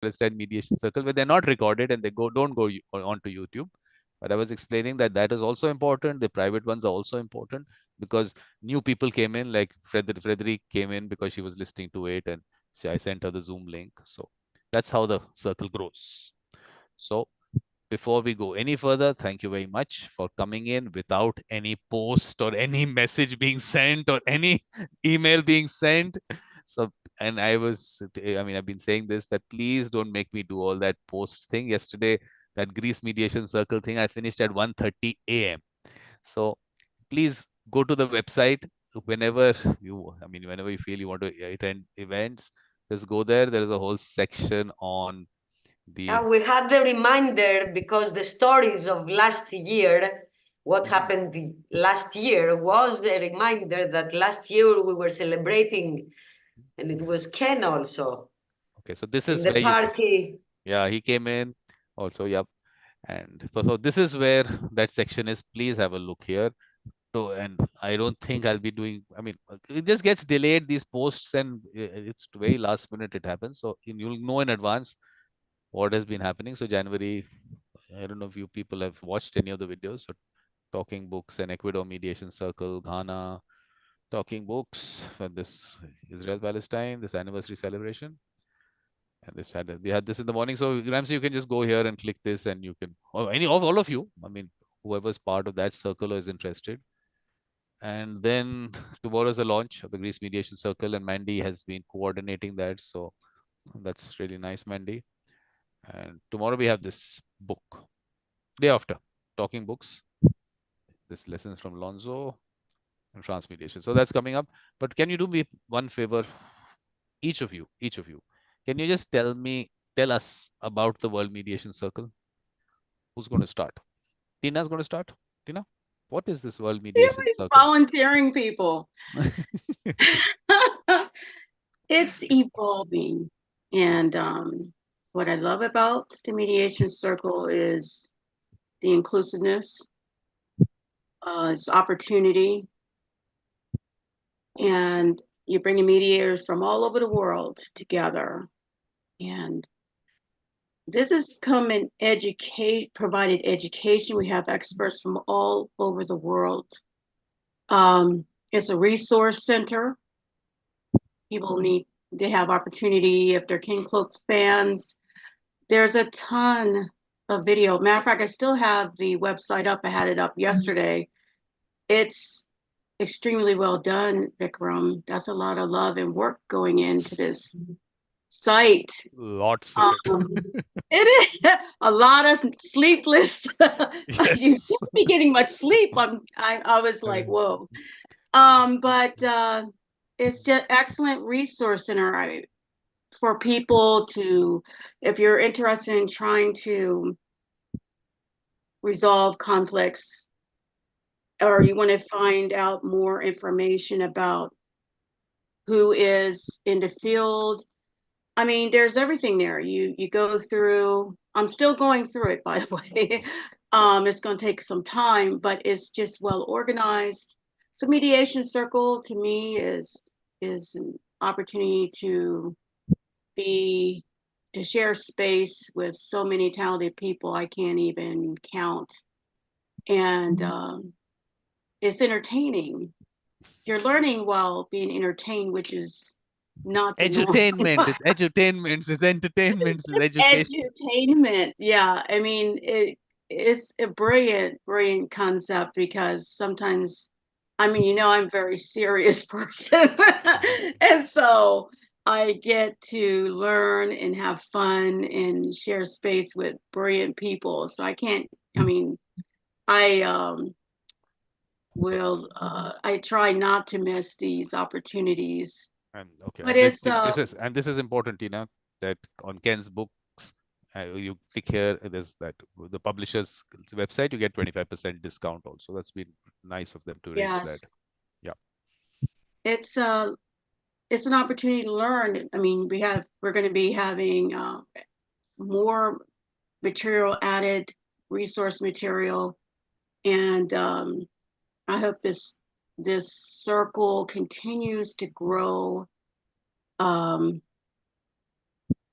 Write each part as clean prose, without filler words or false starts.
Palestine Mediation Circle, where they're not recorded and they don't go onto YouTube. But I was explaining that that is also important. The private ones are also important because new people came in, like Frederick came in because she was listening to it, and I sent her the Zoom link. So that's how the circle grows. So before we go any further, thank you very much for coming in without any post or any message being sent or any email being sent. So, and I've been saying this, that please don't make me do all that post thing. Yesterday, that Greece mediation circle thing, I finished at 1:30 a.m. So please go to the website whenever whenever you feel you want to attend events, just go there. There is a whole section on the We had the reminder because the stories of last year, what happened last year, was a reminder that last year we were celebrating, and it was Ken also okay, so this in is the where you see, party. yeah, he came in also, yep. And so this is where that section is. Please have a look here. So, and I don't think I'll be doing, it just gets delayed, these posts, and it's very last minute it happens. So you'll know in advance what has been happening. So January, I don't know if you people have watched any of the videos. So Talking Books and Ecuador Mediation Circle, Ghana, Talking Books for this Israel-Palestine, this anniversary celebration. And they had this in the morning. So Ramsey, you can just go here and click this, and you can, or any of all of you, whoever's part of that circle or is interested. And then tomorrow is the launch of the Greece Mediation Circle, and Mandy has been coordinating that. So that's really nice, Mandy. And tomorrow we have this book. Day after, Talking Books, this lessons from Lonzo and transmediation. So that's coming up. But can you do me one favor, each of you? Can you just tell us about the World Mediation Circle? Who's going to start? Tina's going to start. Tina, what is this World Mediation Everybody's Circle? volunteering people. It's evolving. And what I love about the mediation circle is the inclusiveness, its opportunity, and you're bringing mediators from all over the world together. And this has come in provided education. We have experts from all over the world. It's a resource center. People need, they have opportunity if they're King Cloak fans. There's a ton of video. Matter of fact, I still have the website up. I had it up yesterday. It's extremely well done, Vikram. That's a lot of love and work going into this site. Lots of it. It is a lot of sleepless. You Yes. shouldn't be getting much sleep. I was like, whoa. But it's just excellent resource center for people to, if you're interested in trying to resolve conflicts, or you want to find out more information about who is in the field. I mean, there's everything there. You go through. I'm still going through it, by the way. It's going to take some time, but it's just well organized. So mediation circle to me is an opportunity be to share space with so many talented people I can't even count, and it's entertaining. You're learning while being entertained, which is It's not the norm. edutainment. It's edutainment. It's entertainment. It's education. Edutainment. Yeah. I mean, it's a brilliant concept because sometimes, I mean, I'm a very serious person. And so I get to learn and have fun and share space with brilliant people. So I can't, I mean, I I try not to miss these opportunities. And okay, But and it's this is important, Tina, that on Ken's books, you click here. There's that the publisher's website. You get 25% discount also. That's been nice of them to arrange that. yes, Yeah. it's it's an opportunity to learn. I mean, we're going to be having more material added, resource material, and I hope this circle continues to grow. Um,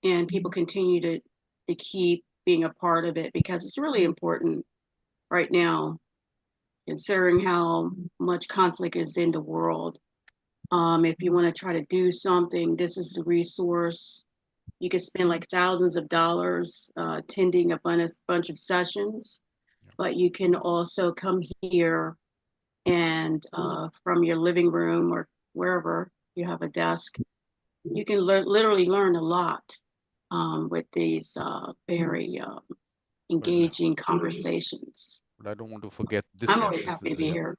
and people continue to keep being a part of it, because it's really important right now, considering how much conflict is in the world. If you want to try to do something, this is the resource. You can spend like thousands of dollars attending a bunch of sessions, but you can also come here and from your living room or wherever you have a desk, you can literally learn a lot with these very engaging conversations. But I don't want to forget this I'm one. always happy to be here.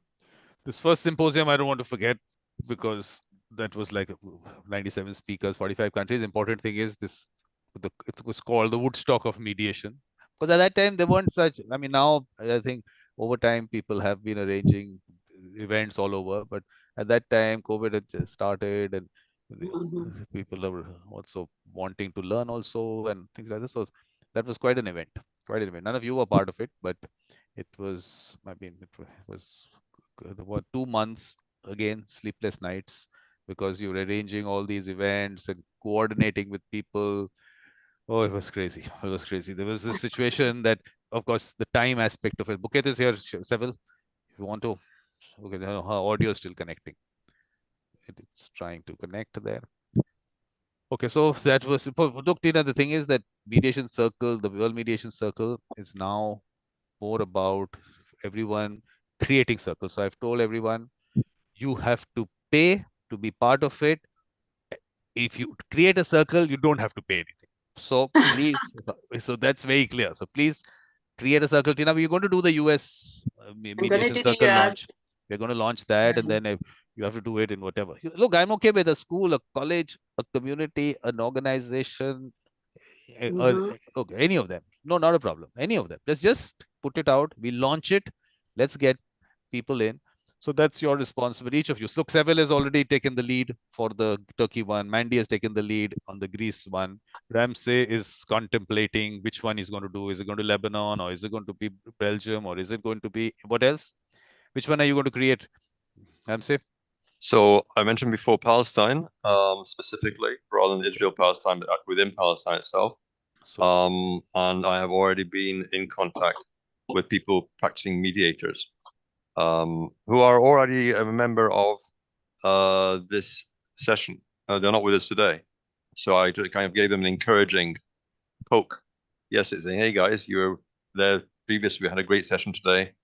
This first symposium, I don't want to forget, because that was like 97 speakers, 45 countries. Important thing is this, it was called the Woodstock of mediation. Because at that time, there weren't such, I mean, now I think over time, people have been arranging events all over. But at that time, COVID had just started, and people are also wanting to learn also and things like this. So that was quite an event, quite an event. None of you were part of it, but it was, I mean, it was what, 2 months, again, sleepless nights, because you're arranging all these events and coordinating with people. Oh, it was crazy. It was crazy. There was this situation that, of course, the time aspect of it. Buket is here, Seville. If you want to, okay, her audio is still connecting. It's trying to connect there. Okay, so that was, look, Tina, the thing is that mediation circle, the World Mediation Circle, is now more about everyone creating circles. So I've told everyone, you have to pay to be part of it. If you create a circle, you don't have to pay anything. So please, so that's very clear. So please create a circle. Tina, we're going to do the US mediation do the circle US. launch. We're going to launch that, and then you have to do it in whatever. Look, I'm okay with a school, a college, a community, an organization, okay, any of them. No, not a problem. Any of them. Let's just put it out. We launch it. Let's get people in. So that's your responsibility, each of you. So Seville has already taken the lead for the Turkey one. Mandy has taken the lead on the Greece one. Ramsey is contemplating which one he's going to do. Is it going to Lebanon, or is it going to be Belgium, or is it going to be what else? Which one are you going to create, Ramsey? So I mentioned before Palestine, specifically, rather than Israel-Palestine, but within Palestine itself. And I have already been in contact with people practicing mediators, who are already a member of this session. They're not with us today. So I kind of gave them an encouraging poke. Yes, it's saying, hey guys, you were there previously. We had a great session today.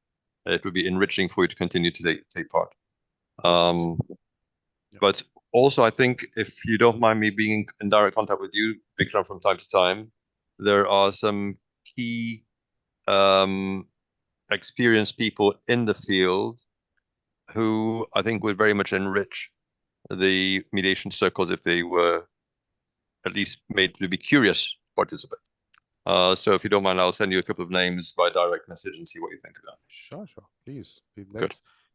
It would be enriching for you to continue to take part. But also, I think, if you don't mind me being in direct contact with you, Vikram, from time to time, there are some key experienced people in the field who I think would very much enrich the mediation circles if they were at least made to be curious to participate. So if you don't mind, I'll send you a couple of names by direct message and see what you think of that. Sure, sure. Please.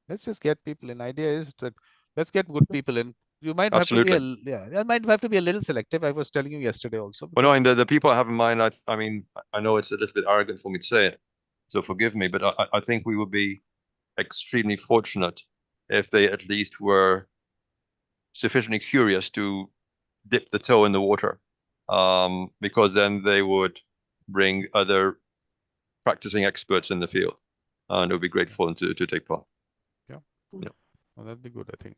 Let's just get people in. Idea is that let's get good people in. You might have to be that might have to be a little selective. I was telling you yesterday also. Well, no, and the people I have in mind, I mean, I know it's a little bit arrogant for me to say it, so forgive me, but I think we would be extremely fortunate if they at least were sufficiently curious to dip the toe in the water, because then they would bring other practicing experts in the field, and it would be great for them to take part. Yeah. Well, that'd be good, I think.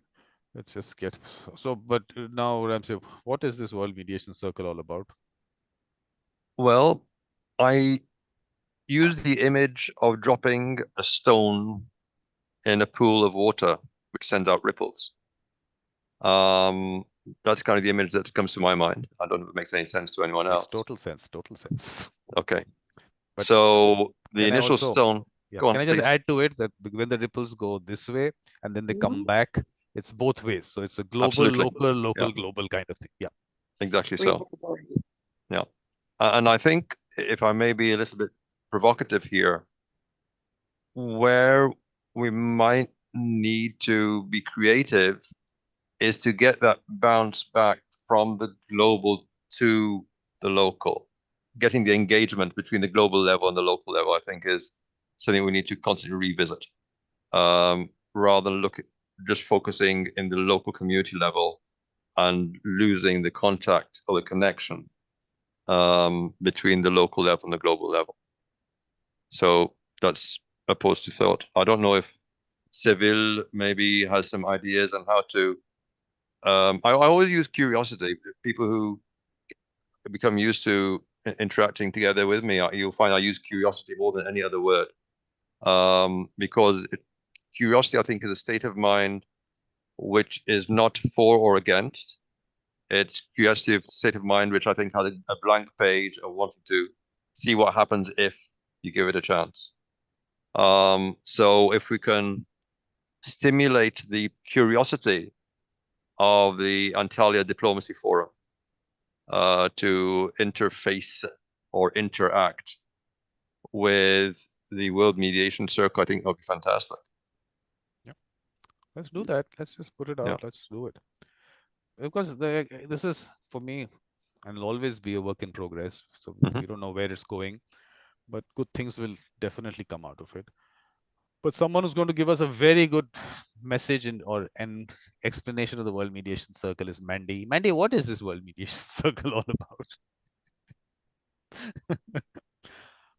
Let's just get so. But now, Ramsey, what is this World Mediation Circle all about? Well, I use the image of dropping a stone in a pool of water, which sends out ripples. That's kind of the image that comes to my mind. I don't know if it makes any sense to anyone else. Total sense. Total sense. Okay. But so the initial stone. Yeah. Go on, can I just add to it that when the ripples go this way and then they come back, it's both ways. So it's a global, local, global kind of thing. Yeah. Exactly so. Yeah. And I think, if I may be a little bit provocative here, where we might need to be creative is to get that bounce back from the global to the local. Getting the engagement between the global level and the local level, I think, is something we need to constantly revisit, rather than look at just focusing in the local community level and losing the contact or the connection between the local level and the global level. So that's opposed to thought. I don't know if Seville maybe has some ideas on how to. I always use curiosity. People who become used to interacting together with me, you'll find I use curiosity more than any other word, because curiosity, I think, is a state of mind which is not for or against. It's curiosity of state of mind which I think had a blank page of wanting to see what happens if you give it a chance. So if we can stimulate the curiosity of the Antalya Diplomacy Forum to interface or interact with the World Mediation Circle, I think that would be fantastic. Yeah, let's do that. Let's just put it out. Yeah. Let's do it. Because this is, for me, and will always be a work in progress. So we don't know where it's going, but good things will definitely come out of it. But someone who's going to give us a very good message or an explanation of the World Mediation Circle is Mandy. Mandy, what is this World Mediation Circle all about?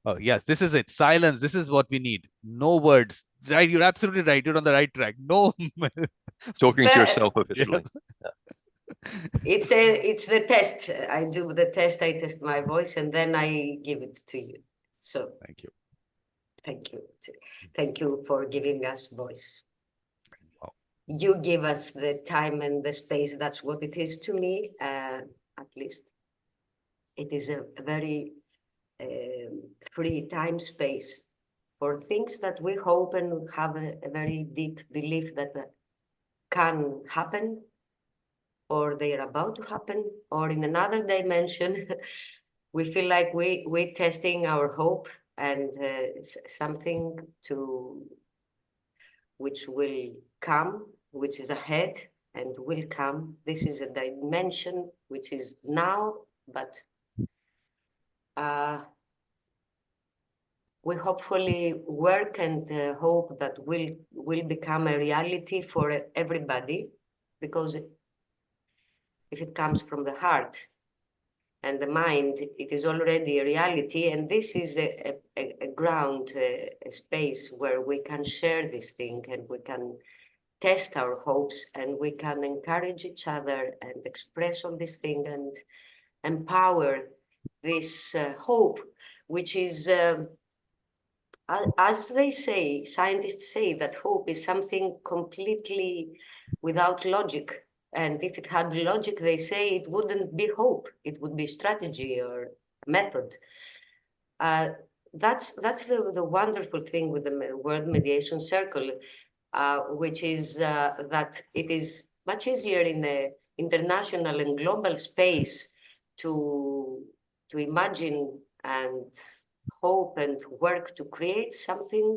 Oh, yes, this is it. Silence. This is what we need. No words. Right. You're absolutely right. You're on the right track. No. Talking to But- yourself officially. It's the test. I do the test. I test my voice, and then I give it to you. So Thank you. Thank you for giving us voice. Wow. You give us the time and the space. That's what it is to me, at least. It is a very free time space for things that we hope and have a very deep belief that can happen, or they are about to happen, or in another dimension. We feel like we're testing our hope and something which will come, which is ahead and will come. This is a dimension which is now, but we hopefully work and hope that will become a reality for everybody, because if it comes from the heart and the mind, it is already a reality. And this is a ground, a space where we can share this thing and we can test our hopes and we can encourage each other and express on this thing and empower this hope, which is, as they say, scientists say that hope is something completely without logic. And if it had logic, they say it wouldn't be hope, it would be strategy or method. That's the wonderful thing with the World Mediation Circle, which is that it is much easier in the international and global space to imagine and hope and work to create something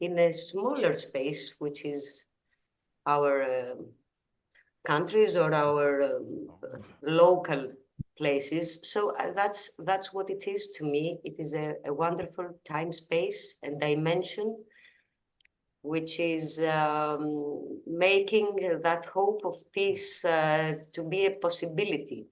in a smaller space, which is our countries or our local places. So that's what it is to me. It is a wonderful time, space, and dimension, which is making that hope of peace to be a possibility.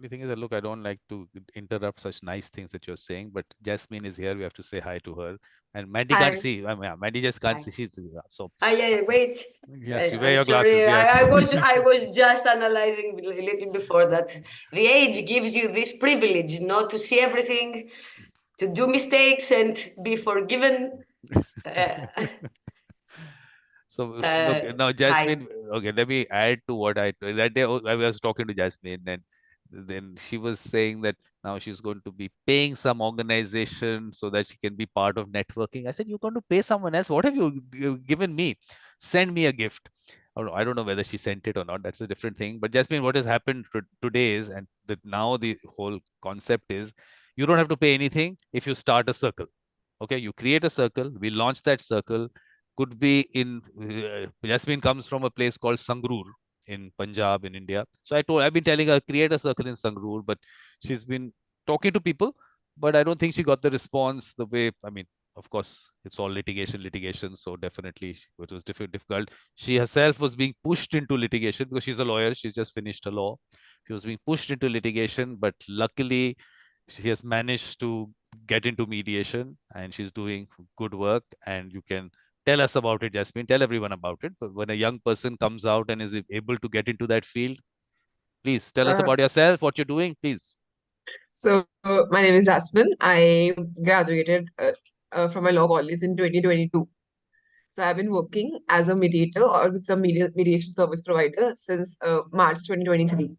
The thing is that, look, I don't like to interrupt such nice things that you're saying, but Jasmine is here. We have to say hi to her. And Mandy Hi. can't see. I mean, Mandy just can't Hi. see. She's so. Yeah, wait. Yes, you wear I'm your sorry. glasses. Yes. I was just analyzing a little before that. The age gives you this privilege not to see everything, to do mistakes and be forgiven. So look, now Jasmine, okay, let me add to what that day I was talking to Jasmine, and then she was saying that now she's going to be paying some organization so that she can be part of networking. I said, you're going to pay someone else. What have you given me? Send me a gift. I don't know whether she sent it or not. That's a different thing. But Jasmine, what has happened today is, and now the whole concept is, you don't have to pay anything if you start a circle. Okay, you create a circle. We launch that circle. Could be in Jasmine comes from a place called Sangrur in Punjab in India. So I've been telling her create a circle in Sangrur, but she's been talking to people, but I don't think she got the response the way, I mean, of course, it's all litigation. So definitely, it was difficult. She herself was being pushed into litigation because she's a lawyer. She's just finished a law. She was being pushed into litigation, but luckily, she has managed to get into mediation, and she's doing good work. And you can tell us about it, Jasmine. Tell everyone about it. But when a young person comes out and is able to get into that field, please tell us about yourself, what you're doing, please. So my name is Jasmine. I graduated from my law college in 2022. So I've been working as a mediator or with some mediation service provider since March 2023.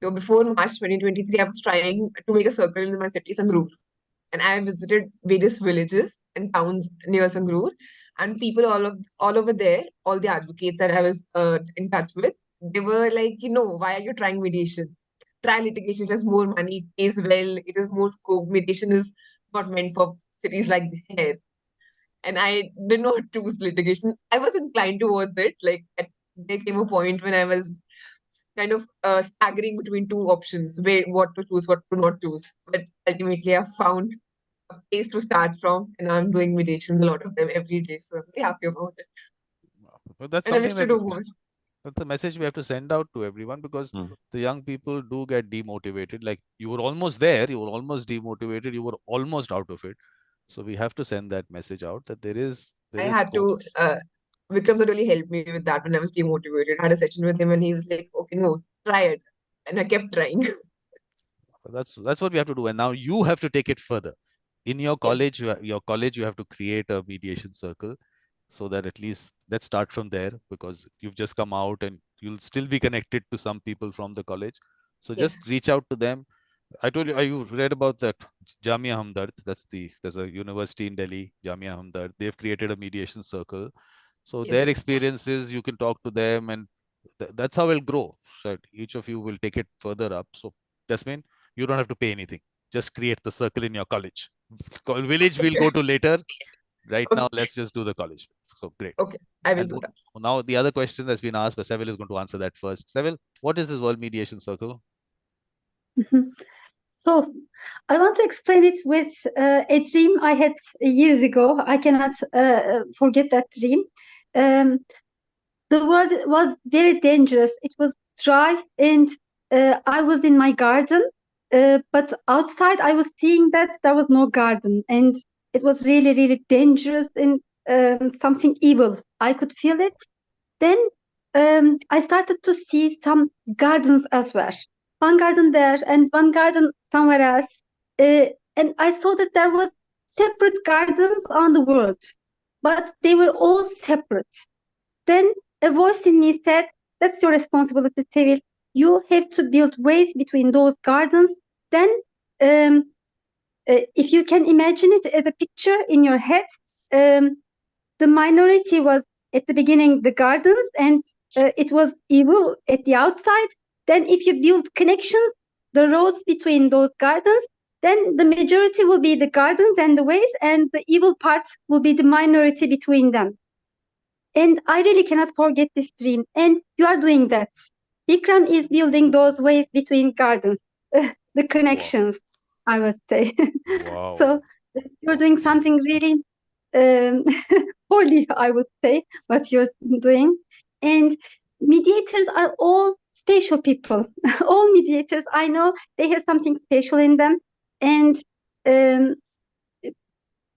So before March 2023, I was trying to make a circle in my city, Sangrur. And I visited various villages and towns near Sangrur, and people all over there, all the advocates that I was in touch with, they were like, why are you trying mediation? Try litigation. It has more money, it pays well, it is more scope. Mediation is not meant for cities like here. And I did not choose litigation. I was inclined towards it. There came a point when I was kind of staggering between two options, where what to choose, what to not choose. But ultimately, I found a place to start from, and I'm doing meditations, a lot of them every day. So I'm very happy about it. But that's And I something wish to that do more. that's the message we have to send out to everyone, because the young people do get demotivated. Like, you were almost there, you were almost demotivated, you were almost out of it. So we have to send that message out that there is I had scope. to, Vikram sir really helped me with that when I was demotivated. I had a session with him and he was like, okay, no, try it. And I kept trying. That's what we have to do. And now you have to take it further. In your college, Yes. you have to create a mediation circle, so that at least let's start from there, because you've just come out and you'll still be connected to some people from the college. So Yes. just reach out to them. I told you, you read about that Jamia Hamdard. There's a university in Delhi, Jamia Hamdard. They've created a mediation circle. So Yes. their experiences, you can talk to them, and that's how it'll grow. So each of you will take it further up. So Jasmine, you don't have to pay anything. Just create the circle in your college. Village we'll go to later. Right now, Okay. let's just do the college. So great. Okay. I will And do that. now the other question that's been asked, but Seville is going to answer that first. Seville, what is this World Mediation Circle? So I want to explain it with a dream I had years ago. I cannot forget that dream. The world was very dangerous. It was dry, and I was in my garden. But outside, I was seeing that there was no garden, and it was really, really dangerous and something evil. I could feel it. Then I started to see some gardens as well. One garden there and one garden somewhere else. And I saw that there was separate gardens on the world, but they were all separate. Then a voice in me said, that's your responsibility, Sevil. You have to build ways between those gardens. Then if you can imagine it as a picture in your head, the minority was at the beginning the gardens, and it was evil at the outside. Then if you build connections, the roads between those gardens, then the majority will be the gardens and the ways, and the evil part will be the minority between them. And I really cannot forget this dream. And you are doing that. Vikram is building those ways between gardens, the connections, I would say. Wow. So you're doing something really holy, I would say, what you're doing. And mediators are all special people. All mediators, I know they have something special in them. And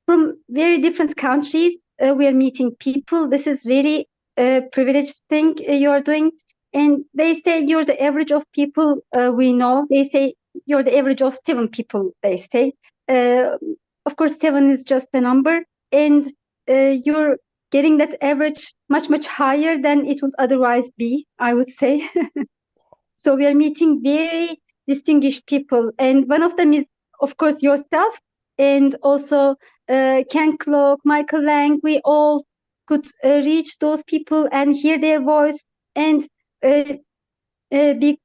from very different countries, we are meeting people. This is really a privileged thing you're doing. And they say you're the average of people we know. They say you're the average of 7 people, they say. Of course, 7 is just a number. And you're getting that average much, much higher than it would otherwise be, I would say. So we are meeting very distinguished people. And one of them is, of course, yourself. And also Ken Clark, Michael Lang. We all could reach those people and hear their voice, and be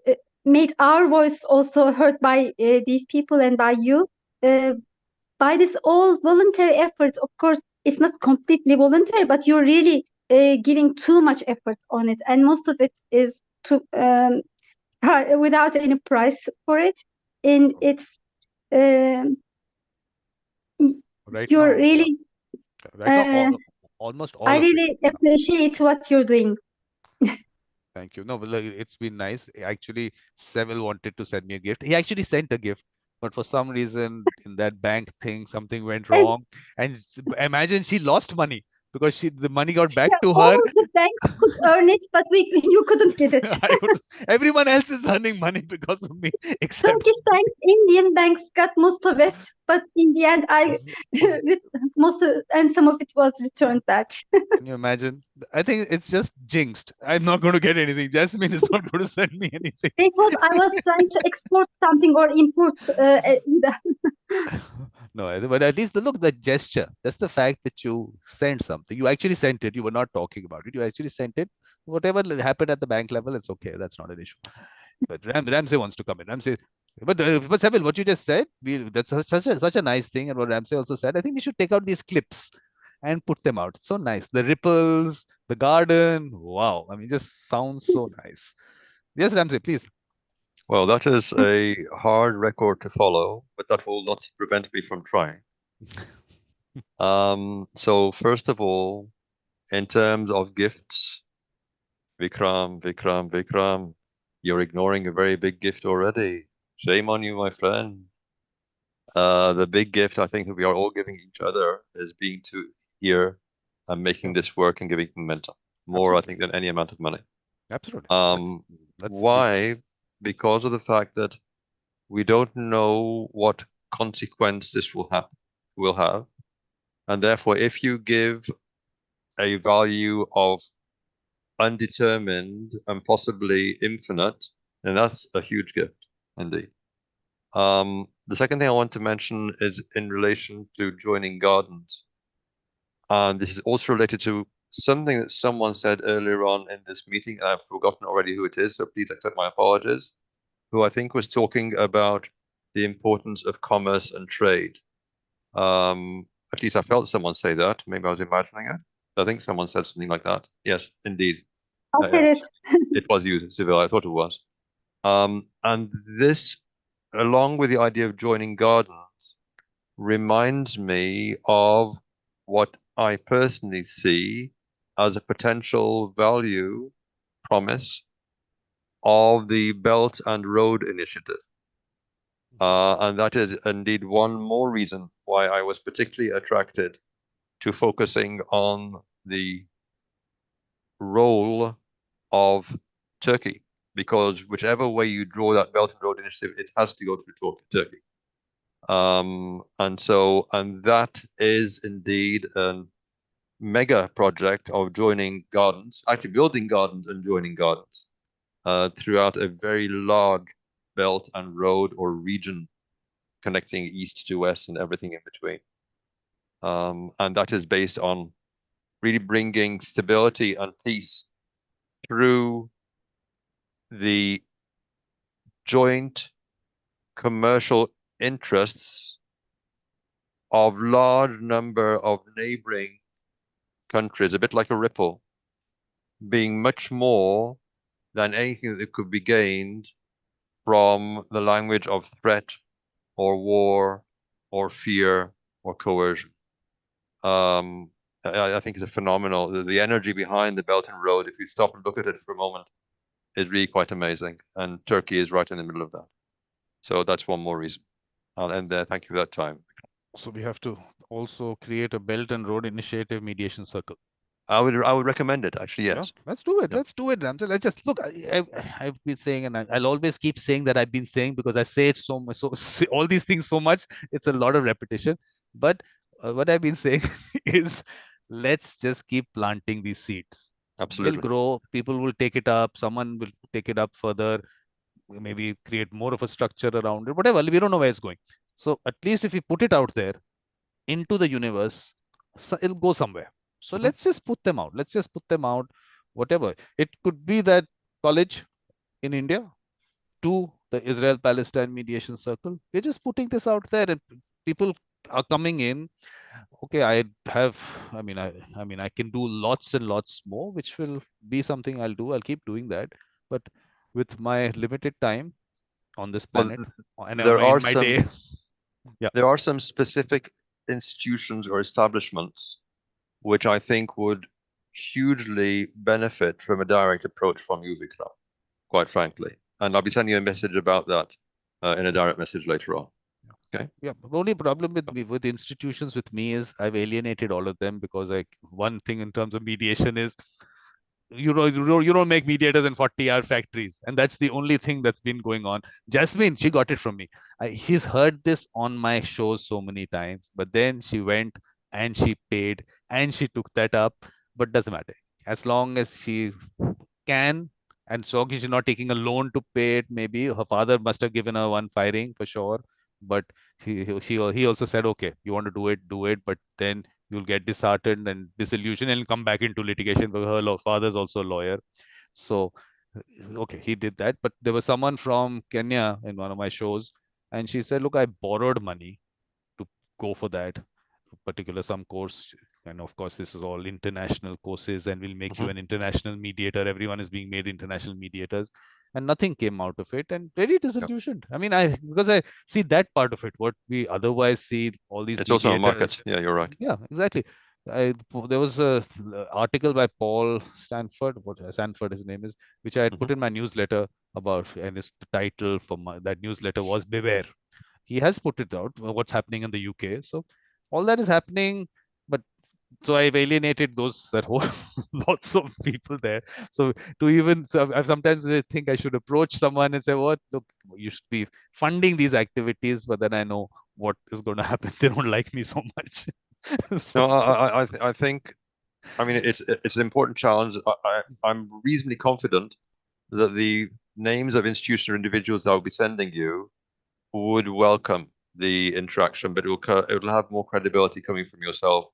made our voice also heard by these people and by you. By this all voluntary efforts, of course, it's not completely voluntary, but you're really giving too much effort on it, and most of it is to without any price for it, and it's right You're now, really, right now, uh, almost all I of it. really appreciate what you're doing. Thank you. No, but like, it's been nice. Actually, Seville wanted to send me a gift. He actually sent a gift, but for some reason in that bank thing, something went And wrong. And imagine she lost money because the money got back yeah, to all her. the banks could earn it, but you couldn't get it. Everyone else is earning money because of me, except Turkish banks, Indian banks got most of it, but in the end, most of, and some of it was returned back. can you imagine? I think it's just jinxed. I'm not going to get anything. Jasmine is not going to send me anything. It was I was trying to export something or import. No, but at least look, the gesture. That's the fact that you sent something. You actually sent it. You were not talking about it. You actually sent it. Whatever happened at the bank level, it's okay. That's not an issue. But Ramsey wants to come in. Ramsey, but Seville, what you just said, that's such a nice thing. And what Ramsey also said, I think we should take out these clips and put them out. It's so nice. The ripples, the garden. Wow. I mean, just sounds so nice. Yes, Ramsey, please. Well, that is a hard record to follow, but that will not prevent me from trying. So first of all, in terms of gifts, Vikram, you're ignoring a very big gift already. Shame on you, my friend. The big gift I think that we are all giving each other is being here and making this work and giving momentum. More, I think, than any amount of money. Absolutely. Why? Because of the fact that we don't know what consequence this will have. And therefore, if you give a value of undetermined and possibly infinite, then that's a huge gift indeed. The second thing I want to mention is in relation to joining gardens. And this is also related to something that someone said earlier on in this meeting, and I've forgotten already who it is, so please accept my apologies, who I think was talking about the importance of commerce and trade. At least I felt someone say that. Maybe I was imagining it. I think someone said something like that. Yes, indeed. I said it. It was you, Seville. I thought it was. And this, along with the idea of joining gardens, reminds me of what I personally see as a potential value promise of the Belt and Road Initiative. And that is indeed one more reason why I was particularly attracted to focusing on the role of Turkey, because whichever way you draw that Belt and Road Initiative, it has to go through Turkey. And that is indeed a mega project of joining gardens, actually building gardens and joining gardens throughout a very large belt and road or region connecting east to west and everything in between. And that is based on really bringing stability and peace through the joint commercial interests of large number of neighboring countries, a bit like a ripple, being much more than anything that could be gained from the language of threat or war or fear or coercion. I think it's a phenomenal, the energy behind the Belt and Road, if you stop and look at it for a moment, is really quite amazing. And Turkey is right in the middle of that. So that's one more reason. I'll end there. Thank you for that time. So we have to also create a Belt and Road Initiative mediation circle. I would recommend it, actually, yes. Yeah, let's do it. Yeah. Let's do it, Ramsey. Let's just look. I've been saying, and I'll always keep saying that I've been saying because I say it so much, so all these things so much. It's a lot of repetition. But what I've been saying is, let's just keep planting these seeds. Absolutely. Will grow. People will take it up. Someone will take it up further. Maybe create more of a structure around it. Whatever. We don't know where it's going. So at least if we put it out there into the universe, so it'll go somewhere. So let's just put them out. Let's just put them out, whatever. It could be that college in India to the Israel-Palestine mediation circle. We're just putting this out there and people are coming in. Okay, I can do lots and lots more, which will be something I'll do. I'll keep doing that. But with my limited time on this planet, and there in are my some, day. There are some specific institutions or establishments which I think would hugely benefit from a direct approach from you, Vikram, quite frankly. And I'll be sending you a message about that in a direct message later on. Okay. Yeah, the only problem with me, with institutions with me is I've alienated all of them because one thing in terms of mediation is you don't make mediators in 40-hour factories, and that's the only thing that's been going on. Jasmine, she got it from me. She's heard this on my shows so many times, but then she went and she paid and she took that up. But doesn't matter, as long as she can, and so she's not taking a loan to pay it. Maybe her father must have given her one firing for sure, but he also said, okay, you want to do it, but then you'll get disheartened and disillusioned and come back into litigation because her father's also a lawyer. So, okay, he did that. But there was someone from Kenya in one of my shows, and she said, look, I borrowed money to go for that particular some course. And of course, this is all international courses and will make you an international mediator. Everyone is being made international mediators, and nothing came out of it, and very disillusioned. I mean, because I see that part of it, what we otherwise see all these It's also a mediators. market. Yeah, you're right. Yeah, exactly. There was a article by Paul Stanford, Sanford his name is, which I had put in my newsletter about, and his title for that newsletter was "Beware." He has put it out what's happening in the UK. So all that is happening, but so I've alienated that whole lots of people there. So I sometimes think I should approach someone and say, "What? Look, you should be funding these activities," but then I know what is going to happen. They don't like me so much. No, I think, I mean, it's an important challenge. I'm reasonably confident that the names of institutions or individuals I will be sending you would welcome the interaction, but it will have more credibility coming from yourself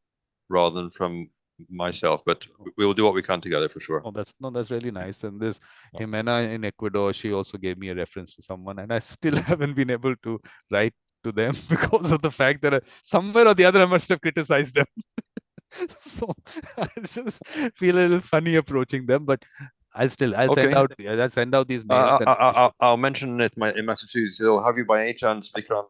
rather than from myself. But we will do what we can together for sure. Oh, that's really nice. And this Jimena in Ecuador, she also gave me a reference to someone, and I still haven't been able to write to them because of the fact that somewhere or the other I must have criticized them. So I just feel a little funny approaching them, but I'll Okay. send out these mails. I'll mention it in Massachusetts. So have you by any chance, Vikram,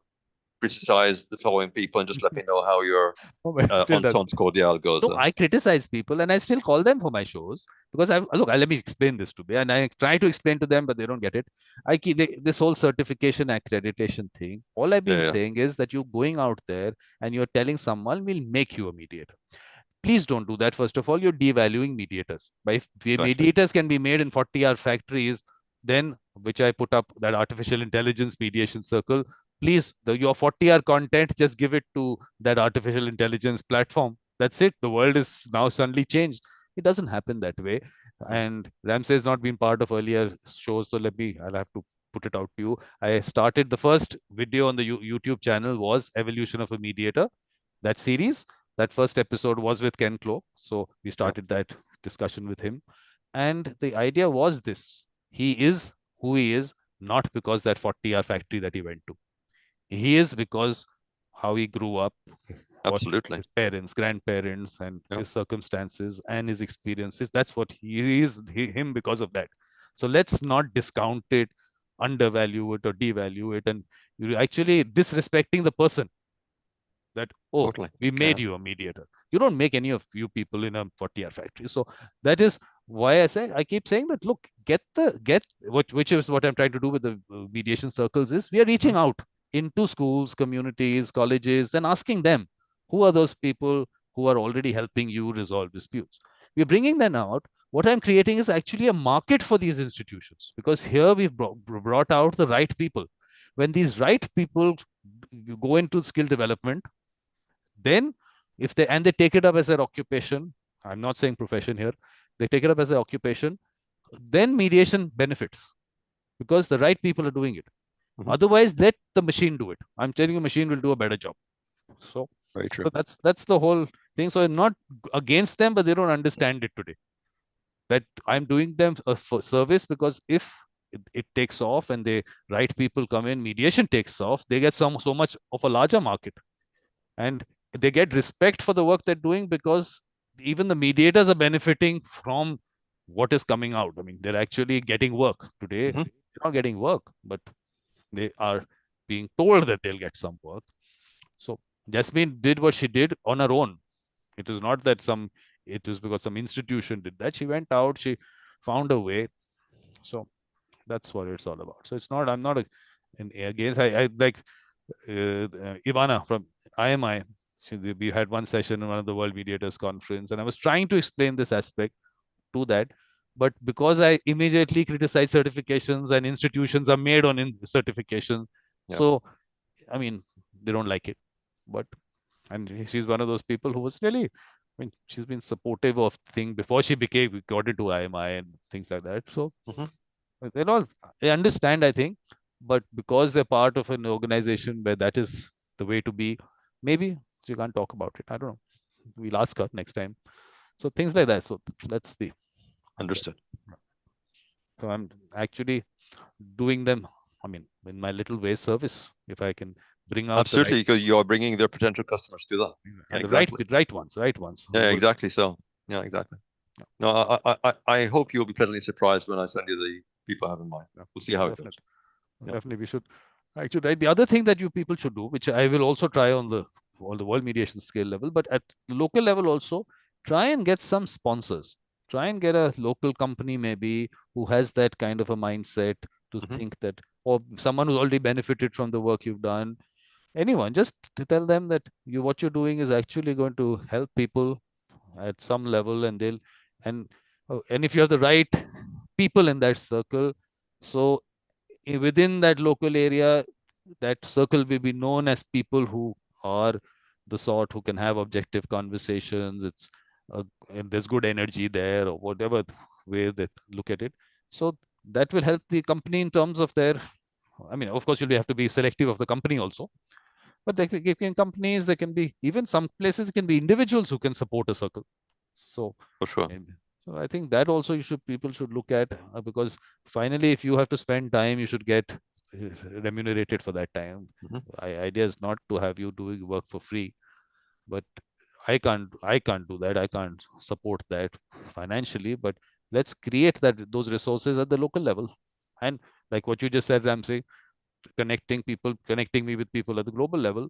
criticize the following people and just let me know how your entente cordiale goes? No, I criticize people and I still call them for my shows because let me explain this to me, and I try to explain to them, but they don't get it. I keep this whole certification accreditation thing. All I've been saying is that you're going out there and you're telling someone we'll make you a mediator. Please don't do that. First of all, you're devaluing mediators. If mediators can be made in 40-hour factories, then which I put up that artificial intelligence mediation circle. Please, your 40-hour content, just give it to that artificial intelligence platform. That's it. The world is now suddenly changed. It doesn't happen that way. And Ramsey has not been part of earlier shows, so I'll have to put it out to you. I started the first video on the YouTube channel was Evolution of a Mediator, that series. That first episode was with Ken Cloak. So we started that discussion with him. And the idea was this: he is who he is, not because that 40-hour factory that he went to. He is because how he grew up, absolutely, his parents, grandparents, and his circumstances and his experiences. That's what he is, him because of that. So let's not discount it, undervalue it, or devalue it, and you're actually disrespecting the person. That we made you a mediator. You don't make any of you people in a 40-hour factory. So that is why I keep saying that. Look, which is what I'm trying to do with the mediation circles is we are reaching out into schools, communities, colleges, and asking them who are those people who are already helping you resolve disputes. We're bringing them out. What I'm creating is actually a market for these institutions, because here we've brought out the right people. When these right people go into skill development, then if they take it up as their occupation, I'm not saying profession here, they take it up as an occupation, then mediation benefits because the right people are doing it. Otherwise, let the machine do it. I'm telling you, machine will do a better job. So, very true. So that's the whole thing. So I'm not against them, but they don't understand it today. That I'm doing them a service, because if it takes off and the right people come in, mediation takes off, they get so much of a larger market. And they get respect for the work they're doing, because even the mediators are benefiting from what is coming out. I mean, they're actually getting work today. They're not getting work, but they are being told that they'll get some work. So Jasmine did what she did on her own. It was not that it was because some institution did that. She went out, she found a way. So that's what it's all about. So it's not, I'm not against, I like Ivana from IMI. We had one session in one of the World Mediators Conference, and I was trying to explain this aspect to that. But because I immediately criticize certifications and institutions are made on certification, so I mean, they don't like it. But and she's one of those people who was really, I mean, she's been supportive of thing before she got into IMI and things like that. So they're all, they understand, I think, but because they're part of an organization where that is the way to be, maybe she can't talk about it. I don't know. We'll ask her next time. So things like that. So that's the Understood. So I'm actually doing them, I mean, in my little way service, if I can bring out Absolutely, because you are bringing their potential customers to them. the right ones. Yeah, exactly. So yeah, exactly. No, I hope you'll be pleasantly surprised when I send you the people I have in mind. We'll see how it goes. Definitely, we should actually write. The other thing that you people should do, which I will also try on the world mediation scale level, but at the local level also, try and get some sponsors. Try and get a local company maybe who has that kind of a mindset to think that, or someone who's already benefited from the work you've done. Anyone, just to tell them that what you're doing is actually going to help people at some level, and they'll and if you have the right people in that circle, so within that local area, that circle will be known as people who are the sort who can have objective conversations. It's and there's good energy there, or whatever way they look at it. So that will help the company in terms of their, I mean, of course, you'll have to be selective of the company also, but they can companies, there can be even some places, it can be individuals who can support a circle. So for sure. So I think that also people should look at, because finally, if you have to spend time, you should get remunerated for that time. Idea is not to have you doing work for free, but I can't do that. I can't support that financially, but let's create those resources at the local level. And like what you just said, Ramsey, connecting me with people at the global level.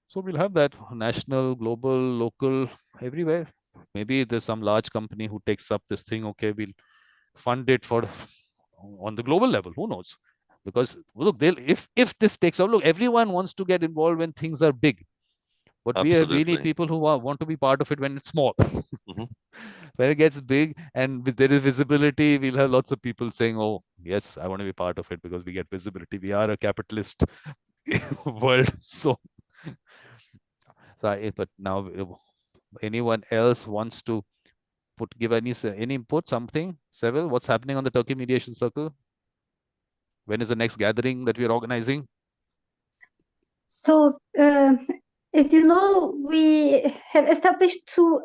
So we'll have that national, global, local, everywhere. Maybe there's some large company who takes up this thing. Okay, we'll fund it for on the global level. Who knows? Because look, if this takes off, look, everyone wants to get involved when things are big. But we need people who want to be part of it when it's small. When it gets big and there is visibility, we'll have lots of people saying, "Oh, yes, I want to be part of it because we get visibility. We are a capitalist world." So but now, anyone else wants to give any input, something? Seville, what's happening on the Turkey Mediation Circle? When is the next gathering that we're organizing? So, as you know, we have established two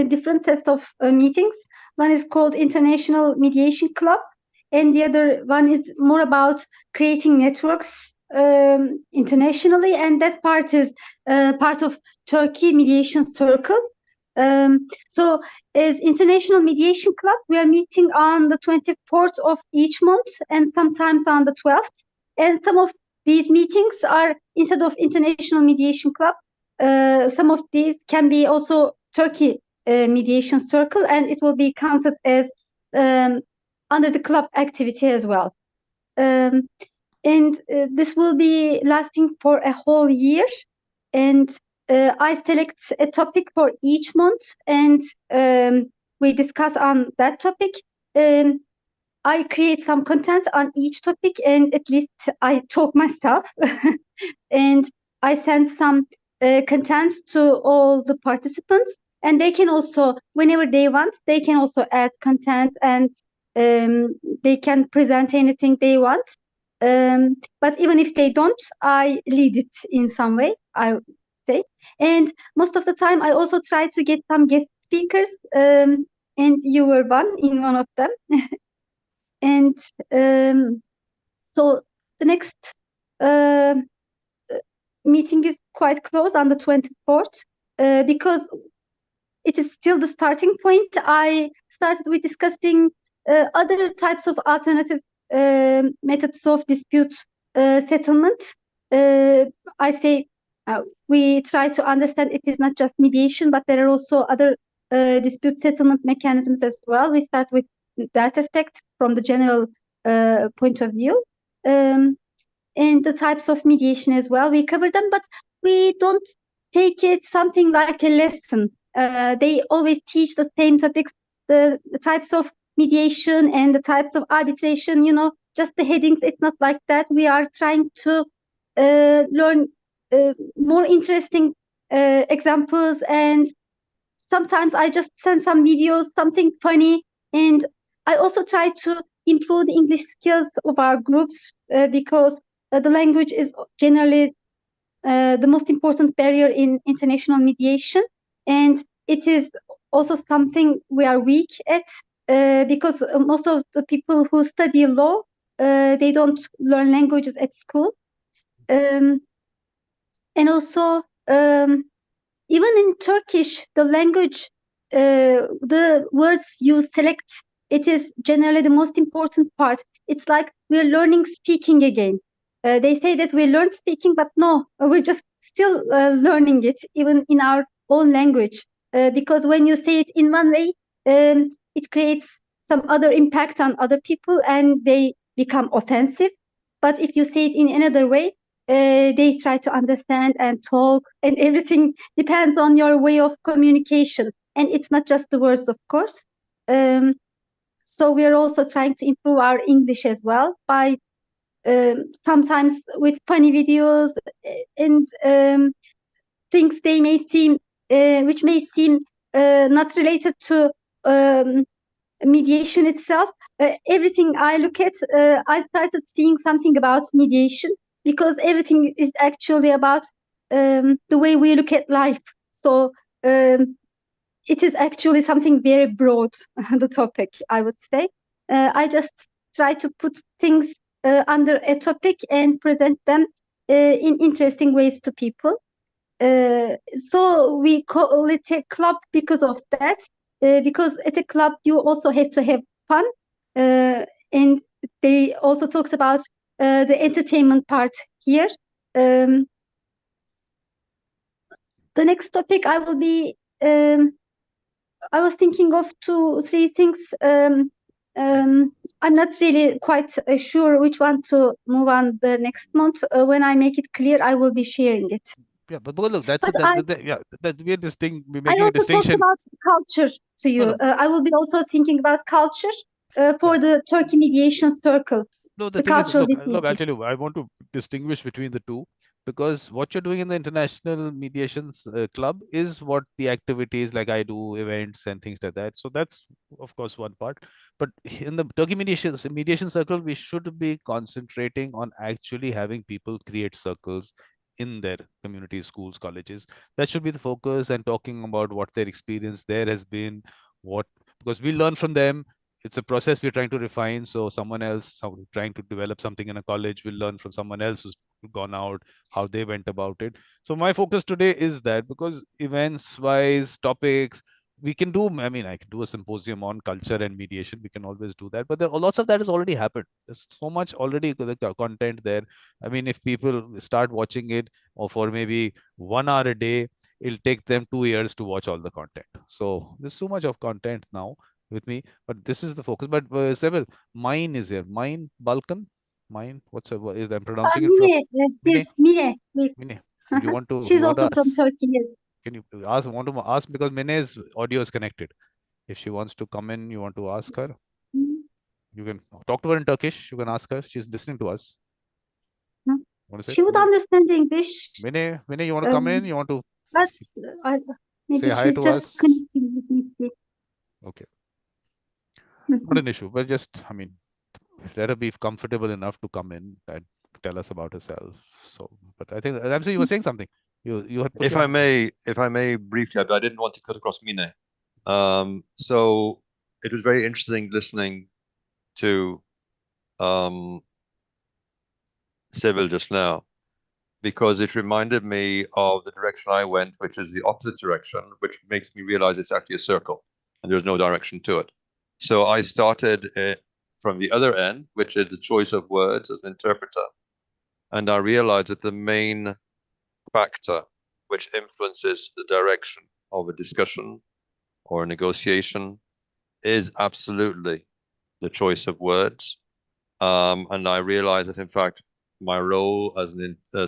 different sets of meetings. One is called International Mediation Club, and the other one is more about creating networks internationally, and that part is part of Turkey Mediation Circle. So as International Mediation Club, we are meeting on the 24th of each month and sometimes on the 12th. And some of these meetings are, instead of International Mediation Club, some of these can be also Turkey Mediation Circle, and it will be counted as under the club activity as well. And this will be lasting for a whole year. And I select a topic for each month, and we discuss on that topic. I create some content on each topic, and at least I talk myself. And I send some contents to all the participants, and they can also, whenever they want, they can also add content, and they can present anything they want. But even if they don't, I lead it in some way, I would say. And most of the time, I also try to get some guest speakers, and you were one of them. And so the next meeting is quite close on the 24th, because it is still the starting point. I started with discussing other types of alternative methods of dispute settlement. I say we try to understand it is not just mediation, but there are also other dispute settlement mechanisms as well. We start with that aspect from the general point of view. And the types of mediation as well. We cover them, but we don't take it something like a lesson. They always teach the same topics, the types of mediation and the types of arbitration, just the headings. It's not like that. We are trying to learn more interesting examples, and sometimes I just send some videos, something funny, and I also try to improve the English skills of our groups because the language is generally the most important barrier in international mediation, and it is also something we are weak at because most of the people who study law, they don't learn languages at school. And also, even in Turkish, the language, the words you select, it is generally the most important part. It's like we're learning speaking again. They say that we learned speaking, but no, we're just still learning it, even in our own language. Because when you say it in one way, it creates some other impact on other people and they become offensive. But if you say it in another way, they try to understand and talk, and everything depends on your way of communication. And it's not just the words, of course. So we are also trying to improve our English as well by sometimes with funny videos and things they may seem, which may seem not related to mediation itself. Everything I look at, I started seeing something about mediation because everything is actually about the way we look at life. So it is actually something very broad, the topic, I would say. I just try to put things under a topic and present them in interesting ways to people. So we call it a club because of that, because at a club you also have to have fun. And they also talked about the entertainment part here. The next topic I will be, I was thinking of 2-3 things. I'm not really quite sure which one to move on the next month. When I make it clear, I will be sharing it. Yeah, but look, that's But that we're I making a also talked distinction. about culture to you. No, I will be also thinking about culture for the Turkey mediation circle. No, the The thing is, cultural look, I'll differences. tell you, I want to distinguish between the two because what you're doing in the International Mediations Club is what the activities like I do, events and things like that. So that's, of course, one part. But in the Turkey mediation circle, we should be concentrating on actually having people create circles in their community, schools, colleges. That should be the focus, and talking about what their experience there has been, what because we learn from them. It's a process we're trying to refine. So someone else trying to develop something in a college will learn from someone else who's gone out, how they went about it. So my focus today is that because events wise topics, we can do, I mean, I can do a symposium on culture and mediation. We can always do that, but there, lots of that has already happened. There's so much already the content there. I mean, if people start watching it or for maybe 1 hour a day, it'll take them 2 years to watch all the content. So there's so much of content now with me, but this is the focus. But Seville, mine is here. Mine, Balkan, mine. What is I'm pronouncing it from Mine, Mine? she's Mine. Wait. Mine. You want to She's also ask? from Turkey. Yes. Can you ask? Want to ask because Mine's audio is connected. If she wants to come in, you want to ask her. You can talk to her in Turkish. You can ask her. She's listening to us. Want to say She would understand English. Mine, you want to come in? You want to But maybe say hi she's to just us? connecting with me. Okay. Not an issue, but just, I mean, let her be comfortable enough to come in and tell us about herself. So, but I think Ramsey, you were saying something. You had put If your I hand. may briefly, I didn't want to cut across Mine. So it was very interesting listening to Seville just now, because it reminded me of the direction I went, which is the opposite direction, which makes me realize it's actually a circle and there's no direction to it. So I started from the other end, which is the choice of words as an interpreter. And I realized that the main factor which influences the direction of a discussion or a negotiation is absolutely the choice of words. And I realized that, in fact, my role as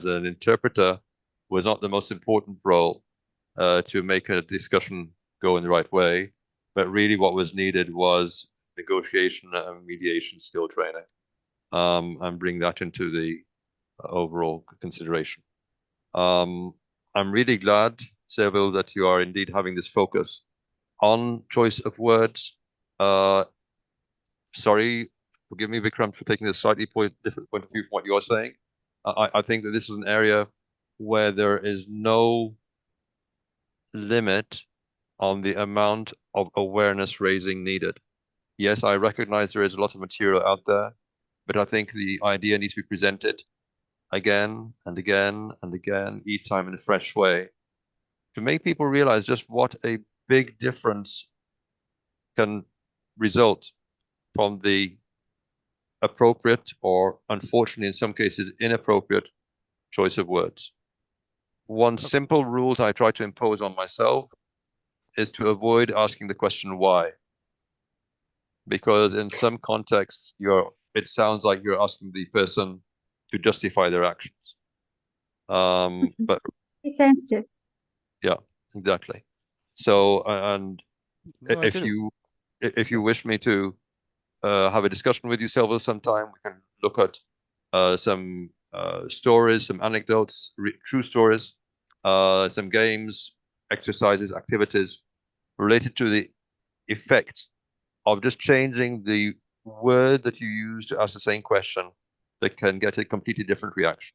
an interpreter was not the most important role to make a discussion go in the right way, but really what was needed was negotiation and mediation skill training, and bring that into the overall consideration. I'm really glad, Seville, that you are indeed having this focus on choice of words. Sorry, forgive me, Vikram, for taking a slightly different point of view from what you're saying. I think that this is an area where there is no limit on the amount of awareness raising needed. Yes, I recognize there is a lot of material out there, but I think the idea needs to be presented again and again and again, each time in a fresh way, to make people realize just what a big difference can result from the appropriate, or unfortunately in some cases inappropriate, choice of words. One simple rule I try to impose on myself is to avoid asking the question why, because in some contexts it sounds like you're asking the person to justify their actions. But Defensive. yeah, exactly. So, and No, if you wish me to have a discussion with you, Silva, sometime, we can look at some stories, some anecdotes, true stories, some games, exercises, activities related to the effect of just changing the word that you use to ask the same question that can get a completely different reaction.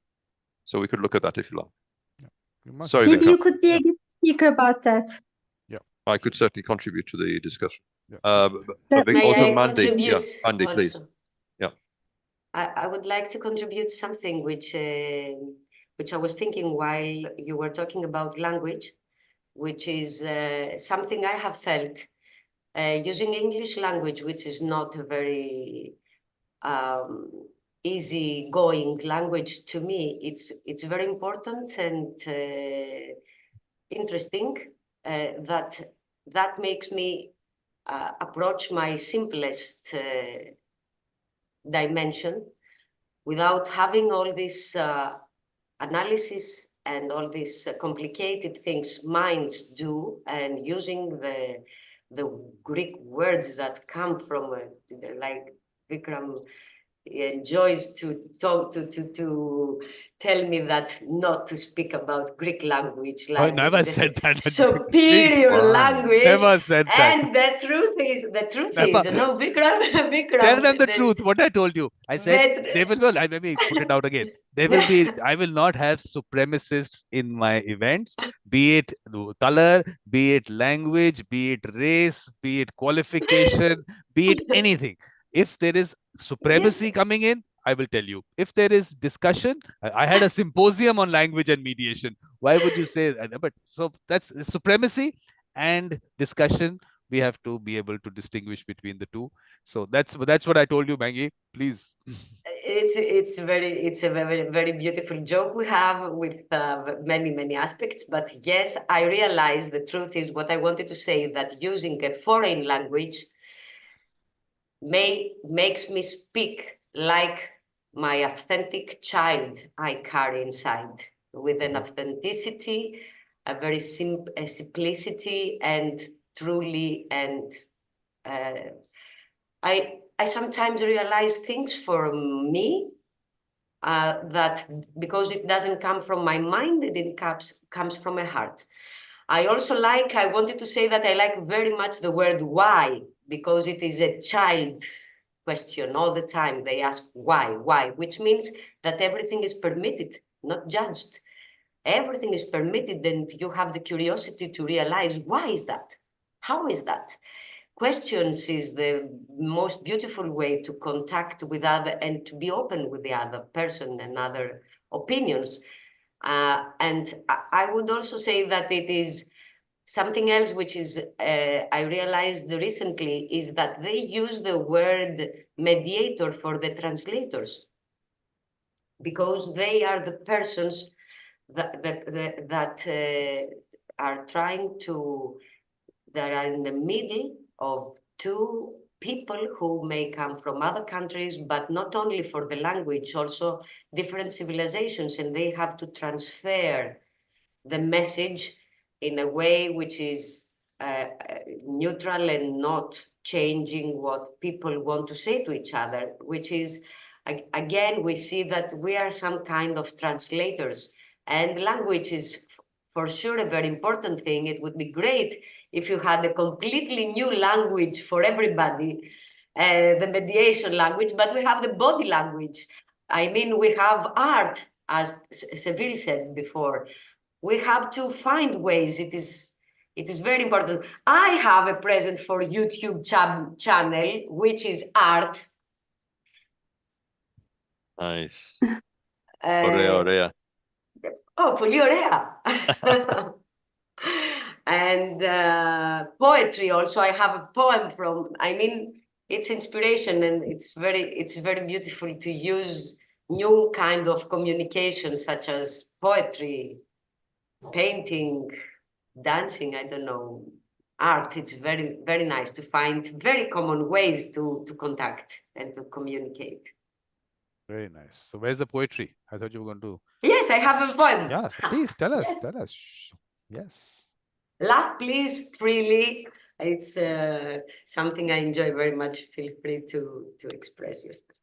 So we could look at that if you like. Sorry, Maybe Vikram. you could be a good speaker about that. I could certainly contribute to the discussion. Yeah. But May also I Mandy. Yeah, contribute Mandy, also? please. Yeah. I would like to contribute something which I was thinking while you were talking about language, which is something I have felt using English language, which is not a very easy-going language to me. It's very important and interesting that makes me approach my simplest dimension without having all this analysis and all these complicated things minds do, and using the Greek words that come from like Vikram enjoys to talk to tell me that not to speak about Greek language, I like never the said that. superior Wow. language. Never said that. And the truth is, Never. no, Vikram, Tell them the truth. What I told you. I said they will. Well, let me put it out again. There will be. I will not have supremacists in my events. Be it color, be it language, be it race, be it qualification, be it anything. If there is supremacy Yes. coming in, I will tell you. If there is discussion, I had a symposium on language and mediation. Why would you say that? But so that's supremacy and discussion. We have to be able to distinguish between the two. So that's what I told you, Maggie. Please. It's a very beautiful joke we have with many aspects. But yes, I realize the truth is what I wanted to say, that using a foreign language makes me speak like my authentic child I carry inside, with an authenticity, a very simplicity, and truly. And I sometimes realize things for me that because it doesn't come from my mind, it comes from my heart. I wanted to say that I like very much the word why, because it is a child question all the time. They ask why, which means that everything is permitted, not judged. Everything is permitted, and you have the curiosity to realize, why is that? How is that? Questions is the most beautiful way to contact with other and to be open with the other person and other opinions. And I would also say that it is something else which is I realized recently, is that they use the word mediator for the translators, because they are the persons are trying to, that are in the middle of two people who may come from other countries, but not only for the language, also different civilizations, and they have to transfer the message in a way which is neutral and not changing what people want to say to each other, which is, again, we see that we are some kind of translators, and language is for sure a very important thing. It would be great if you had a completely new language for everybody, the mediation language, but we have the body language. I mean, we have art, as Seville said before. We have to find ways. It is very important. I have a present for YouTube channel, which is art. Nice. Orea, orea. Πολύ ωραία. And poetry also. I have a poem from, I mean, it's inspiration, and it's very beautiful to use new kind of communication, such as poetry, painting, dancing, I don't know, art. It's very nice to find very common ways to contact and to communicate. Very nice. So where's the poetry? I thought you were going to. Yes, I have a poem. Yeah, please tell us. Yes. Tell us. Shh. Yes. Laugh, please, freely. It's something I enjoy very much. Feel free to express yourself.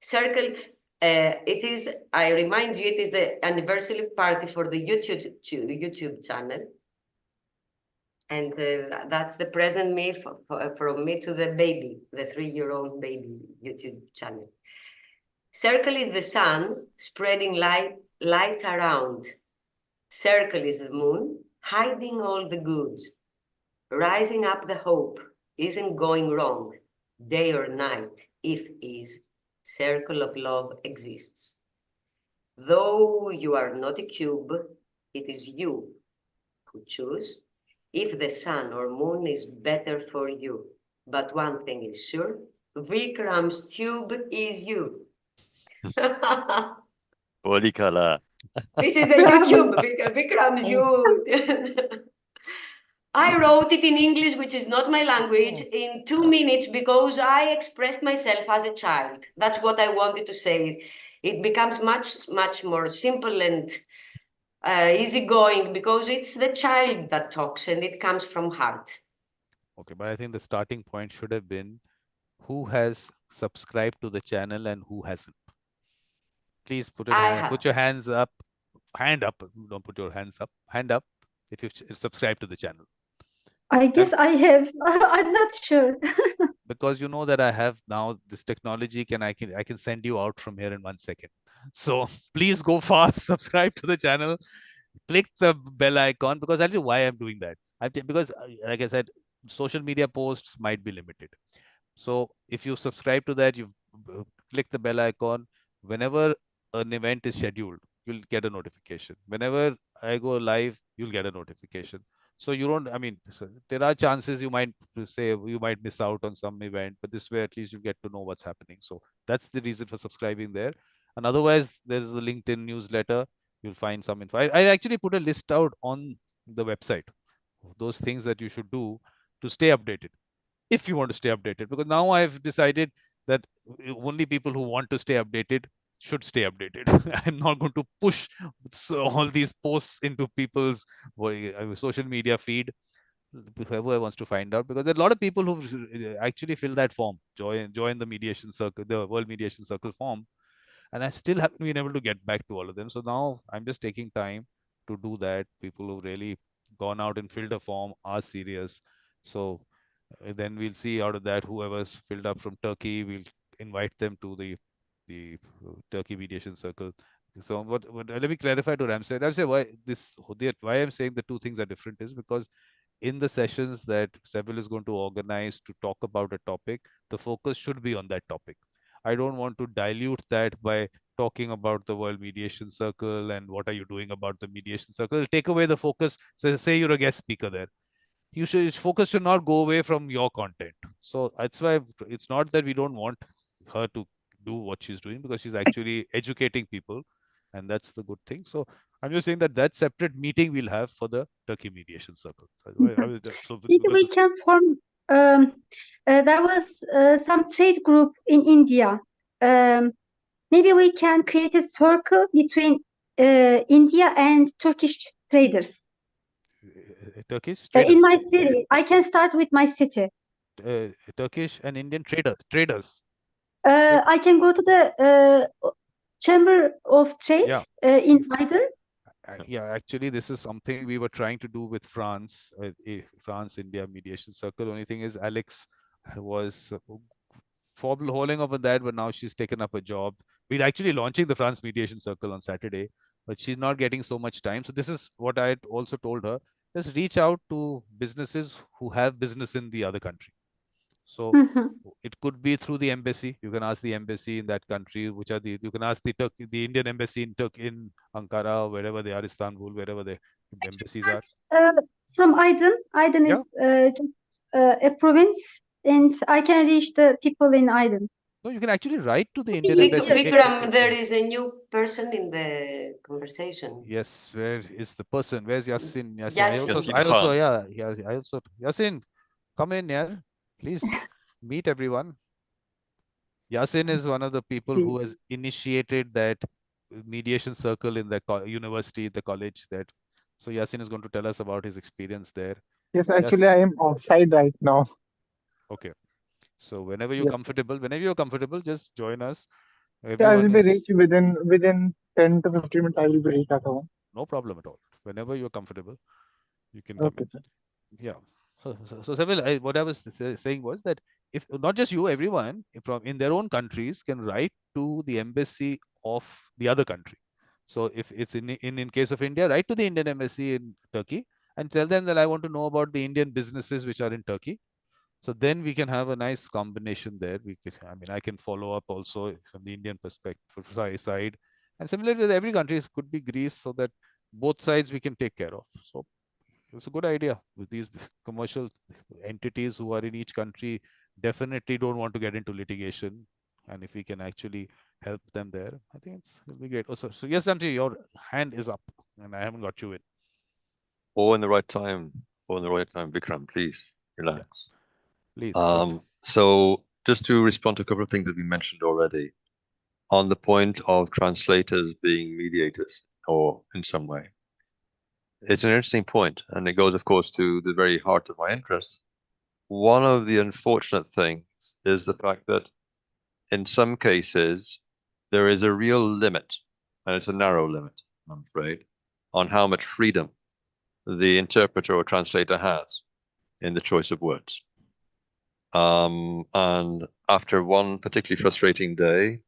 Circle. It is, I remind you, it is the anniversary party for the YouTube channel. And that's the present me from me to the baby, the 3-year-old baby YouTube channel. Circle is the sun spreading light around. Circle is the moon hiding all the goods. Rising up the hope isn't going wrong, day or night, if is. Circle of love exists. Though you are not a cube, it is you who choose if the sun or moon is better for you. But one thing is sure, Vikram's tube is you. Polikala. This is the YouTube, Vikram's you. I wrote it in English, which is not my language, in 2 minutes because I expressed myself as a child. That's what I wanted to say. It becomes much more simple and easygoing because it's the child that talks and it comes from heart. Okay, but I think the starting point should have been who has subscribed to the channel and who hasn't. Please put your hands up. Hand up. Don't put your hands up. Hand up if you've subscribed to the channel. I guess I have. I'm not sure. Because you know that I have now this technology, I can send you out from here in 1 second. So please go fast, subscribe to the channel, click the bell icon, because I'll tell you why I'm doing that. Because like I said, social media posts might be limited. So if you subscribe to that, you click the bell icon. Whenever an event is scheduled, you'll get a notification. Whenever I go live, you'll get a notification. So you don't, I mean, there are chances you might miss out on some event, but this way at least you get to know what's happening. So that's the reason for subscribing there. And otherwise, there's the LinkedIn newsletter. You'll find some info. I actually put a list out on the website of those things that you should do to stay updated, if you want to stay updated. Because now I've decided that only people who want to stay updated should stay updated. I'm not going to push all these posts into people's social media feed. Whoever wants to find out, because there are a lot of people who actually fill that form, join the mediation circle, the World Mediation Circle form, and I still haven't been able to get back to all of them. So now I'm just taking time to do that. People who really gone out and filled a form are serious. So then we'll see out of that whoever's filled up from Turkey, we'll invite them to the Turkey Mediation Circle. So let me clarify to Ramsey. Ramsey, why I'm saying the two things are different is because in the sessions that Seville is going to organize to talk about a topic, the focus should be on that topic. I don't want to dilute that by talking about the World Mediation Circle and what are you doing about the mediation circle. Take away the focus. So say you're a guest speaker there. Focus should not go away from your content. So that's why it's not that we don't want her to do what she's doing, because she's actually educating people, and that's the good thing. So I'm just saying that separate meeting we'll have for the Turkey mediation circle. Maybe we can form. There was some trade group in India. Maybe we can create a circle between India and Turkish traders. Turkish In traders. my city, I can start with my city. Turkish and Indian traders. I can go to the Chamber of Trade in Aydın. Yeah, actually, this is something we were trying to do with France, France-India mediation circle. Only thing is, Alex was holding up on that, but now she's taken up a job. We're actually launching the France mediation circle on Saturday, but she's not getting so much time. So this is what I also told her: just reach out to businesses who have business in the other country. So it could be through the embassy. You can ask the embassy in that country, which are you can ask the Indian embassy in Ankara, wherever they are, Istanbul, wherever the embassies are. From Aydın. Aydın is just a province, and I can reach the people in Aydın. No, you can actually write to the Indian embassy. Vikram, there is a new person in the conversation. Yes, where is the person? Where's Yasin? Yasin. Yasin, come in here, please meet everyone. Yasin is one of the people who has initiated that mediation circle in the university, the college. So Yasin is going to tell us about his experience there. Yes, actually, I am outside right now. Okay. So whenever you're comfortable, just join us. I will be reached within 10 to 15 minutes. I will be reached at home. No problem at all. Whenever you're comfortable, you can come in. Sir. Yeah. So Seville, what I was saying was that if not just you, everyone from in their own countries can write to the embassy of the other country. So if it's in case of India, write to the Indian embassy in Turkey and tell them that I want to know about the Indian businesses which are in Turkey. So then we can have a nice combination there. I can follow up also from the Indian perspective side. And similarly with every country, it could be Greece, so that both sides we can take care of. So it's a good idea. With these commercial entities who are in each country definitely don't want to get into litigation. And if we can actually help them there, I think it'll be great. So yes, Santi, your hand is up and I haven't got you in. All in the right time. Vikram, please relax. Yeah. Please. So just to respond to a couple of things that we mentioned already on the point of translators being mediators or in some way. It's an interesting point, and it goes, of course, to the very heart of my interest. One of the unfortunate things is the fact that in some cases, there is a real limit, and it's a narrow limit, I'm afraid, on how much freedom the interpreter or translator has in the choice of words. And after one particularly frustrating day,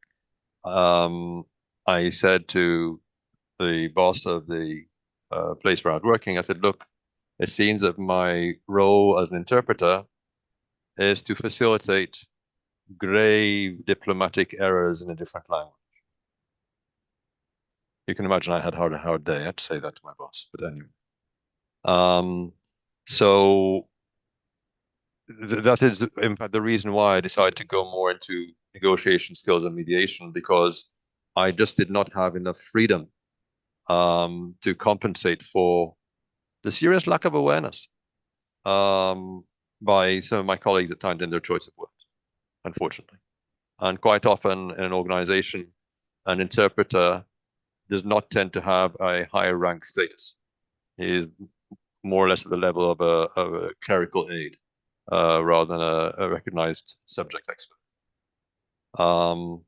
I said to the boss of the place where I was working, I said, look, it seems that my role as an interpreter is to facilitate grave diplomatic errors in a different language. You can imagine I had a hard day. I had to say that to my boss, but anyway. So that is, in fact, the reason why I decided to go more into negotiation skills and mediation, because I just did not have enough freedom to compensate for the serious lack of awareness by some of my colleagues at times in their choice of words, unfortunately. And quite often in an organization, an interpreter does not tend to have a higher rank status. He is more or less at the level of a clerical aide rather than a recognized subject expert.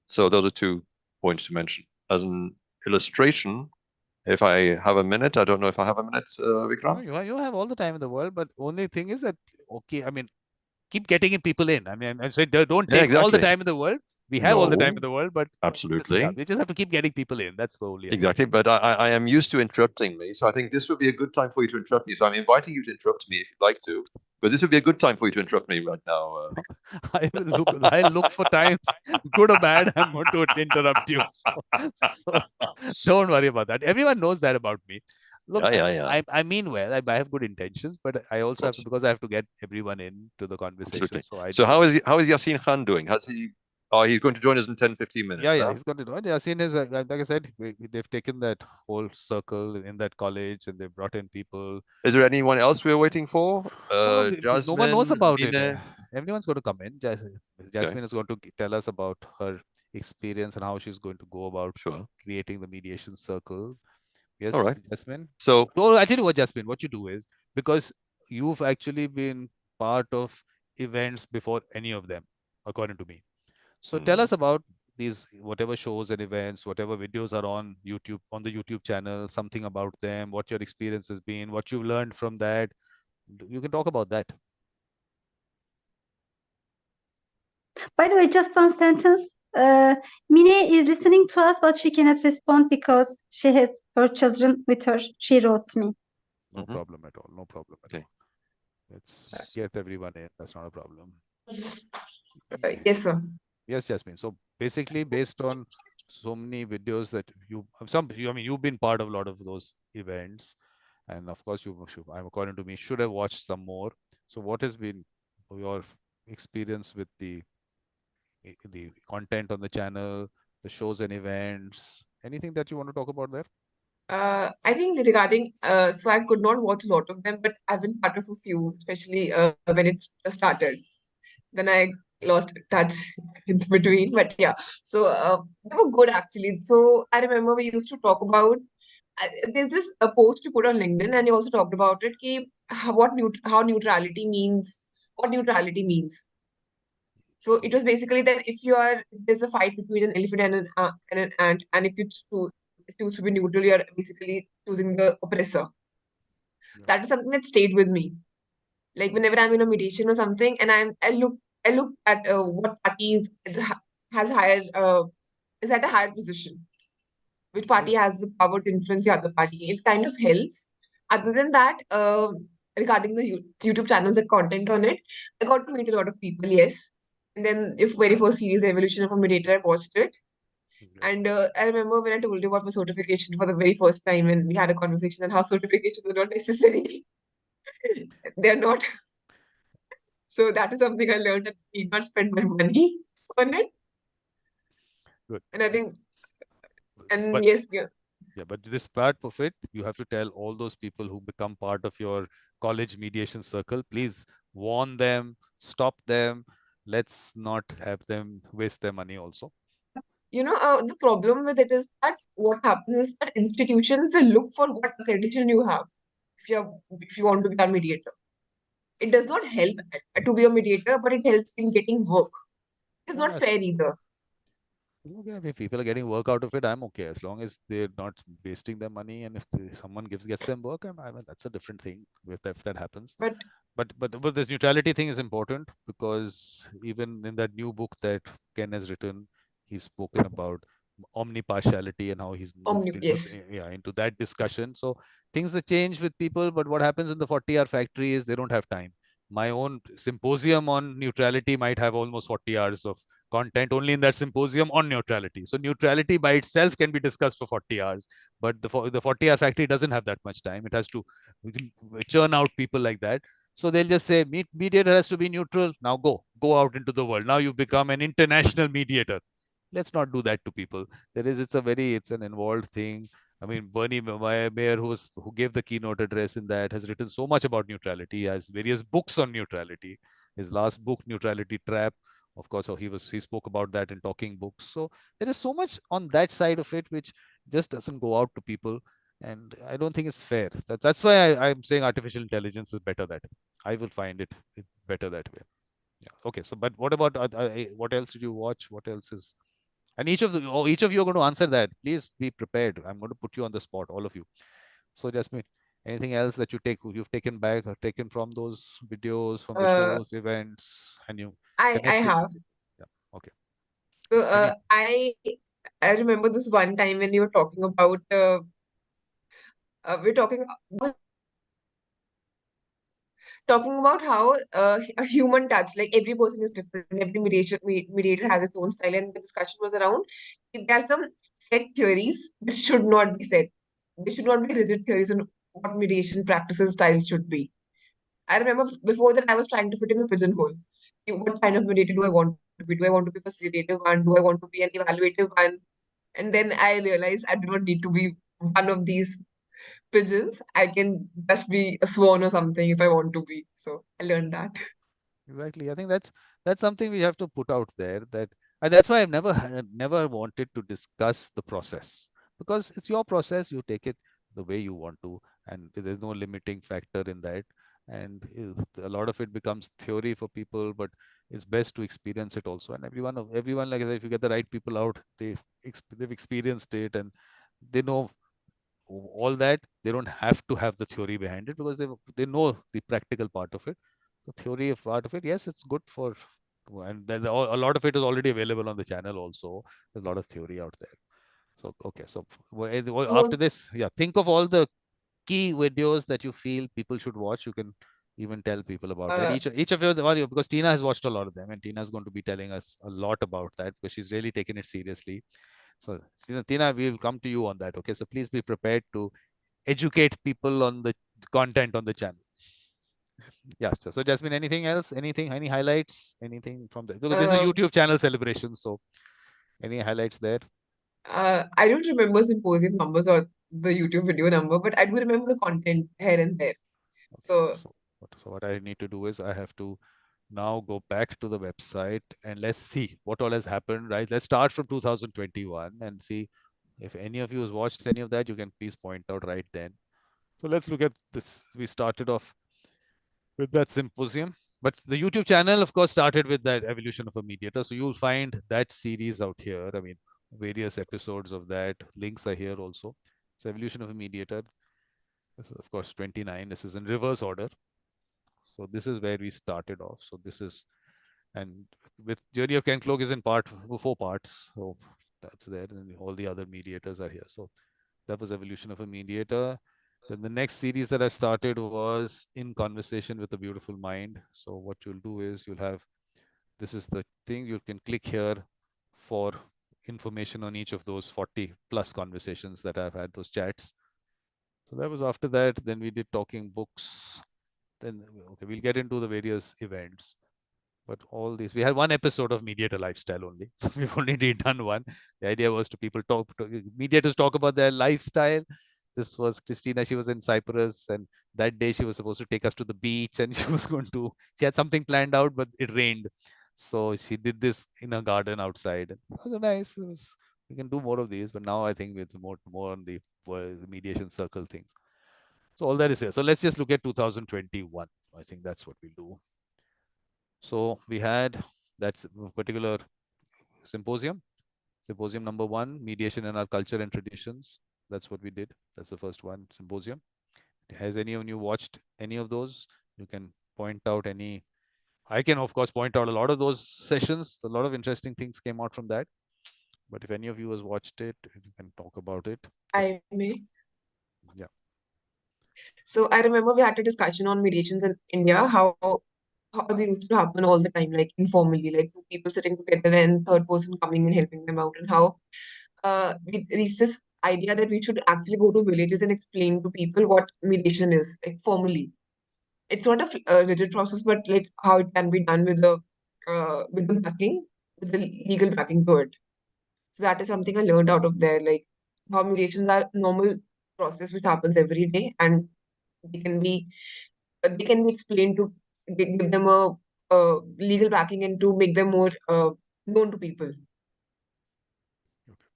So those are 2 points to mention. As an illustration, if I have a minute, I don't know if I have a minute, Vikram? No, you have all the time in the world, but only thing is that, keep getting people in. I say don't take all the time in the world. We have all the time in the world, but absolutely, we just have to keep getting people in. That's the only exactly. But I am used to interrupting me, so I think this would be a good time for you to interrupt me. So I'm inviting you to interrupt me if you'd like to. But this would be a good time for you to interrupt me right now. I'll look for times, good or bad, I'm going to interrupt you. So don't worry about that. Everyone knows that about me. Look, I mean well. I have good intentions, but I also have to, because I have to get everyone into the conversation. Absolutely. So how is Yasin Khan doing? Has he Oh, he's going to join us in 10-15 minutes. Yeah, huh? he's got it. Yasin is, like I said, they've taken that whole circle in that college and they've brought in people. Is there anyone else we're waiting for? No one knows Jasmine, about it. Nina? Everyone's going to come in. Jasmine is going to tell us about her experience and how she's going to go about Sure. creating the mediation circle. Yes, All right. Jasmine. So, Oh, I tell you what, Jasmine, what you do is, because you've actually been part of events before any of them, according to me. So tell us about these whatever shows and events, whatever videos are on YouTube, on the YouTube channel, something about them, what your experience has been, what you learned from that. You can talk about that. By the way, just one sentence. Mine is listening to us, but she cannot respond because she has her children with her. She wrote me. No problem at all. No problem at all. Let's get everyone in. That's not a problem. Yes, sir. Yes, Jasmine. So basically, based on so many videos that I mean, you've been part of a lot of those events, and of course, according to me, should have watched some more. So, what has been your experience with the content on the channel, the shows and events? Anything that you want to talk about there? I think regarding, so I could not watch a lot of them, but I've been part of a few, especially when it started. Then I lost touch in between, but yeah. So they were good actually. So I remember we used to talk about. There's this a post you put on LinkedIn, and you also talked about it. Ki, how neutrality means. What neutrality means. So it was basically that if there's a fight between an elephant and an ant, and if you choose to be neutral, you're basically choosing the oppressor. Yeah. That is something that stayed with me. Like whenever I'm in a mediation or something, and I look at what parties has higher is at a higher position, which party has the power to influence the other party. It kind of helps. Other than that, regarding the YouTube channels and content on it, I got to meet a lot of people. Yes, and then if very first series Evolution of a Mediator, I watched it. And I remember when I told you about my certification for the very first time, and we had a conversation on how certifications are not necessary. They're not. So that is something I learned, that I need not spend my money on it. Good. And I think, and But yes, yeah. yeah, but this part of it, you have to tell all those people who become part of your college mediation circle, please warn them, stop them. Let's not have them waste their money also. The problem with it is that what happens is that institutions they look for what accreditation you have if you want to be a mediator. It does not help to be a mediator, but it helps in getting work. It's not fair either. Okay, if people are getting work out of it, I'm okay as long as they're not wasting their money. And if someone gets them work, I mean, that's a different thing if that happens. But this neutrality thing is important, because even in that new book that Ken has written, he's spoken about omnipartiality and how he's moved into that discussion. So things that change with people, but what happens in the 40-hour factory is they don't have time. My own symposium on neutrality might have almost 40 hours of content only in that symposium on neutrality. So neutrality by itself can be discussed for 40 hours, but the 40-hour factory doesn't have that much time. It has to churn out people like that. So they'll just say, mediator has to be neutral. Now go out into the world. Now you've become an international mediator. Let's not do that to people. It's an involved thing. I mean, Bernie Mayer, who gave the keynote address in that, has written so much about neutrality. He has various books on neutrality. His last book, Neutrality Trap, of course, so he spoke about that in talking books. So there is so much on that side of it which just doesn't go out to people, and I don't think it's fair. That's why I'm saying artificial intelligence is better that way. I will find it better that way. Yeah. Okay. So, but what about what else did you watch? What else is? And each of you are going to answer that. Please be prepared. I'm going to put you on the spot, all of you. So, Jasmine, anything else that you've taken back or taken from those videos, from the shows, events, and you I connect with? have. Yeah. Okay. So I remember this one time when you were talking about we're talking about how a human touch, like every person is different, every mediator has its own style, and the discussion was around there are some set theories which should not be set. There should not be rigid theories on what mediation practices styles should be. I remember before that I was trying to fit in a pigeonhole. what kind of mediator do I want to be? Do I want to be a facilitative one? Do I want to be an evaluative one? And then I realized I do not need to be one of these pigeons. I can just be a swan or something if I want to be. So I learned that. Exactly. I think that's something we have to put out there. That and that's why I've never wanted to discuss the process, because it's your process. You take it the way you want to, and there's no limiting factor in that. And a lot of it becomes theory for people, but it's best to experience it also. And everyone, like I said, if you get the right people out, they've experienced it and they know all that. They don't have to have the theory behind it because they know the practical part of it. The theory of part of it, yes, it's good for, and a lot of it is already available on the channel also. There's a lot of theory out there. So okay, so after Was this, yeah, think of all the key videos that you feel people should watch. You can even tell people about that. uh, Each of you, because Tina has watched a lot of them, and Tina is going to be telling us a lot about that because she's really taken it seriously. So Tina, we will come to you on that. Okay, so please be prepared to educate people on the content on the channel. Yeah. So Jasmine, anything else? Any highlights? Anything from the? So this is uh, YouTube channel celebration. So any highlights there? I don't remember symposium numbers or the YouTube video number, but I do remember the content here and there. Okay. So So what I need to do is I have to now go back to the website and let's see what all has happened. Right. Let's start from 2021 and see if any of you has watched any of that. You can please point out right then. So let's look at this. We started off with that symposium. But the YouTube channel, of course, started with that evolution of a mediator. So you'll find that series out here. I mean, various episodes of that. Links are here also. So evolution of a mediator. This is, of course, 29. This is in reverse order. So this is where we started off. So this is, and with Journey of Ken Cloak is in four parts. So that's there. And all the other mediators are here. So that was evolution of a mediator. Then the next series that I started was In Conversation with a Beautiful Mind. So what you'll do is you'll have, this is the thing, you can click here for information on each of those 40 plus conversations that I've had, those chats. So that was after that. Then we did talking books. Then, okay, we'll get into the various events. But all these, we had one episode of Mediator Lifestyle only. We've only done one. The idea was to people mediators talk about their lifestyle. This was Christina. She was in Cyprus, and that day she was supposed to take us to the beach, and she had something planned out, but it rained. So she did this in a garden outside. It was nice. We can do more of these, but now I think it's more on the mediation circle things. So all that is here. So let's just look at 2021. I think that's what we'll do. So we had that particular symposium, symposium number 1, mediation in our culture and traditions. That's what we did. That's the first one, symposium. Has any of you watched any of those? You can point out any. I can, of course, point out a lot of those sessions. A lot of interesting things came out from that. But if any of you has watched it, you can talk about it. I may. Yeah. So I remember we had a discussion on mediations in India, how they used to happen all the time, like informally, like two people sitting together and third person coming and helping them out, and how we reached this idea that we should actually go to villages and explain to people what mediation is, like formally. It's not a rigid process, but like how it can be done with the backing, with the legal backing to it. So that is something I learned out of there, like how mediations are normal process which happens every day, and they can be they can be explained to give them a legal backing and to make them more known to people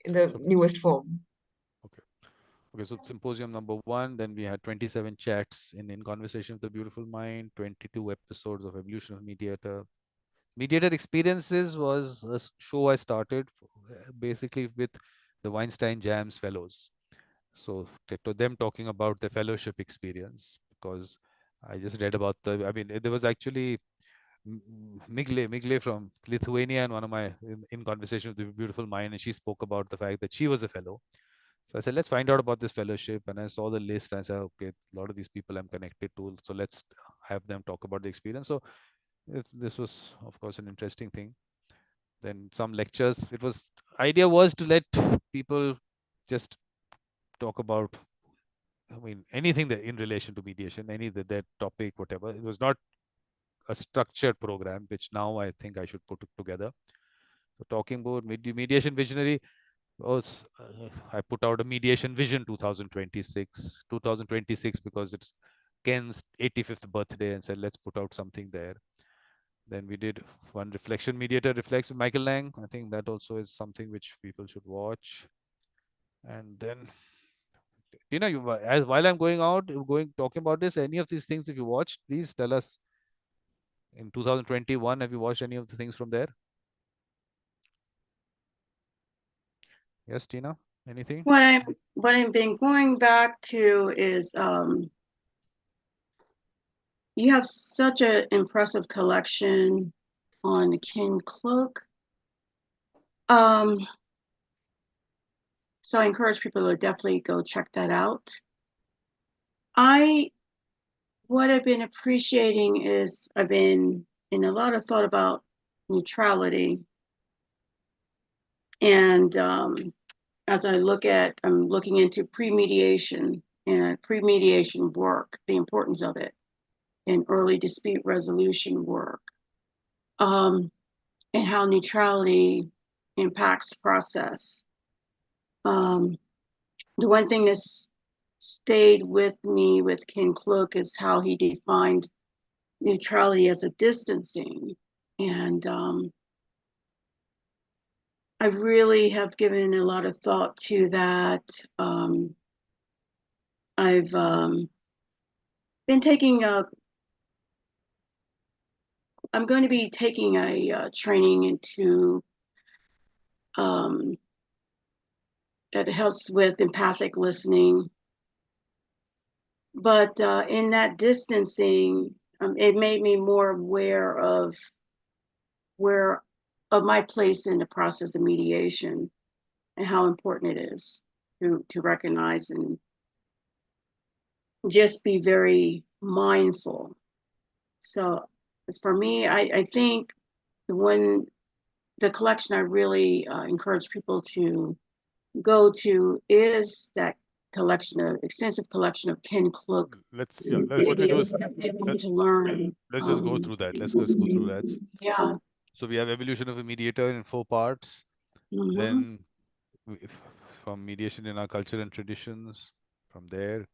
in the So, newest form. okay. Okay, so symposium number 1, then we had 27 chats in Conversation with the Beautiful Mind, 22 episodes of Evolution of Mediator. Mediator Experiences was a show I started basically with the Weinstein Jams Fellows. So to them talking about the fellowship experience, because I just read about I mean, there was actually Migle from Lithuania and one of my in Conversation with the Beautiful Mind, and she spoke about the fact that she was a fellow. So I said, let's find out about this fellowship. And I saw the list and I said, okay, a lot of these people I'm connected to. So let's have them talk about the experience. So this was, of course, an interesting thing. Then some lectures. Idea was to let people just talk about, I mean, anything that in relation to mediation, any that topic, whatever. It was not a structured program, which now I think I should put it together. So talking about mediation visionary was I put out a mediation vision 2026 because it's Ken's 85th birthday and said let's put out something there. Then we did one reflection mediator reflects with Michael Lang. I think that also is something which people should watch. And then Tina, while I'm going out, talking about this, any of these things, if you watched, please tell us. In 2021, have you watched any of the things from there? Yes, Tina, anything? What I'm been going back to is you have such an impressive collection on the Ken Cloak. So I encourage people to definitely go check that out. What I've been appreciating is I've been in a lot of thought about neutrality. And as I'm looking into pre-mediation and pre-mediation work, the importance of it, and early dispute resolution work, and how neutrality impacts process. The one thing that's stayed with me with Ken Cloak is how he defined neutrality as a distancing. And I really have given a lot of thought to that. I've been taking I'm going to be taking a training into that helps with empathic listening. But in that distancing, it made me more aware of my place in the process of mediation and how important it is to recognize and just be very mindful. So for me, I think the collection I really encourage people to go to is that extensive collection of Ken Cloak. What we do is to learn. let's just go through that. Let's just go through that. Yeah. So we have evolution of a mediator in 4 parts. Then from mediation in our culture and traditions, from there,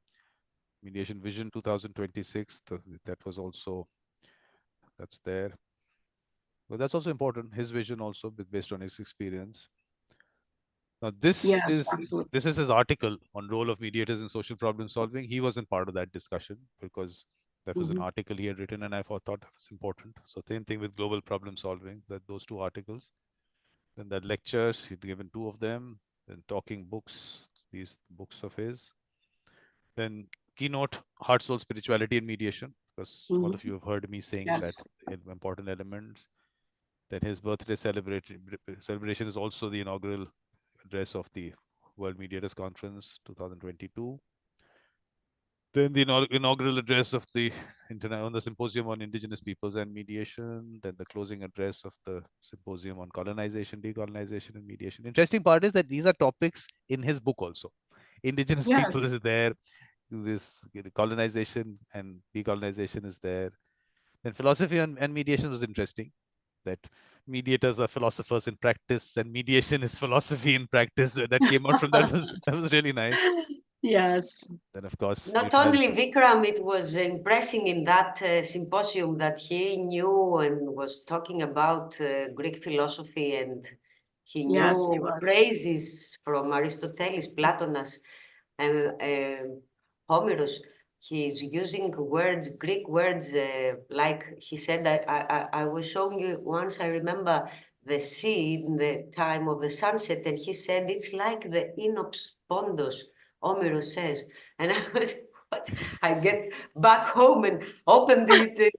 mediation vision 2026. That was also that's there. But that's also important. His vision also based on his experience. Now this is his article on role of mediators in social problem solving. He wasn't part of that discussion because that was an article he had written, and I thought that was important. So same thing with global problem solving. Those 2 articles. Then that lectures he'd given 2 of them. Then talking books, these books of his. Then keynote heart soul spirituality and mediation, because all of you have heard me saying that important elements. Then his birthday celebration is also the inaugural address of the World Mediators Conference 2022. Then the inaugural address of the on the Symposium on Indigenous Peoples and Mediation. Then the closing address of the Symposium on Colonization, Decolonization, and Mediation. Interesting part is that these are topics in his book also. Indigenous people is there. This colonization and decolonization is there. Then philosophy and mediation was interesting. That mediators are philosophers in practice and mediation is philosophy in practice. That came out from that was really nice. Yes. Then of course, not only Vikram, it was impressing in that symposium that he knew and was talking about Greek philosophy, and he knew phrases from Aristotle, Platonas, and Homerus. He's using words, Greek words, like he said that I was showing you once, I remember the sea in the time of the sunset, and he said it's like the Inops Pondos, Homerus says. And I was, what? I get back home and open the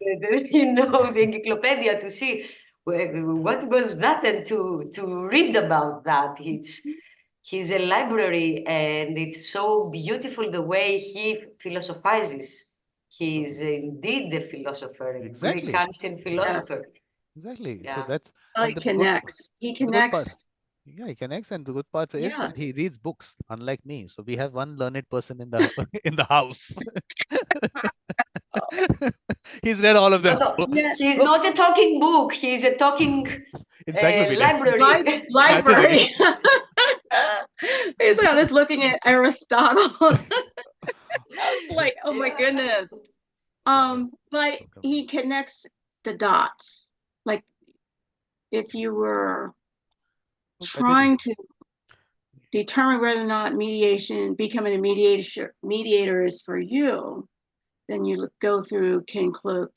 encyclopedia to see what was that and to read about that. He's a library, and it's so beautiful the way he philosophizes. He's indeed a philosopher, a Greek ancient philosopher. Exactly. Yeah. So that's he connects. He connects. Yeah, he connects, and the good part is that he reads books, unlike me. So we have one learned person in the in the house. He's read all of them. No, So, Yes. he's so not a talking book. He's a talking encyclopedia. library. Library. Basically, I was looking at Aristotle. I was like, oh my Yeah. goodness. But he connects the dots. Like if you were trying to determine whether or not becoming a mediator is for you, then you go through Ken Kluck,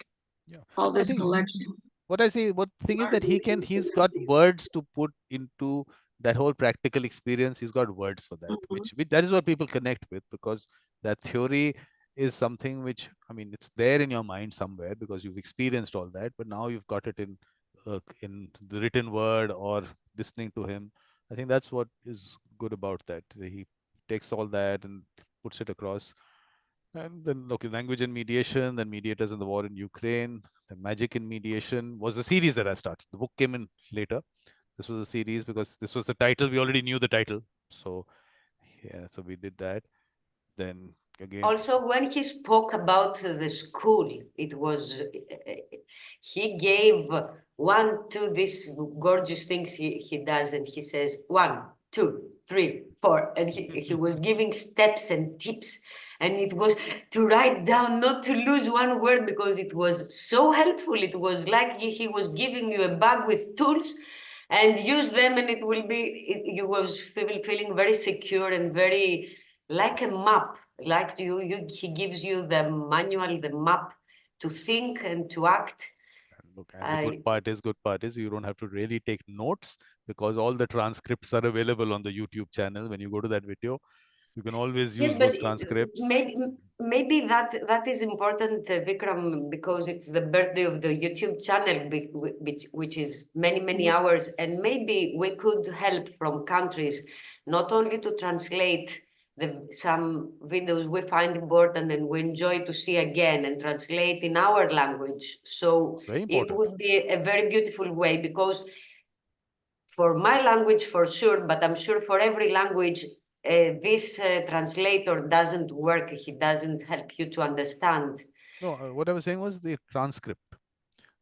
all I this think collection. what thing is that he's got words to put into that whole practical experience. He's got words for that, which that is what people connect with, because that theory is something which, I mean, it's there in your mind somewhere because you've experienced all that, but now you've got it in the written word or listening to him. I think that's what is good about that. He takes all that and puts it across. And then, okay, language and mediation, then mediators in the war in Ukraine, then magic in mediation was the series that I started. The book came in later. This was a series because this was the title. We already knew the title. So, yeah, so we did that. Then again. Also, when he spoke about the school, it was, he gave one, two, these gorgeous things he does, and he says 1, 2, 3, 4, and he was giving steps and tips, and it was to write down, not to lose one word, because it was so helpful. It was like he was giving you a bag with tools, and use them, and it will be, you was feeling very secure and very like a map. Like he gives you the manual, the map to think and to act. Look, and the good part is you don't have to really take notes because all the transcripts are available on the YouTube channel. When you go to that video, you can always use those transcripts. Maybe that is important, Vikram, because it's the birthday of the YouTube channel, which is many hours, and maybe we could help from countries not only to translate some videos we find important and we enjoy to see again and translate in our language. So it would be a very beautiful way, because for my language for sure, but I'm sure for every language, this translator doesn't work. He doesn't help you to understand. No, what I was saying was the transcript.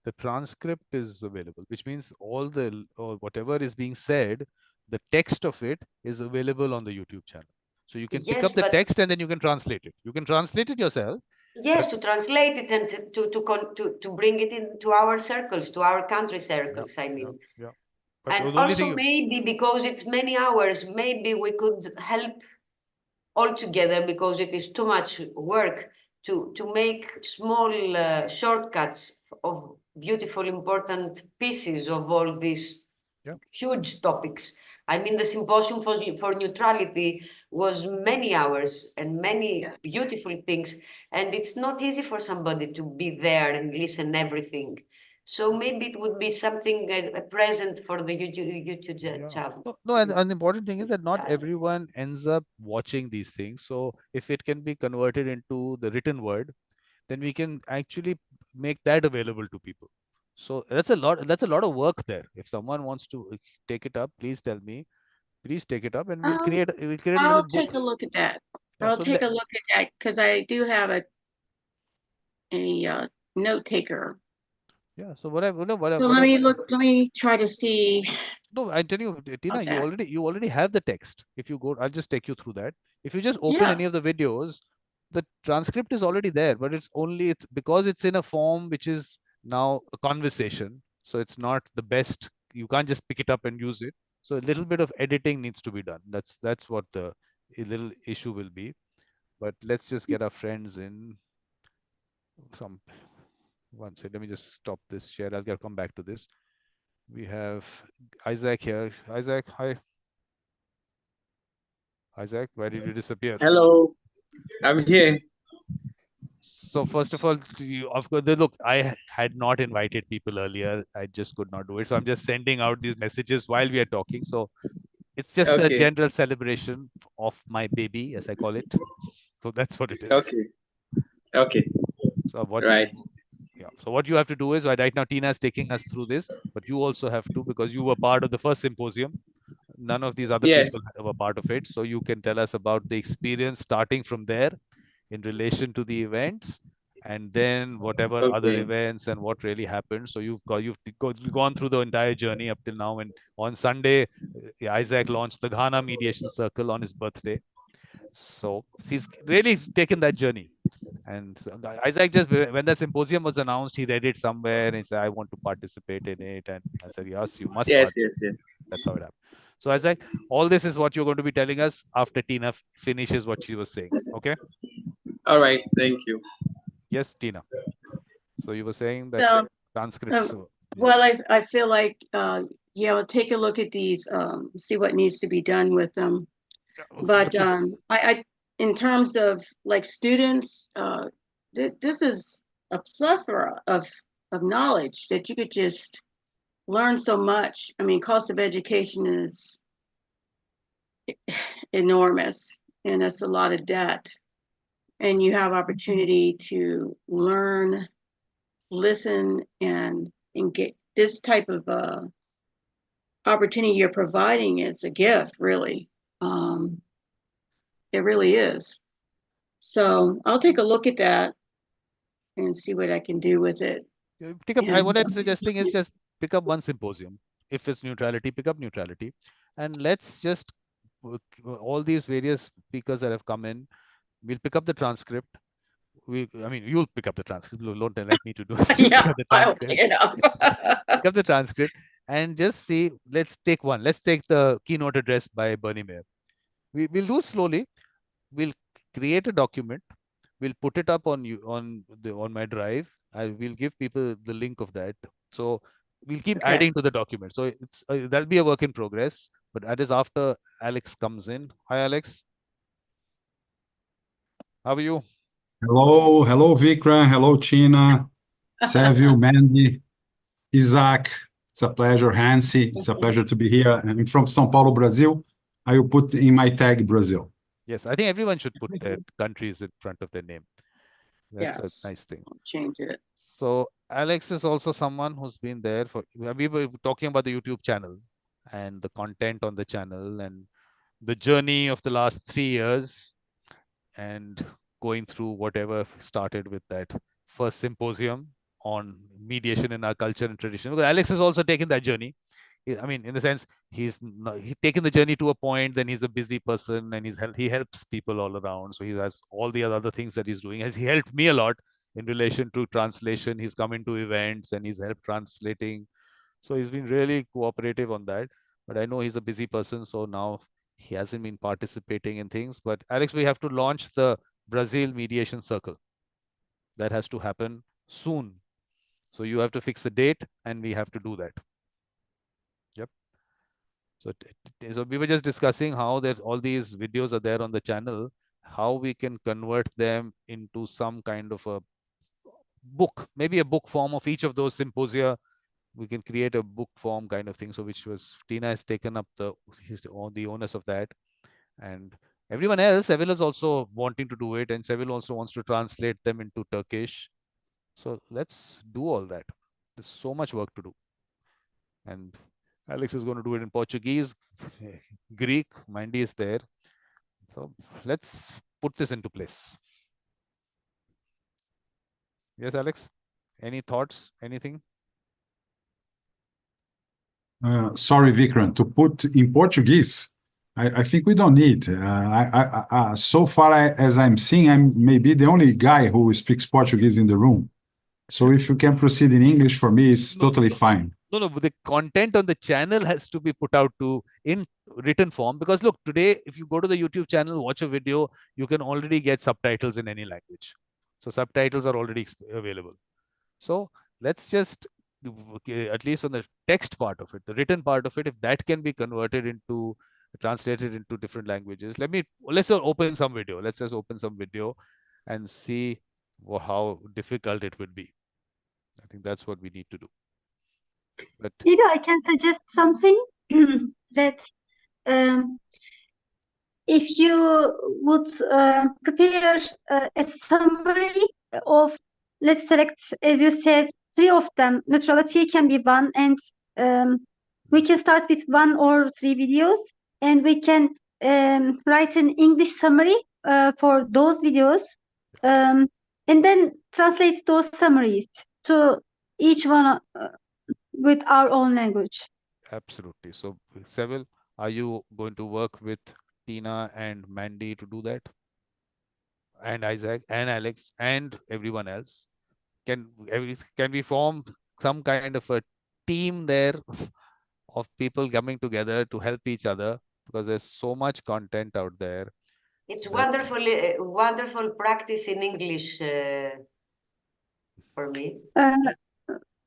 The transcript is available, which means all the or whatever is being said, the text of it is available on the YouTube channel. So you can pick up the text and then you can translate it. You can translate it yourself. Yes, to translate it and to bring it into our circles, to our country circles. I mean. Yeah. And also maybe because it's many hours, maybe we could help all together, because it is too much work to make small shortcuts of beautiful, important pieces of all these huge topics. I mean, the symposium for neutrality was many hours and many beautiful things, and it's not easy for somebody to be there and listen everything. So maybe it would be something, a present for the YouTube channel. No, and the important thing is that not everyone ends up watching these things. So if it can be converted into the written word, then we can actually make that available to people. So that's a lot of work there. If someone wants to take it up, please tell me. Please take it up, and we'll create a little I'll book. take a look at that. I'll take a look at that, because I do have a note taker. Yeah. So whatever. So let me look. Let me try to see. No, I tell you, Tina, you already have the text. If you go, I'll just take you through that. If you just open any of the videos, the transcript is already there, but it's because it's in a form which is now a conversation. So it's not the best. You can't just pick it up and use it. So a little bit of editing needs to be done. That's what the little issue will be. But let's just get our friends in. One second. Let me just stop this share. I'll come back to this. We have Isaac here. Isaac, hi. Isaac, where did you disappear? Hello, I'm here. So first of all, of course, look, I had not invited people earlier. I just could not do it. So I'm just sending out these messages while we are talking. So it's just a general celebration of my baby, as I call it. So that's what it is. Okay. So what? Right. Yeah. So what you have to do is, right now Tina is taking us through this, but you also have to, because you were part of the first symposium. None of these other people were part of it. So you can tell us about the experience starting from there in relation to the events and then whatever other Okay. events and what really happened. So you've gone through the entire journey up till now. And on Sunday, Isaac launched the Ghana Mediation Circle on his birthday. So he's really taken that journey. And Isaac, just when the symposium was announced, he read it somewhere and he said, I want to participate in it. And I said, yes, you must Yes, participate. yes, yes. That's how it happened. So Isaac, all this is what you're going to be telling us after Tina finishes what she was saying. Okay? All right. Thank you. Yes, Tina. So you were saying that transcript. So Well, I feel like yeah, we'll take a look at these, see what needs to be done with them. But I in terms of like students, this is a plethora of knowledge that you could just learn so much. I mean, cost of education is enormous, and it's a lot of debt. And you have opportunity to learn, listen, and get this type of opportunity you're providing is a gift, really. It really is. So I'll take a look at that and see what I can do with it. pick up. What I'm suggesting is just pick up one symposium. If it's neutrality, pick up neutrality, and let's just all these various speakers that have come in. We'll pick up the transcript. I mean, you'll pick up the transcript. Don't let me to do it. Yeah, I'll pick it up. Pick up the transcript and just see. Let's take one. Let's take the keynote address by Bernie Mayer. We'll do slowly. We'll create a document. We'll put it up on my drive. We'll give people the link of that. So we'll keep adding to the document. So it's that'll be a work in progress. But that is after Alex comes in. Hi, Alex. How are you? Hello, Vikram. Hello, Tina, Seville, Mandy, Isaac. It's a pleasure, Hansi. It's a pleasure to be here. I'm from São Paulo, Brazil. I will put in my tag Brazil. Yes, I think everyone should put their countries in front of their name. That's a nice thing. I'll change it. So Alex is also someone who's been there for. We were talking about the YouTube channel and the content on the channel and the journey of the last 3 years and going through whatever started with that first symposium on mediation in our culture and tradition. Because Alex has also taken that journey. I mean, in the sense, he's taken the journey to a point, then he's a busy person and he helps people all around. So he has all the other things that he's doing. He helped me a lot in relation to translation. He's come into events and he's helped translating. So he's been really cooperative on that. But I know he's a busy person. So now he hasn't been participating in things. But Alex, we have to launch the Brazil Mediation Circle. That has to happen soon. So you have to fix a date and we have to do that. Yep. So we were just discussing how there's all these videos are there on the channel, how we can convert them into some kind of a book, maybe a book form of each of those symposia. We can create a book form kind of thing. So which was Tina has taken up the onus of that. And everyone else, Seville is also wanting to do it. And Seville also wants to translate them into Turkish. So let's do all that. There's so much work to do. And Alex is going to do it in Portuguese, Greek, Mandy is there. So let's put this into place. Yes, Alex? Any thoughts? Anything? Sorry, Vikram, to put in Portuguese, I think we don't need. So far as I'm seeing, I'm maybe the only guy who speaks Portuguese in the room. So if you can proceed in English, for me, it's totally fine. No, the content on the channel has to be put out in written form. Because look, today, if you go to the YouTube channel, watch a video, you can already get subtitles in any language. So subtitles are already available. So let's just, at least on the text part of it, the written part of it, if that can be translated into different languages. Let's open some video. Let's just open some video and see how difficult it would be. I think that's what we need to do. But maybe I can suggest something that if you would prepare a summary of, let's select, as you said, 3 of them. Neutrality can be one, and we can start with 1 or 3 videos, and we can write an English summary for those videos. and then translate those summaries to each one with our own language. Absolutely. So, Seville, are you going to work with Tina and Mandy to do that? And Isaac and Alex and everyone else? Can we form some kind of a team there of people coming together to help each other? Because there's so much content out there. It's that- wonderful practice in English for me.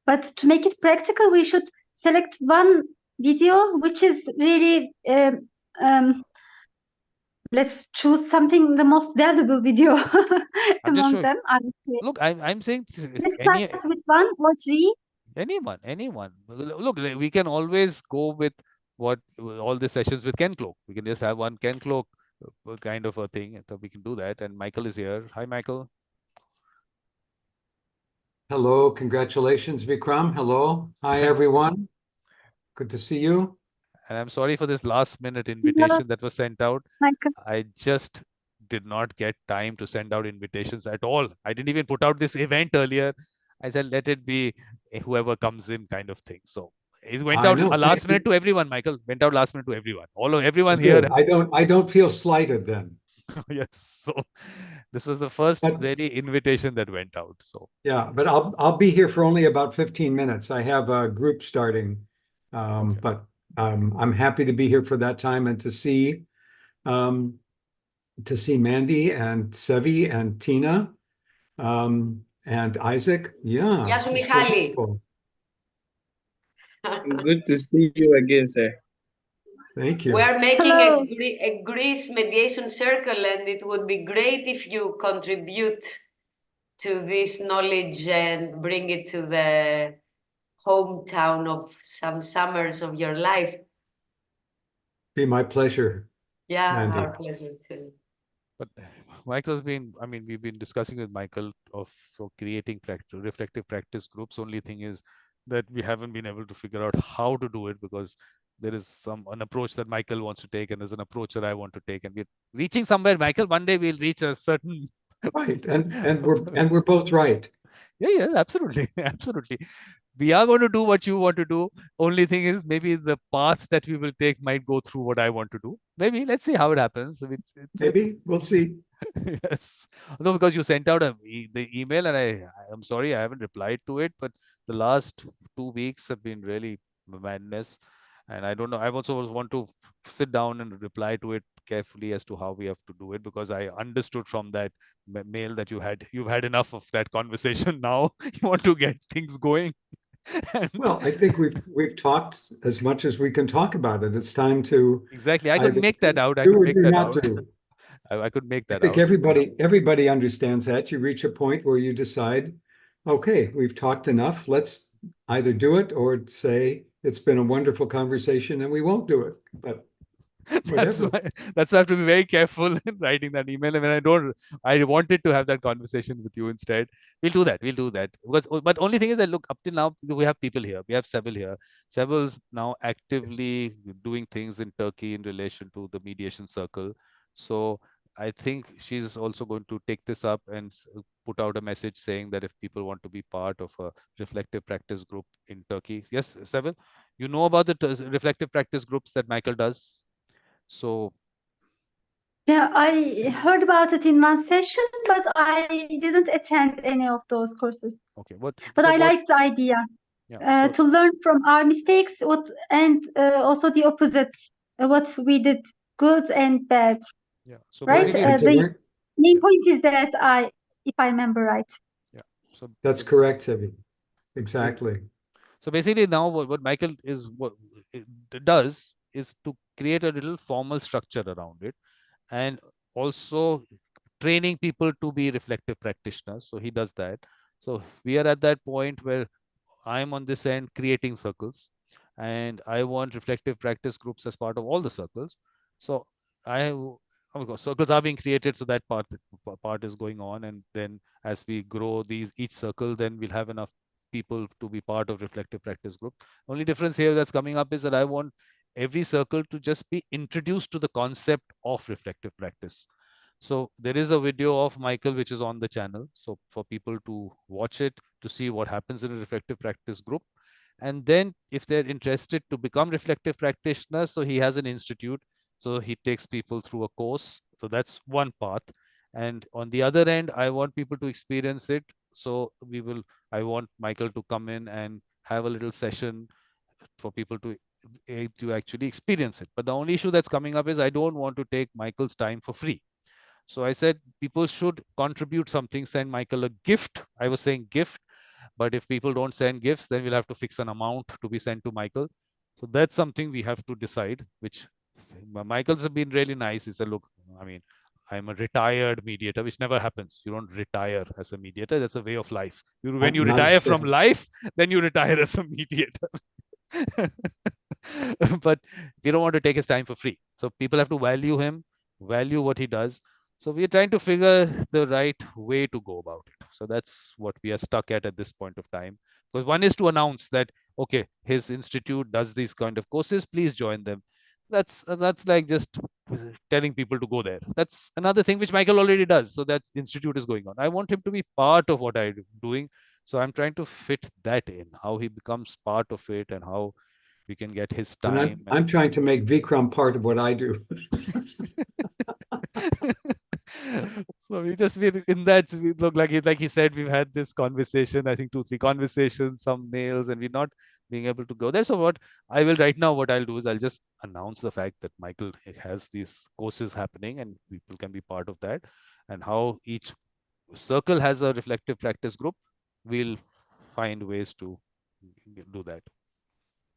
But to make it practical, we should select one video which is really let's choose something, the most valuable video I'm just among showing. them. I would say. Look, I'm saying Let's start with one or three. anyone. Look, we can always go with what all the sessions with Ken Cloak. We can just have one Ken Cloak kind of a thing. So we can do that. And Michael is here. Hi, Michael. Hello, congratulations, Vikram. Hello. Hi, everyone. Good to see you. And I'm sorry for this last minute invitation that was sent out. Michael. I just did not get time to send out invitations at all. I didn't even put out this event earlier. I said, let it be whoever comes in kind of thing. So it went out last minute to everyone, Michael. Went out last minute to everyone. Everyone here. I don't feel slighted then. Yes. So this was the first very invitation that went out. So yeah, but I'll be here for only about 15 minutes. I have a group starting, but I'm happy to be here for that time and to see Mandy and Sevi and Tina and Isaac. Yeah. Yes, Michali. Good to see you again, sir. Thank you. We're making a Greece mediation circle, and it would be great if you contribute to this knowledge and bring it to the hometown of some summers of your life. Be my pleasure. Yeah, Mandy. our pleasure too. But Michael's been, we've been discussing with Michael for creating reflective practice groups. Only thing is that we haven't been able to figure out how to do it, because there is an approach that Michael wants to take and there's an approach that I want to take, and we're reaching somewhere. Michael, one day we'll reach a certain right, and we're both right. Yeah, absolutely. Absolutely. We are going to do what you want to do. Only thing is, maybe the path that we will take might go through what I want to do. Maybe let's see how it happens. Maybe we'll see. Yes. No, because you sent out the email, and I'm sorry I haven't replied to it. But the last 2 weeks have been really madness, and I don't know. I also want to sit down and reply to it carefully as to how we have to do it, because I understood from that mail that you've had enough of that conversation. Now you want to get things going. Well, I think we've talked as much as we can talk about it. It's time to exactly. I could make that out. I do could or make do that not out. do. I could make that I think out. everybody understands that. You reach a point where you decide, okay, we've talked enough. Let's either do it or say it's been a wonderful conversation and we won't do it. But that's why I have to be very careful in writing that email. And when I wanted to have that conversation with you instead. We'll do that. But only thing is that, look, up till now we have people here. We have Seville here. Seville's now actively doing things in Turkey in relation to the mediation circle. So I think she's also going to take this up and put out a message saying that if people want to be part of a reflective practice group in Turkey. Yes, Seville, you know about the reflective practice groups that Michael does? So yeah, I heard about it in one session, but I didn't attend any of those courses. Okay, but I liked the idea to learn from our mistakes, and also the opposites, what we did good and bad. Yeah. So right. The main point is that if I remember right. Yeah. So that's correct, Sevi. Exactly. So basically, now what Michael does is to create a little formal structure around it, and also training people to be reflective practitioners. So he does that. So we are at that point where I'm on this end creating circles, and I want reflective practice groups as part of all the circles. So circles are being created, so that part is going on, and then as we grow each circle, then we'll have enough people to be part of reflective practice group. Only difference here that's coming up is that I want every circle to just be introduced to the concept of reflective practice. So there is a video of Michael which is on the channel. So for people to watch it, to see what happens in a reflective practice group. And then if they're interested to become reflective practitioners, so he has an institute. So he takes people through a course. So that's one path. And on the other end, I want people to experience it. So I want Michael to come in and have a little session for people to actually experience it. But the only issue that's coming up is I don't want to take Michael's time for free. So I said people should contribute something, send Michael a gift. I was saying gift, but if people don't send gifts, then we'll have to fix an amount to be sent to Michael. So that's something we have to decide, which Michael's have been really nice. He said, look, I mean, I'm a retired mediator, which never happens. You don't retire as a mediator. That's a way of life. When you retire from life, then you retire as a mediator. But we don't want to take his time for free. So people have to value him, value what he does. So we're trying to figure the right way to go about it. So that's what we are stuck at this point of time. Because one is to announce that, okay, his institute does these kind of courses, please join them. That's like just telling people to go there. That's another thing which Michael already does. So that institute is going on. I want him to be part of what I'm doing. So I'm trying to fit that in, how he becomes part of it and how we can get his time. I'm trying to make Vikram part of what I do. So we in that, we look like he said, we've had this conversation, I think 2-3 conversations, some mails, and we're not being able to go there. So what I'll do is I'll just announce the fact that Michael has these courses happening and people can be part of that, and how each circle has a reflective practice group. We'll find ways to do that.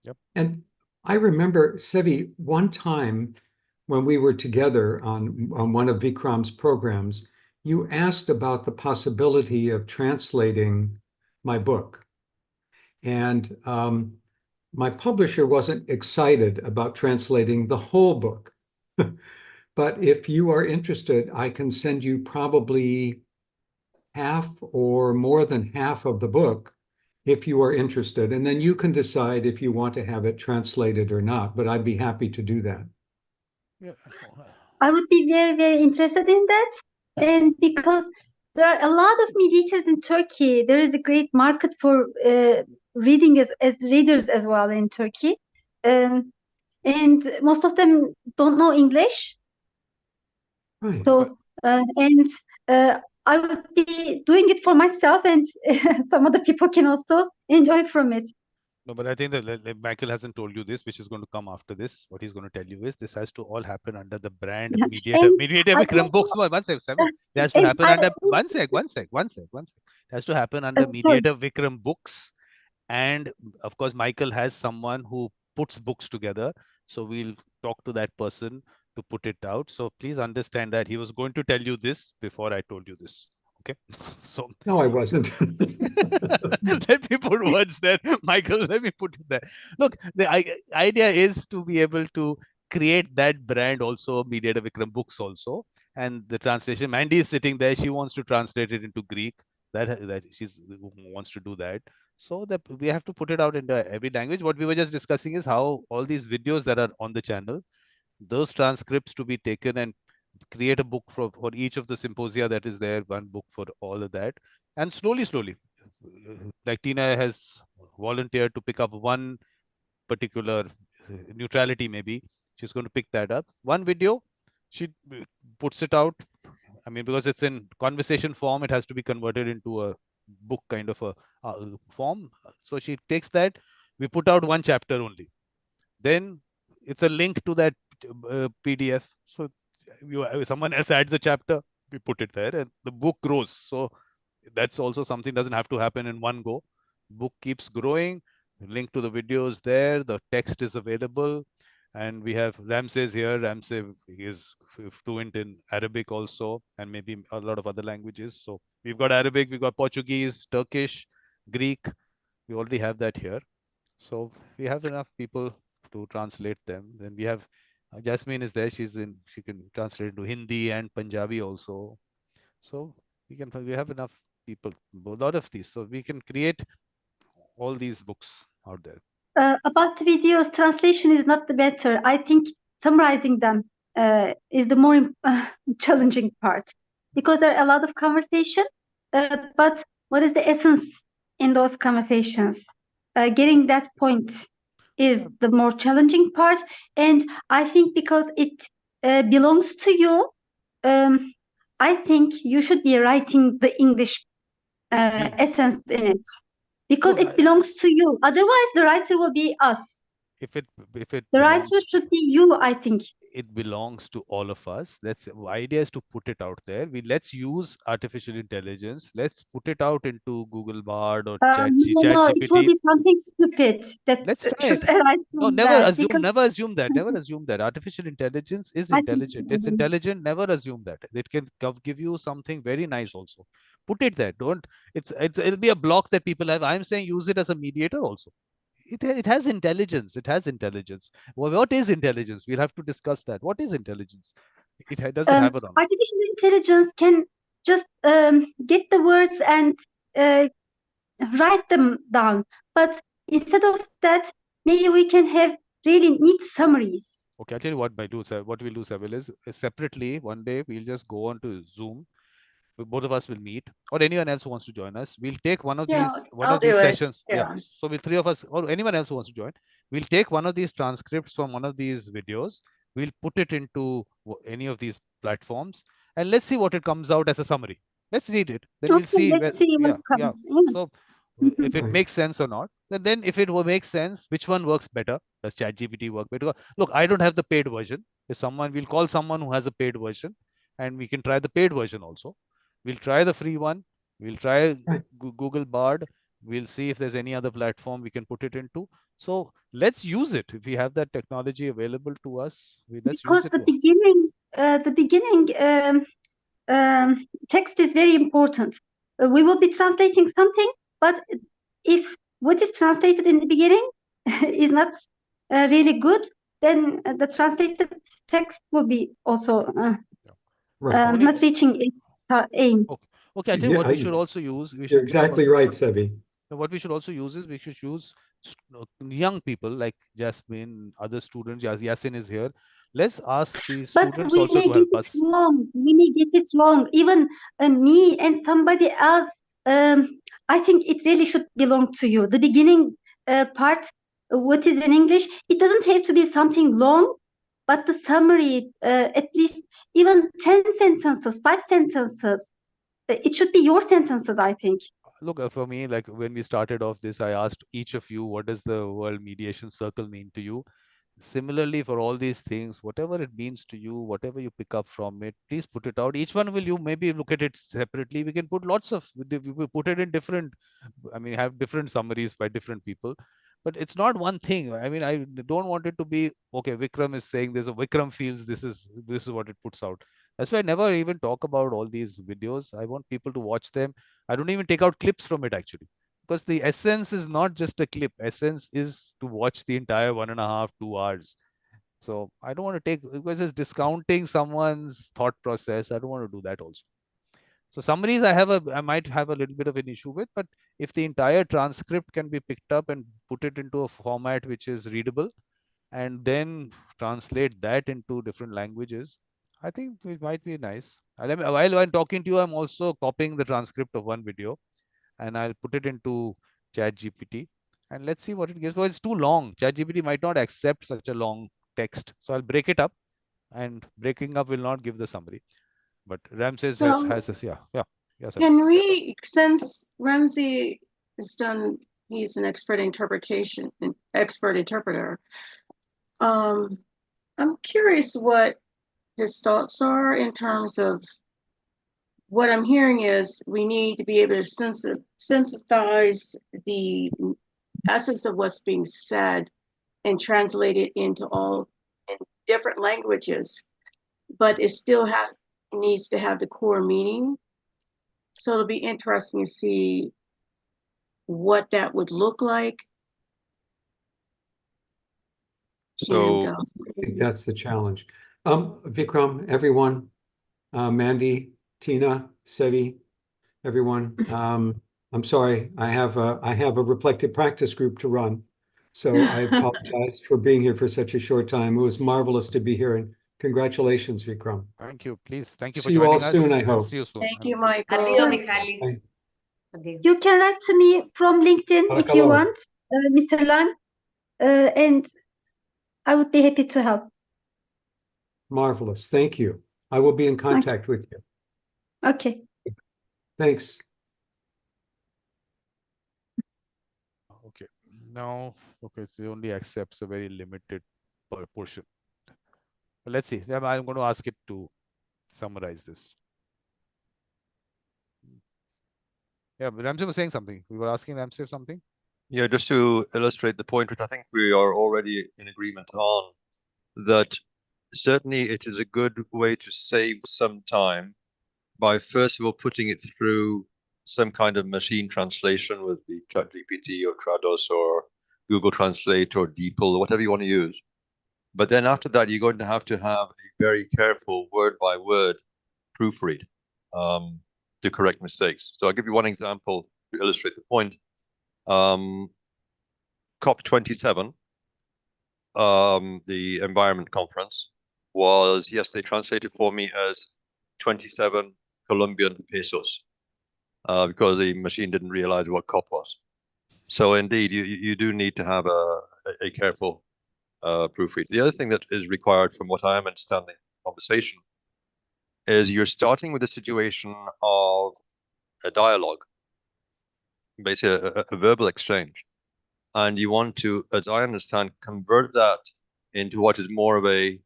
Yep. And I remember, Sevi, one time when we were together on one of Vikram's programs, you asked about the possibility of translating my book. And my publisher wasn't excited about translating the whole book. But if you are interested, I can send you probably half or more than half of the book if you are interested. And then you can decide if you want to have it translated or not, but I'd be happy to do that. Yeah. I would be very, very interested in that. And because there are a lot of mediators in Turkey, there is a great market for reading as readers as well in Turkey. And most of them don't know English. Right. So, I would be doing it for myself, and some other people can also enjoy from it. No, but I think that Michael hasn't told you this, which is going to come after this. What he's going to tell you is this has to all happen under the brand Mediator Vikram Books. One sec. It has to happen under one sec. It has to happen under Mediator Vikram Books. And of course, Michael has someone who puts books together. So we'll talk to that person to put it out. So please understand that he was going to tell you this before I told you this. Okay. So no, I wasn't. Let me put words there. Michael, let me put it there. Look, the idea is to be able to create that brand also, Mediator Vikram Books also. And the translation, Mandy is sitting there. She wants to translate it into Greek. That she wants to do that. So that we have to put it out into every language. What we were just discussing is how all these videos that are on the channel, those transcripts to be taken and create a book for each of the symposia that is there, one book for all of that. And slowly, like Tina has volunteered to pick up one particular neutrality, maybe she's going to pick that up. One video, she puts it out. I mean, because it's in conversation form, it has to be converted into a book kind of a form. So she takes that, we put out one chapter only. Then it's a link to that PDF. So someone else adds a chapter, we put it there, and the book grows. So that's also something doesn't have to happen in one go. Book keeps growing. Link to the videos there. The text is available, and we have Ramses here. Ramses is fluent in Arabic also, and maybe a lot of other languages. So we've got Arabic, we've got Portuguese, Turkish, Greek. We already have that here. So we have enough people to translate them. Then we have Jasmine is there. She can translate into Hindi and Punjabi also. So we have enough people, a lot of these. So we can create all these books out there. About the videos, translation is not the better. I think summarizing them is the more challenging part, because there are a lot of conversation, but what is the essence in those conversations? Getting that point is the more challenging part, and I think because it belongs to you, I think you should be writing the English essence in it, because Look, it belongs to you. Otherwise, the writer will be us. if it The belongs, writer should be you, I think. it belongs to all of us. Let's idea is to put it out there. Let's use artificial intelligence. Let's put it out into Google Bard or No, it will ChatGPT. be something stupid that Let's try should it. arise No, from never that, assume, because never assume that. Never assume that. Artificial intelligence is I think intelligent. It's intelligent. Never assume that. It can give you something very nice also. Put it there. Don't, it'll be a block that people have. I'm saying use it as a mediator also. It has intelligence. It has intelligence. Well, what is intelligence? We'll have to discuss that. What is intelligence? Does it have a wrong? artificial intelligence can just get the words and write them down, but instead of that, maybe we can have really neat summaries. Okay, I'll tell you what what we'll do, Seville, is separately one day we'll just go on to Zoom. Both of us will meet, or anyone else who wants to join us. We'll take one of I'll do it. sessions. Yeah. So we'll, three of us, or anyone else who wants to join, we'll take one of these transcripts from one of these videos. We'll put it into any of these platforms, and let's see what it comes out as a summary. Let's read it. Then we'll Okay, see. let's see what comes. Yeah. So if it makes sense or not, then if it will make sense, which one works better? Does ChatGPT work better? Look, I don't have the paid version. If someone, we'll call someone who has a paid version, and we can try the paid version also. We'll try the free one. We'll try Google Bard. We'll see if there's any other platform we can put it into. So let's use it. If we have that technology available to us, let's use it. The beginning text is very important. We will be translating something, but if what is translated in the beginning is not really good, then the translated text will be also not reaching its aim. Okay, I think what we should also use. You're exactly right, Sevi. What we should also use is we should use young people like Jasmine, other students. Yasin is here. Let's ask these students also to help us. We may get it wrong. Even me and somebody else. I think it really should belong to you. The beginning part, what is in English, it doesn't have to be something long, but the summary, at least even 10 sentences, 5 sentences, it should be your sentences, I think. Look, for me, like when we started off this, I asked each of you, what does the World Mediation Circle mean to you? Similarly, for all these things, whatever it means to you, whatever you pick up from it, please put it out. Each one will you maybe look at it separately. We can put lots of, we put it in different, I mean, have different summaries by different people. But it's not one thing. I mean, I don't want it to be, okay, Vikram is saying this, or Vikram feels this is what it puts out. That's why I never even talk about all these videos. I want people to watch them. I don't even take out clips from it actually, because the essence is not just a clip. Essence is to watch the entire 1.5, 2 hours. So I don't want to take, because it's discounting someone's thought process. I don't want to do that also. So summaries, I might have a little bit of an issue with, but if the entire transcript can be picked up and put it into a format which is readable, and then translate that into different languages, I think it might be nice. While I'm talking to you, I'm also copying the transcript of one video, and I'll put it into ChatGPT, and let's see what it gives. Well, it's too long. ChatGPT might not accept such a long text, so I'll break it up, and breaking up will not give the summary. But Ramses has this, yeah. Can we, since Ramsey has done, he's an expert interpreter. I'm curious what his thoughts are in terms of what I'm hearing is we need to be able to synthesize the essence of what's being said and translate it into all in different languages, but it still needs to have the core meaning. So it'll be interesting to see what that would look like. So I think that's the challenge. Vikram, everyone, Mandy, Tina, Sevi, everyone. I'm sorry, I have a reflective practice group to run. So I apologize for being here for such a short time. It was marvelous to be here and Congratulations, Vikram. Thank you. Please, thank you for See you all joining us. soon, I and hope. See you soon. Thank you, Addio, Michael. Michali. Bye. Addio. You can write to me from LinkedIn if you Barakallah. want, Mr. Lang, and I would be happy to help. Marvelous. Thank you. I will be in contact with you. Okay. Thanks. Okay. Now, okay, so it only accepts a very limited portion. But let's see. I'm going to ask it to summarize this. Yeah, but Ramsey was saying something. We were asking Ramsey something. Yeah, just to illustrate the point, which I think we are already in agreement on, that certainly it is a good way to save some time by first of all putting it through some kind of machine translation with the ChatGPT or Trados or Google Translate or DeepL or whatever you want to use. But then after that, you're going to have a very careful word by word proofread to correct mistakes. So I'll give you one example to illustrate the point. COP27, the environment conference, was yesterday translated for me as 27 Colombian pesos because the machine didn't realize what COP was. So indeed, you do need to have a careful proofread. The other thing that is required, from what I am understanding from the conversation, is you're starting with a situation of a dialogue, basically a verbal exchange. And you want to, as I understand, convert that into what is more of a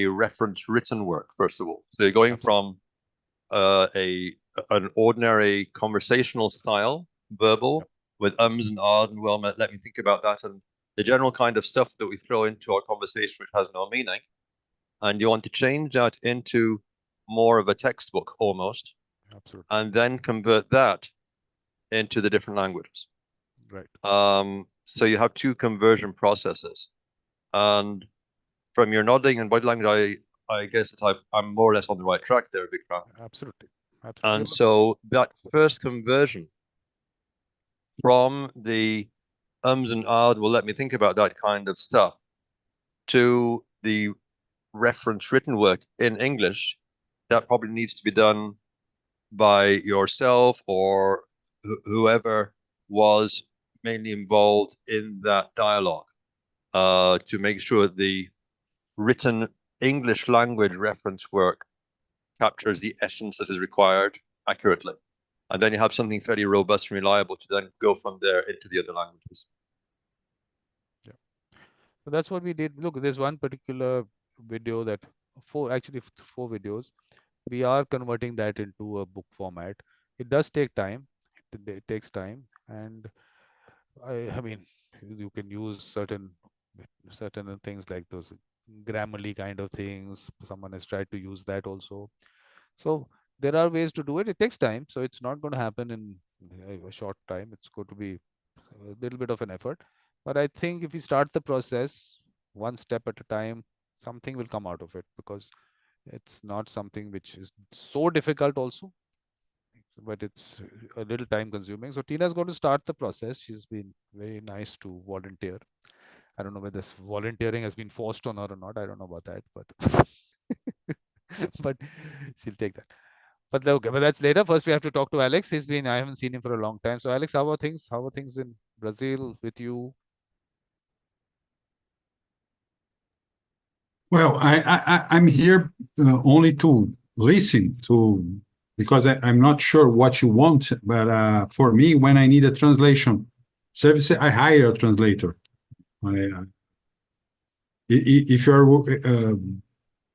reference written work, first of all. So you're going from an ordinary conversational style, verbal, with ums and ahs and well, let me think about that, and the general kind of stuff that we throw into our conversation which has no meaning. And you want to change that into more of a textbook almost. Absolutely. And then convert that into the different languages. Right. So you have two conversion processes. And from your nodding and body language, I guess that I'm more or less on the right track there, Vikram. Absolutely. And so that first conversion from the ums and ahs, well, let me think about that kind of stuff, to the reference written work in English, that probably needs to be done by yourself or whoever was mainly involved in that dialogue, to make sure the written English language reference work captures the essence that is required accurately. And then you have something fairly robust and reliable to then go from there into the other languages. Yeah. So that's what we did. Look, there's one particular video that four videos. We are converting that into a book format. It does take time. It takes time. And I mean, you can use certain things like those Grammarly kind of things. Someone has tried to use that also. So there are ways to do it. It takes time, so it's not going to happen in a short time. It's going to be a little bit of an effort. But I think if we start the process one step at a time, something will come out of it, because it's not something which is so difficult also, but it's a little time consuming. So Tina's going to start the process. She's been very nice to volunteer. I don't know whether this volunteering has been forced on her or not. I don't know about that, but but she'll take that. But okay, but that's later. First, we have to talk to Alex. I haven't seen him for a long time. So Alex, how are things? How are things in Brazil with you? Well, I'm here only to listen to, because I'm not sure what you want, but for me, when I need a translation service, I hire a translator. If you're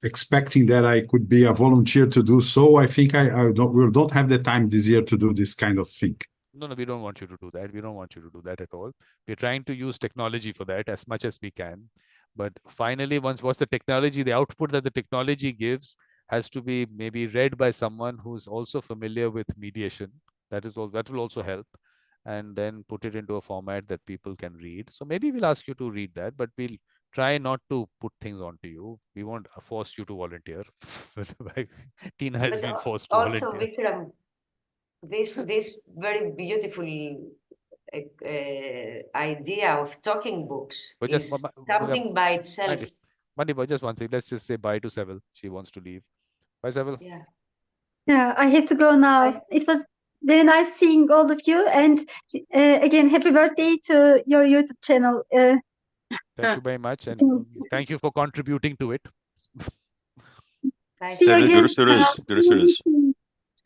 expecting that I could be a volunteer to do so, I think we don't have the time this year to do this kind of thing. No, we don't want you to do that. We don't want you to do that at all. We're trying to use technology for that as much as we can. But finally, what's the technology, the output that the technology gives has to be maybe read by someone who's also familiar with mediation. That will also help. And then put it into a format that people can read. So maybe we'll ask you to read that, but we'll try not to put things onto you. We won't force you to volunteer. Tina has been forced to also, volunteer. Vikram, this very beautiful idea of talking books But is something by itself. Monday boy, just one thing. Let's just say bye to Seville. She wants to leave. Bye, Seville. Yeah. Yeah, I have to go now. It was very nice seeing all of you, and again, happy birthday to your YouTube channel. Thank you very much, and thank you for contributing to it. See you Sevi, again. görüşürüz. Görüşürüz.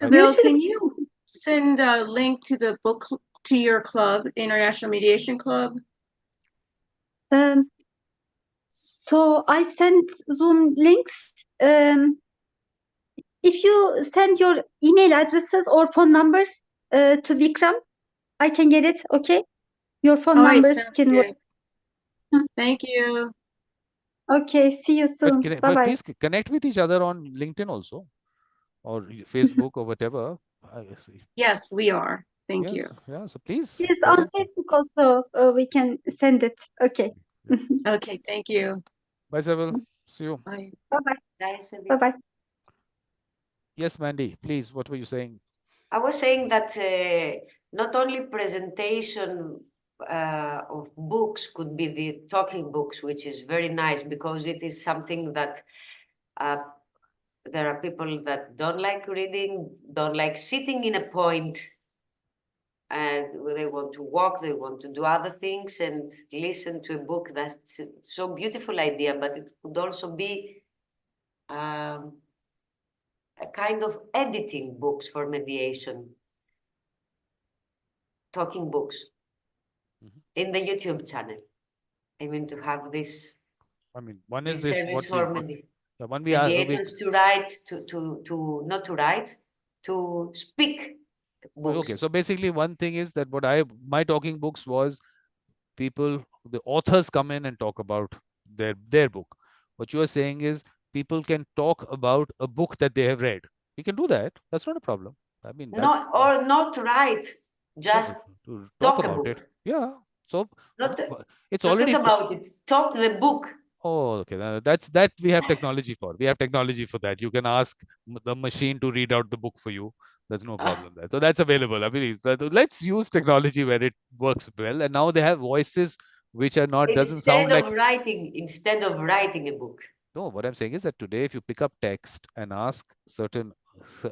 Bill, can you send a link to the book to your club, International Mediation Club? So I sent Zoom links. If you send your email addresses or phone numbers to Vikram, I can get it. Okay, your phone All right, numbers sounds can work. good. Thank you. Okay, see you soon. But, Bye bye. please connect with each other on LinkedIn also, or Facebook or whatever. Yes, we are. Thank Yes, you. yeah. So please. Yes, on Facebook also we can send it. Okay. Okay, thank you. Bye, Seville. See you. Bye. Bye bye. Nice. Bye bye. Yes, Mandy, please. What were you saying? I was saying that not only presentation of books could be the talking books, which is very nice because it is something that there are people that don't like reading, don't like sitting in a point, and they want to walk, they want to do other things and listen to a book. That's so beautiful idea, but it could also be a kind of editing books for mediation. Talking books in the YouTube channel. I mean, to have this. I mean, one is this this service what we for one mediators to write, to not to write, to speak books. Okay, so basically one thing is that my talking books was people, the authors come in and talk about their book. What you are saying is people can talk about a book that they have read. We can do that. That's not a problem. I mean, that's Or not write, just to talk talk a about book. it. Yeah. So Not it's not already talk about it. Talk the book. Oh, okay. That's that we have technology for. We have technology for that. You can ask the machine to read out the book for you. There's no problem there. So that's available. I mean, let's use technology where it works well. And now they have voices which are not doesn't sound like. Instead of writing a book. No, what I'm saying is that today, if you pick up text and ask certain,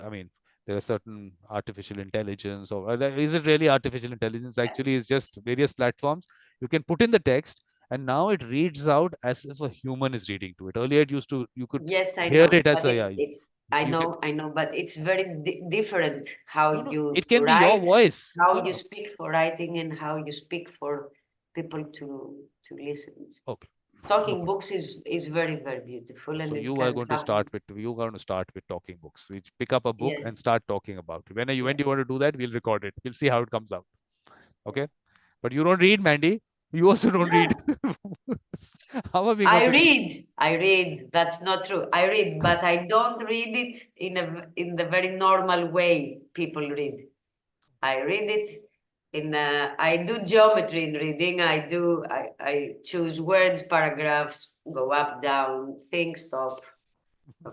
I mean, there are certain artificial intelligence, or is it really artificial intelligence? Actually, it's just various platforms. You can put in the text, and now it reads out as if a human is reading to it. Earlier, you could Yes, I hear know, it as but a. I know, but it's very different how you it can be your write, voice. how you speak for writing, and how you speak for people to listen. Okay. Talking books is very, very beautiful, and So it you are can going to happen. start with talking books. We pick up a book and Yes. start talking about it. When do you want to do that? We'll record it. We'll see how it comes out. Okay. But you don't read, Mandy. You also don't read. How are we going to I read. That's not true. I read, but I don't read it in the very normal way people read. I read it I do geometry in reading. I choose words, paragraphs, go up, down, think, stop,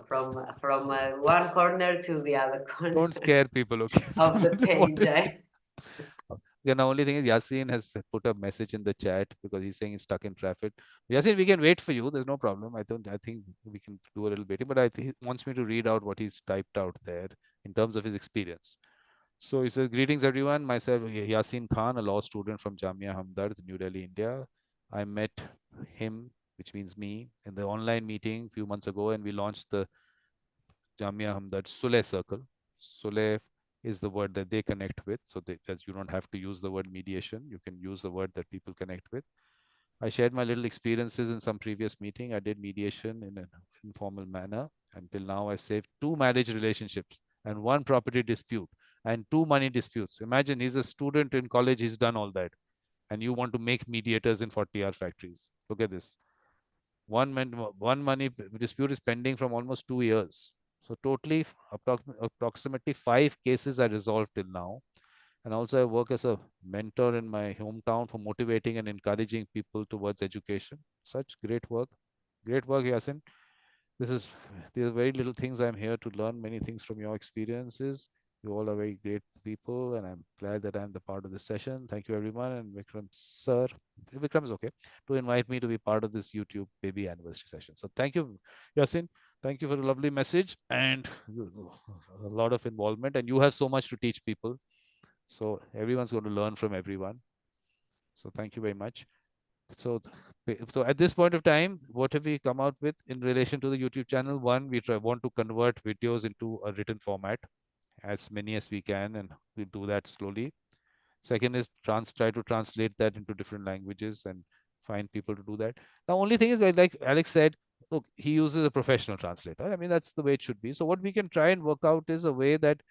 from one corner to the other corner. Don't scare people, okay? Of the page. The only thing is Yasin has put a message in the chat because he's saying he's stuck in traffic. Yasin, we can wait for you. There's no problem. I think we can do a little bit, but I think he wants me to read out what he's typed out there in terms of his experience. So he says, greetings everyone. Myself, Yasin Khan, a law student from Jamia Hamdard, New Delhi, India. I met him, which means me, in the online meeting a few months ago, and we launched the Jamia Hamdard Suleh Circle. Suleh is the word that they connect with. So as you don't have to use the word mediation, you can use the word that people connect with. I shared my little experiences in some previous meeting. I did mediation in an informal manner. Until now, I saved 2 marriage relationships and 1 property dispute and 2 money disputes. Imagine he's a student in college. He's done all that. And you want to make mediators in 40-hour factories. Look at this. One money dispute is pending from almost 2 years. So totally approximately 5 cases are resolved till now. And also I work as a mentor in my hometown for motivating and encouraging people towards education. Such great work. Great work, Yasin. These are very little things. I'm here to learn many things from your experiences. You all are very great people, and I'm glad that I'm the part of this session. Thank you, everyone, and Vikram, sir. Vikram is okay to invite me to be part of this YouTube baby anniversary session. So thank you, Yasin. Thank you for the lovely message and a lot of involvement. And you have so much to teach people. So everyone's going to learn from everyone. So thank you very much. So, so at this point of time, what have we come out with in relation to the YouTube channel? One, we want to convert videos into a written format, as many as we can, and we do that slowly. Second is try to translate that into different languages and find people to do that. The only thing is, like Alex said, look, he uses a professional translator. I mean, that's the way it should be. So what we can try and work out is a way that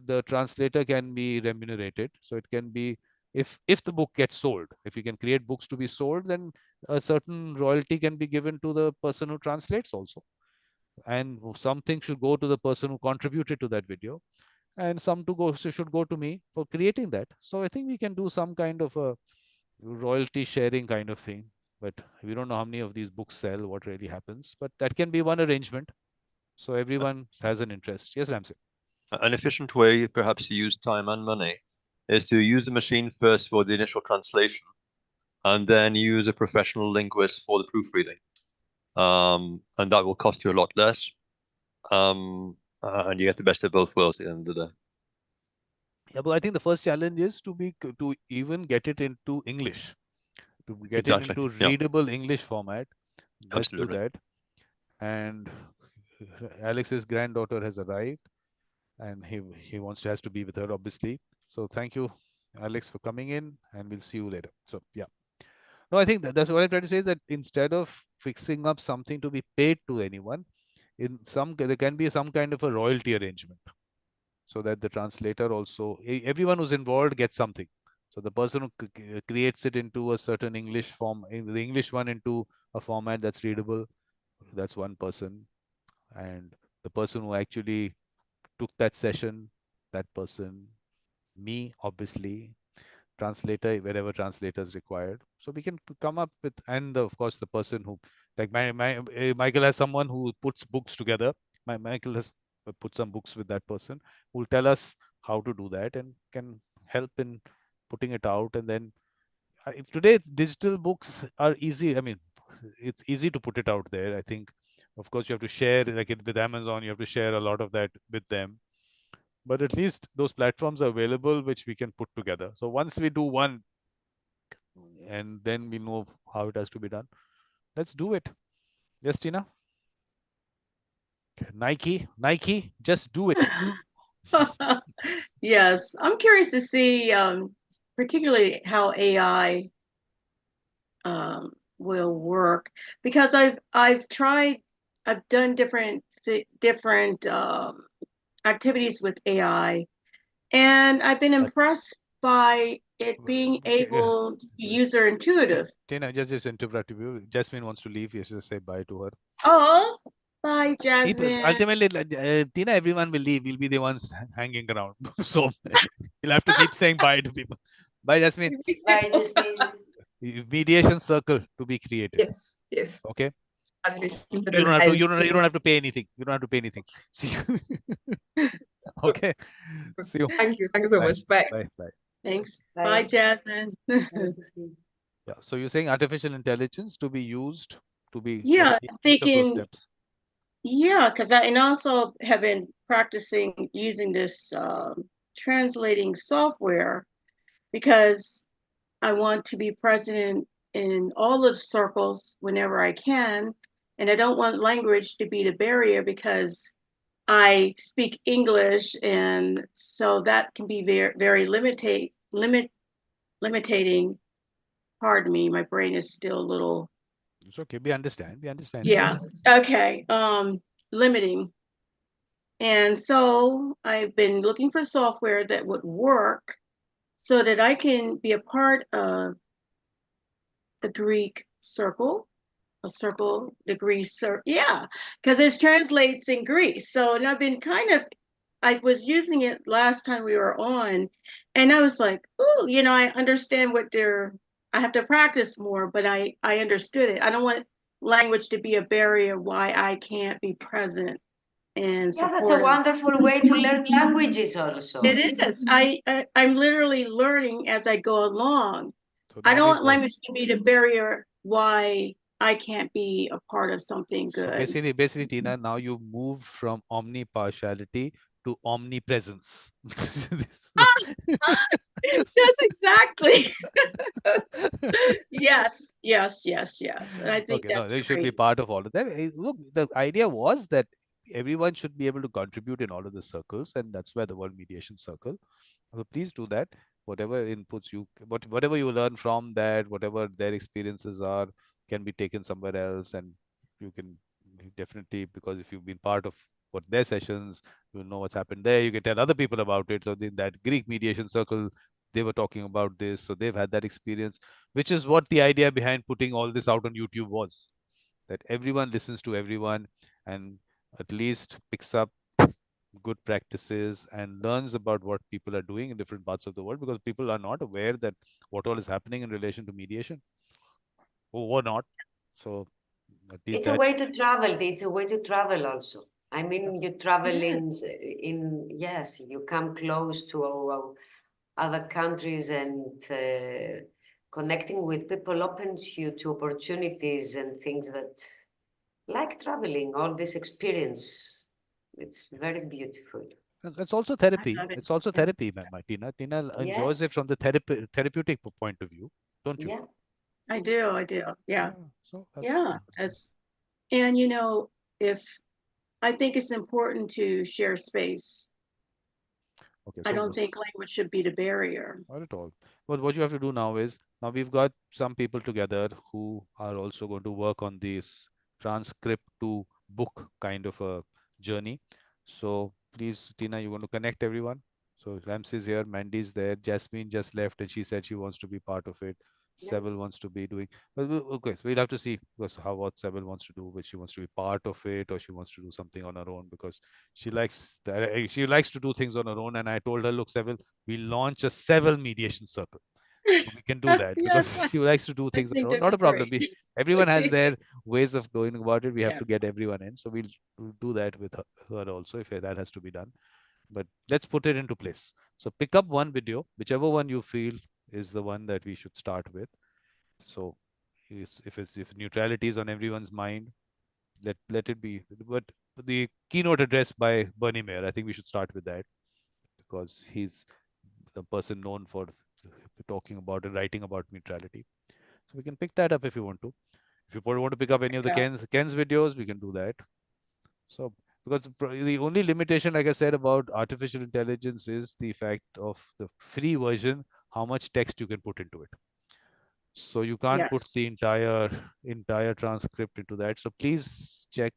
the translator can be remunerated. So it can be, if the book gets sold, if you can create books to be sold, then a certain royalty can be given to the person who translates also. And something should go to the person who contributed to that video, and some should go to me for creating that. So I think we can do some kind of a royalty sharing kind of thing, but we don't know how many of these books sell, what really happens, but that can be one arrangement. So everyone has an interest. Yes, Ramsey. An efficient way, perhaps, to use time and money is to use a machine first for the initial translation, and then use a professional linguist for the proofreading. And that will cost you a lot less. And you get the best of both worlds at the end of the day. Yeah, but I think the first challenge is to even get it into English, to get Exactly. it into Yeah. readable English format. Let's do Absolutely. that. And Alex's granddaughter has arrived, and he has to be with her, obviously. So thank you, Alex, for coming in, and we'll see you later. So yeah. No, I think that's what I'm trying to say, is that instead of fixing up something to be paid to anyone, there can be some kind of a royalty arrangement, so that the translator also, everyone who's involved gets something. So the person who creates it into a certain English form, the English one into a format that's readable, that's one person. And the person who actually took that session, that person, me, obviously, translator, wherever translator is required. So we can come up with, and of course, the person who, like Michael has someone who puts books together. Michael has put some books with that person who will tell us how to do that and can help in putting it out. And then today digital books are easy. I mean, it's easy to put it out there. I think, of course, you have to share, like with Amazon, you have to share a lot of that with them. But at least those platforms are available, which we can put together. So once we do one, and then we know how it has to be done, let's do it. Yes, Tina? Nike, just do it. Yes, I'm curious to see, particularly how AI will work, because I've done different activities with AI, and I've been impressed by it being able to be user intuitive. Tina, just interrupt you. Jasmine wants to leave. You should say bye to her. Oh, bye, Jasmine. Ultimately, Tina, everyone will leave. We'll be the ones hanging around. So you'll have to keep saying bye to people. Bye, Jasmine. Bye, Jasmine. Mediation circle to be created. Yes, yes. Okay. Congratulations. You don't have to pay anything. You don't have to pay anything. See you. Okay. See you. Thank you. Thank you so Bye. much. Bye. Bye. Bye. Thanks. Bye. Bye, Jasmine. Yeah. So you're saying artificial intelligence to be used to be Yeah, each of those thinking, steps. yeah, because I also have been practicing using this translating software, because I want to be present in all of the circles whenever I can. And I don't want language to be the barrier, because I speak English, and so that can be very, very limiting. Pardon me, my brain is still a little. It's okay. We understand. We understand. Yeah. Okay. Limiting. And so I've been looking for software that would work so that I can be a part of the Greek circle, the Greece circle. Yeah, because it translates in Greece. So, and I've been I was using it last time we were on, and I was like, oh, I understand I have to practice more, but I understood it. I don't want language to be a barrier why I can't be present and Yeah, that's a support. wonderful way to learn languages also. It is. I'm literally learning as I go along. So I now don't we've want got, language to be the barrier why I can't be a part of something so good. basically, Tina, now you moved from omnipartiality to omnipresence. Yes, exactly. Yes, yes, yes, yes. And I think Okay, no, that's they should be great. part of all of that. Look, the idea was that everyone should be able to contribute in all of the circles, and that's where the World Mediation Circle. So please do that. Whatever inputs you, whatever you learn from that, whatever their experiences are, can be taken somewhere else, and you can definitely, because if you've been part of what their sessions, you'll know what's happened there. You can tell other people about it. So in that Greek mediation circle, they were talking about this, so they've had that experience, which is what the idea behind putting all this out on YouTube was, that everyone listens to everyone and at least picks up good practices and learns about what people are doing in different parts of the world, because people are not aware that what all is happening in relation to mediation or not. So at least It's a that. way to travel. It's a way to travel also. I mean, you travel Yes. yes, you come close to other countries, and connecting with people opens you to opportunities and things that, like traveling, all this experience. It's very beautiful. And it's also I therapy. love it. It's also Yes. therapy, Tina. Tina enjoys it Yes, from the therapeutic point of view, don't you? yeah. I do. I do. Yeah. Yeah. So that's Yeah. That's, and if I think it's important to share space. okay. I So don't think language should be the barrier. not at all. But what you have to do now is, now we've got some people together who are also going to work on this transcript to book kind of a journey. So please, Tina, you want to connect everyone? So Ramsey's here, Mandy's there, Jasmine just left and she said she wants to be part of it. Seville Nice. wants to be doing, well, okay, so we'll have to see because how what Seville wants to do, but she wants to be part of it or she wants to do something on her own, because she likes that, she likes to do things on her own. And I told her, look, Seville, we launch a Seville mediation circle. So we can do that because Yes, she likes to do I things on think her own. that'd Not be a problem. great. Everyone has their ways of going about it. We have Yeah. to get everyone in. So we'll do that with her also if that has to be done. But let's put it into place. So pick up one video, whichever one you feel is the one that we should start with. So if neutrality is on everyone's mind, let it be. But the keynote address by Bernie Mayer, I think we should start with that because he's the person known for talking about and writing about neutrality. So we can pick that up if you want to. If you want to pick up any of the Yeah. Ken's videos, we can do that. So because the only limitation, like I said, about artificial intelligence is the fact of the free version, how much text you can put into it. So you can't put Yes. the entire transcript into that. So please check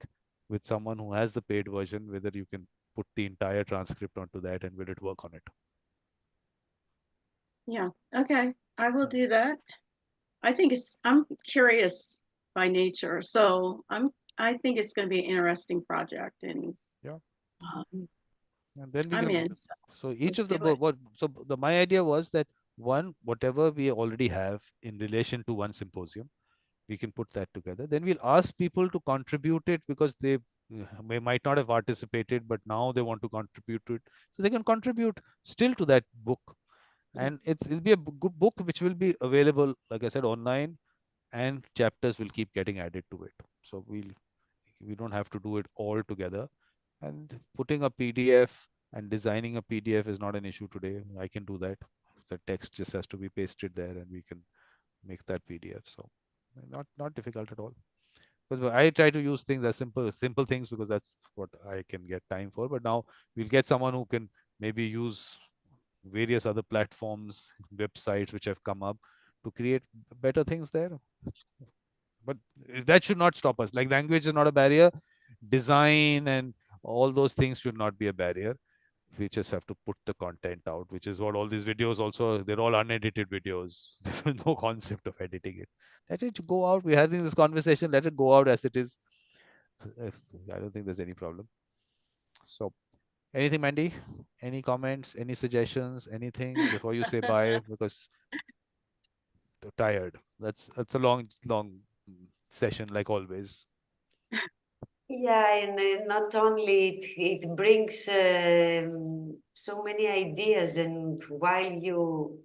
with someone who has the paid version whether you can put the entire transcript onto that and will it work on it. Yeah. Okay. I will do that. I'm curious by nature, so I think it's going to be an interesting project, and Yeah. um, And then we I'm can, in. so each Let's of the, do it. what, so my idea was that one, whatever we already have in relation to one symposium, we can put that together. Then we'll ask people to contribute it because they might not have participated, but now they want to contribute to it. So they can contribute still to that book. And it'll be a good book which will be available, like I said, online, and chapters will keep getting added to it. So we don't have to do it all together. And putting a PDF and designing a PDF is not an issue today. I can do that. The text just has to be pasted there and we can make that PDF. So not difficult at all. Because I try to use things as simple things because that's what I can get time for. But now we'll get someone who can maybe use various other platforms, websites which have come up to create better things there. But that should not stop us. Like language is not a barrier. Design and all those things should not be a barrier. We just have to put the content out, which is what all these videos also, they're all unedited videos. There's no concept of editing it. Let it go out. We're having this conversation. Let it go out as it is. I don't think there's any problem. So anything, Mandy? Any comments, any suggestions, anything before you say bye? Because tired. That's a long session like always. Yeah, and not only it brings so many ideas, and while you,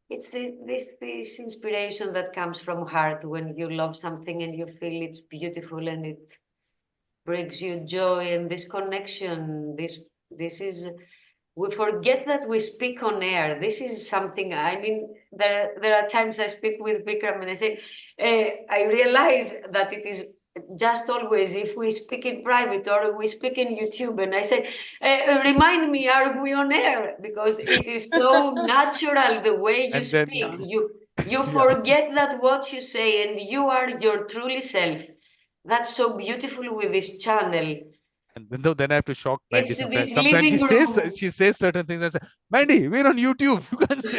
it's this inspiration that comes from heart when you love something and you feel it's beautiful and it brings you joy and this connection. This is, we forget that we speak on air. This is something, I mean, there are times I speak with Vikram and I say, I realize that it is just always if we speak in private or we speak in YouTube, and I say, remind me, are we on air? Because it is so natural the way you And then speak. You yeah, forget that what you say and you are your truly self. That's so beautiful with this channel. and then I have to shock Mandy It's sometimes. this Sometimes living room. she says certain things. I say, Mandy, we're on YouTube. You can't say.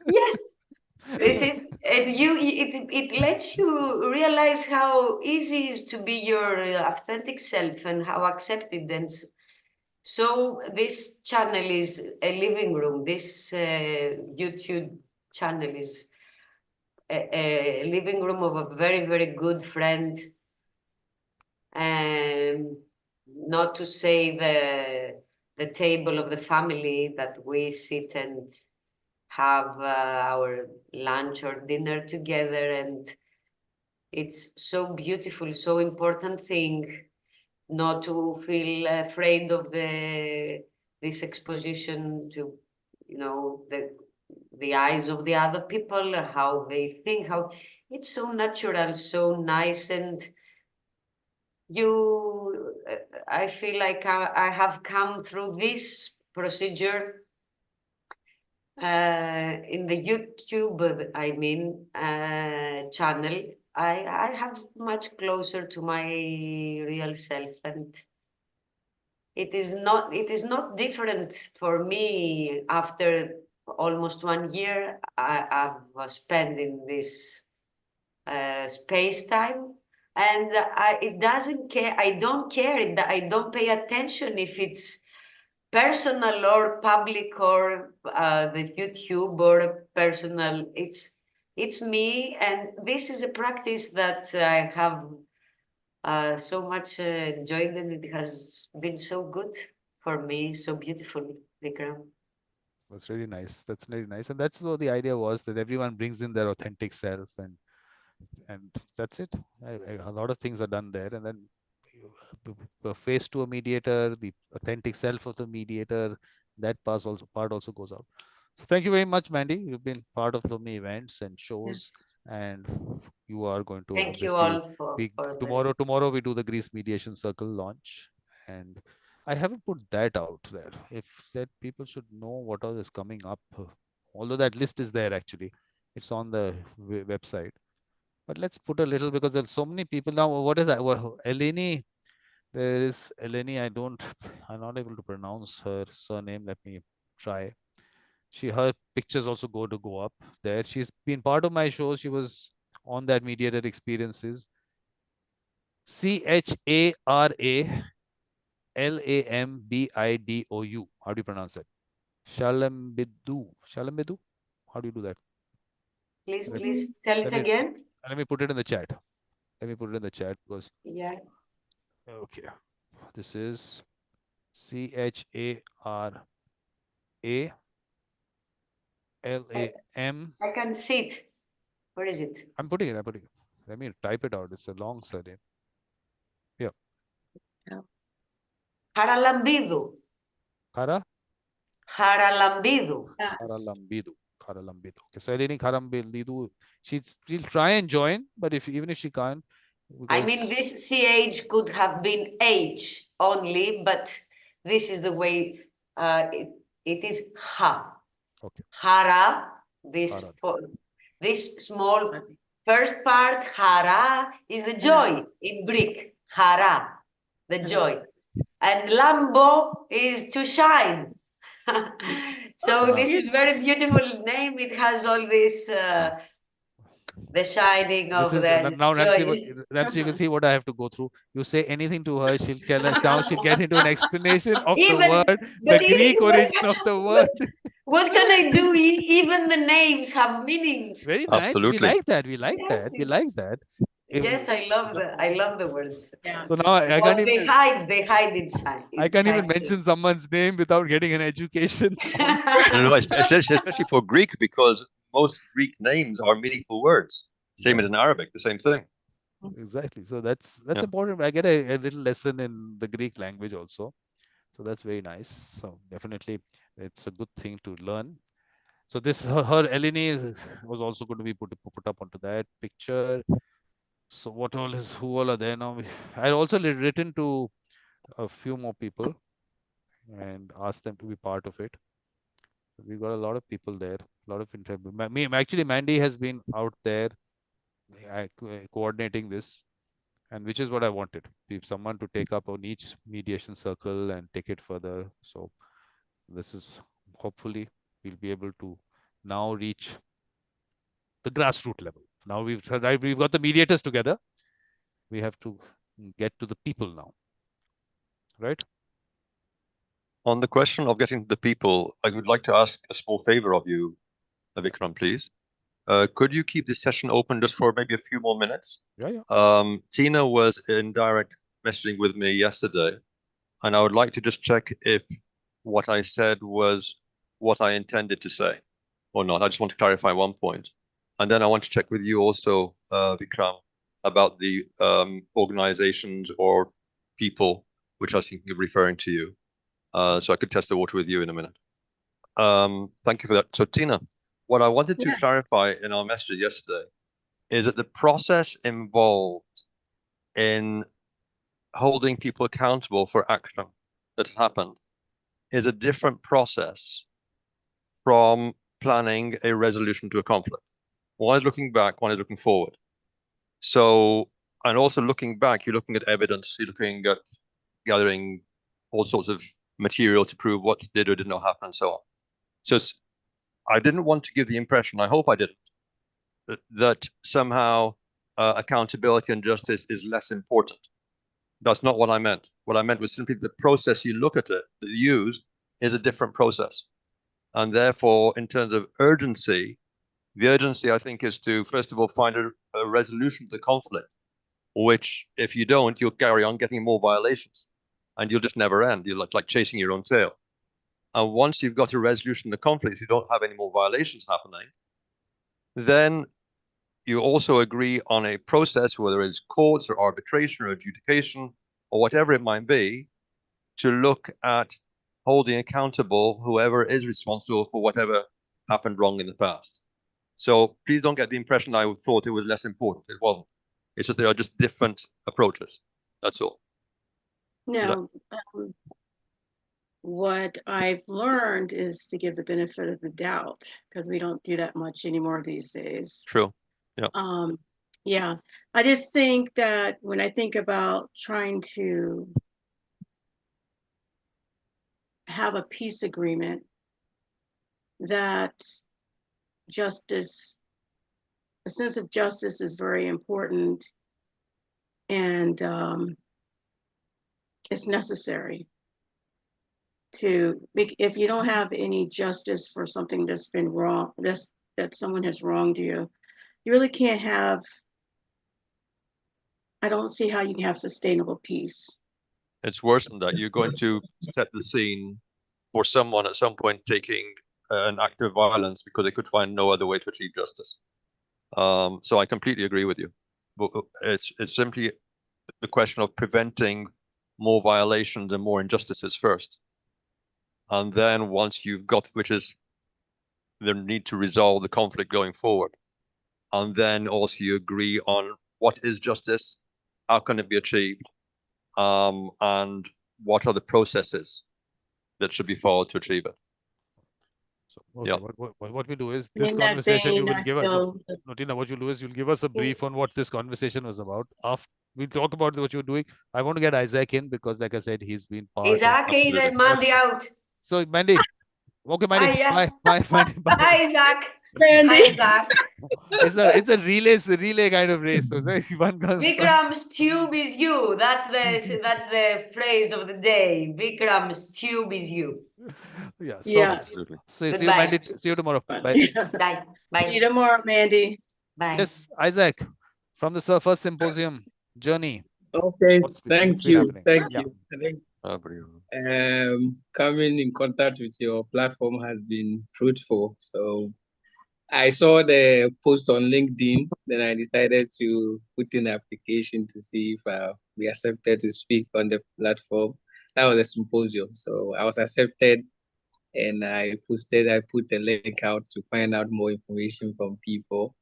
Yes, this is, and it lets you realize how easy it is to be your authentic self and how accepted. And so this channel is a living room. This YouTube channel is a living room of a very, very good friend. And not to say the table of the family that we sit and have our lunch or dinner together, and it's so beautiful, so important thing not to feel afraid of this exposition to, you know, the eyes of the other people, how they think, how it's so natural, so nice. And you, I feel like I have come through this procedure in the YouTube, I mean, channel. I have much closer to my real self, and it is not different for me after almost 1 year I was spent in this space time, and it doesn't care. I don't care. I don't pay attention if it's personal or public or the YouTube or personal. It's me, and this is a practice that I have so much enjoyed, and it has been so good for me, so beautiful, Vikram. Was really nice. That's really nice, and that's what the idea was, that everyone brings in their authentic self, and that's it. A lot of things are done there, and then face to a mediator, the authentic self of the mediator, that part also goes out. So thank you very much, Mandy. You've been part of so many events and shows, Yes. and you are going to Thank you obviously all be for this. tomorrow we do the Greece Mediation Circle launch, and I haven't put that out there. If that people should know what all is coming up, although that list is there actually, it's on the website. But let's put a little, because there's so many people now. What is that? Eleni, there is Eleni. I'm not able to pronounce her surname. Let me try. Her pictures also go up there. She's been part of my shows. She was on that Mediator Experiences. CHARALAMBIDOU. How do you pronounce that? Shalambidu. Shalambidu. How do you do that? Please tell it Let me again. let me put it in the chat. Let me put it in the chat because Yeah. okay. This is CHARALAM. I can see it. Where is it? I'm putting it. Let me type it out. It's a long surname. Yeah. Haralambidu. Kara? Haralambidu. Karalambidu. Karalambidu. Okay. So Eleni Karambidu, she'll try and join, but even if she can't, I mean, this CH could have been H only, but this is the way it is Ha. Okay. Hara, Hara. this small first part, Hara, is the joy in Greek. Hara, the joy. And Lambo is to shine. So this is very beautiful name. It has all this, the shining This of is the now joy. Nancy, you can see what I have to go through. You say anything to her, she'll now she'll get into an explanation of the Even, word, but the Greek origin of the word. what can I do? Even the names have meanings. Very nice. We Absolutely. like that. We like Yes, that. We like that. Yes, I love the words. Yeah. So now I But can't they even hide inside. I can't even mention someone's name without getting an education. No, especially for Greek, because most Greek names are meaningful words. Same as in Arabic, the same thing. Exactly. So that's Yeah. important. I get a little lesson in the Greek language also. So that's very nice. So definitely it's a good thing to learn. So this her Eleni was also going to be put up onto that picture. So who all are there now? I also written to a few more people and asked them to be part of it. We've got a lot of people there, a lot of interest. Actually, Mandy has been out there coordinating this, and which is what I wanted. Someone to take up on each mediation circle and take it further. So this is hopefully we'll be able to now reach the grassroots level. Now we've got the mediators together. We have to get to the people now, right? On the question of getting to the people, I would like to ask a small favor of you, Vikram, please. Could you keep this session open just for maybe a few more minutes? Yeah. Tina was in direct messaging with me yesterday, and I would like to just check if what I said was what I intended to say or not. I just want to clarify one point. And then I want to check with you also, Vikram, about the organizations or people, which I think you're referring to you. So I could test the water with you in a minute. Thank you for that. So Tina, what I wanted to clarify in our message yesterday is that the process involved in holding people accountable for action that happened is a different process from planning a resolution to a conflict. One is looking back, one is looking forward. So, and also looking back, you're looking at evidence, you're looking at gathering all sorts of material to prove what did or did not happen and so on. So I didn't want to give the impression, I hope I didn't, that somehow accountability and justice is less important. That's not what I meant. What I meant was simply the process you look at it, that you use, is a different process. And therefore, in terms of urgency, the urgency, I think, is to, first of all, find a resolution to the conflict, which, if you don't, you'll carry on getting more violations and you'll just never end. You're like chasing your own tail. And once you've got a resolution to the conflict, you don't have any more violations happening, then you also agree on a process, whether it's courts or arbitration or adjudication or whatever it might be, to look at holding accountable whoever is responsible for whatever happened wrong in the past. So please don't get the impression I thought it was less important. It wasn't. It's just there are just different approaches. That's all. No, what I've learned is to give the benefit of the doubt, because we don't do that much anymore these days. True. Yeah. Yeah. I just think that when I think about trying to have a peace agreement, that justice, a sense of justice is very important, and it's necessary to, if you don't have any justice for something that's been wrong, that someone has wronged you, you really can't have, I don't see how you can have sustainable peace. It's worse than that. You're going to set the scene for someone at some point taking an act of violence because they could find no other way to achieve justice. So I completely agree with you. But it's simply the question of preventing more violations and more injustices first. And then once you've got, which is the need to resolve the conflict going forward. And then also you agree on what is justice, how can it be achieved, and what are the processes that should be followed to achieve it. So, okay, yeah. What we do is this conversation you will give us. No, Tina, what you'll do is you'll give us a brief on what this conversation was about. After we talk about what you're doing, I want to get Isaac in because, like I said, he's been part Isaac in and Mandy out. So, Mandy. Okay, Mandy. Hiya. Bye, Mandy. Bye. Hi, Isaac. Mandy. Hi, Isaac. It's a relay kind of race. So one comes. Vikram's tube is you. That's the phrase of the day. Vikram's tube is you. Yeah. So, Yes. see you, Mandy. See you tomorrow. Bye. Bye. Bye. See you tomorrow, Mandy. Bye. Yes, Isaac. from the first symposium journey, Okay, what's been thank you, happening? thank Yeah. you. I think Everyone. coming in contact with your platform has been fruitful. So I saw the post on LinkedIn, then I decided to put in an application to see if I'll be accepted to speak on the platform. That was a symposium. So I was accepted and I put a link out to find out more information from people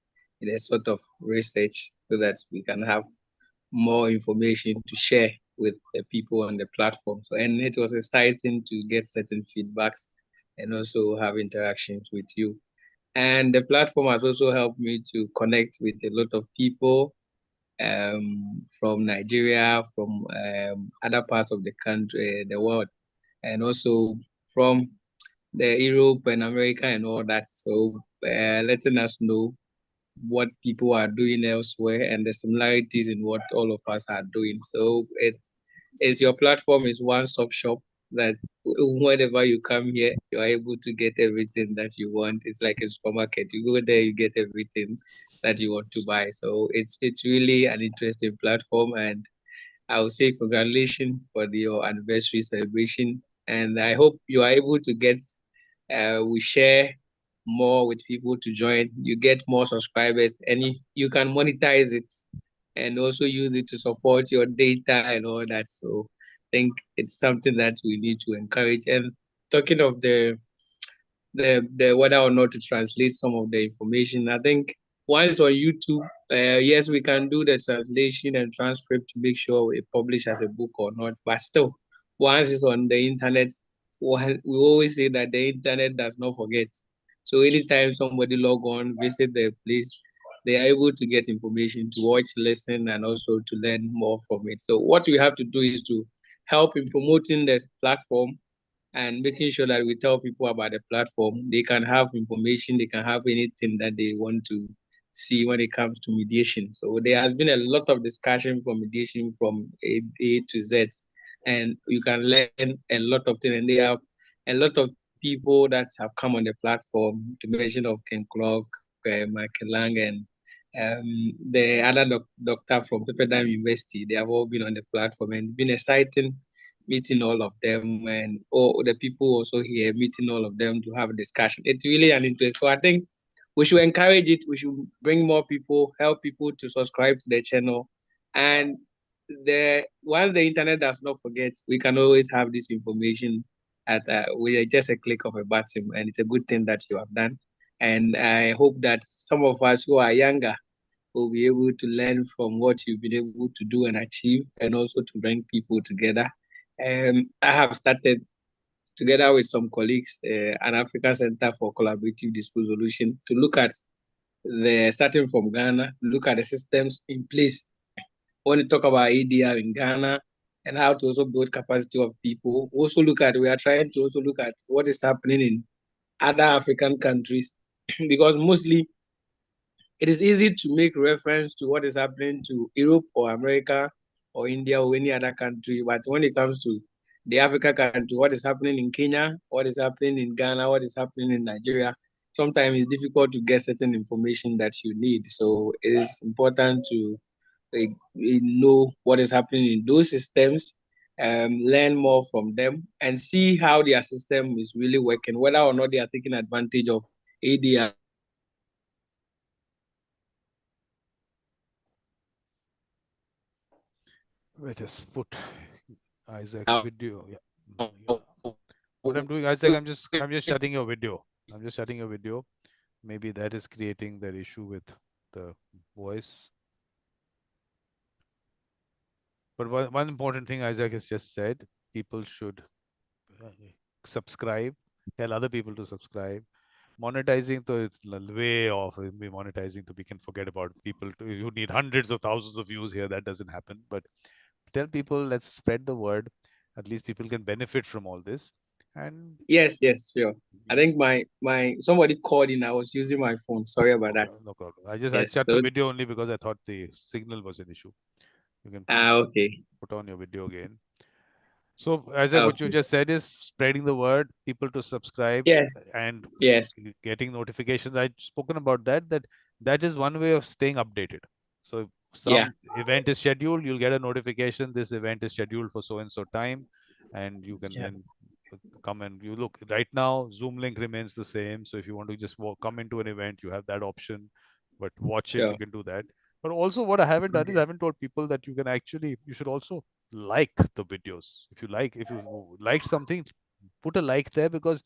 in a sort of research so that we can have more information to share with the people on the platform. So, and it was exciting to get certain feedbacks and also have interactions with you. And the platform has also helped me to connect with a lot of people from Nigeria, from other parts of the country, the world, and also from the Europe and America and all that. So letting us know what people are doing elsewhere and the similarities in what all of us are doing. So it's your platform is one-stop shop that whenever you come here, you are able to get everything that you want. It's like a supermarket. You go there, you get everything that you want to buy. So it's really an interesting platform, and I would say congratulations for your anniversary celebration. And I hope you are able to get we share more with people to join. You get more subscribers, and you can monetize it and also use it to support your data and all that. So I think it's something that we need to encourage. And talking of the whether or not to translate some of the information, I think once on YouTube, yes, we can do the translation and transcript to make sure we publish as a book or not. But still, once it's on the internet, we always say that the internet does not forget. So anytime somebody log on, visit the place, they are able to get information to watch, listen, and also to learn more from it. So what we have to do is to help in promoting the platform and making sure that we tell people about the platform. They can have information, they can have anything that they want to see when it comes to mediation. So there has been a lot of discussion from mediation from A to Z, and you can learn a lot of things. And there are a lot of people that have come on the platform, to mention of Ken Clark, Michael Lang, and the other doctor from Pepperdine University. They have all been on the platform, and it's been exciting meeting all of them, and all the people also here meeting all of them to have a discussion. It's really an interest. So I think we should encourage it. We should bring more people, help people to subscribe to the channel. And once the internet does not forget, we can always have this information at with just a click of a button, and it's a good thing that you have done. And I hope that some of us who are younger will be able to learn from what you've been able to do and achieve, and also to bring people together. I have started together with some colleagues an African Center for Collaborative Dispute Solution to look at starting from Ghana, look at the systems in place when you talk about ADR in Ghana and how to also build capacity of people. We are trying to also look at what is happening in other African countries because mostly it is easy to make reference to what is happening to Europe or America or India or any other country. But when it comes to the Africa country, what is happening in Kenya, what is happening in Ghana, what is happening in Nigeria, sometimes it's difficult to get certain information that you need. So it is important to know what is happening in those systems, learn more from them, and see how their system is really working, whether or not they are taking advantage of ADR. Wait, just put Isaac's video. Yeah. What I'm doing, Isaac, I'm just shutting your video. I'm just shutting your video. Maybe that is creating that issue with the voice. But one important thing Isaac has just said, people should subscribe, tell other people to subscribe. Monetizing, so it's way off. Be monetizing, so we can forget about people. You need hundreds of thousands of views here. That doesn't happen. But tell people, let's spread the word. At least people can benefit from all this. And yes, sure. I think my somebody called in. I was using my phone. Sorry about that. No problem. I shut the video only because I thought the signal was an issue. You can okay. Put on your video again. So, Isaac, what you just said is spreading the word, people to subscribe, and getting notifications. I've spoken about that. That is one way of staying updated. So some event is scheduled, you'll get a notification, this event is scheduled for so and so time, and you can then come and you look. Right now, Zoom link remains the same. So if you want to just come into an event, you have that option. But watch it, you can do that. But also, what I haven't done is I haven't told people that you can actually, you should also like the videos. If you like something, put a like there, because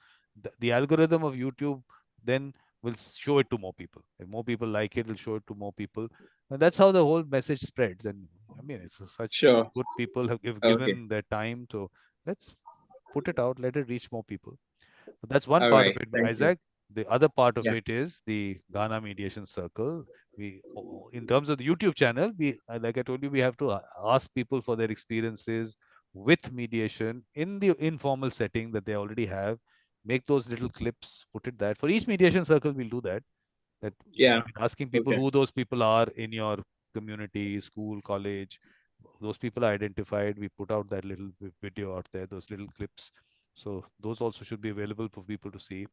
the algorithm of YouTube then will show it to more people. If more people like it, will show it to more people. And that's how the whole message spreads. And I mean, it's such good people have given their time. So let's put it out, let it reach more people. But that's one part of it, Isaac. The other part of it is the Ghana Mediation Circle. We, in terms of the YouTube channel, we, like I told you, we have to ask people for their experiences with mediation in the informal setting that they already have. Make those little clips, put it that. For each mediation circle, we'll do that. That asking people who those people are in your community, school, college. Those people are identified. We put out that little video out there, those little clips. So those also should be available for people to see.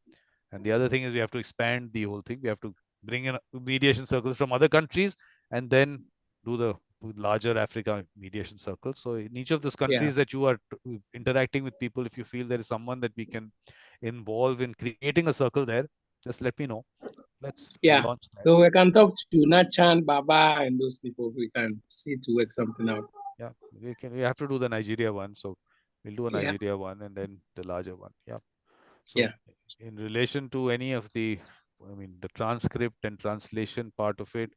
And the other thing is we have to expand the whole thing. We have to bring in mediation circles from other countries and then do the larger Africa mediation circle. So in each of those countries that you are interacting with people, if you feel there is someone that we can involve in creating a circle there, just let me know. Let's launch that. So we can talk to Nachan, Baba, and those people. We can see to work something out. Yeah, we have to do the Nigeria one. So we'll do a Nigeria one and then the larger one. Yeah. So in relation to any of the, I mean, the transcript and translation part of it,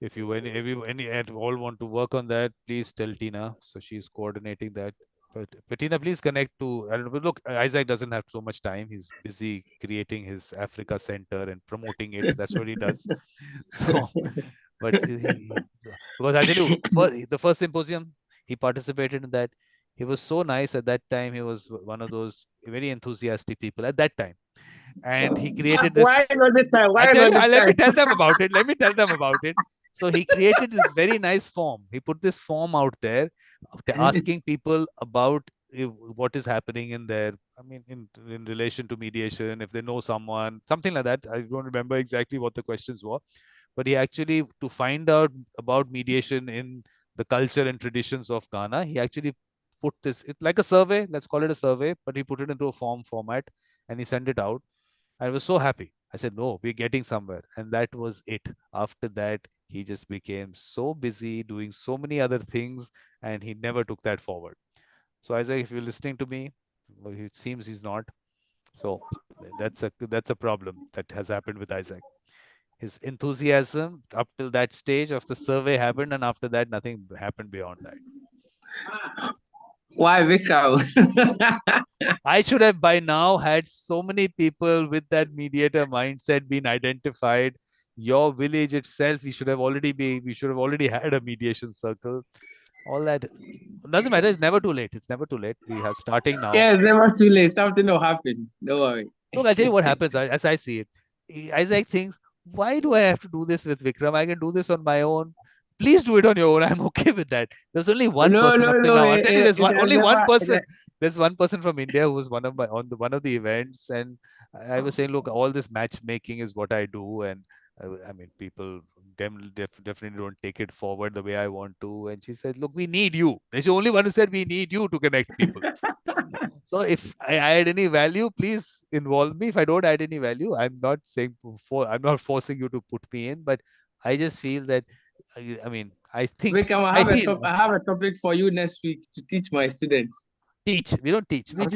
if you any at all want to work on that, please tell Tina. So she's coordinating that. But Tina, please connect to. I don't know, look, Isaac doesn't have so much time. He's busy creating his Africa Center and promoting it. That's what he does. So, but because I tell you, the first symposium, he participated in that. He was so nice at that time. He was one of those very enthusiastic people at that time. And he created this. Why not this time? Why not this time? Let me tell them about it. Let me tell them about it. So he created this very nice form. He put this form out there asking people about what is happening in there. I mean, in relation to mediation, if they know someone, something like that. I don't remember exactly what the questions were. But he actually, to find out about mediation in the culture and traditions of Ghana, he actually put this, it's like a survey, let's call it a survey, but he put it into a form format and he sent it out. I was so happy. I said, no, we're getting somewhere. And that was it. After that, he just became so busy doing so many other things and he never took that forward. So Isaac, if you're listening to me, well, it seems he's not. So that's a problem that has happened with Isaac. His enthusiasm up till that stage of the survey happened, and after that, nothing happened beyond that. Why, Vikram? I should have by now had so many people with that mediator mindset been identified. Your village itself, we should have already had a mediation circle. All that doesn't matter. It's never too late. It's never too late. We are starting now. Yeah, it's never too late. Something will happen. Don't worry. Look, I'll tell you what happens as I see it. Isaac thinks, why do I have to do this with Vikram? I can do this on my own. Please do it on your own. I'm okay with that. There's only one person up till now. I'll tell you, there's only one person. There's one person from India who was one of the events, and I was saying, look, all this matchmaking is what I do, and I mean, people definitely don't take it forward the way I want to. And she said, look, we need you. She's the only one who said we need you to connect people. So if I add any value, please involve me. If I don't add any value, I'm not saying I'm not forcing you to put me in, but I just feel that, I mean, I think Vikram, I have a topic for you next week to teach my students. Teach? We don't teach. We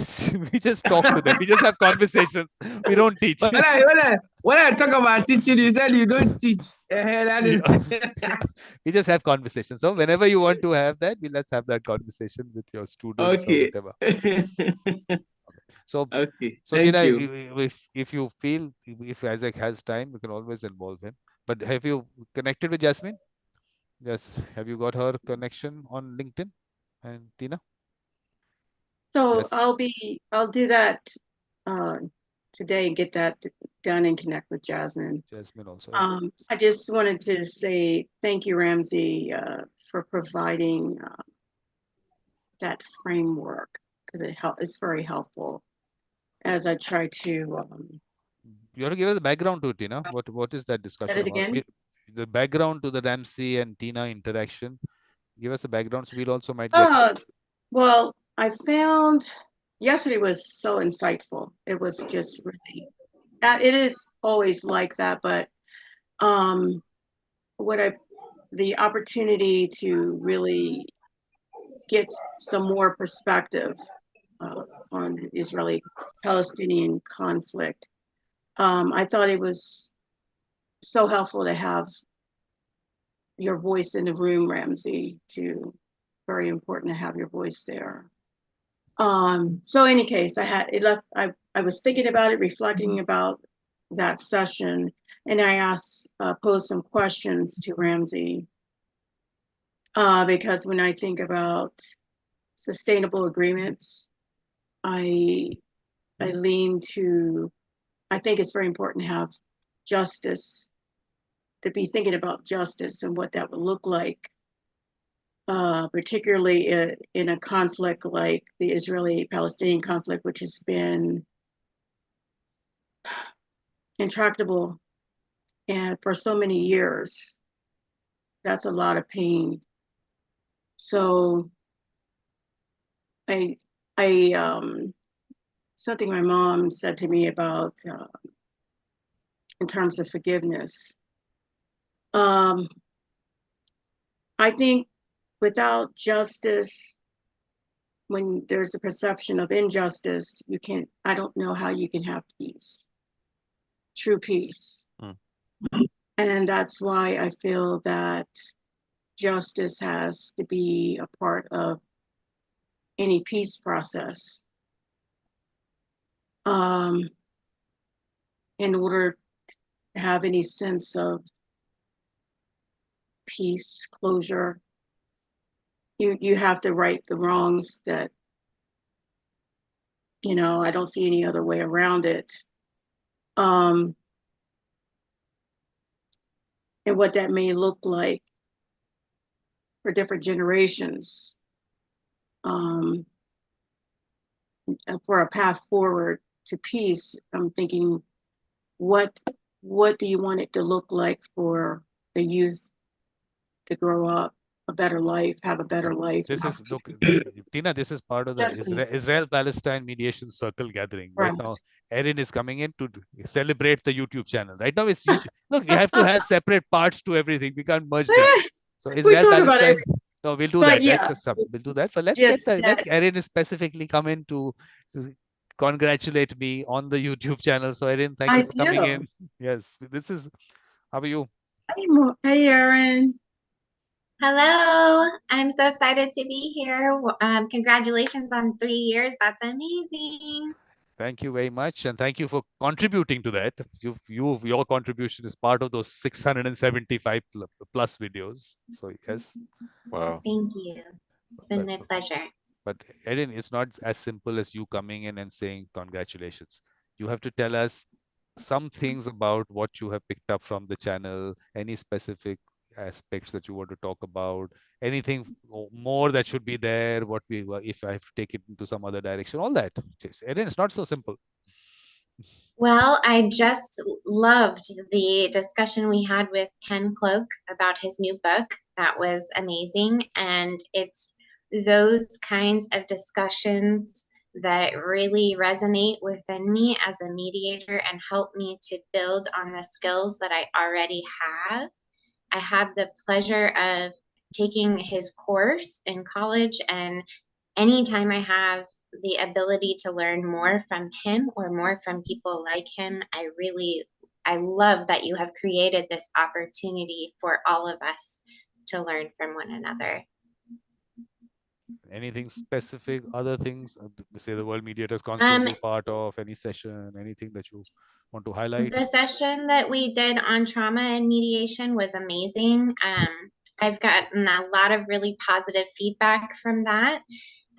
just talk to them. We just have conversations. We don't teach. When I talk about teaching, you said you don't teach. We just have conversations. So whenever you want to have that, let's have that conversation with your students or whatever. Okay. So Tina, if you feel, if Isaac has time, you can always involve him. But have you connected with Jasmine? Yes. Have you got her connection on LinkedIn? And Tina? So yes. I'll do that today, get that done and connect with Jasmine. Jasmine also. I just wanted to say thank you, Ramsey, for providing that framework, because it's very helpful as I try to. You have to give us a background to it, Tina. What is that discussion about? Again? the background to the Ramsey and Tina interaction. Give us a background, so we'll also might get. Well, I found yesterday was so insightful. It was just really, it is always like that, but the opportunity to really get some more perspective on Israeli-Palestinian conflict. I thought it was so helpful to have your voice in the room, Ramsey, too. Very important to have your voice there. So in any case, I was thinking about it, reflecting about that session, and I posed some questions to Ramsey. Because when I think about sustainable agreements, I lean to, I think it's very important to have justice, to be thinking about justice and what that would look like, particularly in a conflict like the Israeli-Palestinian conflict, which has been intractable and for so many years. That's a lot of pain. So something my mom said to me about in terms of forgiveness. I think without justice, when there's a perception of injustice, I don't know how you can have peace, true peace. And that's why I feel that justice has to be a part of any peace process. In order to have any sense of peace, closure, you have to right the wrongs that, I don't see any other way around it. And what that may look like for different generations, for a path forward to peace. I'm thinking, what do you want it to look like for the youth to grow up a better life, have a better life? This is, look, Tina, this is part of the Israel-Palestine Mediation Circle gathering. Right now, Erin is coming in to celebrate the YouTube channel. Right now, it's YouTube. Look, we have to have separate parts to everything. We can't merge them. So Israel-Palestine. No, we'll do that. Yeah. We'll do that. But let's Erin specifically come in to congratulate me on the YouTube channel. So Erin, thank you for coming in. Yes, this is. How are you? Hey, Erin. Hello, I'm so excited to be here. Congratulations on 3 years. That's amazing. Thank you very much, and thank you for contributing to that. Your contribution is part of those 675 plus videos. So yes. Wow. Thank you. It's been my pleasure. But Erin, it's not as simple as you coming in and saying congratulations. You have to tell us some things about what you have picked up from the channel, any specific aspects that you want to talk about, anything more that should be there, if I have to take it into some other direction, all that. Erin, it's not so simple. Well, I just loved the discussion we had with Ken Cloak about his new book. That was amazing. And it's those kinds of discussions that really resonate within me as a mediator and help me to build on the skills that I already have. I had the pleasure of taking his course in college, and anytime I have the ability to learn more from him or more from people like him, I love that you have created this opportunity for all of us to learn from one another. Anything specific, other things, say the World Mediators Conference you're part of, any session, anything that you want to highlight? The session that we did on trauma and mediation was amazing. I've gotten a lot of really positive feedback from that.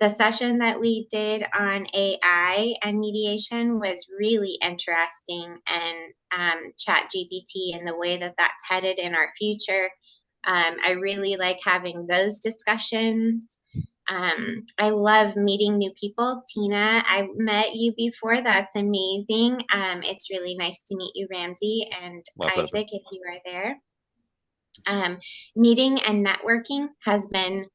The session that we did on AI and mediation was really interesting, and ChatGPT and the way that that's headed in our future. I really like having those discussions. I love meeting new people. Tina, I met you before. That's amazing. It's really nice to meet you, Ramsey, and Isaac, if you are there. Meeting and networking has been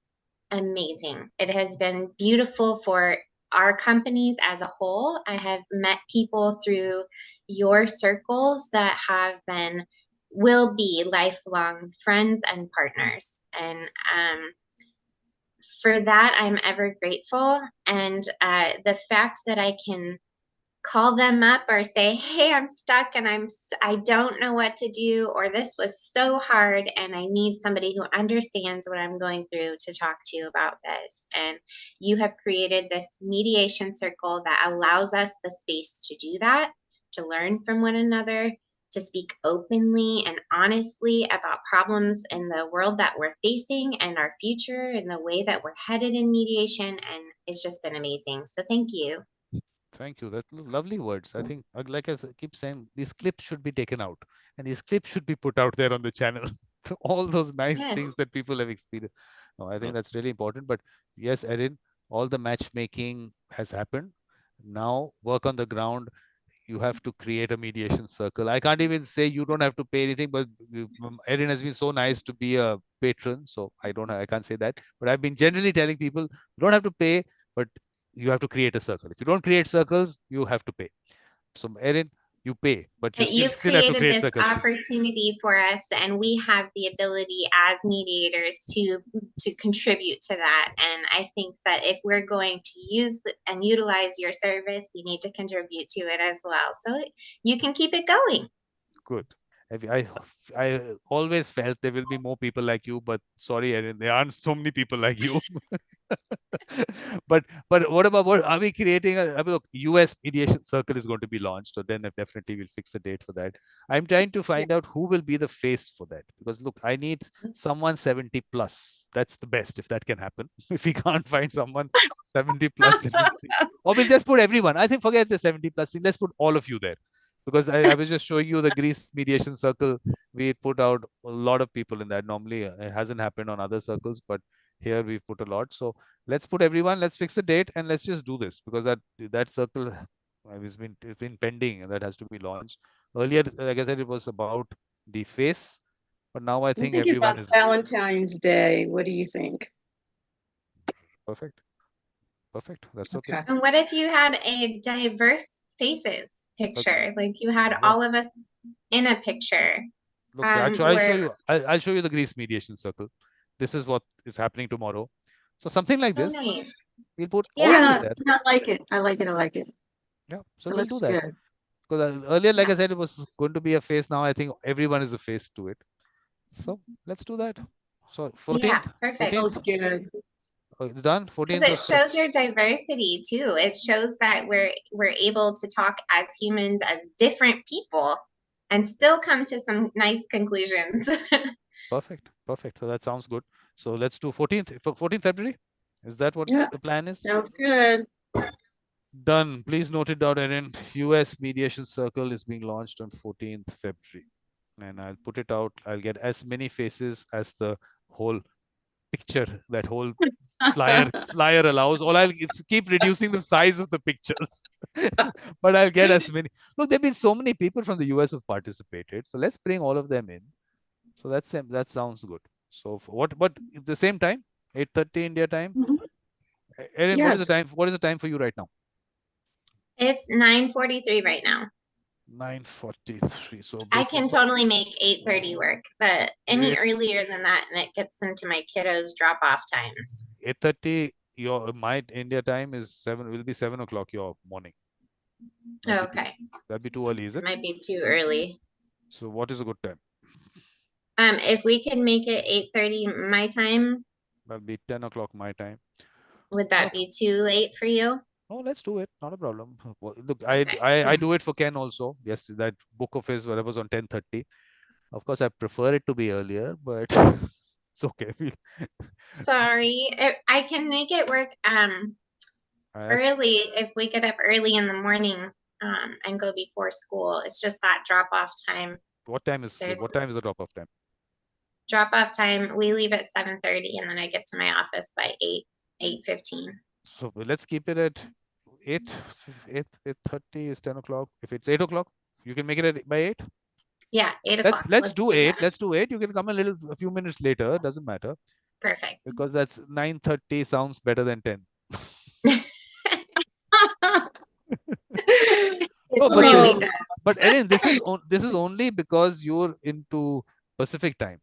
amazing. It has been beautiful for our companies as a whole. I have met people through your circles that will be lifelong friends and partners. And for that, I'm ever grateful. And the fact that I can call them up or say, hey, I'm stuck and I don't know what to do, or this was so hard and I need somebody who understands what I'm going through to talk to about this. And you have created this mediation circle that allows us the space to do that, to learn from one another, to speak openly and honestly about problems in the world that we're facing and our future and the way that we're headed in mediation. And it's just been amazing. So thank you. Thank you. That lovely words. I think, like I keep saying, these clips should be taken out, and these clips should be put out there on the channel. All those nice things that people have experienced. No, I think that's really important. But yes, Erin, all the matchmaking has happened. Now work on the ground. You have to create a mediation circle. I can't even say you don't have to pay anything, but Erin has been so nice to be a patron, so I can't say that. But I've been generally telling people you don't have to pay, but you have to create a circle. If you don't create circles, you have to pay. So Erin, you pay, but you You've still have to created create this circles. opportunity for us, and we have the ability as mediators to contribute to that. And I think that if we're going to use and utilize your service, we need to contribute to it as well. So you can keep it going. Good. I always felt there will be more people like you, but sorry, Erin, there aren't so many people like you. but what are we creating? I mean, look, US mediation circle is going to be launched, so then definitely we'll fix a date for that. I'm trying to find out who will be the face for that, because look, I need someone 70 plus. That's the best if that can happen. If we can't find someone 70 plus, then we'll see. Or we'll just put everyone. I think forget the 70 plus thing. Let's put all of you there. Because I was just showing you the Greece mediation circle. We put out a lot of people in that. Normally, it hasn't happened on other circles, but here we put a lot. So let's put everyone. Let's fix a date and let's just do this, because that circle it's been pending and that has to be launched. Earlier, like I said, it was about the face, but now I I'm think thinking everyone about is Valentine's Day. What do you think? perfect. Perfect. That's okay. And what if you had a diverse faces picture? Like you had all of us in a picture. Look, I'll show you. I'll show you the Greece mediation circle. This is what is happening tomorrow. So something like this. Nice. We'll put Yeah, all there. I like it. I like it. I like it. Yeah, so It we'll do looks that. good. Because earlier, like I said, it was going to be a face. Now I think everyone is a face to it. So let's do that. So 14th. Yeah, perfect. 14th. Good. Oh, it's done. 14th. Because it shows your diversity too. It shows that we're able to talk as humans, as different people, and still come to some nice conclusions. Perfect. Perfect. So that sounds good. So let's do 14th. 14th February. Is that what the plan is? Sounds good. Done. Please note it down, Erin. US Mediation Circle is being launched on 14th February. And I'll put it out. I'll get as many faces as the whole picture, that whole flyer allows. All I'll keep reducing the size of the pictures. But I'll get as many. Look, there have been so many people from the US who've participated. So let's bring all of them in. So that sounds good. So what at the same time? 8:30 India time. Erin, what is the time? What is the time for you right now? It's 9:43 right now. 9:43. So I can totally make 8:30 work, but any earlier than that, and it gets into my kiddos' drop-off times. 8:30. My India time is 7. Will be 7 o'clock your morning. Okay. That'd be too early, is it? Might be too early. So what is a good time? If we can make it 8:30 my time. That'll be 10 o'clock my time. Would that be too late for you? No, let's do it. Not a problem. Look, I do it for Ken also. Yes, that book of his whatever was on 10:30. Of course, I prefer it to be earlier, but it's okay. Sorry, I can make it work early if we get up early in the morning and go before school. It's just that drop off time. What time is the drop off time? Drop off time, we leave at 7:30 and then I get to my office by 8:15. So let's keep it at 8:30 is 10 o'clock. If it's 8 o'clock, you can make it by 8. Yeah, 8 o'clock. Let's do 8. that. Let's do 8. You can come a few minutes later. Doesn't matter. Perfect. Because that's 9:30 sounds better than 10. No, but really Oh. does. but Erin, this is only because you're into Pacific time.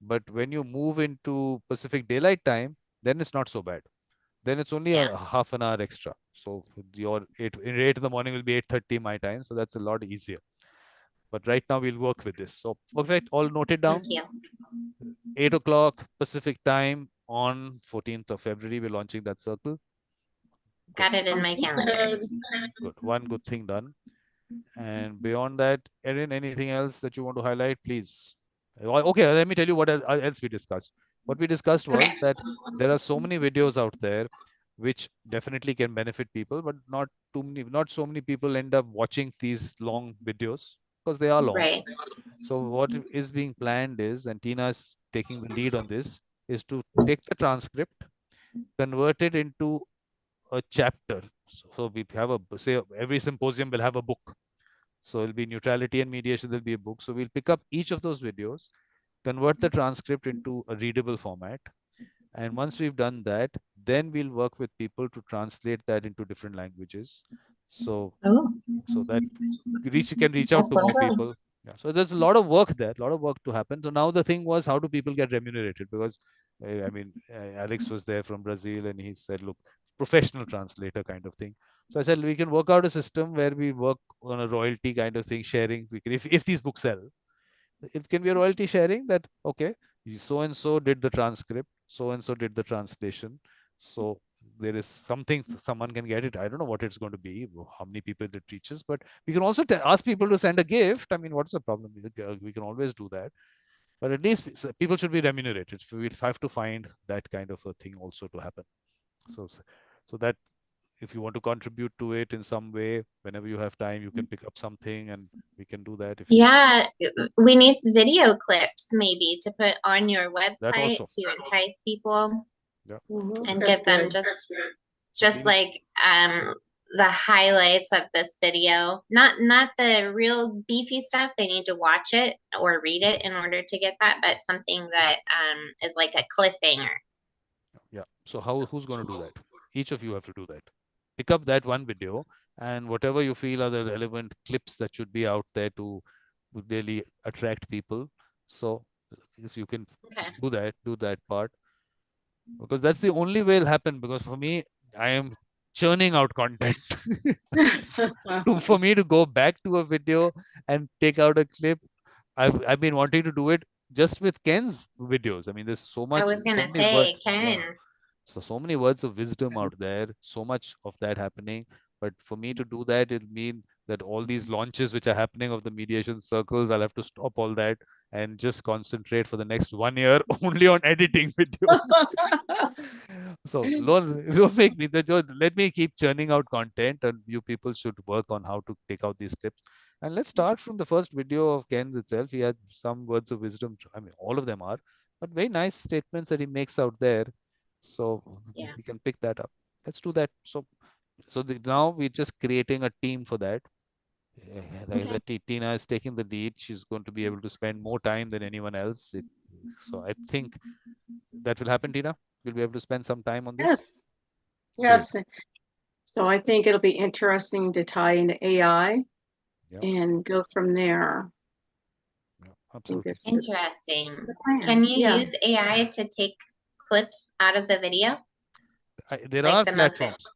But when you move into Pacific Daylight Time, then it's not so bad. Then it's only Yeah. a half an hour extra. So your 8 in the morning will be 8:30 my time. So that's a lot easier. But right now we'll work with this. So perfect. All noted down. Thank you. 8 o'clock Pacific time on 14th of February. We're launching that circle. Got it in my calendar. Good. One good thing done. And beyond that, Erin, anything else that you want to highlight, please? Okay, let me tell you what else we discussed. What we discussed was that there are so many videos out there which definitely can benefit people, but not so many people end up watching these long videos because they are long. Right. So what is being planned is, and Tina is taking the lead on this, is to take the transcript, convert it into a chapter. So we have say every symposium will have a book. So it'll be neutrality and mediation, there'll be a book. So we'll pick up each of those videos, convert the transcript into a readable format. And once we've done that, then we'll work with people to translate that into different languages. So, so that can reach out to more people. Yeah. So there's a lot of work there, a lot of work to happen. So now the thing was, how do people get remunerated? Because Alex was there from Brazil and he said, look, professional translator kind of thing. So I said, we can work out a system where we work on a royalty kind of thing, sharing. We can, if these books sell, it can be a royalty sharing that, okay, so and so did the transcript, so and so did the translation. So there is something someone can get it. I don't know what it's going to be, how many people it reaches, but we can also ask people to send a gift. I mean, what's the problem? We can always do that. But at least people should be remunerated. So we have to find that kind of a thing also to happen. So that if you want to contribute to it in some way, whenever you have time, you can pick up something and we can do that. Yeah, we need video clips maybe to put on your That website also. to entice people Yeah. and That's give them good. just like the highlights of this video. Not the real beefy stuff. They need to watch it or read it in order to get that, but something that is like a cliffhanger. Yeah. So who's going to do that? Each of you have to do that. Pick up that one video and whatever you feel are the relevant clips that should be out there to really attract people. So if you can do that part, because that's the only way it'll happen. Because for me, I am churning out content. For me to go back to a video and take out a clip, I've been wanting to do it just with Ken's videos. I mean, there's so much. I was gonna so many words, say Ken's. so many words of wisdom out there, so much of that happening. But for me to do that, it'll mean that all these launches which are happening of the mediation circles, I'll have to stop all that and just concentrate for the next 1 year only on editing videos. So don't make me let me keep churning out content, and you people should work on how to take out these clips. And let's start from the first video of Ken's itself. He had some words of wisdom. I mean, all of them are, but very nice statements that he makes out there. So we can pick that up. Let's do that. So now we're just creating a team for that. Like I said, Tina is taking the lead. She's going to be able to spend more time than anyone else. So I think that will happen, Tina. You'll be able to spend some time on this. Yes. So I think it'll be interesting to tie into AI and go from there. Absolutely. Interesting. Can you use AI to take clips out of the video? There are platforms.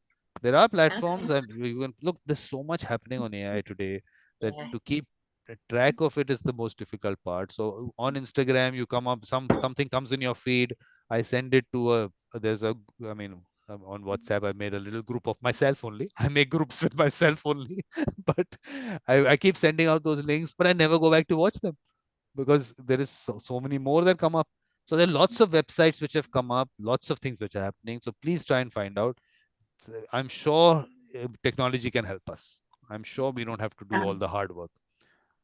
There are platforms, and you can look. There's so much happening on AI today that to keep track of it is the most difficult part. So on Instagram, you come up, something comes in your feed. I send it to on WhatsApp, I made a little group of myself only. I make groups with myself only, but I keep sending out those links, but I never go back to watch them because there is so many more that come up. So there are lots of websites which have come up, lots of things which are happening. So please try and find out. I'm sure technology can help us. I'm sure we don't have to do all the hard work.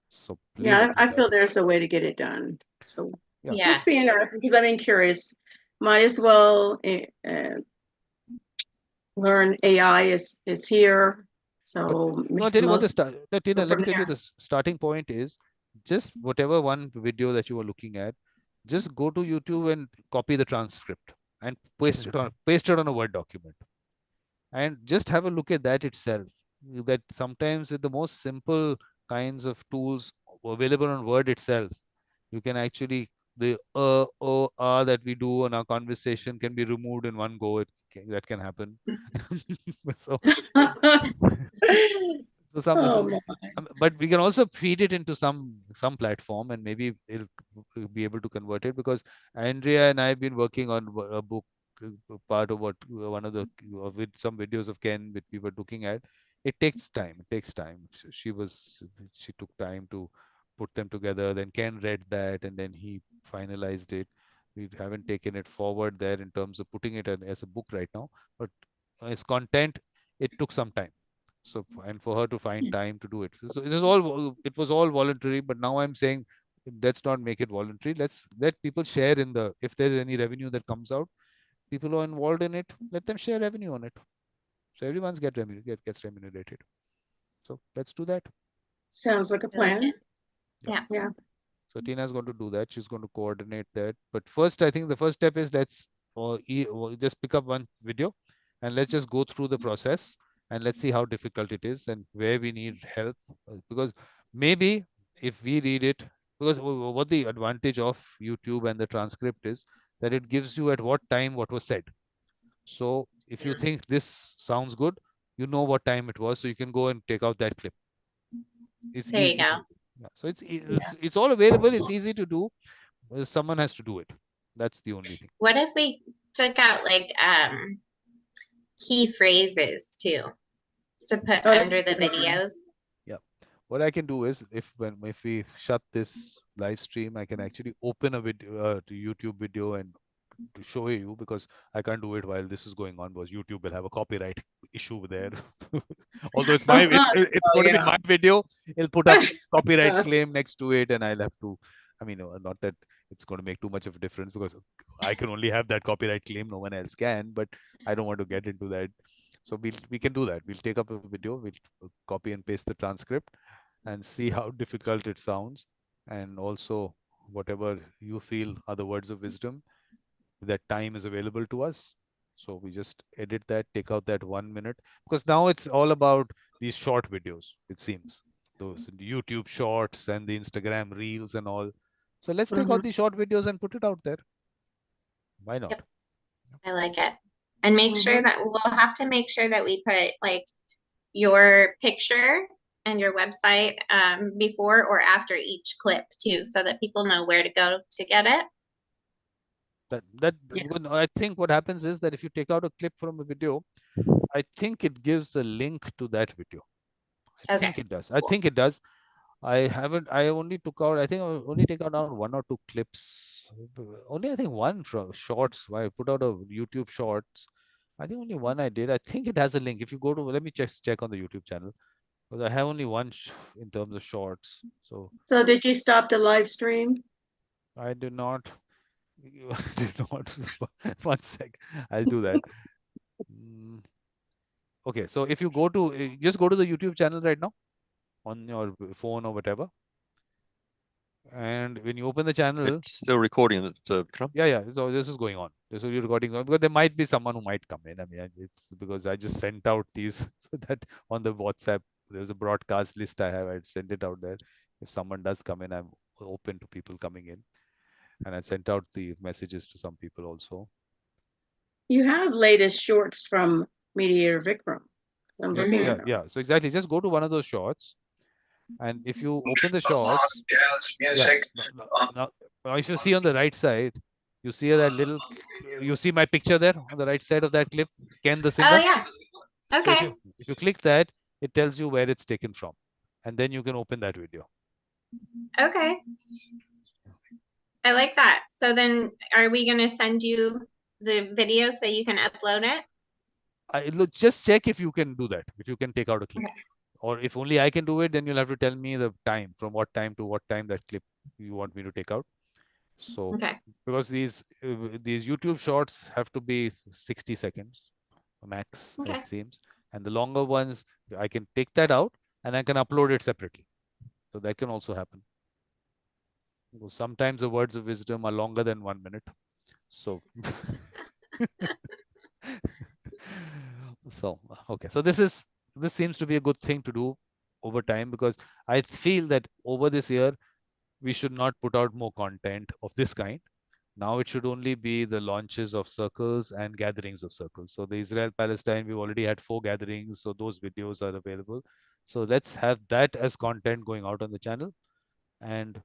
So please. I feel there's a way to get it done. So just be interesting because I've been curious. Might as well learn AI is here. So I'll tell you what let me tell you the starting point is just whatever one video that you were looking at, just go to YouTube and copy the transcript and paste it on a Word document, and just have a look at that itself. That sometimes with the most simple kinds of tools available on Word itself, you can actually the that we do on our conversation can be removed in one go. That can happen. So so some, Oh so, my. but we can also feed it into some platform, and maybe it'll be able to convert it, because Andrea and I have been working on a book, part of what one of the with some videos of Ken which we were looking at. It takes time. It takes time. She took time to put them together. Then Ken read that, and then he finalized it. We haven't taken it forward there in terms of putting it as a book right now, but as content, it took some time. So and for her to find time to do it, so it was all voluntary. But now I'm saying, let's not make it voluntary. Let's let people share in the, if there's any revenue that comes out, people who are involved in it, let them share revenue on it. So everyone's gets remunerated. So let's do that. Sounds like a I like plan. it. Yeah. Yeah. Yeah. So Tina's going to do that. She's going to coordinate that. But first, I think the first step is let's just pick up one video and let's just go through the process, and let's see how difficult it is and where we need help. Because maybe if we read it, because what the advantage of YouTube and the transcript is that it gives you at what time what was said. So if you think this sounds good, you know what time it was, so you can go and take out that clip. It's There you go. yeah. So it's all available. It's easy to do. Someone has to do it. That's the only thing. What if we took out like key phrases too to put Oh, under the that's a good idea. videos? Yeah. What I can do is, if we shut this live stream, I can actually open a video, to YouTube video, and to show you, because I can't do it while this is going on, because YouTube will have a copyright issue there. Although it's Oh, going to be yeah. my video, it'll put up copyright claim next to it, and I'll have to. I mean, not that it's going to make too much of a difference, because I can only have that copyright claim, no one else can. But I don't want to get into that. So we can do that. We'll take up a video, we'll copy and paste the transcript, and see how difficult it sounds, and also whatever you feel are the words of wisdom, that time is available to us. So we just edit that, take out that 1 minute, because now it's all about these short videos, it seems, those YouTube shorts and the Instagram reels and all. So let's take out the short videos and put it out there. Why not? Yep. I like it. And make sure that we'll have to make sure that we put like your picture and your website before or after each clip too, so that people know where to go to get it. I think what happens is that if you take out a clip from a video, I think it gives a link to that video. I think it does. I think it does. I only took out, I think I only take out one or two clips. Only I think one from shorts. I put out a YouTube shorts. I think only one I did. I think it has a link. If you go to, let me check on the YouTube channel, because I have only one in terms of shorts. So did you stop the live stream? I did not. I did not. 1 sec. I'll do that. Okay, so if you go to, just go to the YouTube channel right now on your phone or whatever. And when you open the channel, it's still recording it, Vikram. Yeah. So this is going on. So you're recording, because there might be someone who might come in. I mean, it's because I just sent out these that on the WhatsApp. There's a broadcast list I have. I sent it out there. If someone does come in, I'm open to people coming in, and I sent out the messages to some people also. You have latest shorts from Mediator Vikram. I'm Yes, looking at them. yeah. So exactly, just go to one of those shorts, and if you open the shorts, now if you see on the right side, you see that little, you see my picture there on the right side of that clip, Ken the singer. Oh yeah. Okay. So if you click that, it tells you where it's taken from, and then you can open that video. Okay. I like that. So then are we going to send you the video so you can upload it? Look, just check if you can do that, if you can take out a clip. Okay. Or if only I can do it, then you'll have to tell me the time, from what time to what time that clip you want me to take out. So because these YouTube shorts have to be 60 seconds max, it seems. And the longer ones, I can take that out and I can upload it separately. So that can also happen. Sometimes the words of wisdom are longer than 1 minute. So, okay. So this seems to be a good thing to do over time, because I feel that over this year, we should not put out more content of this kind. Now it should only be the launches of circles and gatherings of circles. So the Israel-Palestine, we've already had 4 gatherings, so those videos are available. So let's have that as content going out on the channel, and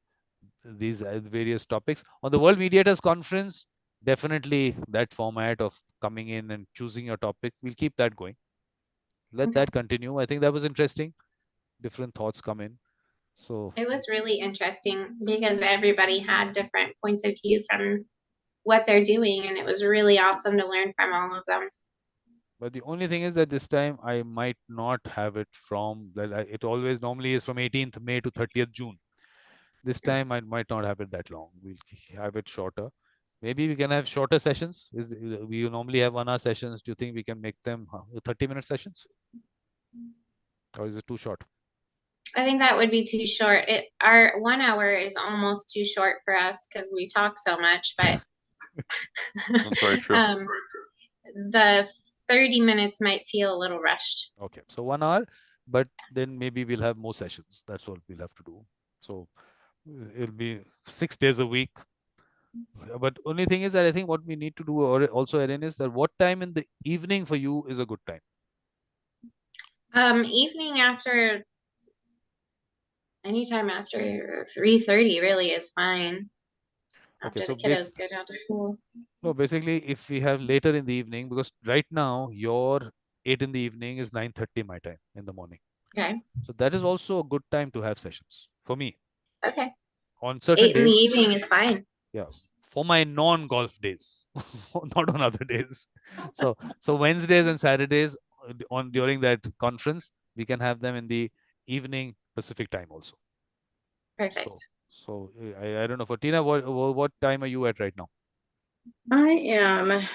these various topics. On the World Mediators Conference, definitely that format of coming in and choosing your topic, we'll keep that going. Let that continue. I think that was interesting. Different thoughts come in. So it was really interesting because everybody had different points of view from what they're doing, and it was really awesome to learn from all of them. but the only thing is that this time I might not have it from, it always normally is from 18th May to 30th June. This time I might not have it that long. We'll have it shorter. Maybe we can have shorter sessions. We normally have 1 hour sessions. Do you think we can make them 30-minute sessions? Or is it too short? I think that would be too short. Our 1 hour is almost too short for us because we talk so much, but That's very true. The 30 minutes might feel a little rushed. Okay, so 1 hour, but then maybe we'll have more sessions. That's what we'll have to do. So it'll be 6 days a week. But only thing is that I think what we need to do also, Erin, is that what time in the evening for you is a good time? Evening after, anytime after 3:30 really is fine. Okay, After so the kiddos go down to school. no, basically, if we have later in the evening, because right now your 8 in the evening is 9:30 my time in the morning. Okay. So that is also a good time to have sessions for me. Okay. On certain 8 in the days, evening is fine. yeah, for my non-golf days, not on other days. So Wednesdays and Saturdays during that conference, we can have them in the evening Pacific time also. Perfect. So I don't know, for Tina, what time are you at right now? I am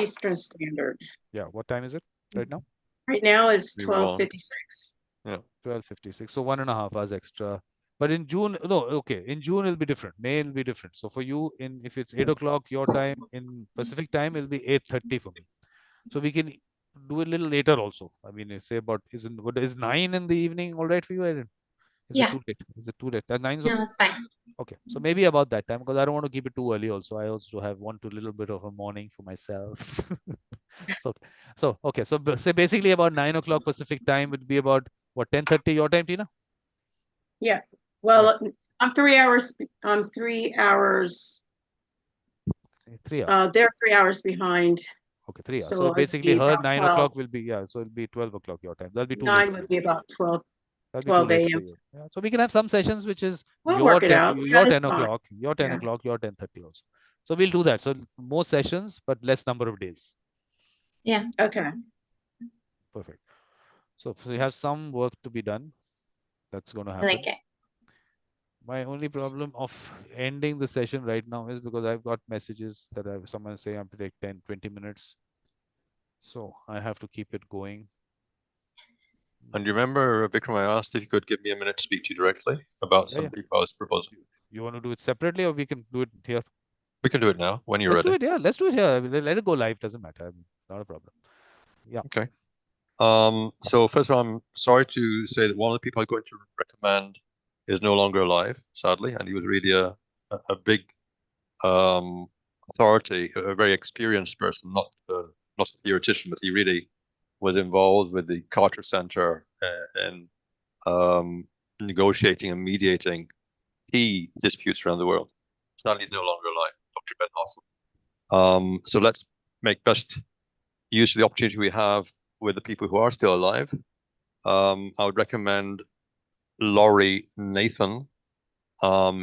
Eastern Standard. Yeah, what time is it right now? Right now is We move on. 12:56. Yeah. 12:56. So 1.5 hours extra. But in June, no, okay. In June it'll be different. May will be different. So for you, if it's 8 o'clock your time, in Pacific time, it'll be 8:30 for me. So we can do it a little later also. I mean, say about is 9 in the evening all right for you, Erin? Is Yeah. it too late? Is it too late? 9's No, okay? it's fine. Okay, so maybe about that time, because I don't want to keep it too early also. I also want a little bit of a morning for myself. Okay, so say basically about 9 o'clock Pacific time would be about what, 10:30 your time, Tina? Yeah. Well, I'm 3 hours. I'm 3 hours. 3 hours. They're 3 hours behind. Okay, 3 hours. So So it'd basically be her about 9 12. o'clock will be, yeah, so it'll be 12 o'clock your time. That'll be too late 9 for would you. be about 12. That'll be too 12 late for a.m. you. Yeah, so we can have some sessions which is We'll your work it 10, out. your That is 10 fine. o'clock, your 10 Yeah. o'clock, your 10:30 also. So we'll do that. So more sessions, but less number of days. Yeah. Okay. Perfect. So we have some work to be done. That's going to I happen. like it. My only problem of ending the session right now is because I've got messages that someone say I'm to take 10, 20 minutes. So I have to keep it going. And you remember, Vikram, I asked if you could give me a minute to speak to you directly about some people I was proposing. You want to do it separately, or we can do it here? We can do it now when you're Let's ready. do it. Yeah, let's do it here. I mean, let it go live. Doesn't matter. I mean, not a problem. Yeah. Okay. So first of all, I'm sorry to say that one of the people I'm going to recommend is no longer alive, sadly, and he was really a big authority, a very experienced person, not a theoretician, but he really was involved with the Carter Center in negotiating and mediating key disputes around the world. Sadly, he's no longer alive, Dr. Ben Hoffman. So let's make best use of the opportunity we have with the people who are still alive. I would recommend Laurie Nathan.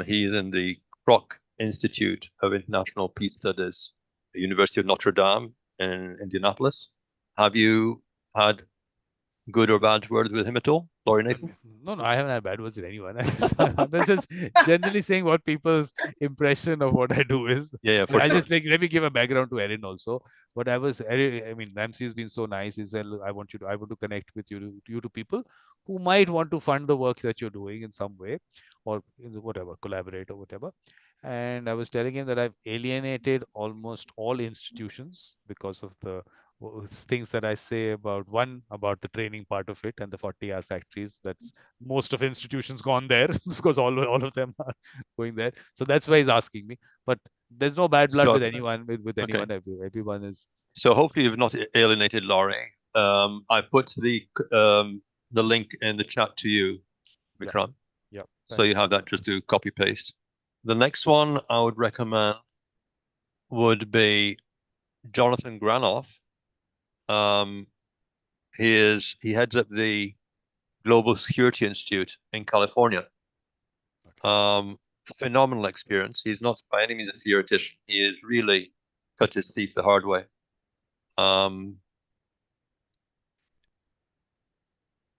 He's in the Kroc Institute of International Peace Studies, the University of Notre Dame in Indianapolis. Have you had good or bad words with him at all, Laurie Nathan? No, I haven't had bad words with anyone. I'm just generally saying what people's impression of what I do is. Yeah, for I sure. just like, let me give a background to Erin also. But I mean, Ramsey's been so nice. He said, I want to connect with you to people who might want to fund the work that you're doing in some way, or whatever, collaborate or whatever. And I was telling him that I've alienated almost all institutions because of the things that I say about the training part of it and the 40-hour factories. That's most of institutions gone there because all of them are going there. So that's why he's asking me. But there's no bad blood with anyone. With anyone, everyone is. So hopefully you've not alienated Laurie. I put the link in the chat to you, Vikram. Yeah. So you have that just to copy paste. The next one I would recommend would be Jonathan Granoff. He heads up the Global Security Institute in California. Phenomenal experience. He's not by any means a theoretician. He has really cut his teeth the hard way.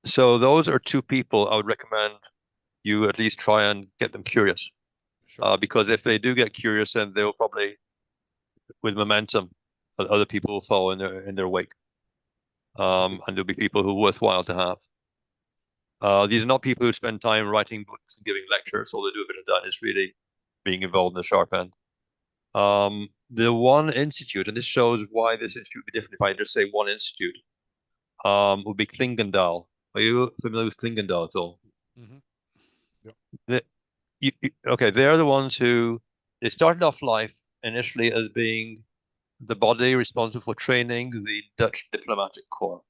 So those are two people I would recommend you at least try and get them curious. Sure. Because if they do get curious, then they'll probably, with momentum, other people will follow in their wake. And there'll be people who are worthwhile to have. These are not people who spend time writing books and giving lectures. All they do a bit of that is really being involved in the sharp end. The one institute, and this shows why this institute would be different if I just say one institute, would be Klingendal. Are you familiar with Klingendal at all? Mm-hmm. Yep. Okay, they're the ones who, they started off life initially as being the body responsible for training the Dutch diplomatic corps.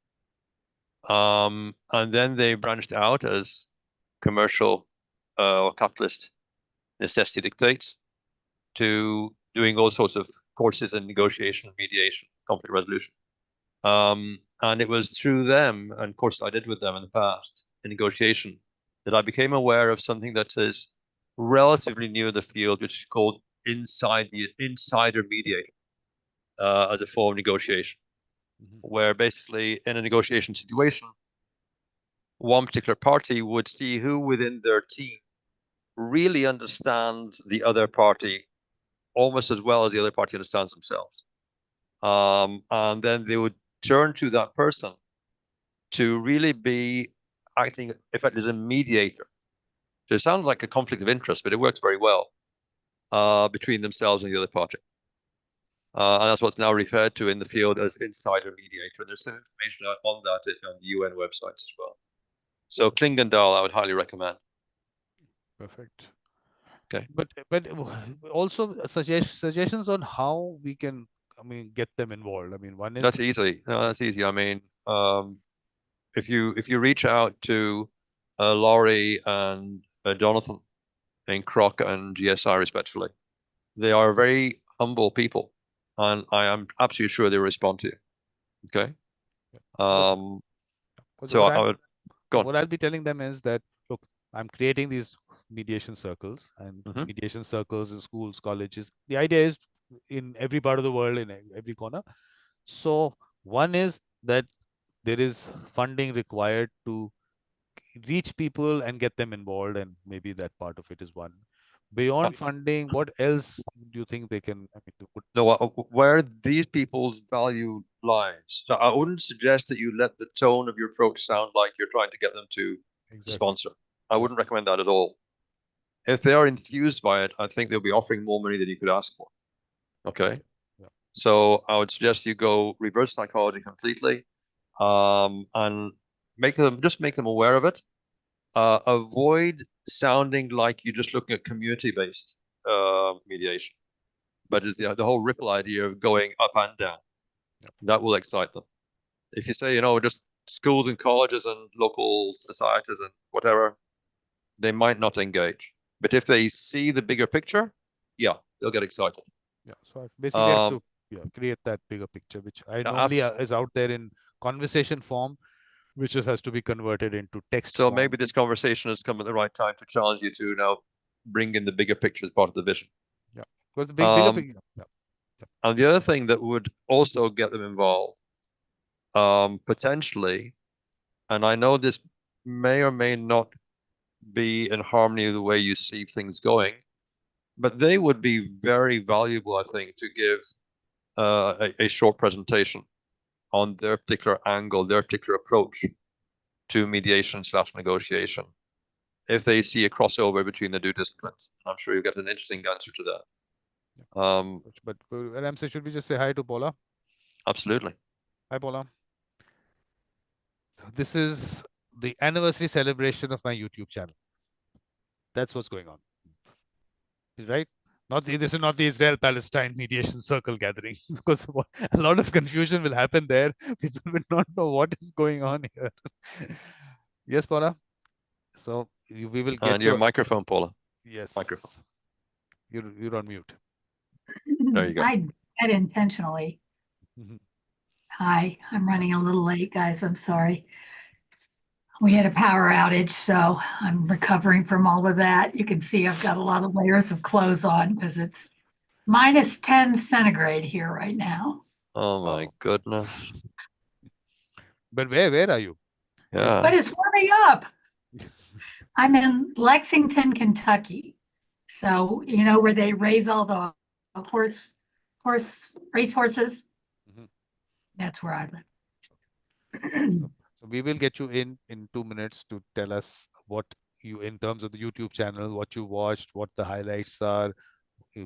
And then they branched out as commercial or capitalist necessity dictates to doing all sorts of courses in negotiation, mediation, conflict resolution. And it was through them, and courses I did with them in the past in negotiation, that I became aware of something that is relatively new in the field, which is called insider mediator as a form of negotiation, where basically in a negotiation situation, one particular party would see who within their team really understands the other party almost as well as the other party understands themselves. And then they would turn to that person to really be acting effectively as a mediator. So it sounds like a conflict of interest, but it works very well between themselves and the other party. And that's what's now referred to in the field as insider mediator. And there's some information on that on the UN websites as well. So Klingendal, I would highly recommend. Perfect. Okay. But also suggestions on how we can, get them involved. One is that's easy. No, that's easy. If you reach out to Laurie and Jonathan in Croc and GSI respectively, they are very humble people, and I am absolutely sure they will respond to you. Okay. So I would go on. What I'll be telling them is that, look, I'm creating these mediation circles and mediation circles in schools, colleges. The idea is in every part of the world, in every corner. So one is that there is funding required to reach people and get them involved, and maybe that part of it is one. Beyond funding, what else do you think they can? No, where these people's value lies. So I wouldn't suggest that you let the tone of your approach sound like you're trying to get them to sponsor. I wouldn't recommend that at all. If they are enthused by it, I think they'll be offering more money than you could ask for. Okay. Yeah. So I would suggest you go reverse psychology completely, and make them aware of it. Avoid sounding like you're just looking at community-based mediation, but it's the whole ripple idea of going up and down. Yep. That will excite them. If you say, just schools and colleges and local societies and whatever, they might not engage. But if they see the bigger picture, yeah, they'll get excited. Yeah, so I basically have to create that bigger picture, which I normally is out there in conversation form, which just has to be converted into text. So maybe this conversation has come at the right time to challenge you to now bring in the bigger picture as part of the vision. Yeah, because the bigger picture. Yeah. And the other thing that would also get them involved, potentially, And I know this may or may not be in harmony with the way you see things going, but they would be very valuable, I think, to give a short presentation on their particular angle, their particular approach to mediation/negotiation. If they see a crossover between the two disciplines, I'm sure you get an interesting answer to that. But Ramsey, should we just say hi to Paula? Absolutely. Hi, Paula. This is the anniversary celebration of my YouTube channel. That's what's going on, right? This is not the Israel-Palestine mediation circle gathering, because a lot of confusion will happen there. People will not know what is going on here. Yes, Paula. So we will get your microphone, Paula. Yes. Microphone. You're on mute. There you go. I did intentionally. Hi, I'm running a little late, guys. I'm sorry. We had a power outage, so I'm recovering from all of that. You can see I've got a lot of layers of clothes on because it's minus 10 centigrade here right now. Oh my goodness. But where are you? Yeah. But it's warming up. I'm in Lexington, Kentucky. So, you know, where they raise all the racehorses. That's where I live. So we will get you in 2 minutes to tell us what you, in terms of the YouTube channel, what you watched, what the highlights are,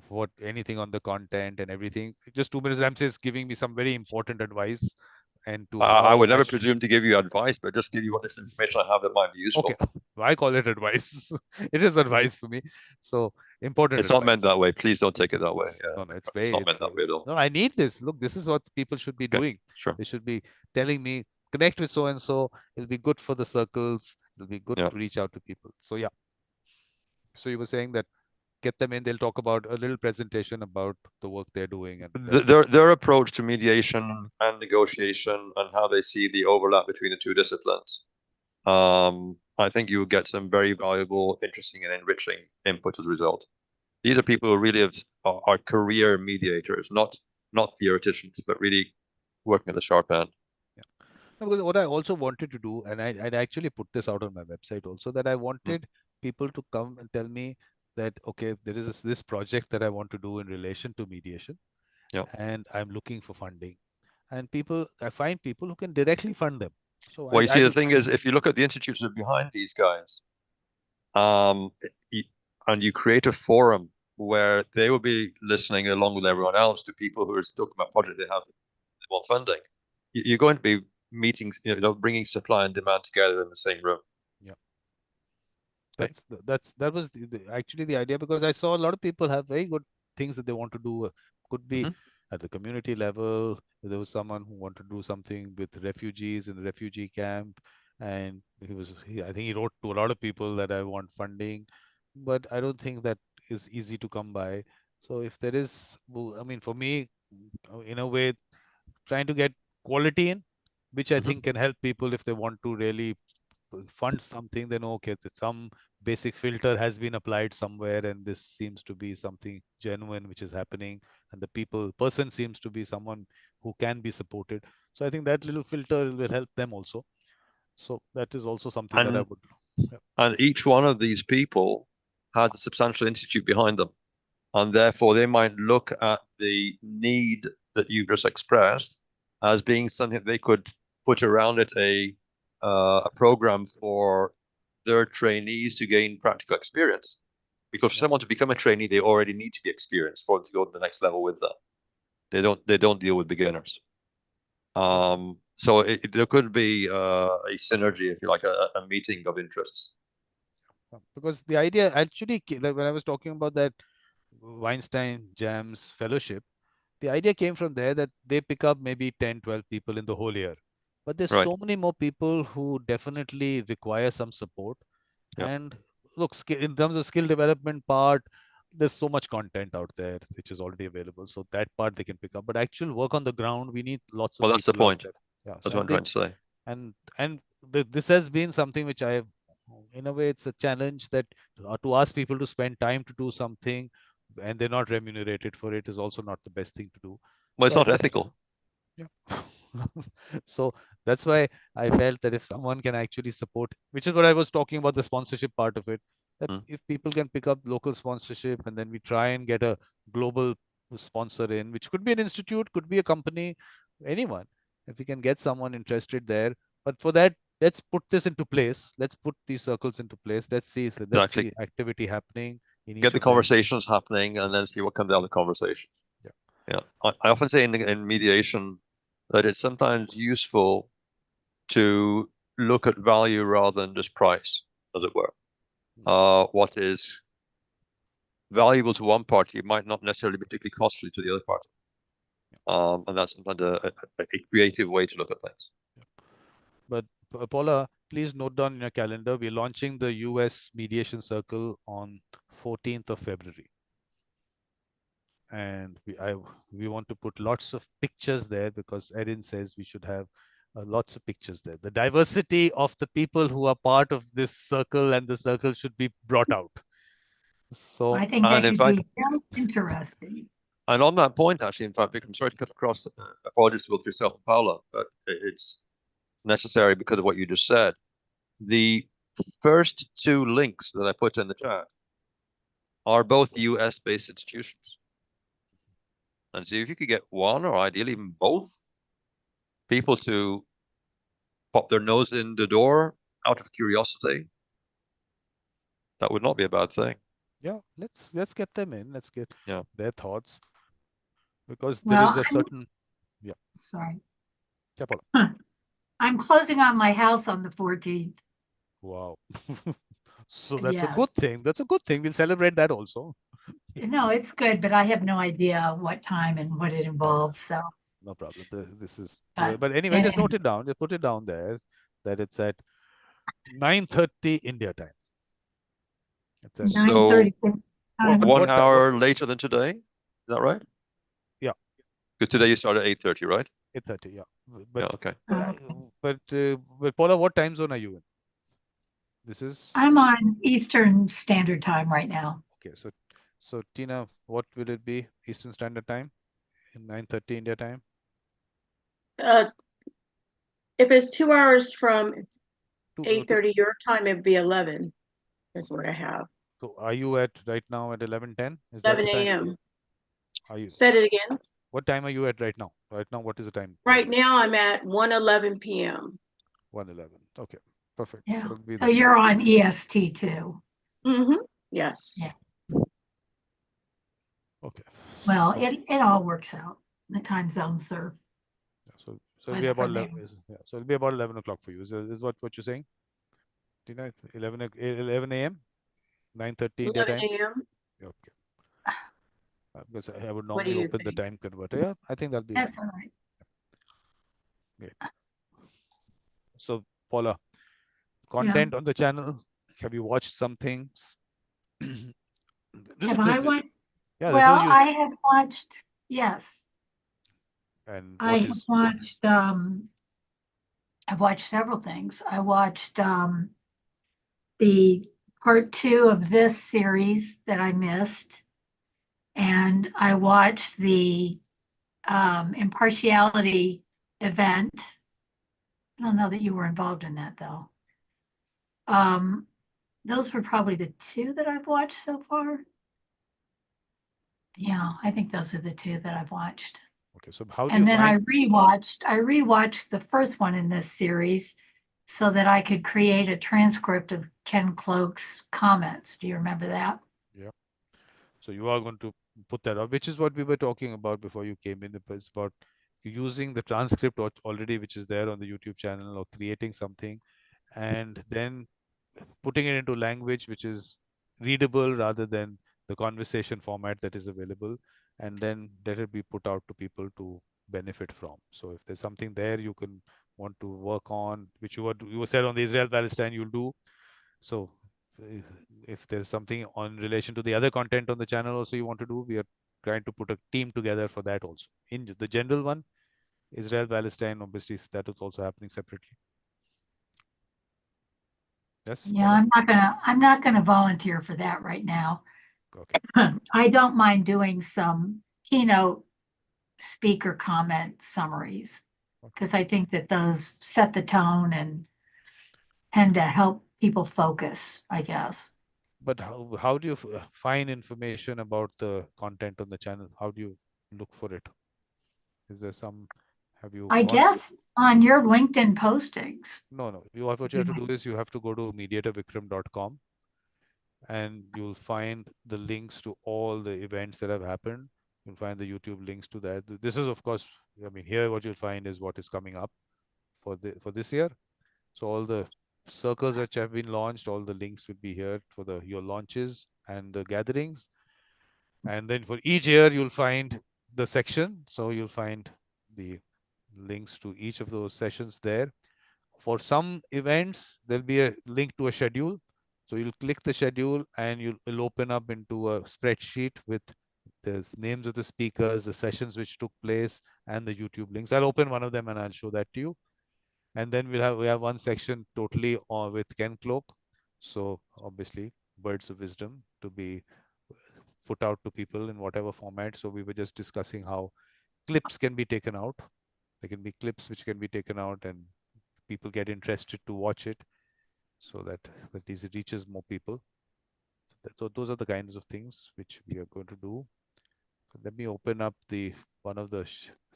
what anything on the content and everything. Just 2 minutes. Ramsey is giving me some very important advice. And to I would never presume to give you advice, but just give you what this information I have that might be useful. Okay, I call it advice. It is advice for me. So important. It's not meant that way. Please don't take it that way. Yeah. No, it's not meant that way at all. No, I need this. Look, this is what people should be doing. Sure. They should be telling me, connect with so and so. It'll be good for the circles. It'll be good to reach out to people. So yeah. So you were saying that get them in. They'll talk about a little presentation about the work they're doing and their approach to mediation and negotiation and how they see the overlap between the two disciplines. I think you will get some very valuable, interesting, and enriching input as a result. These are people who really are career mediators, not theoreticians, but really working at the sharp end. Because what I also wanted to do, and I'd actually put this out on my website also, that I wanted people to come and tell me that, okay, there is this project that I want to do in relation to mediation, and I'm looking for funding. And I find people who can directly fund them. So well, you see, the thing is, if you look at the institutes that are behind these guys, and you create a forum where they will be listening along with everyone else to people who are talking about projects they want funding, you're going to be meetings, bringing supply and demand together in the same room. That was actually the idea, because I saw a lot of people have very good things that they want to do. Could be at the community level. There was someone who wanted to do something with refugees in the refugee camp, and I think he wrote to a lot of people that I want funding, but I don't think that is easy to come by. So if there is, I mean, for me, in a way, trying to get quality in, which I think can help people if they want to really fund something, then okay, some basic filter has been applied somewhere, and this seems to be something genuine which is happening, and the person seems to be someone who can be supported. So I think that little filter will help them also. So that is also something that I would do. And each one of these people has a substantial institute behind them, and therefore they might look at the need that you've just expressed as being something they could put around it a program for their trainees to gain practical experience. Because for someone to become a trainee, they already need to be experienced for them to go to the next level with them. They don't deal with beginners. So there could be a synergy, if you like, a meeting of interests. Because the idea actually, when I was talking about that Weinstein Jams Fellowship, the idea came from there that they pick up maybe 10, 12 people in the whole year. But there's so many more people who definitely require some support. And look, in terms of skill development part, there's so much content out there which is already available. So that part they can pick up. But actual work on the ground, we need lots of people. Well, that's the point. That's what I'm trying to say. And this has been something which I have, in a way, it's a challenge that to ask people to spend time to do something and they're not remunerated for it is also not the best thing to do. Well, it's not ethical. So that's why I felt that if someone can actually support, which is what I was talking about, the sponsorship part of it, that if people can pick up local sponsorship and then we try and get a global sponsor in, which could be an institute, could be a company, anyone, if we can get someone interested there. But for that, let's put this into place. Let's put these circles into place. Let's see activity happening in each Get the of them. conversations happening and then see what comes out of the conversations. Yeah. I often say in mediation that it's sometimes useful to look at value rather than just price, as it were. What is valuable to one party might not necessarily be particularly costly to the other party. And that's sometimes a creative way to look at things. But Paula, please note down in your calendar, we're launching the US Mediation Circle on 14th of February. And we want to put lots of pictures there because Erin says we should have lots of pictures there. The diversity of the people who are part of this circle and the circle should be brought out. So I think that could be very interesting. And on that point, actually, in fact, Vikram, sorry to cut across, apologies to both yourself and Paula, but it's necessary because of what you just said. The first two links that I put in the chat are both US-based institutions. And so if you could get one, or ideally even both, people to pop their nose in the door out of curiosity, that would not be a bad thing. Yeah, let's get them in. Let's get their thoughts, because there Well, is a certain sorry. Yeah, Paula. I'm closing on my house on the 14th. Wow. So that's a Yes. good thing. That's a good thing. We'll celebrate that also. No, it's good, but I have no idea what time and what it involves. So No problem. This is, But- but anyway, just note it down. Just put it down there that it's at 9:30 India time. It's at So 9:30. 1 hour later than today, is that right? Yeah. Because today you start at 8:30, right? 8:30. Yeah. But Yeah, okay. but Paula, what time zone are you in? This is. I'm on Eastern Standard Time right now. Okay, so Tina, what will it be? Eastern Standard Time in 9:30 India time? If it's 2 hours from 8:30 your time, it'd be 11. That's what I have. So are you at right now at 11:10? Is 11 that the time? a.m. Are you? Said it again. What time are you at right now? Right now, what is the time? Right now, I'm at 1:11 p.m. 1:11. Okay, perfect. Yeah. So, it'll be So the- you're on EST too. Mm-hmm. Yes. Yeah. Okay. Well, it all works out. The time zones are. So it'll be Good about for 11. them. Yeah, so it'll be about 11 o'clock for you. Is what you're saying? Tina, 11 a.m. 9:30 India 11 time. a.m. Okay. Because I would What do normally you open the think? time converter. Yeah, I think that'll be. That's all right. Great. So Paula, content on the channel. Have you watched some things? Have I watched? Yeah, Well, I have watched. Yes, and I have watched. I've watched several things. I watched the part 2 of this series that I missed, and I watched the impartiality event. I don't know that you were involved in that though. Those were probably the 2 that I've watched so far. Yeah, I think those are the 2 that I've watched. Okay, so how do And you then find? I rewatched the first one in this series so that I could create a transcript of Ken Cloak's comments. Do you remember that? Yeah. So you are going to put that up, which is what we were talking about before you came in. It's about using the transcript already, which is there on the YouTube channel, or creating something, and then putting it into language which is readable rather than the conversation format that is available, and then let it be put out to people to benefit from. So if there's something there you can want to work on, which you said on the Israel-Palestine you'll do. So if there's something on relation to the other content on the channel also you want to do, we are trying to put a team together for that also. In the general one, Israel-Palestine, obviously that is also happening separately. Yes. Yeah, I'm not gonna volunteer for that right now. Okay. I don't mind doing some keynote speaker comment summaries. because I think that those set the tone and tend to help people focus, I guess. But how do you find information about the content on the channel? How do you look for it? Is there some, have you I gone? guess on your LinkedIn postings. No, what you have to do is you have to go to mediatorvikram.com and you'll find the links to all the events that have happened. You'll find the YouTube links to that. This is, of course, I mean, here what you'll find is what is coming up for this year. So all the circles that have been launched, all the links will be here for your launches and the gatherings. And then for each year, you'll find the section. So you'll find the links to each of those sessions there. For some events, there'll be a link to a schedule. So you'll click the schedule and it'll open up into a spreadsheet with the names of the speakers, the sessions which took place, and the YouTube links. I'll open one of them and I'll show that to you. And then we have one section totally with Ken Cloak. So obviously, words of wisdom to be put out to people in whatever format. So we were just discussing how clips can be taken out. There can be clips which can be taken out and people get interested to watch it so that it reaches more people. So those are the kinds of things which we are going to do. So let me open up one of the,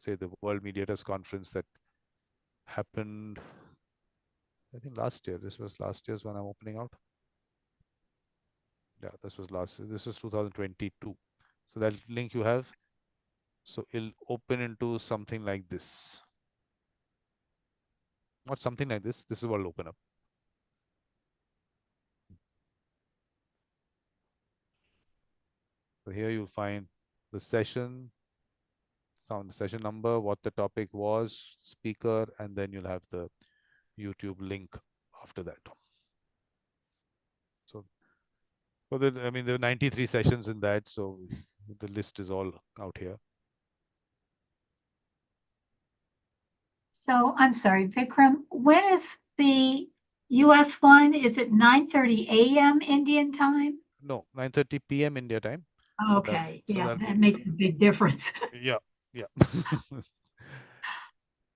say, the World Mediators Conference that happened, I think last year. This was last year's one I'm opening out. Yeah, this was 2022. So that link you have. So it'll open into something like this. Not something like this. This is what will open up. So here you'll find the session, session number, what the topic was, speaker, and then you'll have the YouTube link after that. So, I mean, there are 93 sessions in that, so the list is all out here. So I'm sorry, Vikram, when is the US one? Is it 9:30 a.m. Indian time? No, 9:30 p.m. India time. Okay, yeah, that makes a big difference. Yeah.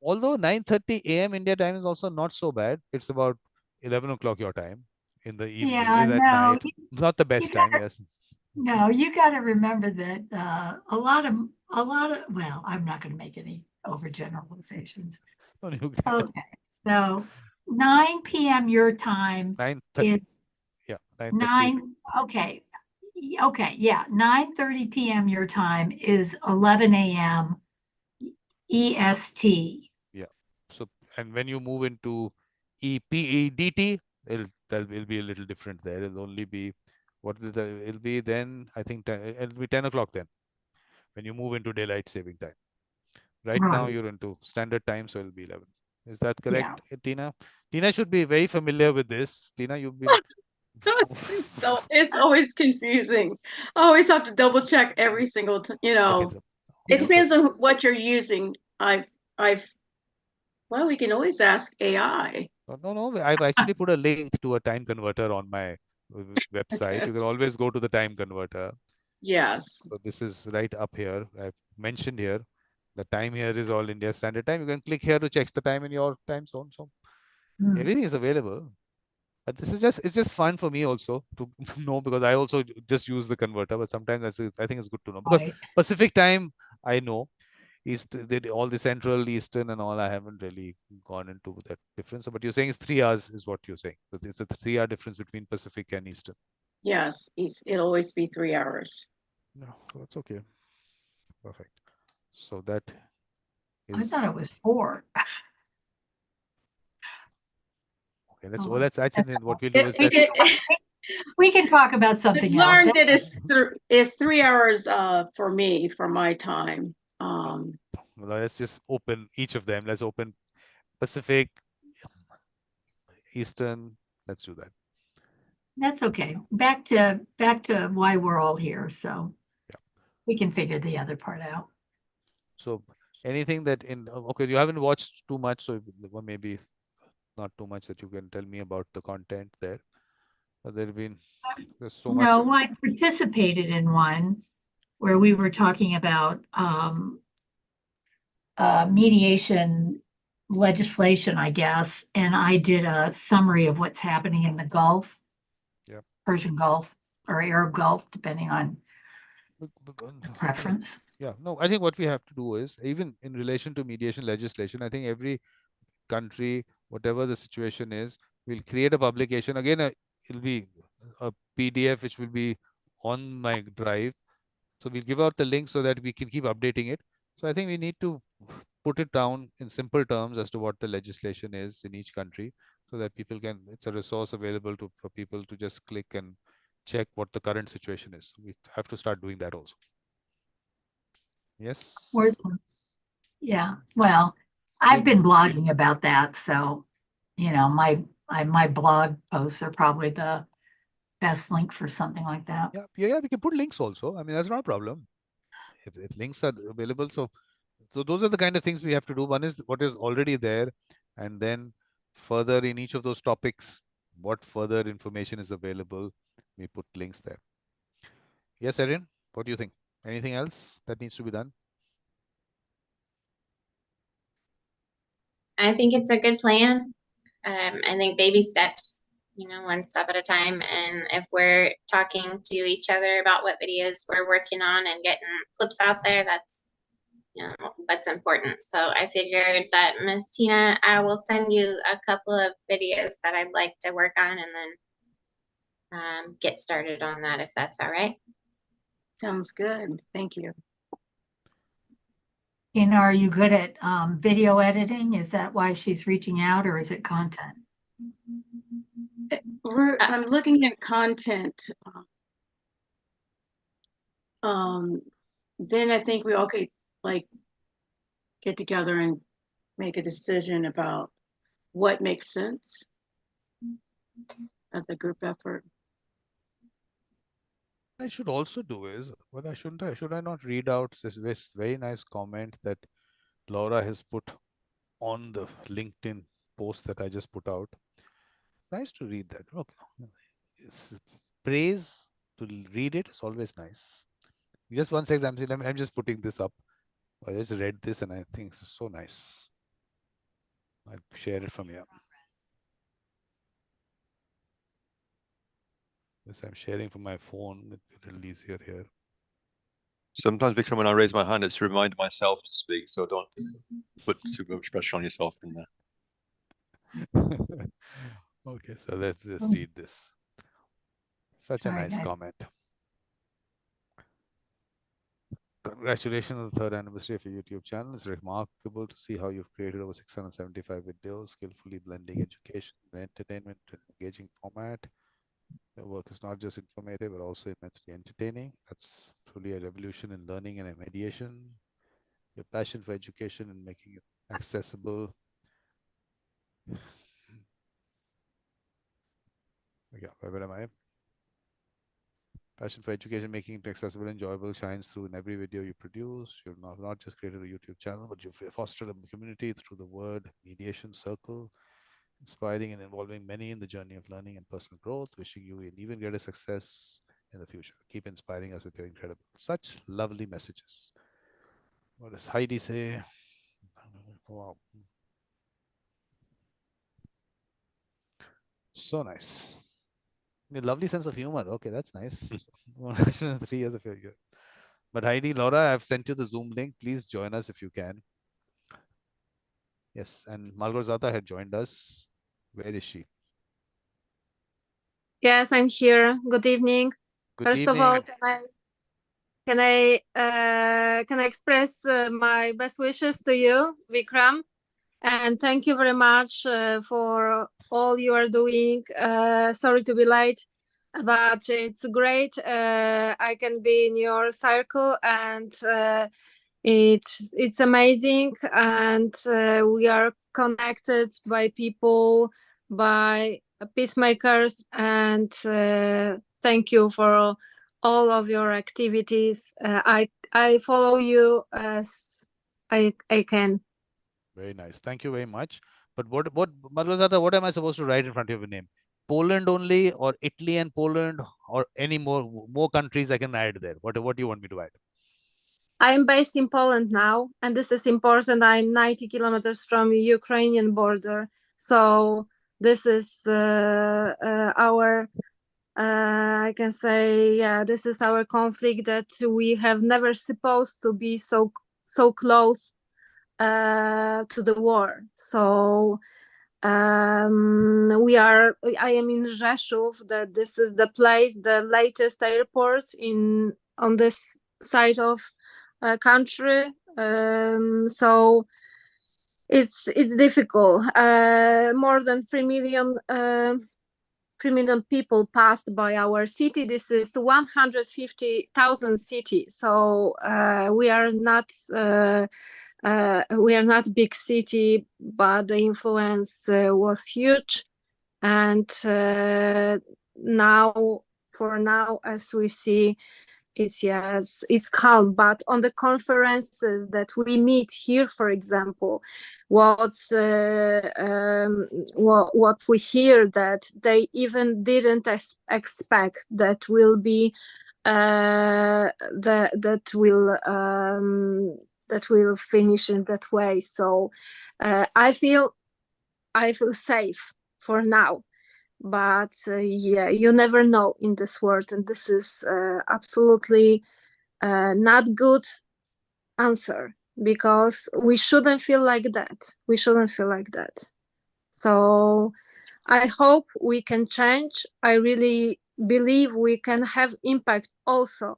Although 9:30 a.m. India time is also not so bad. It's about 11 o'clock your time in the evening, at night. Not the best time, yes. No, you got to remember that a lot of, well, I'm not going to make any overgeneralizations. Okay, so 9 p.m. your time is 9. Okay. Yeah. 9:30 p.m. your time is 11 a.m. EST. Yeah. So, and when you move into EDT, it'll be a little different there. It'll only be, it'll be then, I think it'll be 10 o'clock then, when you move into daylight saving time. Right now you're into standard time, so it'll be 11. Is that correct, Tina? Tina should be very familiar with this. Tina, you've been... It's always confusing. I always have to double check every single time, it depends on what you're using. Well, we can always ask AI. No, I've actually put a link to a time converter on my website. Okay. You can always go to the time converter. Yes. So this is right up here. I've mentioned here. The time here is all India Standard Time. You can click here to check the time in your time zone. So everything is available. But this is it's just fun for me also to know, because I also just use the converter. But sometimes I think it's good to know, because Pacific time I know. All the Central, Eastern, and all, I haven't really gone into that difference. But you're saying it's 3 hours, is what you're saying. So it's a 3-hour difference between Pacific and Eastern. Yes, it'll always be 3 hours. No, that's okay. Perfect. So that is. I thought it was 4. Okay, that's what we'll do is we can talk about something else. Learned that it's 3 hours for me, for my time. Well, let's just open each of them. Let's open Pacific, Eastern. Let's do that. That's okay. Back to why we're all here. So we can figure the other part out. So anything that okay, you haven't watched too much, so maybe not too much that you can tell me about the content there. But there's so much. No, I participated in one where we were talking about mediation legislation, I guess, and I did a summary of what's happening in the Gulf. Yeah. Persian Gulf or Arab Gulf, depending on preference. Yeah, no, I think what we have to do is, even in relation to mediation legislation, I think every country, whatever the situation is, we'll create a publication. Again, it'll be a PDF which will be on my drive. So we'll give out the link so that we can keep updating it. So I think we need to put it down in simple terms as to what the legislation is in each country, so that people can, it's a resource available for people to just click and check what the current situation is. We have to start doing that also. Yes. Yeah, well, I've been blogging about that, so my blog posts are probably the best link for something like that. Yeah, we can put links also. I mean, that's not a problem. If links are available, so those are the kind of things we have to do. One is what is already there, and then further in each of those topics, what further information is available, we put links there. Yes, Erin, what do you think? Anything else that needs to be done? I think it's a good plan. I think baby steps, one step at a time. And if we're talking to each other about what videos we're working on and getting clips out there, that's what's important. So I figured that, Miss Tina, I will send you a couple of videos that I'd like to work on, and then get started on that, if that's all right. Sounds good. Thank you. Are you good at video editing? Is that why she's reaching out, or is it content? I'm looking at content. Then I think we all could get together and make a decision about what makes sense as a group effort. I should also do is, what should I not read out this very nice comment that Laura has put on the LinkedIn post that I just put out? It's nice to read that. Okay. It's praise, to read it is always nice. Just one second, I'm just putting this up. I just read this and I think it's so nice. I'll share it from here. Yes, I'm sharing from my phone. It's a little easier here. Sometimes, Vikram, when I raise my hand, it's to remind myself to speak, so don't put too much pressure on yourself in there. Okay, so let's just read this. Such a nice comment. Congratulations on the 3rd anniversary of your YouTube channel. It's remarkable to see how you've created over 675 videos, skillfully blending education and entertainment in an engaging format. Your work is not just informative, but also immensely entertaining. That's truly a revolution in learning and mediation. Your passion for education and making it accessible. Yeah, where am I? Passion for education, making it accessible and enjoyable, shines through in every video you produce. You've not just created a YouTube channel, but you've fostered a community through the word mediation circle, inspiring and involving many in the journey of learning and personal growth. Wishing you an even greater success in the future. Keep inspiring us with your incredible, such lovely messages. What does Heidi say? Wow. So nice. A lovely sense of humor. Okay, that's nice. 3 years of your year. But Heidi, Laura, I've sent you the Zoom link. Please join us if you can. Yes, and Malgorzata had joined us. Where is she? Yes, I'm here. Good evening. First of all, can I express my best wishes to you, Vikram, and thank you very much for all you are doing. Sorry to be late, but it's great. I can be in your circle, and it's amazing, and we are connected by people, by peacemakers, and thank you for all of your activities. I follow you as I can. Very nice. Thank you very much. But what Malgorzata, what am I supposed to write in front of your name? Poland only, or Italy and Poland, or any more countries I can add there? What do you want me to add? I'm based in Poland now, and this is important. I'm 90 kilometers from the Ukrainian border. So this is our, I can say, yeah, this is our conflict that we have never supposed to be so close to the war. So I am in Rzeszów, that this is the place, the latest airport on this side of country. So it's difficult. More than 3 million people passed by our city. This is 150,000 city. So we are not big city, but the influence was huge. And now, as we see, it's calm. But on the conferences that we meet here, for example, what we hear, that they even didn't expect that will be that will finish in that way. So I feel safe for now. But yeah, you never know in this world, and this is absolutely not good answer, because we shouldn't feel like that. So I hope we can change. I really believe we can have impact also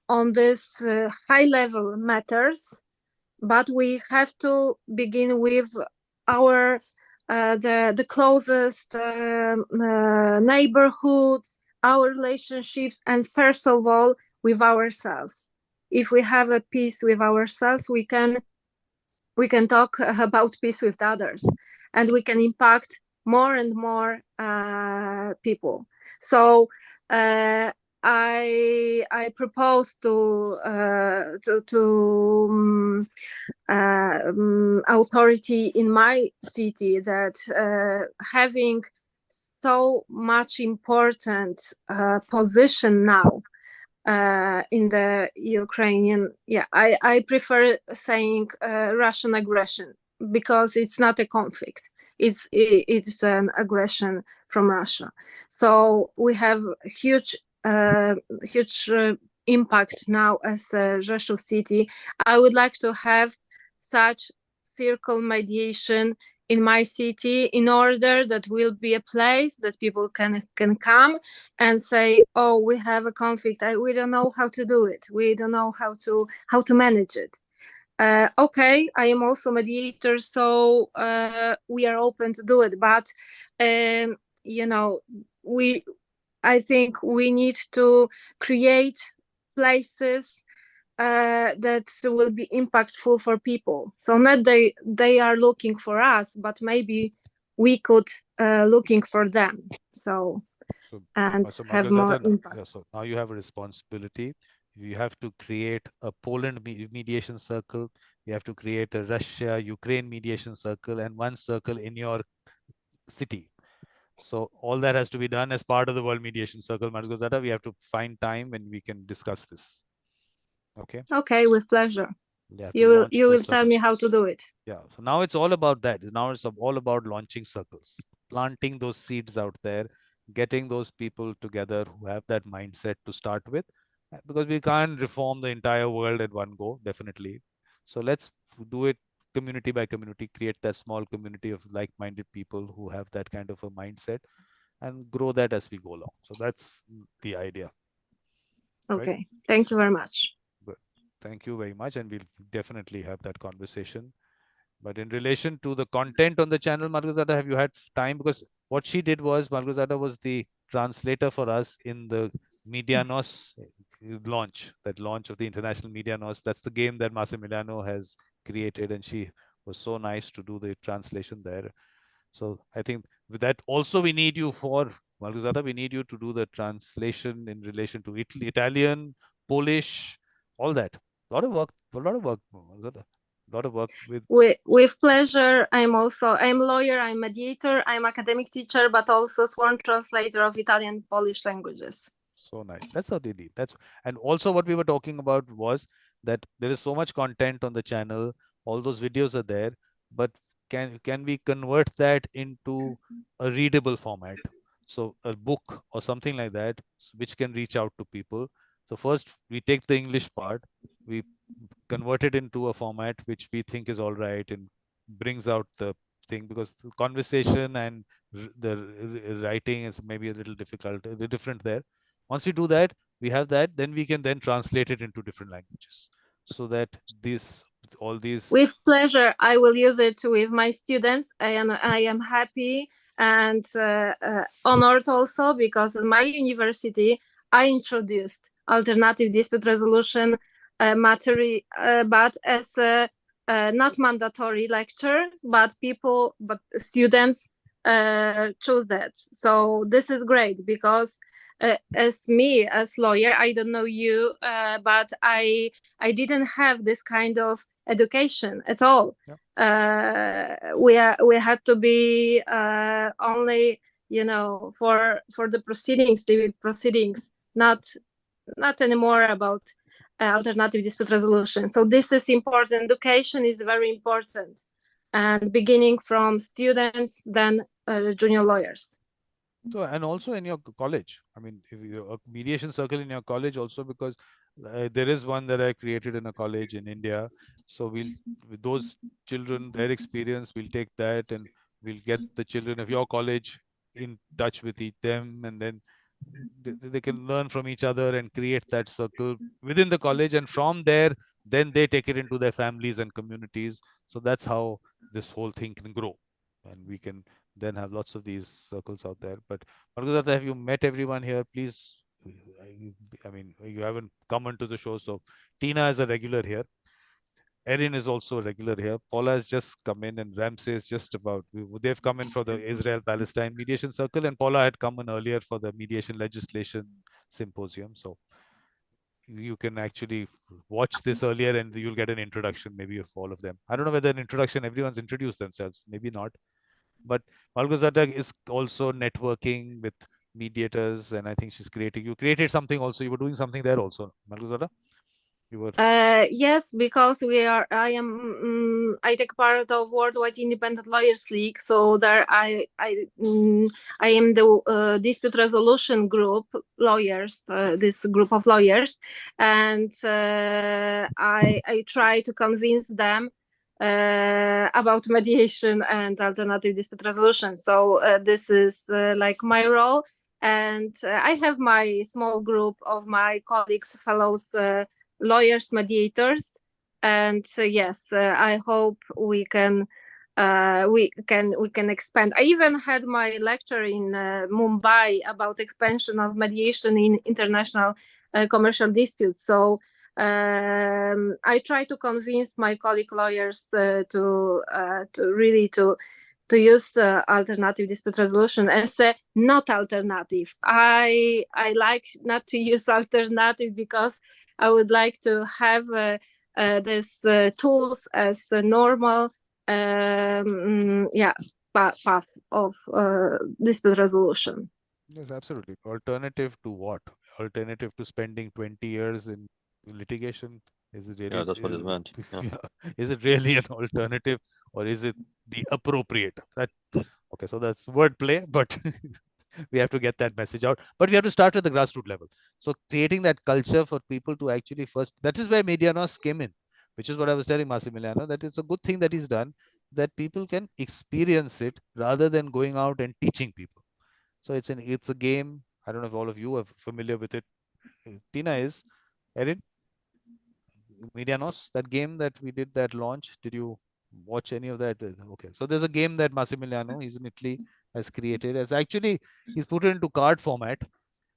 on this high level matters, but we have to begin with our the closest neighborhoods, our relationships, and first of all with ourselves. If we have a peace with ourselves, we can talk about peace with others, and we can impact more and more people. So I propose to authority in my city that having so much important position now in the Ukrainian, I prefer saying Russian aggression, because it's not a conflict. It's an aggression from Russia. So we have huge impact now as Rzeszów city. I would like to have such circle mediation in my city, in order that will be a place that people can come and say, oh, we have a conflict, we don't know how to do it, we don't know how to manage it. Okay, I am also mediator, so we are open to do it, but I think we need to create places that will be impactful for people. So not they are looking for us, but maybe we could looking for them. So and have more impact. Yeah, so now you have a responsibility. You have to create a Poland mediation circle. You have to create a Russia-Ukraine mediation circle, and one circle in your city. So all that has to be done as part of the World Mediation Circle. Margozada, we have to find time when we can discuss this. Okay. Okay, with pleasure. Yeah, you will tell me how to do it. Yeah. So now it's all about that. Now it's all about launching circles, planting those seeds out there, getting those people together who have that mindset to start with, because we can't reform the entire world at one go, definitely. So let's do it community by community, create that small community of like-minded people who have that kind of a mindset, and grow that as we go along. So that's the idea. Okay. Right? Thank you very much. Good. Thank you very much. And we'll definitely have that conversation. But in relation to the content on the channel, Margozada, have you had time? Because what she did was, Margozada was the translator for us in the Medianos launch, that launch of the International Medianos. That's the game that Massimiliano has created, and she was so nice to do the translation there. So I think with that also we need you for, Margozada, we need you to do the translation in relation to Italian, Polish, all that. A lot of work, Margozada. A lot of work with pleasure. I'm lawyer, I'm mediator, I'm academic teacher, but also sworn translator of Italian and Polish languages. So nice. That's how they did. And also what we were talking about was that there is so much content on the channel, all those videos are there, but can we convert that into a readable format? So a book or something like that, which can reach out to people. So first we take the English part, we convert it into a format which we think is all right and brings out the thing, because the conversation and the writing is maybe a little difficult, different there. Once we do that, we have that, then we can then translate it into different languages, so that this all these With pleasure, I will use it with my students, and I am happy and honored also, because in my university I introduced alternative dispute resolution material, but as a not mandatory lecture, but students choose that. So this is great, because as me as lawyer, I don't know you, but I didn't have this kind of education at all. We had to be only, for the proceedings, the proceedings, not anymore about alternative dispute resolution. So this is important. Education is very important, and beginning from students, then junior lawyers. So, and also in your college, I mean, if a mediation circle in your college also, because there is one that I created in a college in India. So with those children, their experience, we'll take that and we'll get the children of your college in touch with them, and then they can learn from each other and create that circle within the college, and from there, then they take it into their families and communities. So that's how this whole thing can grow, and we can then have lots of these circles out there. But Margazata, have you met everyone here? Please, I mean, you haven't come onto the show, so Tina is a regular here. Erin is also a regular here. Paula has just come in, and Ramsey is just about. They've come in for the Israel-Palestine Mediation Circle, and Paula had come in earlier for the Mediation Legislation Symposium. So you can actually watch this earlier, and you'll get an introduction maybe of all of them. I don't know whether an introduction, everyone's introduced themselves, maybe not. But Malgozata is also networking with mediators, and I think she's creating. You created something also. You were doing something there also, Malgozata. You were. Yes, because I take part of Worldwide Independent Lawyers League. So there I am the dispute resolution group lawyers, this group of lawyers, and I try to convince them about mediation and alternative dispute resolution. So this is like my role, and I have my small group of my colleagues, fellows, lawyers, mediators, and yes, I hope we can expand. I even had my lecture in Mumbai about expansion of mediation in international commercial disputes. So I try to convince my colleague lawyers to use alternative dispute resolution as a not alternative. I like not to use alternative, because I would like to have these tools as a normal path of dispute resolution. Yes, absolutely. Alternative to what? Alternative to spending 20 years in litigation? Is it really? Yeah, that's what it meant. Yeah. Is it really an alternative, or is it the appropriate? Okay, so that's wordplay, but we have to get that message out. But we have to start at the grassroots level. So creating that culture for people to actually first, that is where Medianos came in, which is what I was telling Massimiliano, that it's a good thing that he's done, that people can experience it rather than going out and teaching people. So it's a game. I don't know if all of you are familiar with it. Tina is. Erin, Medianos, that game that we did, that launch, did you watch any of that? Okay, so there's a game that Massimiliano, he's in Italy, has created. He's put it into card format.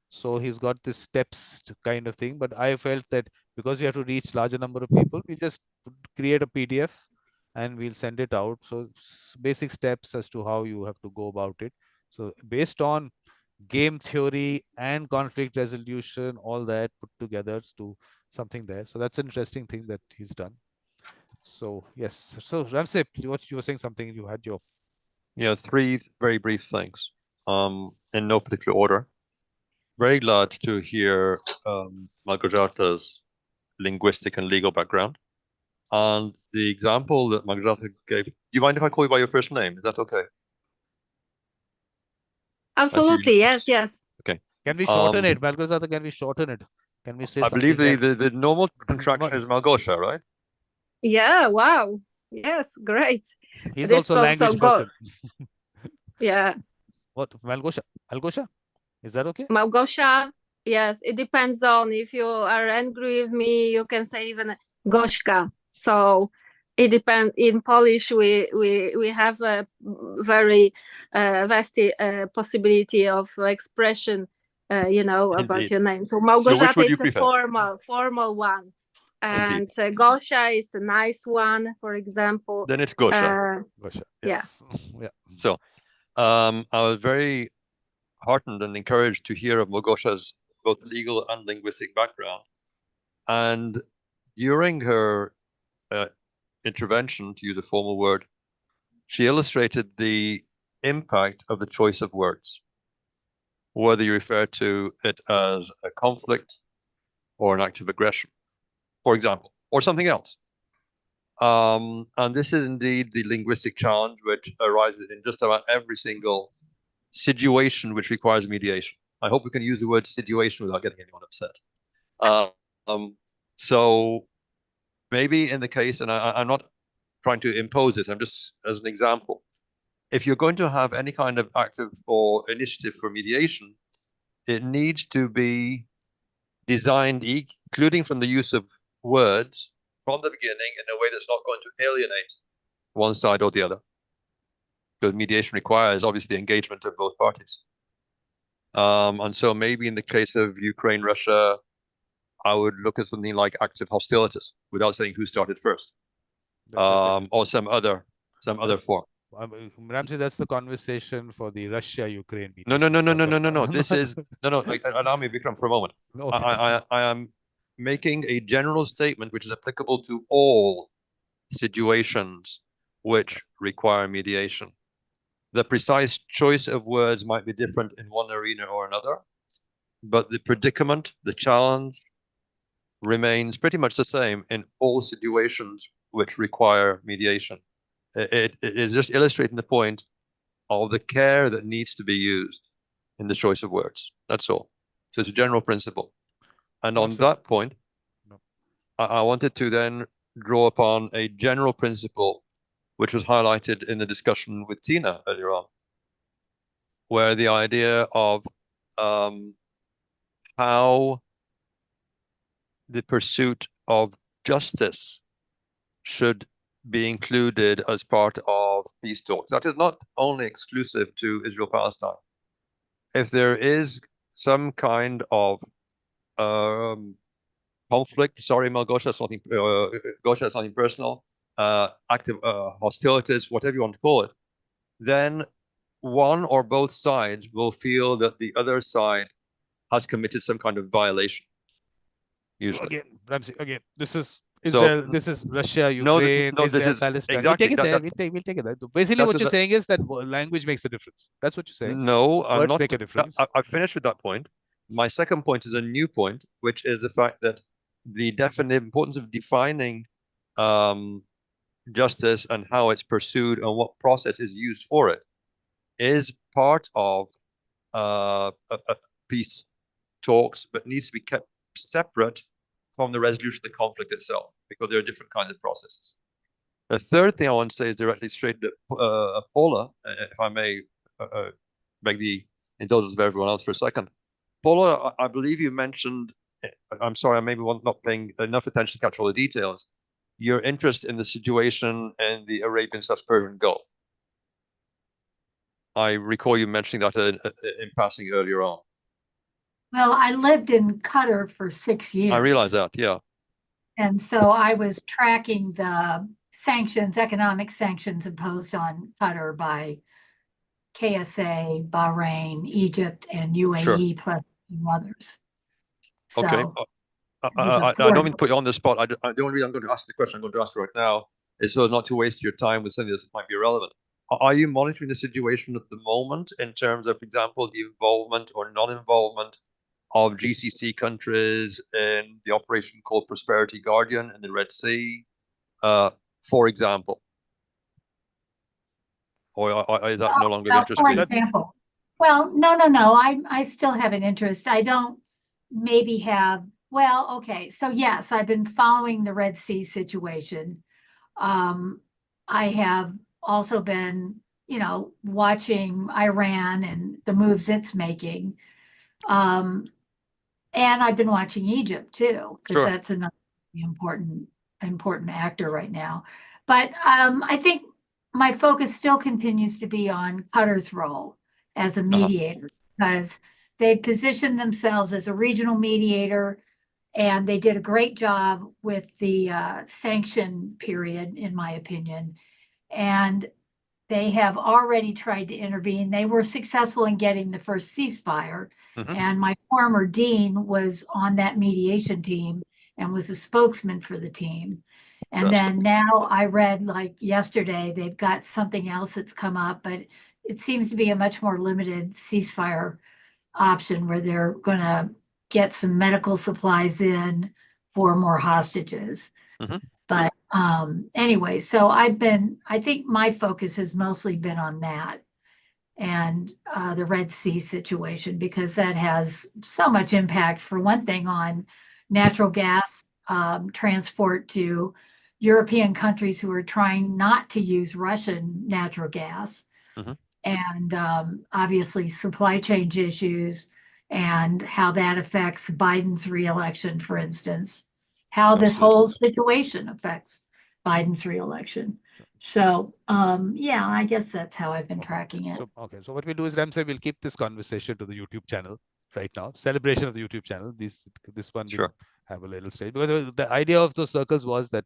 So he's got this steps kind of thing. But I felt that because we have to reach larger number of people, we just create a PDF and we'll send it out. So basic steps as to how you have to go about it. So based on game theory and conflict resolution, all that put together to something there. So that's an interesting thing that he's done. So yes. So Ramsey, what you were saying, something you had your. Yeah, three very brief things. In no particular order. Very glad to hear Malgojata's linguistic and legal background. And the example that Magdalena gave, do you mind if I call you by your first name? Is that okay? Absolutely, yes, yes. Okay. Can we shorten it? Malgorzata, can we shorten it? Can we say I something believe like... the normal contraction is Malgosha, right? Yeah, wow. Yes, great. He's This also a language good. person. Yeah. What? Malgosha? Malgosha? Is that okay? Małgosia, yes, it depends on if you are angry with me, you can say even Gośka. So it depends. In Polish, we have a very vast possibility of expression, about Indeed. your name. So So which Małgorzata would you is a prefer? formal one. And Indeed. Gosia is a nice one, for example. Then it's Gosha. Gosha, yes. Yeah. So I was very heartened and encouraged to hear of Małgosia's both legal and linguistic background. And during her intervention, to use a formal word, she illustrated the impact of the choice of words, whether you refer to it as a conflict or an act of aggression, for example, or something else. And this is indeed the linguistic challenge which arises in just about every single situation which requires mediation. I hope we can use the word situation without getting anyone upset. So maybe in the case, and I'm not trying to impose this, I'm just as an example, if you're going to have any kind of active or initiative for mediation, it needs to be designed, including from the use of words from the beginning, in a way that's not going to alienate one side or the other. Because mediation requires, obviously, engagement of both parties. And so maybe in the case of Ukraine, Russia, I would look at something like acts of hostilities without saying who started first, or some other form. Ramsey, that's the conversation for the Russia-Ukraine meeting. No. This is allow me, Vikram, for a moment. Okay. I am making a general statement which is applicable to all situations which require mediation. The precise choice of words might be different in one arena or another, but the predicament, the challenge, remains pretty much the same in all situations which require mediation. It is just illustrating the point of the care that needs to be used in the choice of words. That's all. So it's a general principle. And on that point, I wanted to then draw upon a general principle which was highlighted in the discussion with Tina earlier on, where the idea of how the pursuit of justice should be included as part of peace talks. That is not only exclusive to Israel-Palestine. If there is some kind of conflict, sorry, Malgosha, something, Gosha, something personal, active hostilities, whatever you want to call it, then one or both sides will feel that the other side has committed some kind of violation. Usually. Again, Ramsey, again, this is Israel, this is Russia, Ukraine, Israel, Palestine. Exactly. We'll take it there. Basically, what you're saying is that language makes a difference. That's what you're saying. No, I'm Words not. Make a difference. I finished with that point. My second point is a new point, which is the fact that the importance of defining justice and how it's pursued and what process is used for it is part of peace talks, but needs to be kept separate from the resolution of the conflict itself, because there are different kinds of processes. The third thing I want to say is directly straight to Paula, if I may beg the indulgence of everyone else for a second. Paula, I believe you mentioned, I'm sorry, I maybe not paying enough attention to catch all the details, your interest in the situation in the Arabian/Persian Gulf. I recall you mentioning that in passing earlier on. Well, I lived in Qatar for 6 years. I realize that, yeah. And so I was tracking the sanctions, economic sanctions imposed on Qatar by KSA, Bahrain, Egypt, and UAE, plus a few others. So okay. I don't mean to put you on the spot. The only reason I'm going to ask the question I'm going to ask right now is so as not to waste your time with something that might be irrelevant. Are you monitoring the situation at the moment in terms of, for example, the involvement or non-involvement of GCC countries in the operation called Prosperity Guardian in the Red Sea, for example? Or is that no longer of interest For to you? example, well, no. I still have an interest. I don't maybe have, well, okay. So yes, I've been following the Red Sea situation. I have also been, watching Iran and the moves it's making. And I've been watching Egypt too, because that's another important actor right now. But I think my focus still continues to be on Qatar's role as a mediator, because they positioned themselves as a regional mediator, and they did a great job with the sanction period, in my opinion. And they have already tried to intervene. They were successful in getting the first ceasefire. And my former dean was on that mediation team and was a spokesman for the team. And then now I read, like yesterday, they've got something else that's come up, but it seems to be a much more limited ceasefire option, where they're going to get some medical supplies in for more hostages. But anyway, so I think my focus has mostly been on that and the Red Sea situation, because that has so much impact, for one thing, on natural gas transport to European countries who are trying not to use Russian natural gas. And obviously supply chain issues, and how that affects Biden's reelection, for instance, how this whole situation affects Biden's reelection. So, yeah, I guess that's how I've been tracking it. So what we do is, Ramsey, we'll keep this conversation to the YouTube channel right now. Celebration of the YouTube channel. This one will have a little stage, because the idea of those circles was that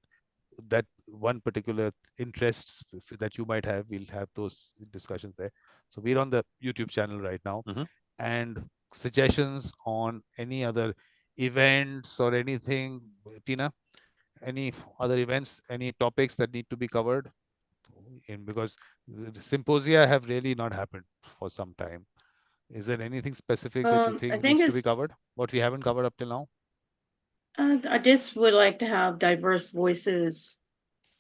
one particular interests that you might have, we'll have those discussions there. So we're on the YouTube channel right now, and suggestions on any other events or anything, Tina, any other events, any topics that need to be covered because the symposia have really not happened for some time. Is there anything specific that you think needs to be covered, what we haven't covered up till now? I just would like to have diverse voices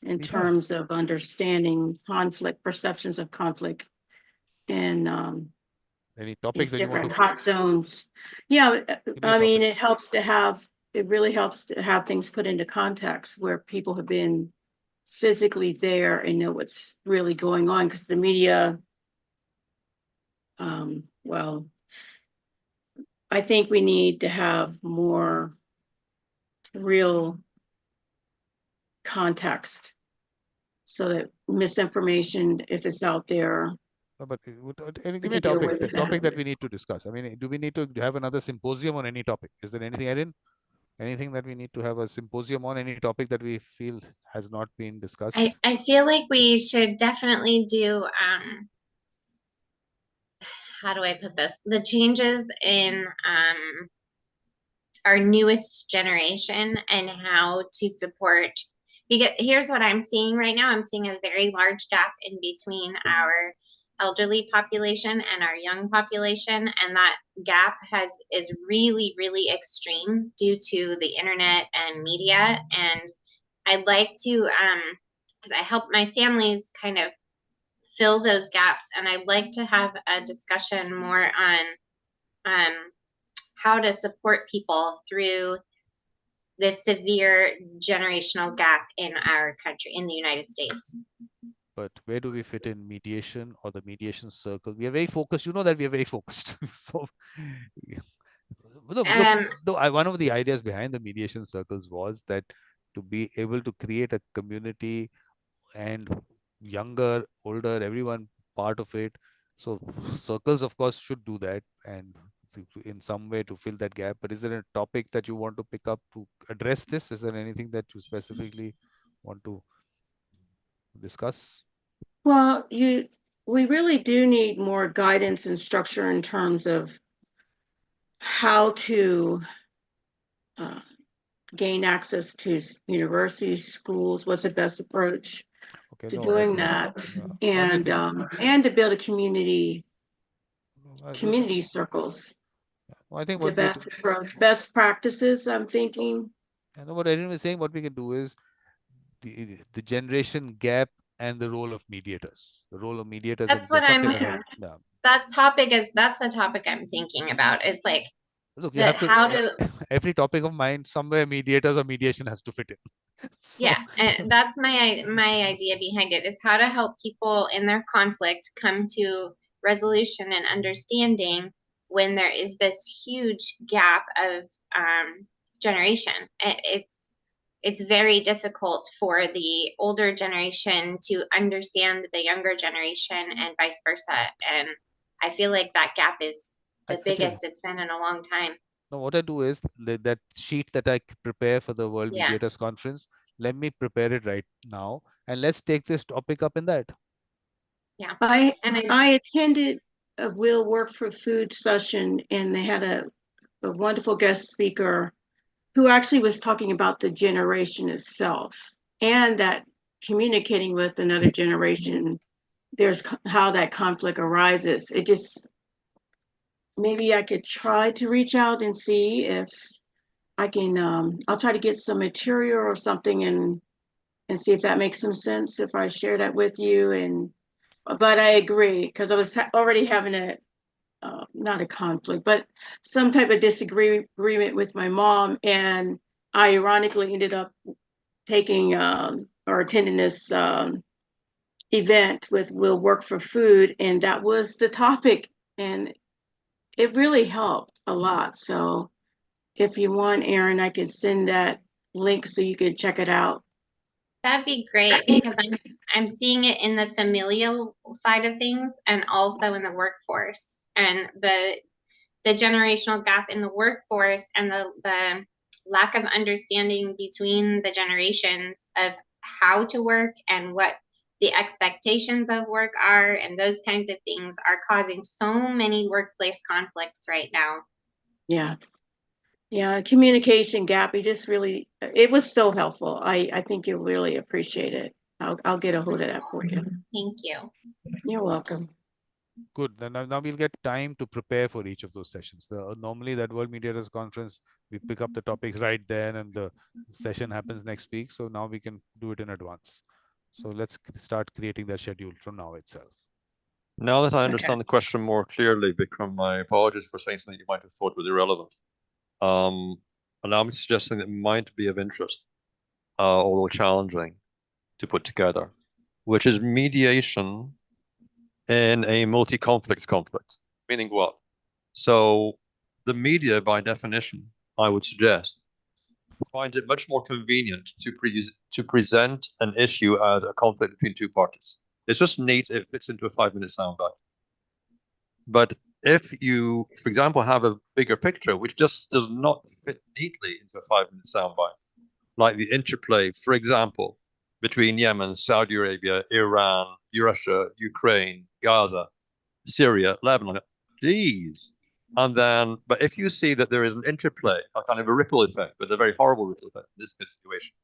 in terms of understanding conflict, perceptions of conflict, and any topics that different you want to... hot zones. Yeah, I mean, it really helps to have things put into context where people have been physically there and know what's really going on, because the media, well, I think we need to have more real context, so that misinformation, if it's out there, but any topic, the topic that we need to discuss. I mean, do we need to have another symposium on any topic? Is there anything, Erin? Anything that we need to have a symposium on, any topic that we feel has not been discussed? I feel like we should definitely do, how do I put this? The changes in our newest generation and how to support, because here's what I'm seeing right now. I'm seeing a very large gap in between our elderly population and our young population, and that gap is really, really extreme due to the internet and media. And I'd like to, because I help my families kind of fill those gaps, and I'd like to have a discussion more on how to support people through this severe generational gap in our country, in the United States. But where do we fit in mediation or the mediation circle? We are very focused. You know that we are very focused. So, one of the ideas behind the mediation circles was that to be able to create a community, and younger, older, everyone part of it. So circles, of course, should do that, and in some way to fill that gap. But is there a topic that you want to pick up to address this? Is there anything that you specifically want to discuss? Well, we really do need more guidance and structure in terms of how to gain access to universities, schools. What's the best approach to doing that? And to build a community circles. I think the what we best approach, best practices, I'm thinking. I know what Erin was saying. What we can do is the generation gap and the role of mediators. The role of mediators, and That's what there's something I'm, I have. Yeah. that's the topic I'm thinking about, is like Look, you have to how to, every topic of mine, somewhere mediators or mediation has to fit in. So, yeah, and that's my idea behind it, is how to help people in their conflict come to resolution and understanding when there is this huge gap of generation. It's very difficult for the older generation to understand the younger generation and vice versa. And I feel like that gap is the biggest it's been in a long time. now what I do is that sheet that I prepare for the World Yeah. Mediators Conference, let me prepare it right now, and let's take this topic up in that. Yeah. I attended a Will Work for Food session, and they had a wonderful guest speaker who actually was talking about the generation itself, and that communicating with another generation, there's how that conflict arises. It just, maybe I could try to reach out and see if I can, I'll try to get some material or something and see if that makes some sense if I share that with you. But I agree, because I was already having a, not a conflict, but some type of disagreement with my mom. And I ironically ended up taking or attending this event with Will Work for Food. And that was the topic. And it really helped a lot. So if you want, Erin, I could send that link so you could check it out. That'd be great, because I'm seeing it in the familial side of things and also in the workforce, and the generational gap in the workforce and the lack of understanding between the generations of how to work and what the expectations of work are, and those kinds of things are causing so many workplace conflicts right now. Yeah. Yeah, communication gap. It was so helpful. I think you'll really appreciate it. I'll get a hold of that for you. Thank you. You're welcome. Good. Then now we'll get time to prepare for each of those sessions. Normally that World Mediators Conference, we pick up the topics right then, and the session happens next week. So now we can do it in advance. So let's start creating that schedule from now itself. Now that I understand the question more clearly, Vikram, my apologies for saying something you might have thought was irrelevant. Allow me suggesting that might be of interest, although challenging to put together, which is mediation in a multi-conflict conflict. Meaning what? So the media, by definition, I would suggest, finds it much more convenient to present an issue as a conflict between two parties. It's just neat. It fits into a 5-minute soundbite. But if you, for example, have a bigger picture, which just does not fit neatly into a 5-minute soundbite, like the interplay, for example, between Yemen, Saudi Arabia, Iran, Russia, Ukraine, Gaza, Syria, Lebanon, please. And then, but if you see that there is an interplay, a kind of a ripple effect, but a very horrible ripple effect in this situation,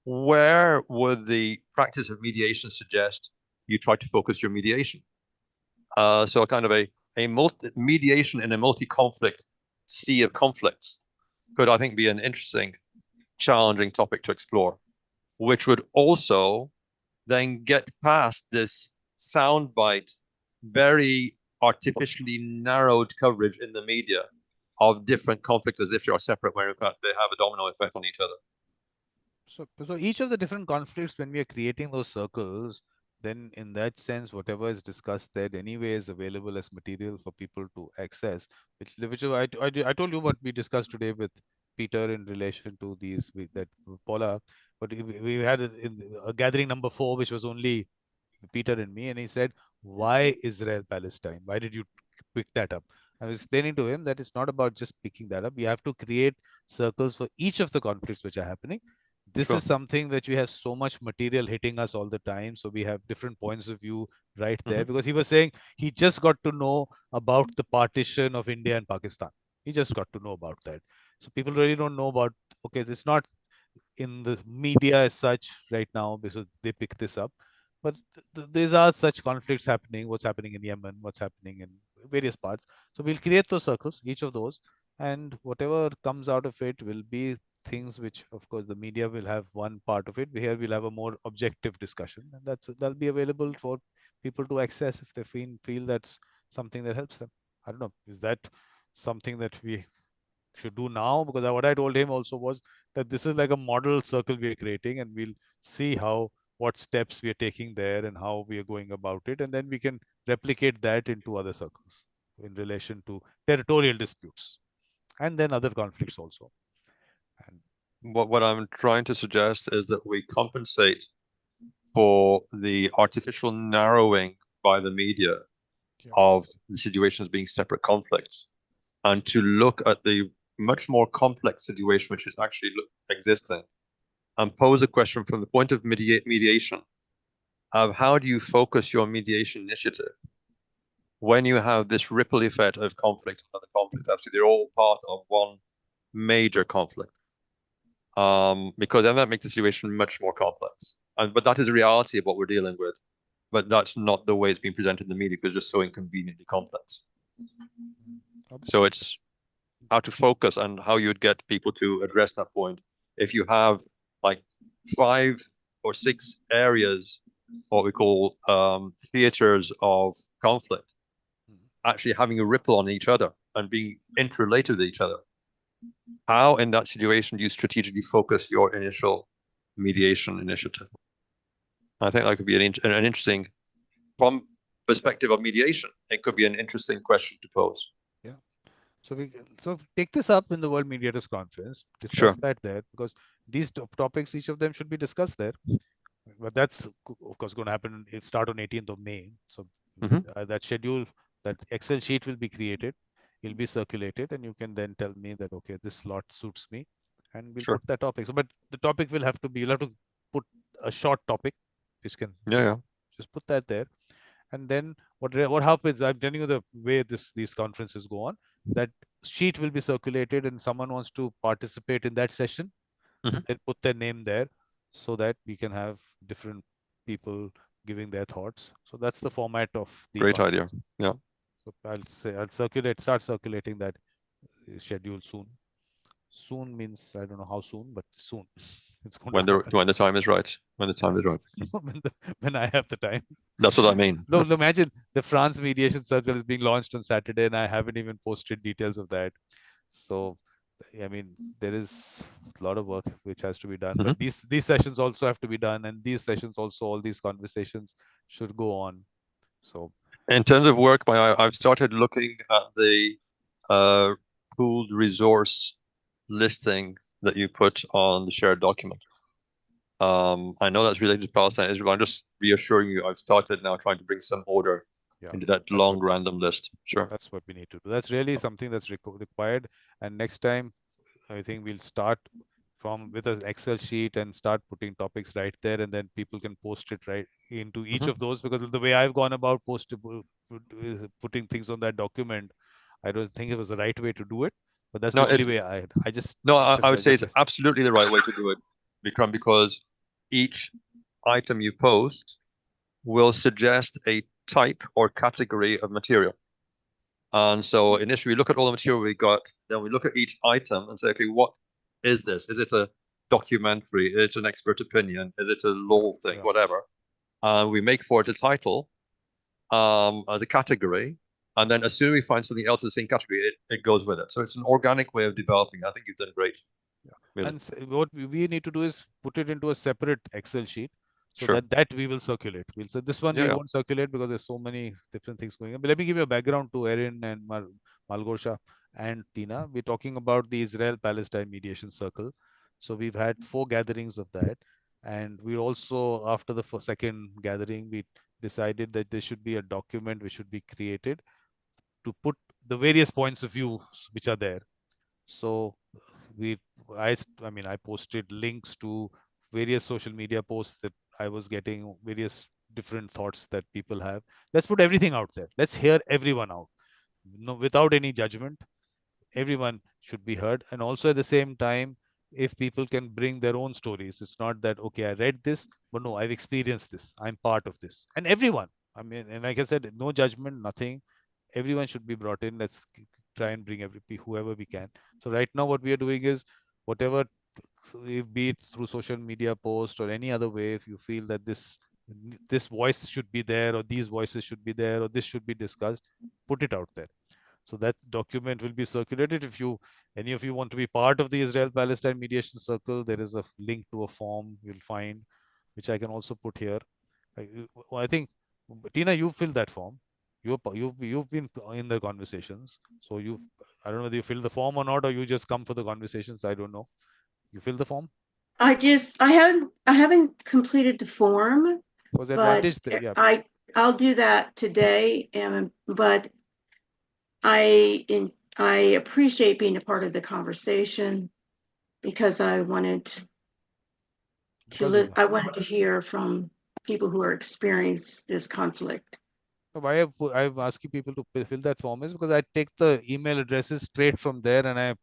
where would the practice of mediation suggest you try to focus your mediation? So a kind of a mediation in a multi-conflict sea of conflicts could, I think, be an interesting, challenging topic to explore, which would also then get past this soundbite, very artificially narrowed coverage in the media of different conflicts as if they are separate, where in fact they have a domino effect on each other. So each of the different conflicts, when we are creating those circles, then in that sense, whatever is discussed there anyway is available as material for people to access, which I told you what we discussed today with Peter in relation to that Paula, but we had a gathering number 4, which was only Peter and me, and he said, why Israel Palestine? Why did you pick that up? I was explaining to him that it's not about just picking that up. We have to create circles for each of the conflicts which are happening. This is something which we have so much material hitting us all the time. So we have different points of view right there, because he was saying he just got to know about the partition of India and Pakistan. He just got to know about that. So people really don't know about, okay, it's not in the media as such right now because they pick this up. But these are such conflicts happening. What's happening in Yemen? What's happening in various parts. So we'll create those circles, each of those, and whatever comes out of it will be things which, of course, the media will have one part of it. Here we'll have a more objective discussion, and that'll be available for people to access if they feel that's something that helps them. I don't know, is that something that we should do now? Because what I told him also was that this is like a model circle we are creating, and we'll see what steps we are taking there and how we are going about it, and then we can replicate that into other circles in relation to territorial disputes and then other conflicts also. And what I'm trying to suggest is that we compensate for the artificial narrowing by the media of the situations being separate conflicts, and to look at the much more complex situation which is actually existing, and pose a question from the point of mediation of how do you focus your mediation initiative when you have this ripple effect of conflict and other conflict. Actually, they're all part of one major conflict, because then that makes the situation much more complex. But that is the reality of what we're dealing with. But that's not the way it's being presented in the media, because it's just so inconveniently complex. So it's how to focus and how you would get people to address that point. If you have like 5 or 6 areas, what we call theaters of conflict, actually having a ripple on each other and being interrelated with each other, how in that situation do you strategically focus your initial mediation initiative? I think that could be an interesting, from perspective of mediation, it could be an interesting question to pose. Yeah. So take this up in the World Mediators Conference, discuss that there, because these topics, each of them should be discussed there. But that's, of course, going to happen, start on 18th of May. So that schedule, that Excel sheet will be created, will be circulated, and you can then tell me that, okay, this slot suits me, and we'll put that topic. So, but the topic will have to be, you'll have to put a short topic, which can just put that there. And then what happens, I'm telling you the way these conferences go on, that sheet will be circulated, and someone wants to participate in that session, they'll put their name there so that we can have different people giving their thoughts. So that's the format of the Great conference. idea. Yeah. So I'll start circulating that schedule soon. Soon means I don't know how soon, but soon. It's going to happen. When the time is right. When the time is right. When I have the time. That's what I mean. No, imagine the France Mediation Circle is being launched on Saturday, and I haven't even posted details of that. So, I mean, there is a lot of work which has to be done. But these sessions also have to be done, and these sessions also, all these conversations should go on. So, in terms of work, I've started looking at the pooled resource listing that you put on the shared document. I know that's related to Palestine, Israel. I'm just reassuring you, I've started now trying to bring some order into that long random list. Sure. That's what we need to do. That's really something that's required. And next time, I think we'll start with an Excel sheet and start putting topics right there, and then people can post it right into each of those, because the way I've gone about putting things on that document, I don't think it was the right way to do it. But that's the only way I just... No, I would say it's absolutely the right way to do it, Vikram, because each item you post will suggest a type or category of material. And so initially we look at all the material we got, then we look at each item and say, okay, what is this? Is it a documentary? Is it an expert opinion? Is it a law thing? Whatever. We make for it a title as a category. And then as soon as we find something else in the same category, it goes with it. So it's an organic way of developing. I think you've done great. Really. And what we need to do is put it into a separate Excel sheet, so that we will circulate. We'll say this one we won't circulate because there's so many different things going on. But let me give you a background to Erin and Malgorsha and Tina. We're talking about the Israel-Palestine Mediation Circle. So we've had 4 gatherings of that. And we also, after the second gathering, we decided that there should be a document which should be created to put the various points of view which are there. So I posted links to various social media posts that I was getting, various different thoughts that people have. Let's put everything out there. Let's hear everyone out. No, without any judgment. Everyone should be heard. And also at the same time, if people can bring their own stories, it's not that, okay, I read this, but no, I've experienced this. I'm part of this. And everyone, I mean, and like I said, no judgment, nothing. everyone should be brought in. Let's try and bring whoever we can. So right now what we are doing is whatever, be it through social media post or any other way, if you feel that this voice should be there, or these voices should be there, or this should be discussed, put it out there. So that document will be circulated. If any of you want to be part of the Israel-Palestine Mediation Circle, there is a link to a form you'll find, which I can also put here. I think, Tina, you filled that form. You've been in the conversations. So I don't know whether you filled the form or not, or you just come for the conversations. I don't know. You filled the form? I haven't completed the form, Was the but advantage there? Yeah. I'll do that today. But I appreciate being a part of the conversation because I wanted to hear from people who are experiencing this conflict. Why I'm asking people to fill that form is because I take the email addresses straight from there and I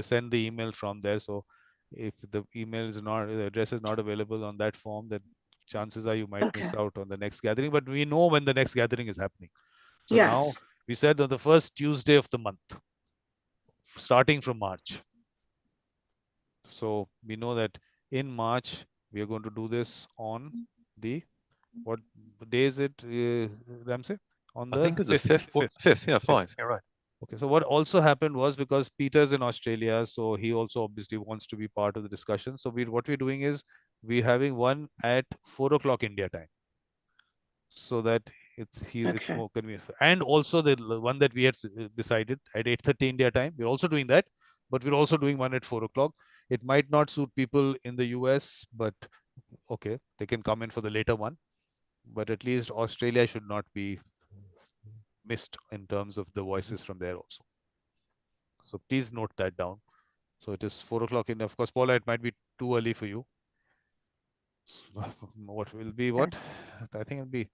send the email from there. So if the address is not available on that form, then chances are you might miss out on the next gathering. But we know when the next gathering is happening. So now we said on the first Tuesday of the month, starting from March. So we know that in March we are going to do this on what day is it, Ramsey? On the I think it's the 5th. Yeah, 5. You're right. Okay, so what also happened was, because Peter's in Australia, so he also obviously wants to be part of the discussion. So what we're doing is we're having one at 4 o'clock India time, so that it's more convenient. And also the one that we had decided at 8:30 India time, we're also doing that, but we're also doing one at 4 o'clock. It might not suit people in the US, but okay, they can come in for the later one. But at least Australia should not be missed in terms of the voices from there also. So please note that down. So it is 4 o'clock in, of course, Paula, it might be too early for you. What will be what? I think it'll be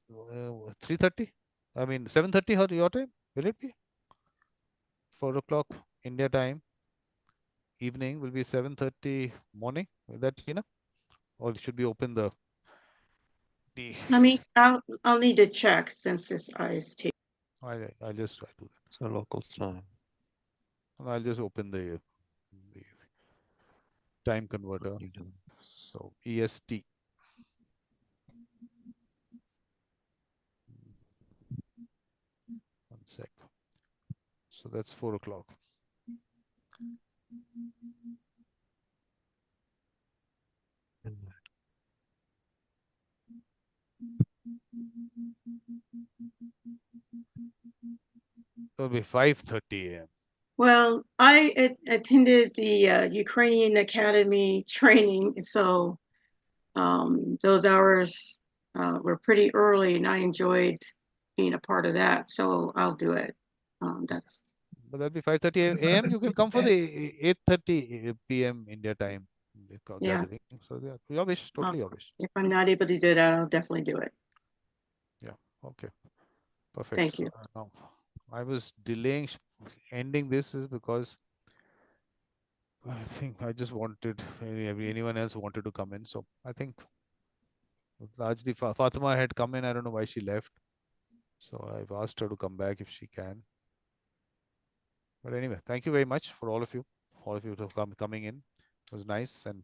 3:30. I mean 7:30 your time. Will it be 4 o'clock India time? Evening will be 7:30 morning. Is that enough? Or should we open the? I'll need to check since it's IST. I'll just try to do that. So local time. I'll just open the time converter. So EST. One sec. So that's 4 o'clock. It'll be 5:30 a.m. Well, I attended the Ukrainian Academy training, so those hours were pretty early, and I enjoyed being a part of that. So I'll do it. But that'll be 5:30 a.m. You can come for the 8:30 p.m. India time gathering. So yeah, your wish, totally your wish. If I'm not able to do that, I'll definitely do it. Yeah. Okay. Perfect. Thank you. Now, I was delaying ending this is because I think I just wanted anyone else wanted to come in. So I think largely Fatima had come in. I don't know why she left. So I've asked her to come back if she can. But anyway, thank you very much for all of you coming in. It was nice, and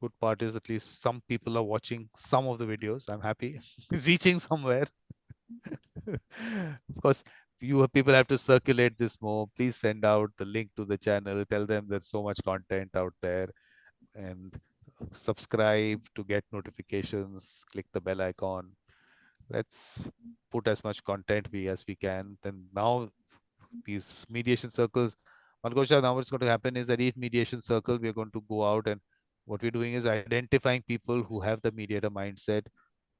good part is at least some people are watching some of the videos. I'm happy reaching somewhere. Of course, people have to circulate this more. Please send out the link to the channel. Tell them there's so much content out there, and subscribe to get notifications. Click the bell icon. Let's put as much content as we can. Then now these mediation circles, Malgosha, now what's going to happen is that each mediation circle, we're going to go out, and what we're doing is identifying people who have the mediator mindset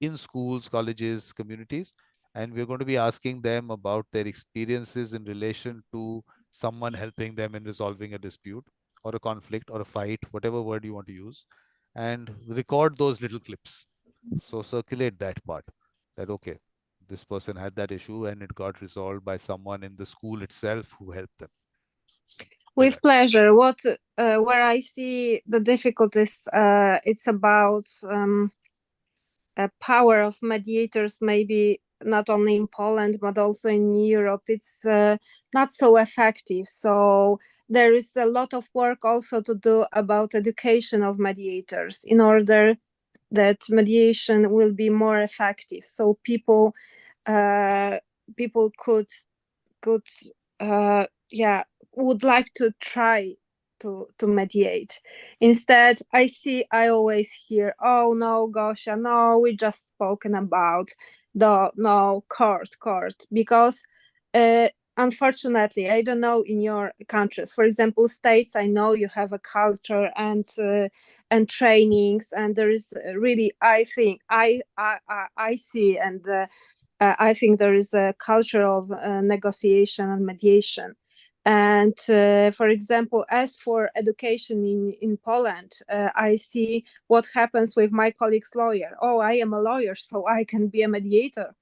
in schools, colleges, communities, and we're going to be asking them about their experiences in relation to someone helping them in resolving a dispute or a conflict or a fight, whatever word you want to use, and record those little clips. So circulate that part, that okay, this person had that issue and it got resolved by someone in the school itself who helped them. With pleasure. Where I see the difficulties, it's about power of mediators maybe not only in Poland but also in Europe, it's not so effective. So there is a lot of work also to do about education of mediators in order that mediation will be more effective. So people could would like to try to mediate. Instead, I always hear, oh no, Gosia, no, we just spoken about the no court, because unfortunately, I don't know in your countries. For example, states, I know you have a culture and trainings, and there is really, I think I see, and I think there is a culture of negotiation and mediation. And for example, as for education in Poland, I see what happens with my colleague's lawyer. Oh, I am a lawyer, so I can be a mediator.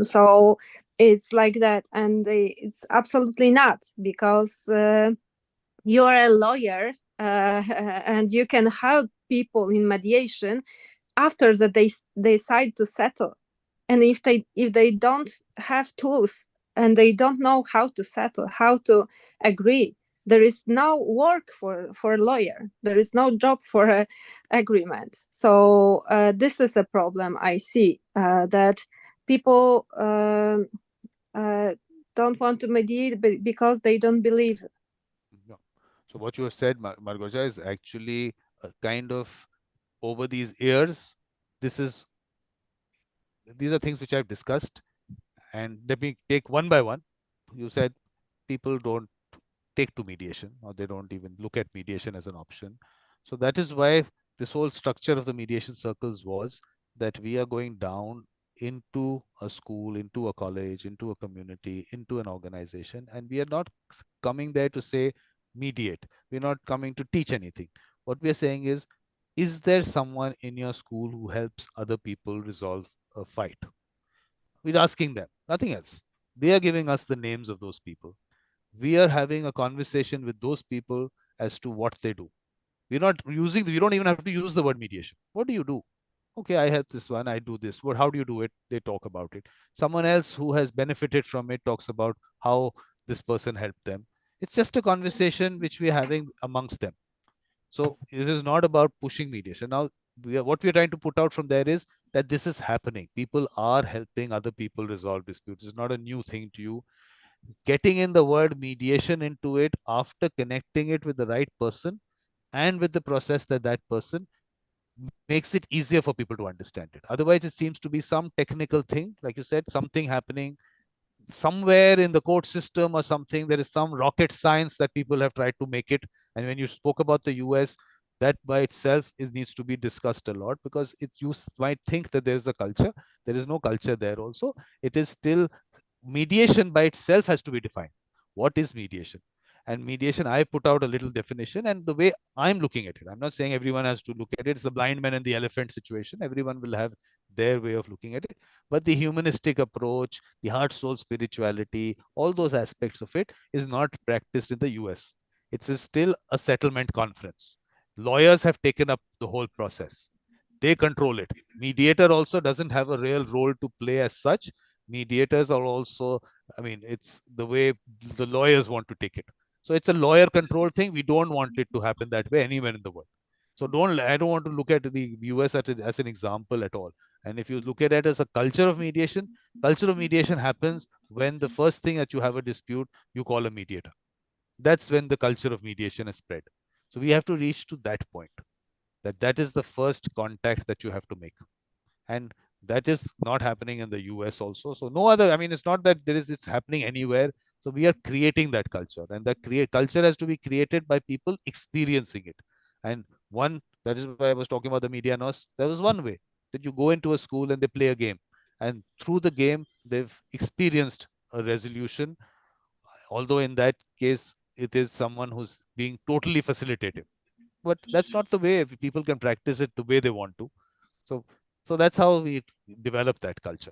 So it's like that, and it's absolutely not, because you are a lawyer and you can help people in mediation after that they decide to settle. And if they don't have tools and they don't know how to settle, how to agree, there is no work for a lawyer. There is no job for an agreement. So this is a problem I see, that people don't want to mediate because they don't believe. Yeah. So what you have said, Margoja, is actually a kind of, over these years, these are things which I've discussed, and let me take one by one. You said people don't take to mediation, or they don't even look at mediation as an option. So that is why this whole structure of the mediation circles was that we are going down into a school, into a college, into a community, into an organization, and we are not coming there to say mediate. We're not coming to teach anything. What we are saying is there someone in your school who helps other people resolve a fight? We're asking them, nothing else. They are giving us the names of those people. We are having a conversation with those people as to what they do. We don't even have to use the word mediation. What do you do? Okay, I help this one, I do this. What, how do you do it? They talk about it. Someone else who has benefited from it talks about how this person helped them. It's just a conversation which we're having amongst them. So it is not about pushing mediation. Now, what we are trying to put out from there is that this is happening. People are helping other people resolve disputes. It's not a new thing to you. Getting in the word mediation into it after connecting it with the right person and with the process that person makes it easier for people to understand it. Otherwise, it seems to be some technical thing, like you said, something happening somewhere in the court system or something. There is some rocket science that people have tried to make it. And when you spoke about the US, that by itself needs to be discussed a lot, because you might think that there's a culture. There is no culture there also. It is still, mediation by itself has to be defined. What is mediation? And mediation, I put out a little definition, and the way I'm looking at it, I'm not saying everyone has to look at it. It's the blind man and the elephant situation. Everyone will have their way of looking at it. But the humanistic approach, the heart, soul, spirituality, all those aspects of it is not practiced in the US. It's still a settlement conference. Lawyers have taken up the whole process. They control it. Mediator also doesn't have a real role to play as such. Mediators are also, I mean, it's the way the lawyers want to take it. So it's a lawyer control thing. We don't want it to happen that way anywhere in the world. So I don't want to look at the US as an example at all. And if you look at it as a culture of mediation happens when the first thing that you have a dispute, you call a mediator. That's when the culture of mediation is spread. So we have to reach to that point, that is the first contact that you have to make. And that is not happening in the US also. So no other, I mean, it's not that it's happening anywhere. So we are creating that culture, and that culture has to be created by people experiencing it. And that is why I was talking about the media nos. There was one way that you go into a school and they play a game, and through the game they've experienced a resolution. Although in that case it is someone who's being totally facilitative, but that's not the way. People can practice it the way they want to. So that's how we develop that culture.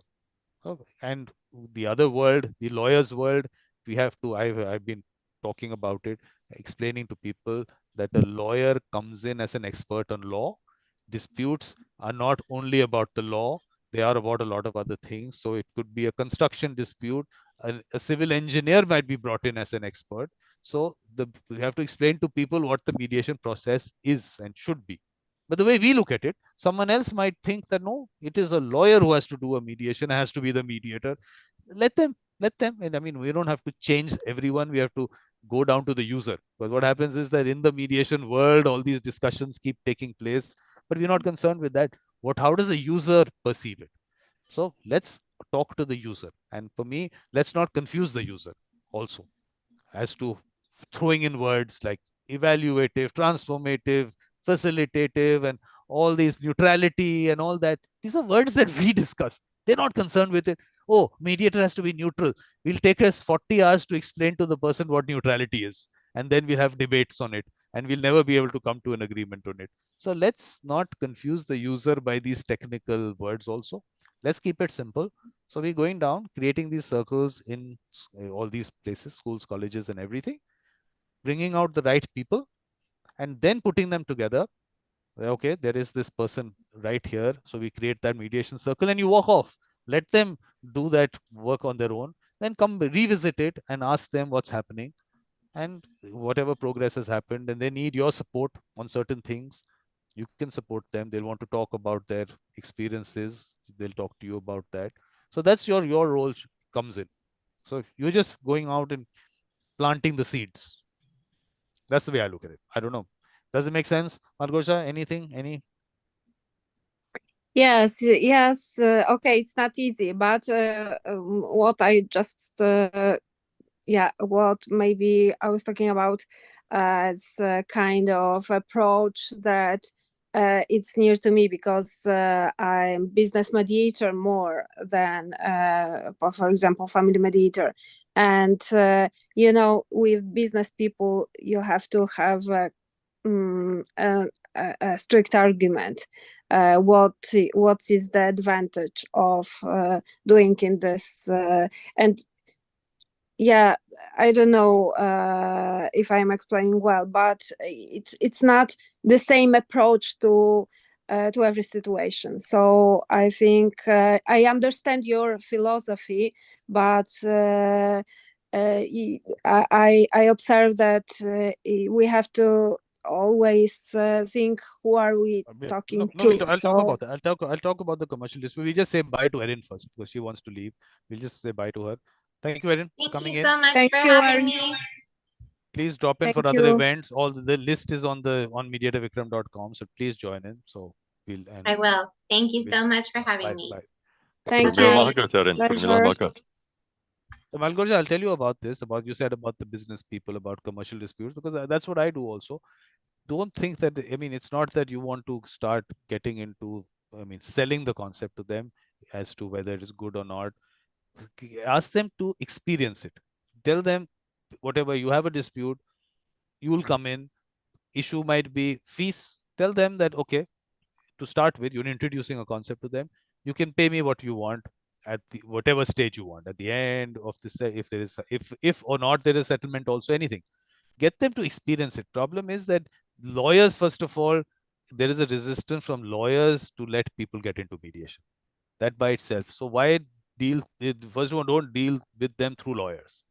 And the other world, the lawyer's world, we have to, I've been talking about it, explaining to people that a lawyer comes in as an expert on law. Disputes are not only about the law. they are about a lot of other things. So it could be a construction dispute. A civil engineer might be brought in as an expert. So we have to explain to people what the mediation process is and should be. But the way we look at it, someone else might think that no, it is a lawyer who has to do a mediation, has to be the mediator. Let them. And I mean, we don't have to change everyone. We have to go down to the user. Because what happens is that in the mediation world, all these discussions keep taking place, but we're not concerned with that. How does a user perceive it? So let's talk to the user. And for me, let's not confuse the user also as to throwing in words like evaluative, transformative, facilitative, and all these neutrality and all that. These are words that we discuss. They're not concerned with it. Oh, mediator has to be neutral. We'll take us 40 hours to explain to the person what neutrality is. And then we'll have debates on it. And we'll never be able to come to an agreement on it. So let's not confuse the user by these technical words also. Let's keep it simple. So we're going down, creating these circles in all these places, schools, colleges, and everything, bringing out the right people, and then putting them together. Okay, there is this person right here. So we create that mediation circle and you walk off. Let them do that work on their own. Then come revisit it and ask them what's happening and whatever progress has happened. And they need your support on certain things. You can support them. They'll want to talk about their experiences. They'll talk to you about that. So that's your role comes in. So you're just going out and planting the seeds. That's the way I look at it. I don't know. Does it make sense, Margosha? Anything? Yes, yes. Okay, it's not easy, but what I just, what maybe I was talking about, it's a kind of approach that it's near to me because I'm business mediator more than, for example, family mediator. And, with business people, you have to have a strict argument. What is the advantage of doing in this? And yeah, I don't know if I'm explaining well, but it's not the same approach to every situation. So I think I understand your philosophy, but I observe that we have to always think who are we talking to. I'll talk about that. I'll talk about the commercial dispute. We just say bye to Erin first because she wants to leave. We'll just say bye to her. Thank you, Erin, for coming in. Thank you so much for having me. Please drop in for other events. All the list is on mediatorvikram.com. So please join in. So I will. Thank you so much for having me. Bye. Thank you. Malgorzha, I'll tell you about this. You said about the business people, about commercial disputes, because that's what I do also. Don't think that, it's not that you want to start getting into, selling the concept to them as to whether it is good or not. Ask them to experience it. Tell them, whatever you have a dispute, you will come in. Issue might be fees. Tell them that, okay, to start with, you're introducing a concept to them. You can pay me what you want at whatever stage you want. At the end of this, if there is, if or not there is settlement, also anything. Get them to experience it. Problem is that lawyers, first of all, there is a resistance from lawyers to let people get into mediation. That by itself. So why first of all, don't deal with them through lawyers.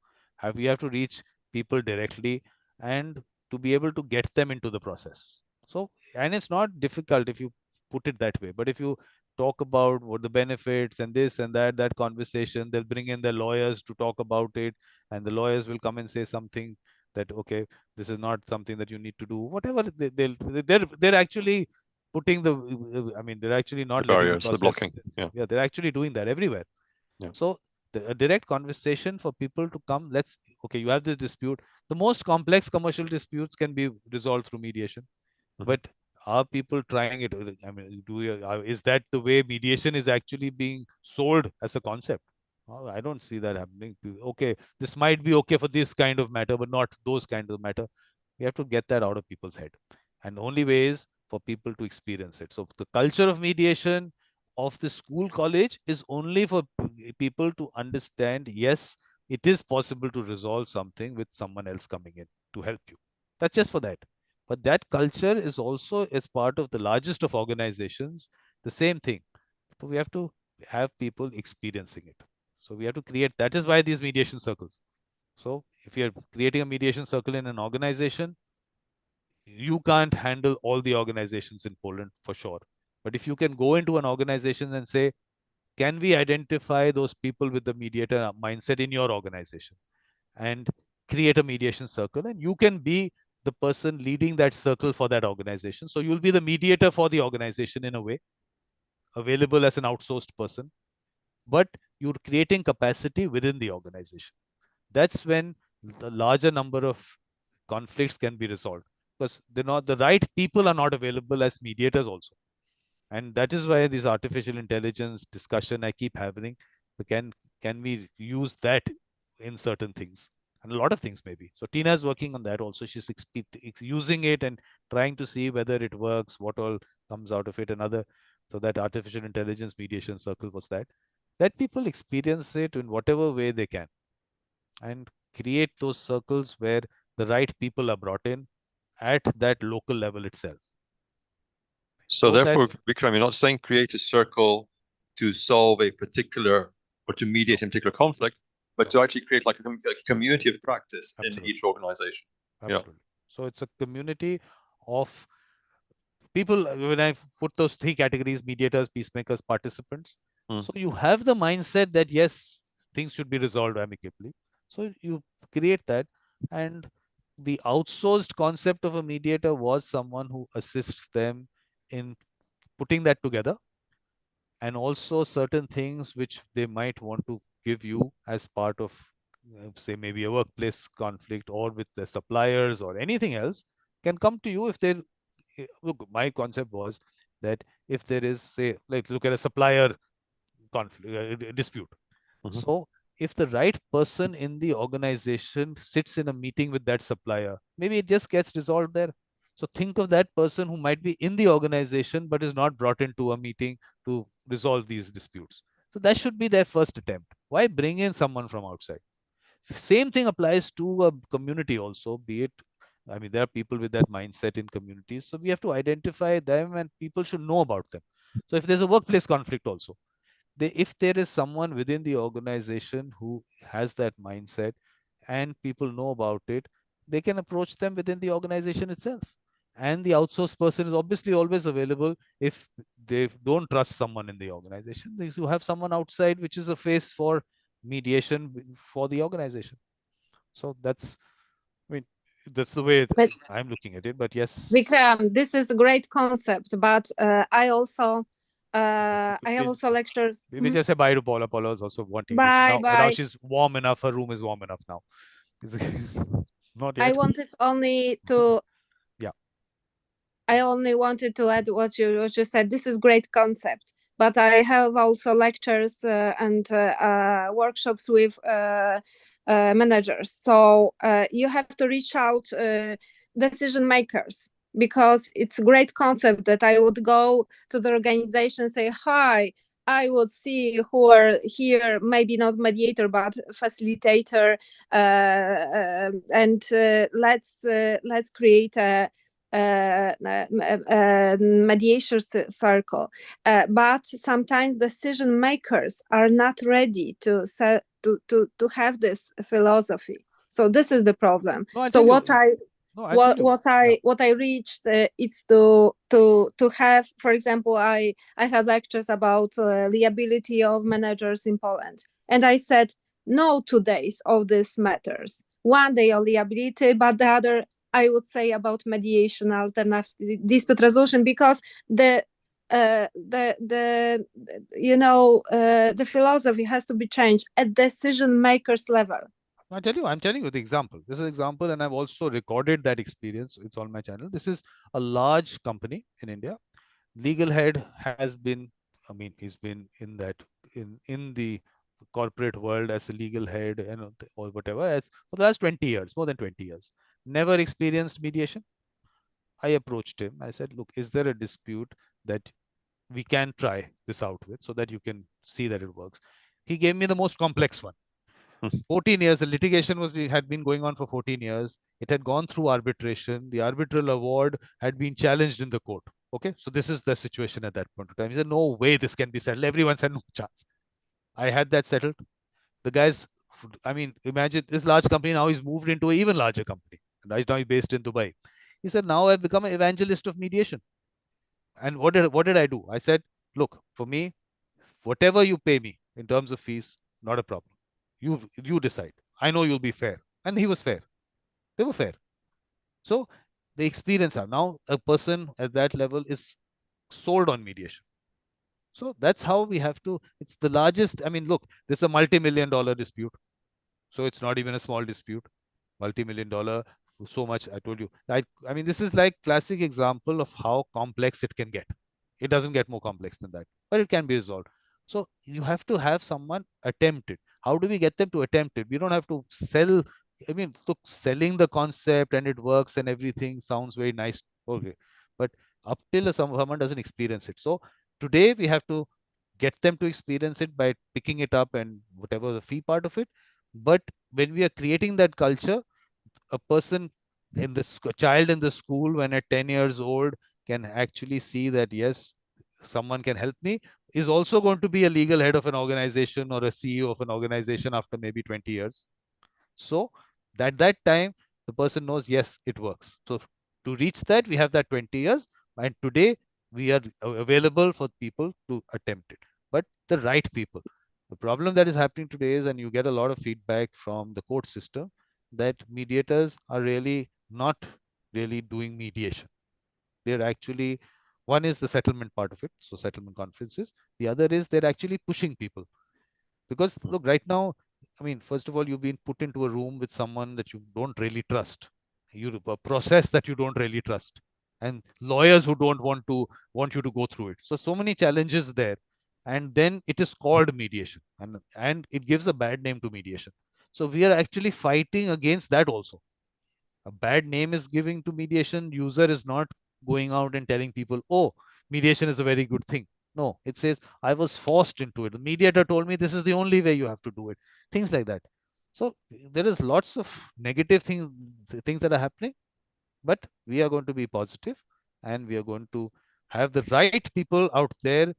We have to reach people directly and to be able to get them into the process. So, and it's not difficult if you put it that way. But if you talk about what the benefits and this and that conversation, they'll bring in their lawyers to talk about it, and the lawyers will come and say something that, okay, this is not something that you need to do. Whatever they're actually putting they're actually not letting the process. Blocking. Yeah, they're actually doing that everywhere. Yeah. So a direct conversation for people to come. Okay, you have this dispute. The most complex commercial disputes can be resolved through mediation. But are people trying it? Is that the way mediation is actually being sold as a concept? I don't see that happening. Okay, this might be okay for this kind of matter, but not those kind of matter. We have to get that out of people's head. And the only way is for people to experience it. So the culture of mediation of the school college is only for people to understand, yes, it is possible to resolve something with someone else coming in to help you. That's just for that. But that culture is also as part of the largest of organizations, the same thing. So we have to have people experiencing it. So we have to create, that is why these mediation circles. So if you're creating a mediation circle in an organization, you can't handle all the organizations in Poland for sure. But if you can go into an organization and say, can we identify those people with the mediator mindset in your organization and create a mediation circle, and you can be the person leading that circle for that organization. So you'll be the mediator for the organization in a way, available as an outsourced person, but you're creating capacity within the organization. That's when the larger number of conflicts can be resolved, because they're not, the right people are not available as mediators also. And that is why this artificial intelligence discussion I keep having, can we use that in certain things, and a lot of things maybe. So Tina is working on that also. She's using it and trying to see whether it works, what all comes out of it. Another, so that artificial intelligence mediation circle was that people experience it in whatever way they can, and create those circles where the right people are brought in at that local level itself. So therefore, Vikram, you're not saying create a circle to solve a particular or to mediate a particular conflict, but to actually create like a community of practice in each organization. Absolutely. So it's a community of people. When I put those three categories, mediators, peacemakers, participants, so you have the mindset that yes, things should be resolved amicably. So you create that, and the outsourced concept of a mediator was someone who assists them in putting that together, and also certain things which they might want to give you as part of, say, maybe a workplace conflict or with the suppliers or anything else, can come to you if they look. My concept was that if there is, say, like, look at a supplier conflict, dispute. So if the right person in the organization sits in a meeting with that supplier, maybe it just gets resolved there. So think of that person who might be in the organization but is not brought into a meeting to resolve these disputes. So that should be their first attempt. Why bring in someone from outside? Same thing applies to a community also, be it, I mean, there are people with that mindset in communities. So we have to identify them, and people should know about them. So if there's a workplace conflict also, if there is someone within the organization who has that mindset and people know about it, they can approach them within the organization itself. And the outsourced person is obviously always available if they don't trust someone in the organization. You have someone outside, which is a face for mediation for the organization. So that's, I mean, that's the way I'm looking at it. But yes, Vikram, this is a great concept, but I also I have also lectures. We just say bye to Paula. Paula is also wanting Bye, to. bye. Now she's warm enough. Her room is warm enough now. Not yet. I wanted only to. Yeah. I only wanted to add what you said. This is great concept, but I have also lectures and workshops with managers. So you have to reach out decision makers, because it's a great concept that I would go to the organization and say, hi, I would see who are here, maybe not mediator, but facilitator, and let's create a mediation circle. But sometimes decision makers are not ready to have this philosophy. So this is the problem. So what I reached is to have, for example, I had lectures about liability of managers in Poland, and I said no 2 days of these matters. One day on liability, but the other I would say about mediation, alternative dispute resolution, because the philosophy has to be changed at decision makers level. I'm telling you the example. This is an example, and I've also recorded that experience. It's on my channel. This is a large company in India. Legal head has been, I mean, he's been in that in the corporate world as a legal head and or whatever for the last 20 years, more than 20 years. Never experienced mediation. I approached him. I said, look, is there a dispute that we can try this out with so that you can see that it works? He gave me the most complex one. 14 years, the litigation had been going on for 14 years. It had gone through arbitration. The arbitral award had been challenged in the court. Okay, so this is the situation at that point of time. He said, no way this can be settled. Everyone said, no chance. I had that settled. The guys, I mean, imagine this large company, now he's moved into an even larger company. Right now he's based in Dubai. He said, now I've become an evangelist of mediation. And what did I do? I said, look, for me, whatever you pay me in terms of fees, not a problem. You decide. I know you'll be fair. And he was fair. They were fair. So the experience are now a person at that level is sold on mediation. So that's how we have to. It's the largest. I mean, look, this is a multi-million-dollar dispute. So it's not even a small dispute. Multi-million-dollar. So much I told you. I mean, this is like classic example of how complex it can get. It doesn't get more complex than that, but it can be resolved. So you have to have someone attempt it. How do we get them to attempt it? We don't have to sell. I mean, look, selling the concept and it works and everything sounds very nice. Okay, but up till someone doesn't experience it. So today we have to get them to experience it by picking it up and whatever the fee part of it. But when we are creating that culture, a person in this child in the school when at 10 years old can actually see that yes, someone can help me, is also going to be a legal head of an organization or a CEO of an organization after maybe 20 years. So at that time, the person knows, yes, it works. So to reach that, we have that 20 years. And today we are available for people to attempt it, but the right people. The problem that is happening today is, and you get a lot of feedback from the court system, that mediators are really not really doing mediation. They're actually, one is the settlement part of it, so settlement conferences. The other is they're actually pushing people. Because look, right now, I mean, first of all, you've been put into a room with someone that you don't really trust. You a process that you don't really trust, and lawyers who don't want you to go through it. So many challenges there, and then it is called mediation, and it gives a bad name to mediation. So we are actually fighting against that also. A bad name is giving to mediation. User is not going out and telling people, oh, mediation is a very good thing. No, it says, I was forced into it. The mediator told me this is the only way you have to do it. Things like that. So there is lots of negative things that are happening, but we are going to be positive and we are going to have the right people out there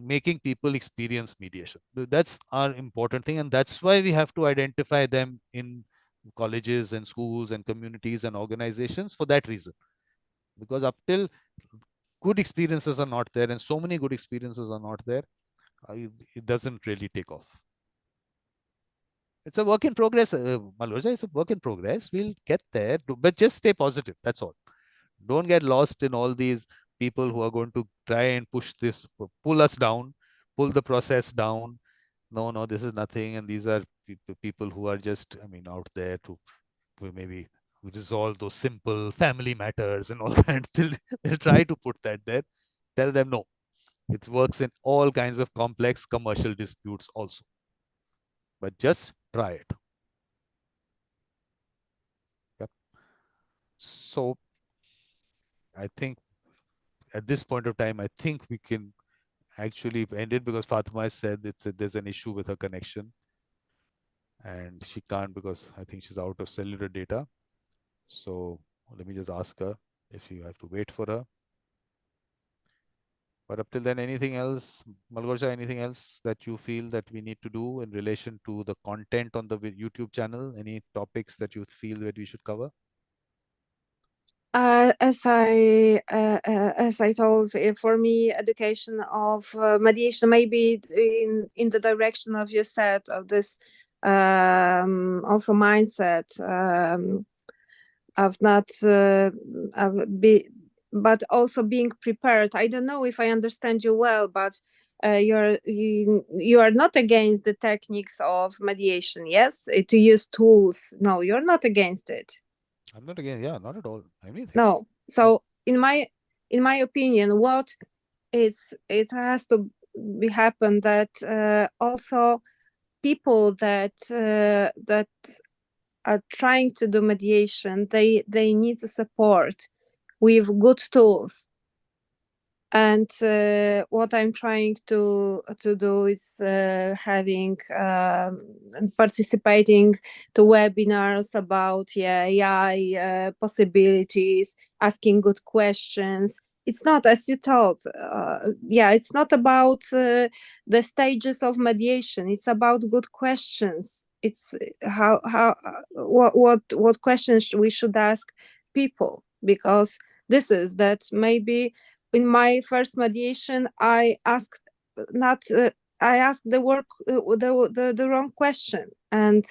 making people experience mediation. That's our important thing. And that's why we have to identify them in colleges and schools and communities and organizations for that reason. Because up till good experiences are not there, and so many good experiences are not there, it doesn't really take off. It's a work in progress, Malhotra. It's a work in progress. We'll get there, but just stay positive. That's all. Don't get lost in all these people who are going to try and push this, pull us down, pull the process down. No, this is nothing. And these are people who are just, I mean, out there to maybe resolve those simple family matters and all that. They'll try to put that there. Tell them no. It works in all kinds of complex commercial disputes also. But just try it. Yep. So I think at this point of time, I think we can actually end it because Fatima said there's an issue with her connection and she can't because I think she's out of cellular data. So let me just ask her if you have to wait for her. But up till then, anything else, Malgorzha, anything else that you feel that we need to do in relation to the content on the YouTube channel? Any topics that you feel that we should cover? As I told, for me, education of mediation maybe in the direction of you said of this also mindset of not but also being prepared. I don't know if I understand you well, but you are not against the techniques of mediation, yes? To use tools. No, you're not against it. I'm not against, yeah, not at all. Anything. No. So in my opinion, what it has to be happen that also people that that are trying to do mediation, they need support with good tools. And what I'm trying to do is having participating to webinars about AI possibilities, asking good questions, it's not, as you thought, yeah, it's not about the stages of mediation. It's about good questions. It's what questions we should ask people, because this is that maybe in my first mediation I asked not I asked the wrong question, and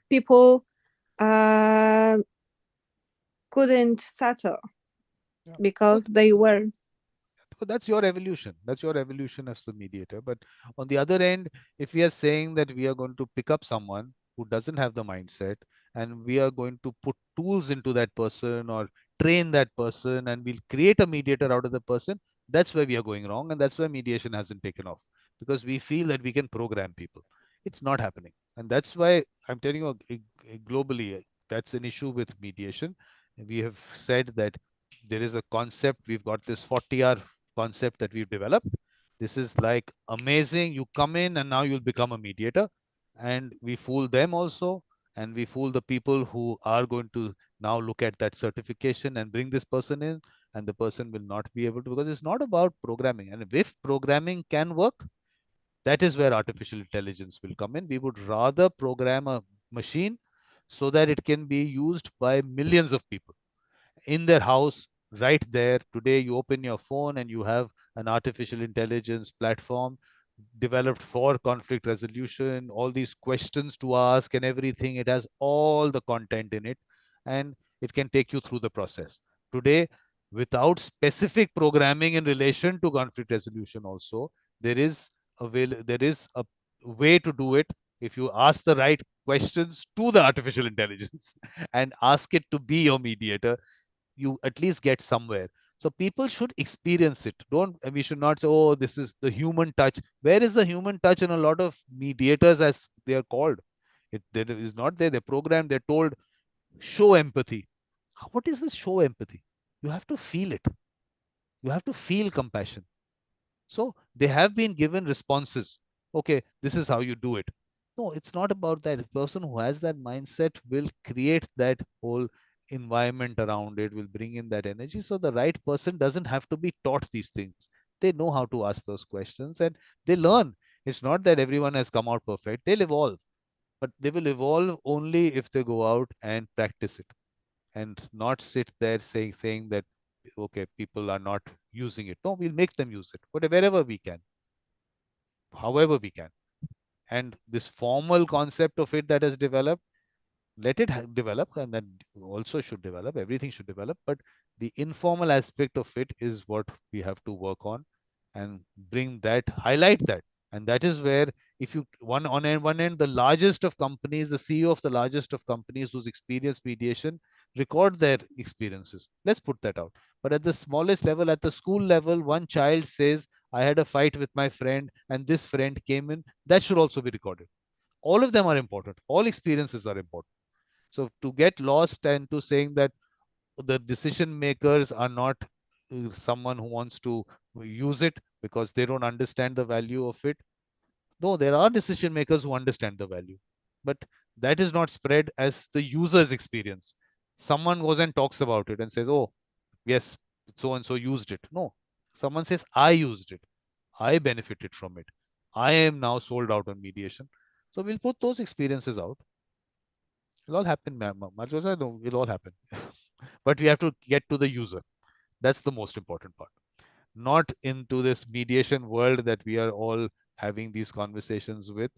people couldn't settle Yeah. because they were. But that's your evolution. That's your evolution as the mediator. But on the other end, if we are saying that we are going to pick up someone who doesn't have the mindset, and we are going to put tools into that person or train that person, and we'll create a mediator out of the person, that's where we are going wrong. And that's why mediation hasn't taken off, because we feel that we can program people. It's not happening. And that's why I'm telling you, globally, that's an issue with mediation. We have said that there is a concept. We've got this 40-hour concept that we've developed. This is like amazing. You come in and now you'll become a mediator, and we fool them also, and we fool the people who are going to now look at that certification and bring this person in, and the person will not be able to, because it's not about programming. And if programming can work, that is where artificial intelligence will come in. We would rather program a machine so that it can be used by millions of people in their house, right there. Today you open your phone and you have an artificial intelligence platform developed for conflict resolution, all these questions to ask and everything. It has all the content in it, and it can take you through the process today without specific programming in relation to conflict resolution. Also, there is a way to do it if you ask the right questions to the artificial intelligence and ask it to be your mediator. You at least get somewhere. So people should experience it. We should not say, oh, this is the human touch. Where is the human touch in a lot of mediators, as they are called? There is not there. They're programmed, they're told, show empathy. What is this show empathy? You have to feel it. You have to feel compassion. So they have been given responses. Okay, this is how you do it. No, it's not about that. The person who has that mindset will create that whole environment around it, will bring in that energy. So the right person doesn't have to be taught these things. They know how to ask those questions and they learn. It's not that everyone has come out perfect. They'll evolve, but they will evolve only if they go out and practice it, and not sit there saying that, okay, people are not using it. No, we'll make them use it, wherever we can, however we can. And this formal concept of it that has developed, let it develop, and that also should develop. Everything should develop, but the informal aspect of it is what we have to work on and bring that, highlight that. And that is where, if you one end, the largest of companies, the CEO of the largest of companies who's experienced mediation, record their experiences. Let's put that out. But at the smallest level, at the school level, one child says, I had a fight with my friend and this friend came in. That should also be recorded. All of them are important. All experiences are important. So to get lost and to saying that the decision makers are not someone who wants to use it because they don't understand the value of it. No, there are decision makers who understand the value, but that is not spread as the user's experience. Someone goes and talks about it and says, oh, yes, so and so used it. No, someone says, I used it. I benefited from it. I am now sold out on mediation. So we'll put those experiences out. It'll all happen, ma'am. No, it'll all happen. But we have to get to the user. That's the most important part. Not into this mediation world that we are all having these conversations with,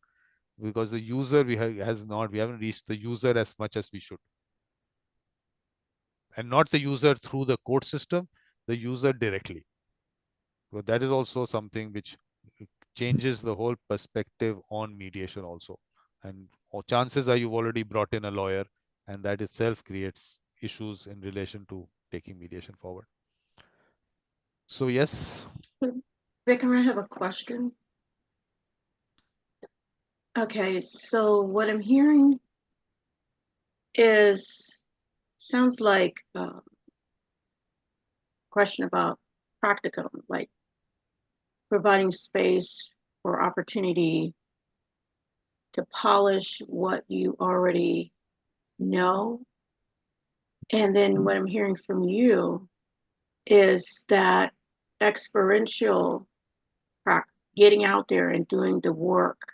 because the user we haven't reached the user as much as we should. And not the user through the court system, the user directly. So that is also something which changes the whole perspective on mediation also. And chances are you've already brought in a lawyer, and that itself creates issues in relation to taking mediation forward. So yes. Vikram, I have a question. Okay, so what I'm hearing sounds like a question about practicum, like providing space or opportunity to polish what you already know. And then what I'm hearing from you is that experiential getting out there and doing the work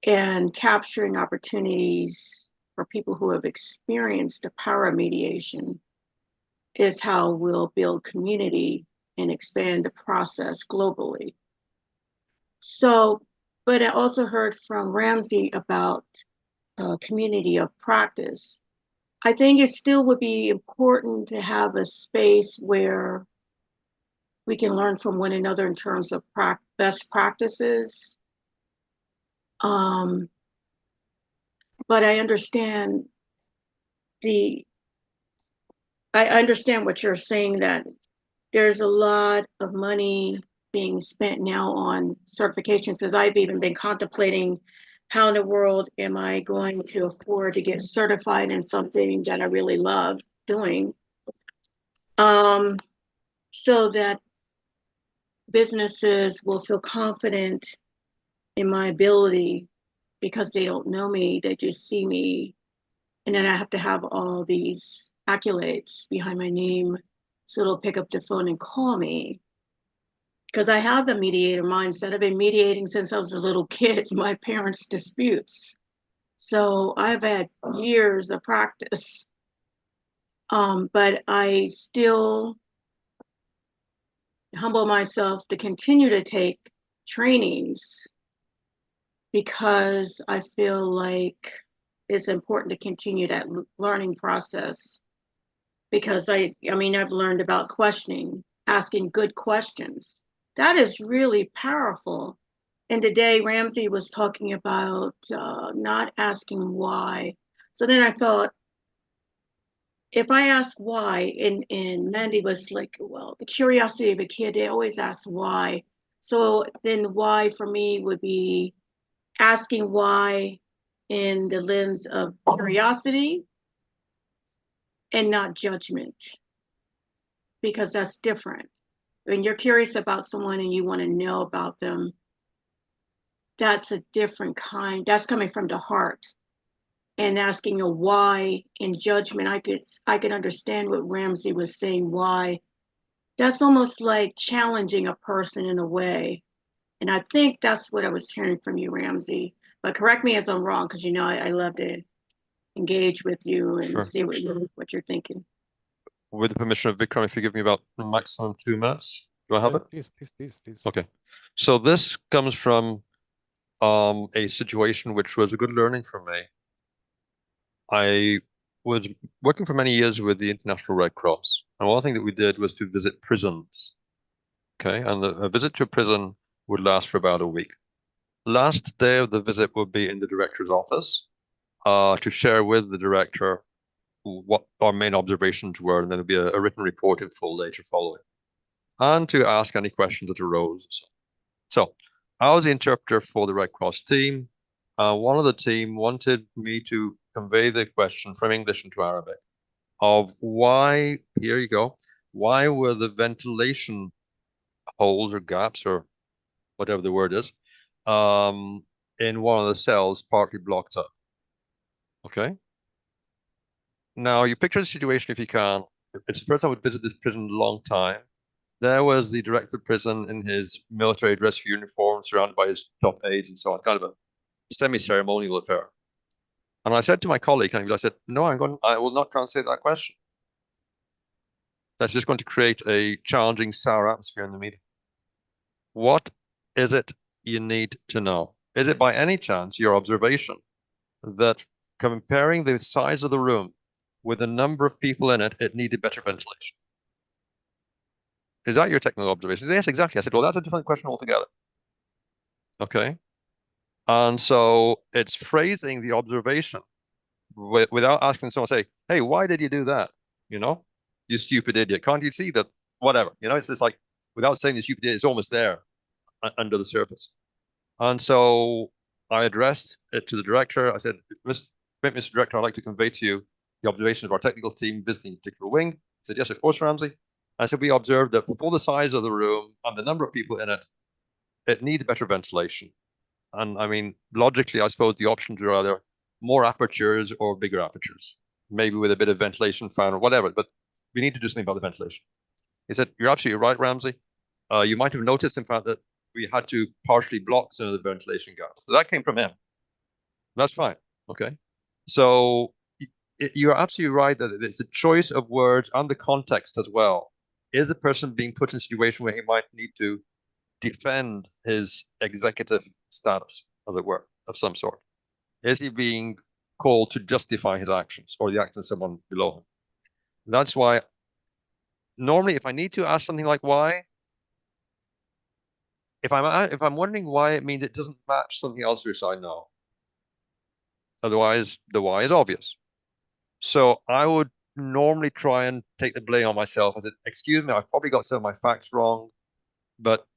and capturing opportunities for people who have experienced the power of mediation is how we'll build community and expand the process globally. So, but I also heard from Ramsey about a community of practice. I think it still would be important to have a space where we can learn from one another in terms of best practices. But I understand what you're saying, that there's a lot of money being spent now on certifications, because I've even been contemplating how in the world am I going to afford to get certified in something that I really love doing, so that businesses will feel confident in my ability, because they don't know me, they just see me. And then I have to have all these accolades behind my name so they'll pick up the phone and call me. Because I have the mediator mindset. I've been mediating since I was a little kid, my parents' disputes. So I've had years of practice. But I still humble myself to continue to take trainings, because I feel like it's important to continue that learning process. Because I've learned about questioning, asking good questions. That is really powerful. And today Ramsey was talking about not asking why. So then I thought, if I ask why, and Mandy was like, well, the curiosity of a kid, they always ask why. So then why for me would be asking why in the lens of curiosity and not judgment, because that's different. When you're curious about someone and you want to know about them, that's a different kind. That's coming from the heart. And asking a why in judgment, I could understand what Ramsey was saying, why. That's almost like challenging a person in a way. And I think that's what I was hearing from you, Ramsey. But correct me if I'm wrong, because I love to engage with you and see what you're thinking. With the permission of Vikram, if you give me about maximum 2 minutes, do I have it? Please. Okay. So this comes from a situation which was a good learning for me. I was working for many years with the International Red Cross, and one thing that we did was to visit prisons. Okay, and a visit to a prison would last for about a week. Last day of the visit would be in the director's office to share with the director what our main observations were, and then there'd be a written report in full later following, and to ask any questions that arose. So I was the interpreter for the Red Cross team. One of the team wanted me to convey the question from English into Arabic of why, here you go, why were the ventilation holes or gaps or whatever the word is in one of the cells partly blocked up. Okay. Now you picture the situation if you can. It's the first time I would visit this prison in a long time. There was the director of prison in his military dress uniform, surrounded by his top aides and so on, kind of a semi-ceremonial affair. And I said to my colleague, I said, no, I will not translate that question. That's just going to create a challenging, sour atmosphere in the meeting. What is it you need to know? Is it by any chance your observation that comparing the size of the room with the number of people in it, it needed better ventilation? Is that your technical observation? Yes, exactly. I said, well, that's a different question altogether. Okay. And so it's phrasing the observation without asking someone, say, hey, why did you do that? You stupid idiot. Can't you see that? Whatever. It's just like, without saying the stupid idiot, it's almost there under the surface. And so I addressed it to the director. I said, Mr. Director, I'd like to convey to you the observations of our technical team visiting a particular wing. He said, yes, of course, Ramsey. I said, we observed that for the size of the room and the number of people in it, it needs better ventilation. And I mean, logically, I suppose the options are either more apertures or bigger apertures, maybe with a bit of ventilation fan or whatever, but we need to do something about the ventilation. He said, "You're absolutely right, Ramsey. You might have noticed, in fact, that we had to partially block some of the ventilation gaps." So that came from him. That's fine. Okay. So you're absolutely right that it's a choice of words and the context as well. Is the person being put in a situation where he might need to defend his executive status, as it were, of some sort? Is he being called to justify his actions or the actions of someone below him? That's why normally if I need to ask something like why, if I'm wondering why, it means it doesn't match something else, which I know. Otherwise, the why is obvious. So I would normally try and take the blame on myself. I said, excuse me, I've probably got some of my facts wrong, but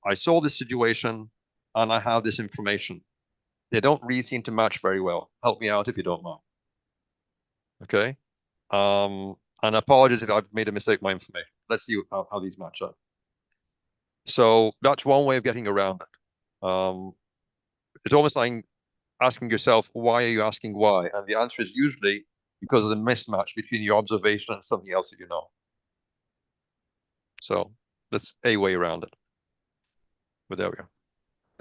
I saw this situation and I have this information. They don't really seem to match very well. Help me out if you don't mind. Okay. And apologies if I've made a mistake with my information. Let's see how these match up. So that's one way of getting around it. It's almost like asking yourself, why are you asking why? And the answer is usually because of the mismatch between your observation and something else that you know. So that's a way around it. But there we go.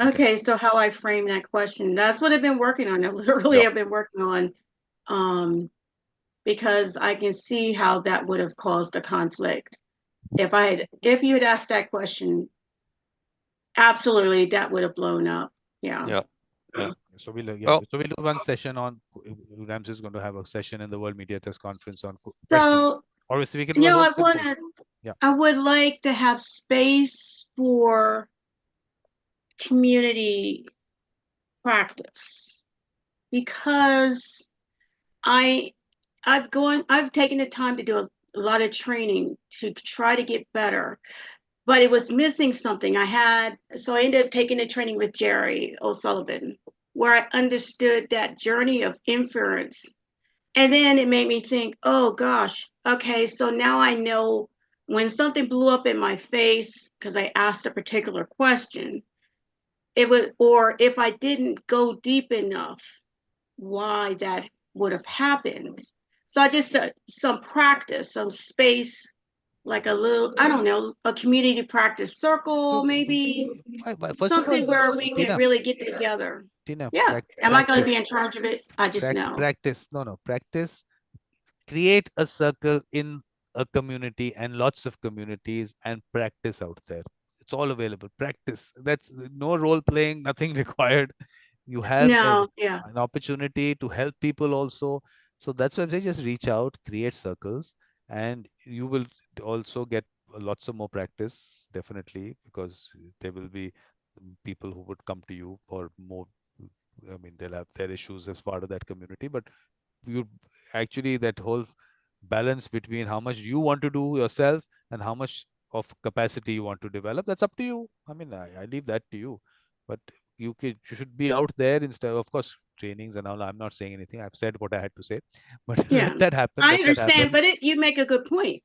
Okay, so how I frame that question, that's what I've been working on. I literally have been working on, because I can see how that would have caused a conflict. If you had asked that question, absolutely, that would have blown up. Yeah. So we'll do one session on. Ramsey is going to have a session in the World Mediators Conference on questions. Obviously, we can do a whole I would like to have space for community practice, because I've taken the time to do a lot of training to try to get better, but it was missing something. So I ended up taking the training with Jerry O'Sullivan, where I understood that journey of inference. And then it made me think, oh gosh, okay, so now I know when something blew up in my face because I asked a particular question, or if I didn't go deep enough, why that would have happened. So I just some practice, some space, like a little, I don't know, a community practice circle, maybe something where we can really get together. Tina, yeah. Am I going to be in charge of it? I just know. Practice. Practice. Create a circle in a community and lots of communities and practice out there. It's all available. Practice. That's no role playing, nothing required. You have an opportunity to help people also. So that's why they just reach out, create circles, and you will also get lots of more practice, definitely, because there will be people who would come to you for more. I mean, they'll have their issues as part of that community, but you actually, that whole balance between how much you want to do yourself and how much of capacity you want to develop, that's up to you. I mean, I leave that to you, but you should be out there instead of course, trainings and all. I'm not saying anything. I've said what I had to say, but let that happen. I understand, but you make a good point.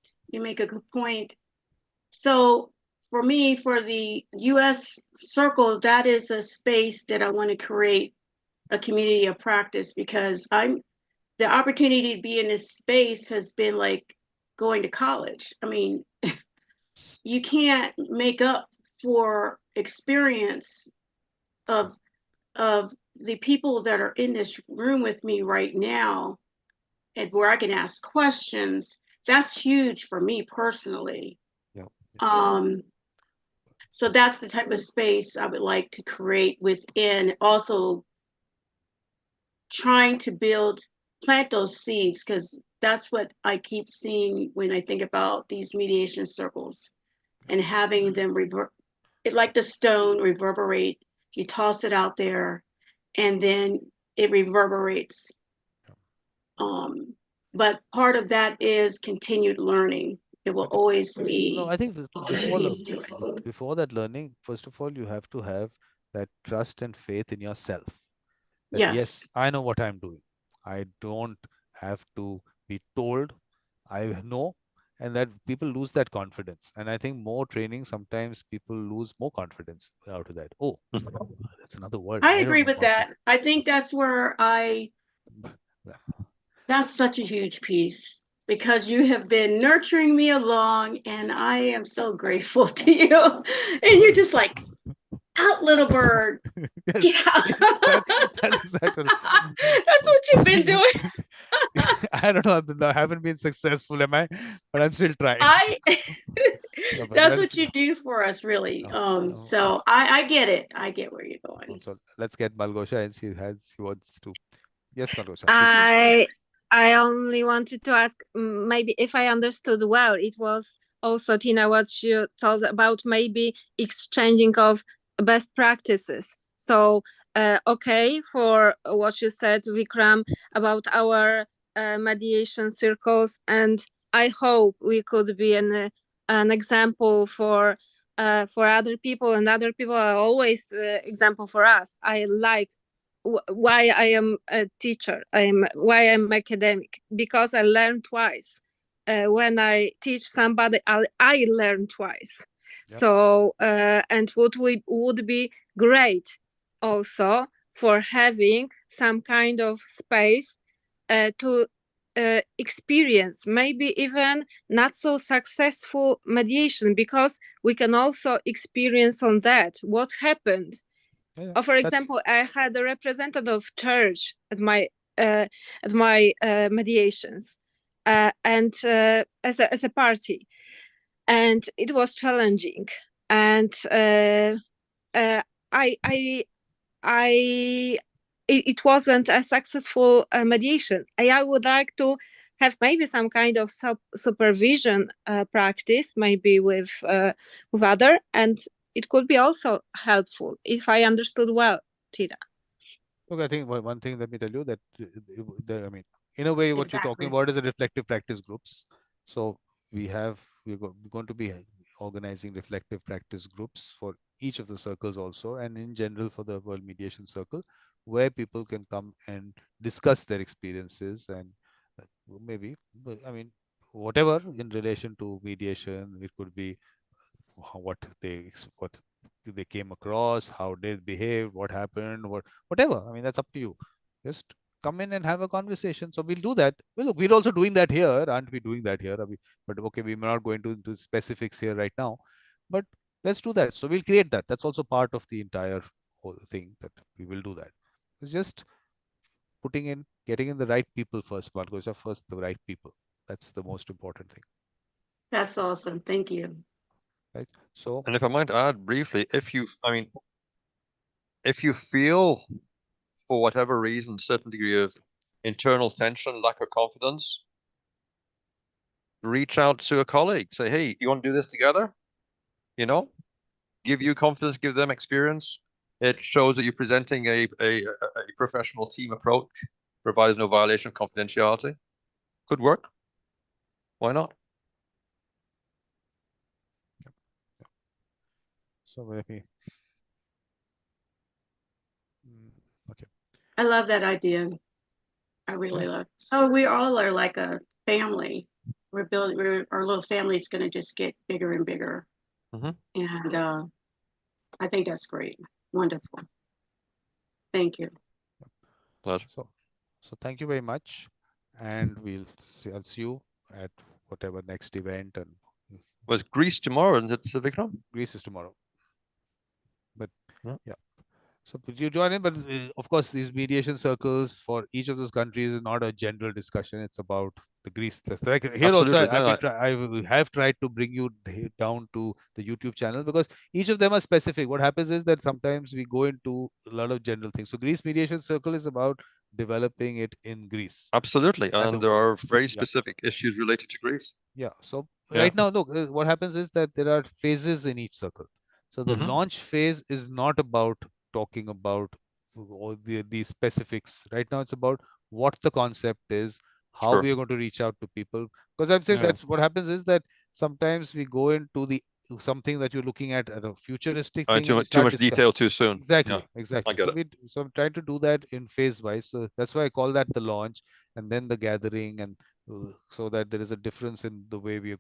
So for me, for the US circle, that is a space that I want to create a community of practice, because the opportunity to be in this space has been like going to college. I mean, you can't make up for experience of the people that are in this room with me right now, and where I can ask questions. That's huge for me personally. So that's the type of space I would like to create within, also trying to plant those seeds, because that's what I keep seeing when I think about these mediation circles, and having them like the stone reverberate. You toss it out there and then it reverberates. But part of that is continued learning. It will always be. No, I think before that learning, first of all, you have to have that trust and faith in yourself. That yes, I know what I'm doing. I don't have to be told. I know, and that people lose that confidence. And I think more training, sometimes people lose more confidence out of that. Oh, that's another word. I agree with that. I think that's where that's such a huge piece. because you have been nurturing me along, and I am so grateful to you. And you're just like, out, little bird. Yes, Get out. that's exactly. That's what you've been doing. I don't know. I haven't been successful, am I? But I'm still trying. No, but That's what you do for us, really. So I get it. I get where you're going. So let's get Malgosha, and she wants to. Yes, Malgosha. I only wanted to ask, maybe if I understood well, it was also, Tina, what you told about maybe exchanging of best practices. So, okay, for what you said, Vikram, about our mediation circles, and I hope we could be an example for other people, and other people are always example for us. I like why I am a teacher, why I'm academic, because I learn twice. When I teach somebody, I learn twice. Yep. So and what would be great also for having some kind of space to experience maybe even not so successful mediation, because we can also experience on that what happened. For example, I had a representative of church at my mediations, and as a party, and it was challenging, and it wasn't a successful mediation. I would like to have maybe some kind of supervision practice, maybe with other, and it could be also helpful if I understood well, Tina. Look, I think one thing, let me tell you that I mean, in a way, what you're talking about is the reflective practice groups. So we're going to be organizing reflective practice groups for each of the circles also, and in general for the World Mediation Circle, where people can come and discuss their experiences and maybe, I mean, whatever in relation to mediation. It could be what they came across, how they behaved, what happened, whatever. I mean, that's up to you. Just come in and have a conversation. So we'll do that. Well, look, we're also doing that here. Aren't we doing that here? But okay, we're not going to into specifics here right now. But let's do that. So we'll create that. That's also part of the entire whole thing, that we will do that. It's just getting in the right people first, Margosha, first the right people. That's the most important thing. That's awesome. Thank you. Right. So, and if I might add briefly, if you feel for whatever reason a certain degree of internal tension, lack of confidence, reach out to a colleague. Say, hey, you want to do this together? Give you confidence, give them experience. It shows that you're presenting a professional team approach, provides no violation of confidentiality. Could work. Why not? So maybe. Okay. I love that idea. I really love it. So we all are like a family. Our little family's going to just get bigger and bigger. And I think that's great. Wonderful. Thank you. Pleasure. So thank you very much. And I'll see you at whatever next event. And was Greece tomorrow, isn't it, Vikram? Greece is tomorrow. But yeah. So could you join in? But of course, these mediation circles for each of those countries is not a general discussion. It's about the Greece. Like here Absolutely. also, I have tried to bring you down to the YouTube channel, because each of them are specific. What happens is that sometimes we go into a lot of general things. So Greece Mediation Circle is about developing it in Greece. Absolutely. And there are very specific issues related to Greece. Yeah. So right now, look, what happens is that there are phases in each circle. So the launch phase is not about talking about all the specifics. Right now, it's about what the concept is, how we are going to reach out to people. Because I'm saying that's what happens is that sometimes we go into something that you're looking at a futuristic thing. Too much detail too soon. Exactly, exactly. I get it. So I'm trying to do that in phase wise. So that's why I call that the launch, and then the gathering, and so that there is a difference in the way we are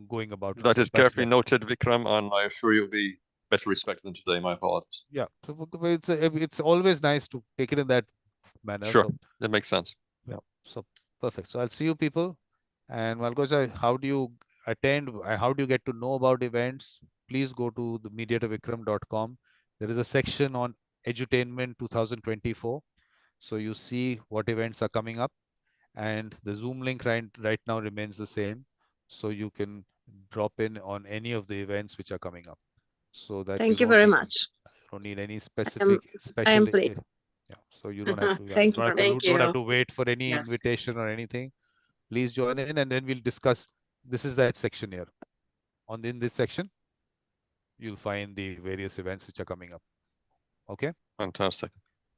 going about it. That is carefully noted, Vikram, and I assure you'll be better respected than today. My apologies. Yeah, so it's always nice to take it in that manner. Sure, so, that makes sense. Yeah, so perfect. So I'll see you people And Malgoza, how do you attend? How do you get to know about events? Please go to the mediatorvikram.com. There is a section on Edutainment 2024. So you see what events are coming up, and the Zoom link right now remains the same. So you can drop in on any of the events which are coming up. So that Thank you very much. don't need any specific I special. am free. Yeah. So you don't have to. Thank you very Thank don't have you. to wait for any Yes. invitation or anything. Please join in, and then we'll discuss. This is that section here. In this section, you'll find the various events which are coming up. Okay. Fantastic.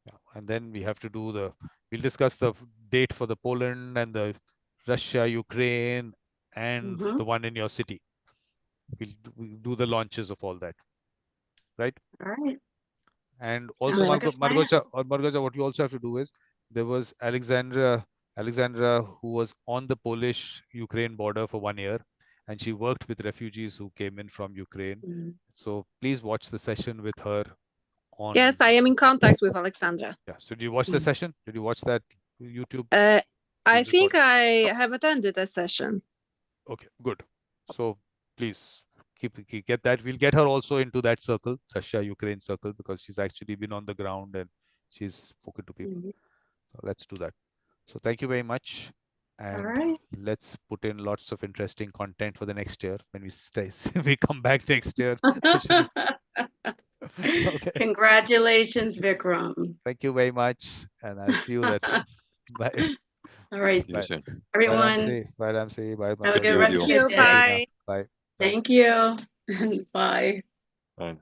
Yeah. And then we have to do we'll discuss the date for the Poland and the Russia, Ukraine, and the one in your city. We'll do the launches of all that. Right? All right. And Sounds also, like a plan. Margoza, what you also have to do is, there was Alexandra, who was on the Polish-Ukraine border for 1 year, and she worked with refugees who came in from Ukraine. So please watch the session with her. Yes, I am in contact with Alexandra. Yeah. So did you watch the session? Did you watch that YouTube? I think I have attended a session. Okay, good. So please get that. We'll get her also into that circle, Russia-Ukraine circle, because she's actually been on the ground and she's spoken to people. So let's do that. So thank you very much. And let's put in lots of interesting content for the next year when we come back next year. Okay. Congratulations, Vikram. Thank you very much. And I'll see you then. Bye. All right. See you soon. Everyone, Bye, Ramsey. Bye, have a good rest of your day. Bye. Thank you. Bye. Bye.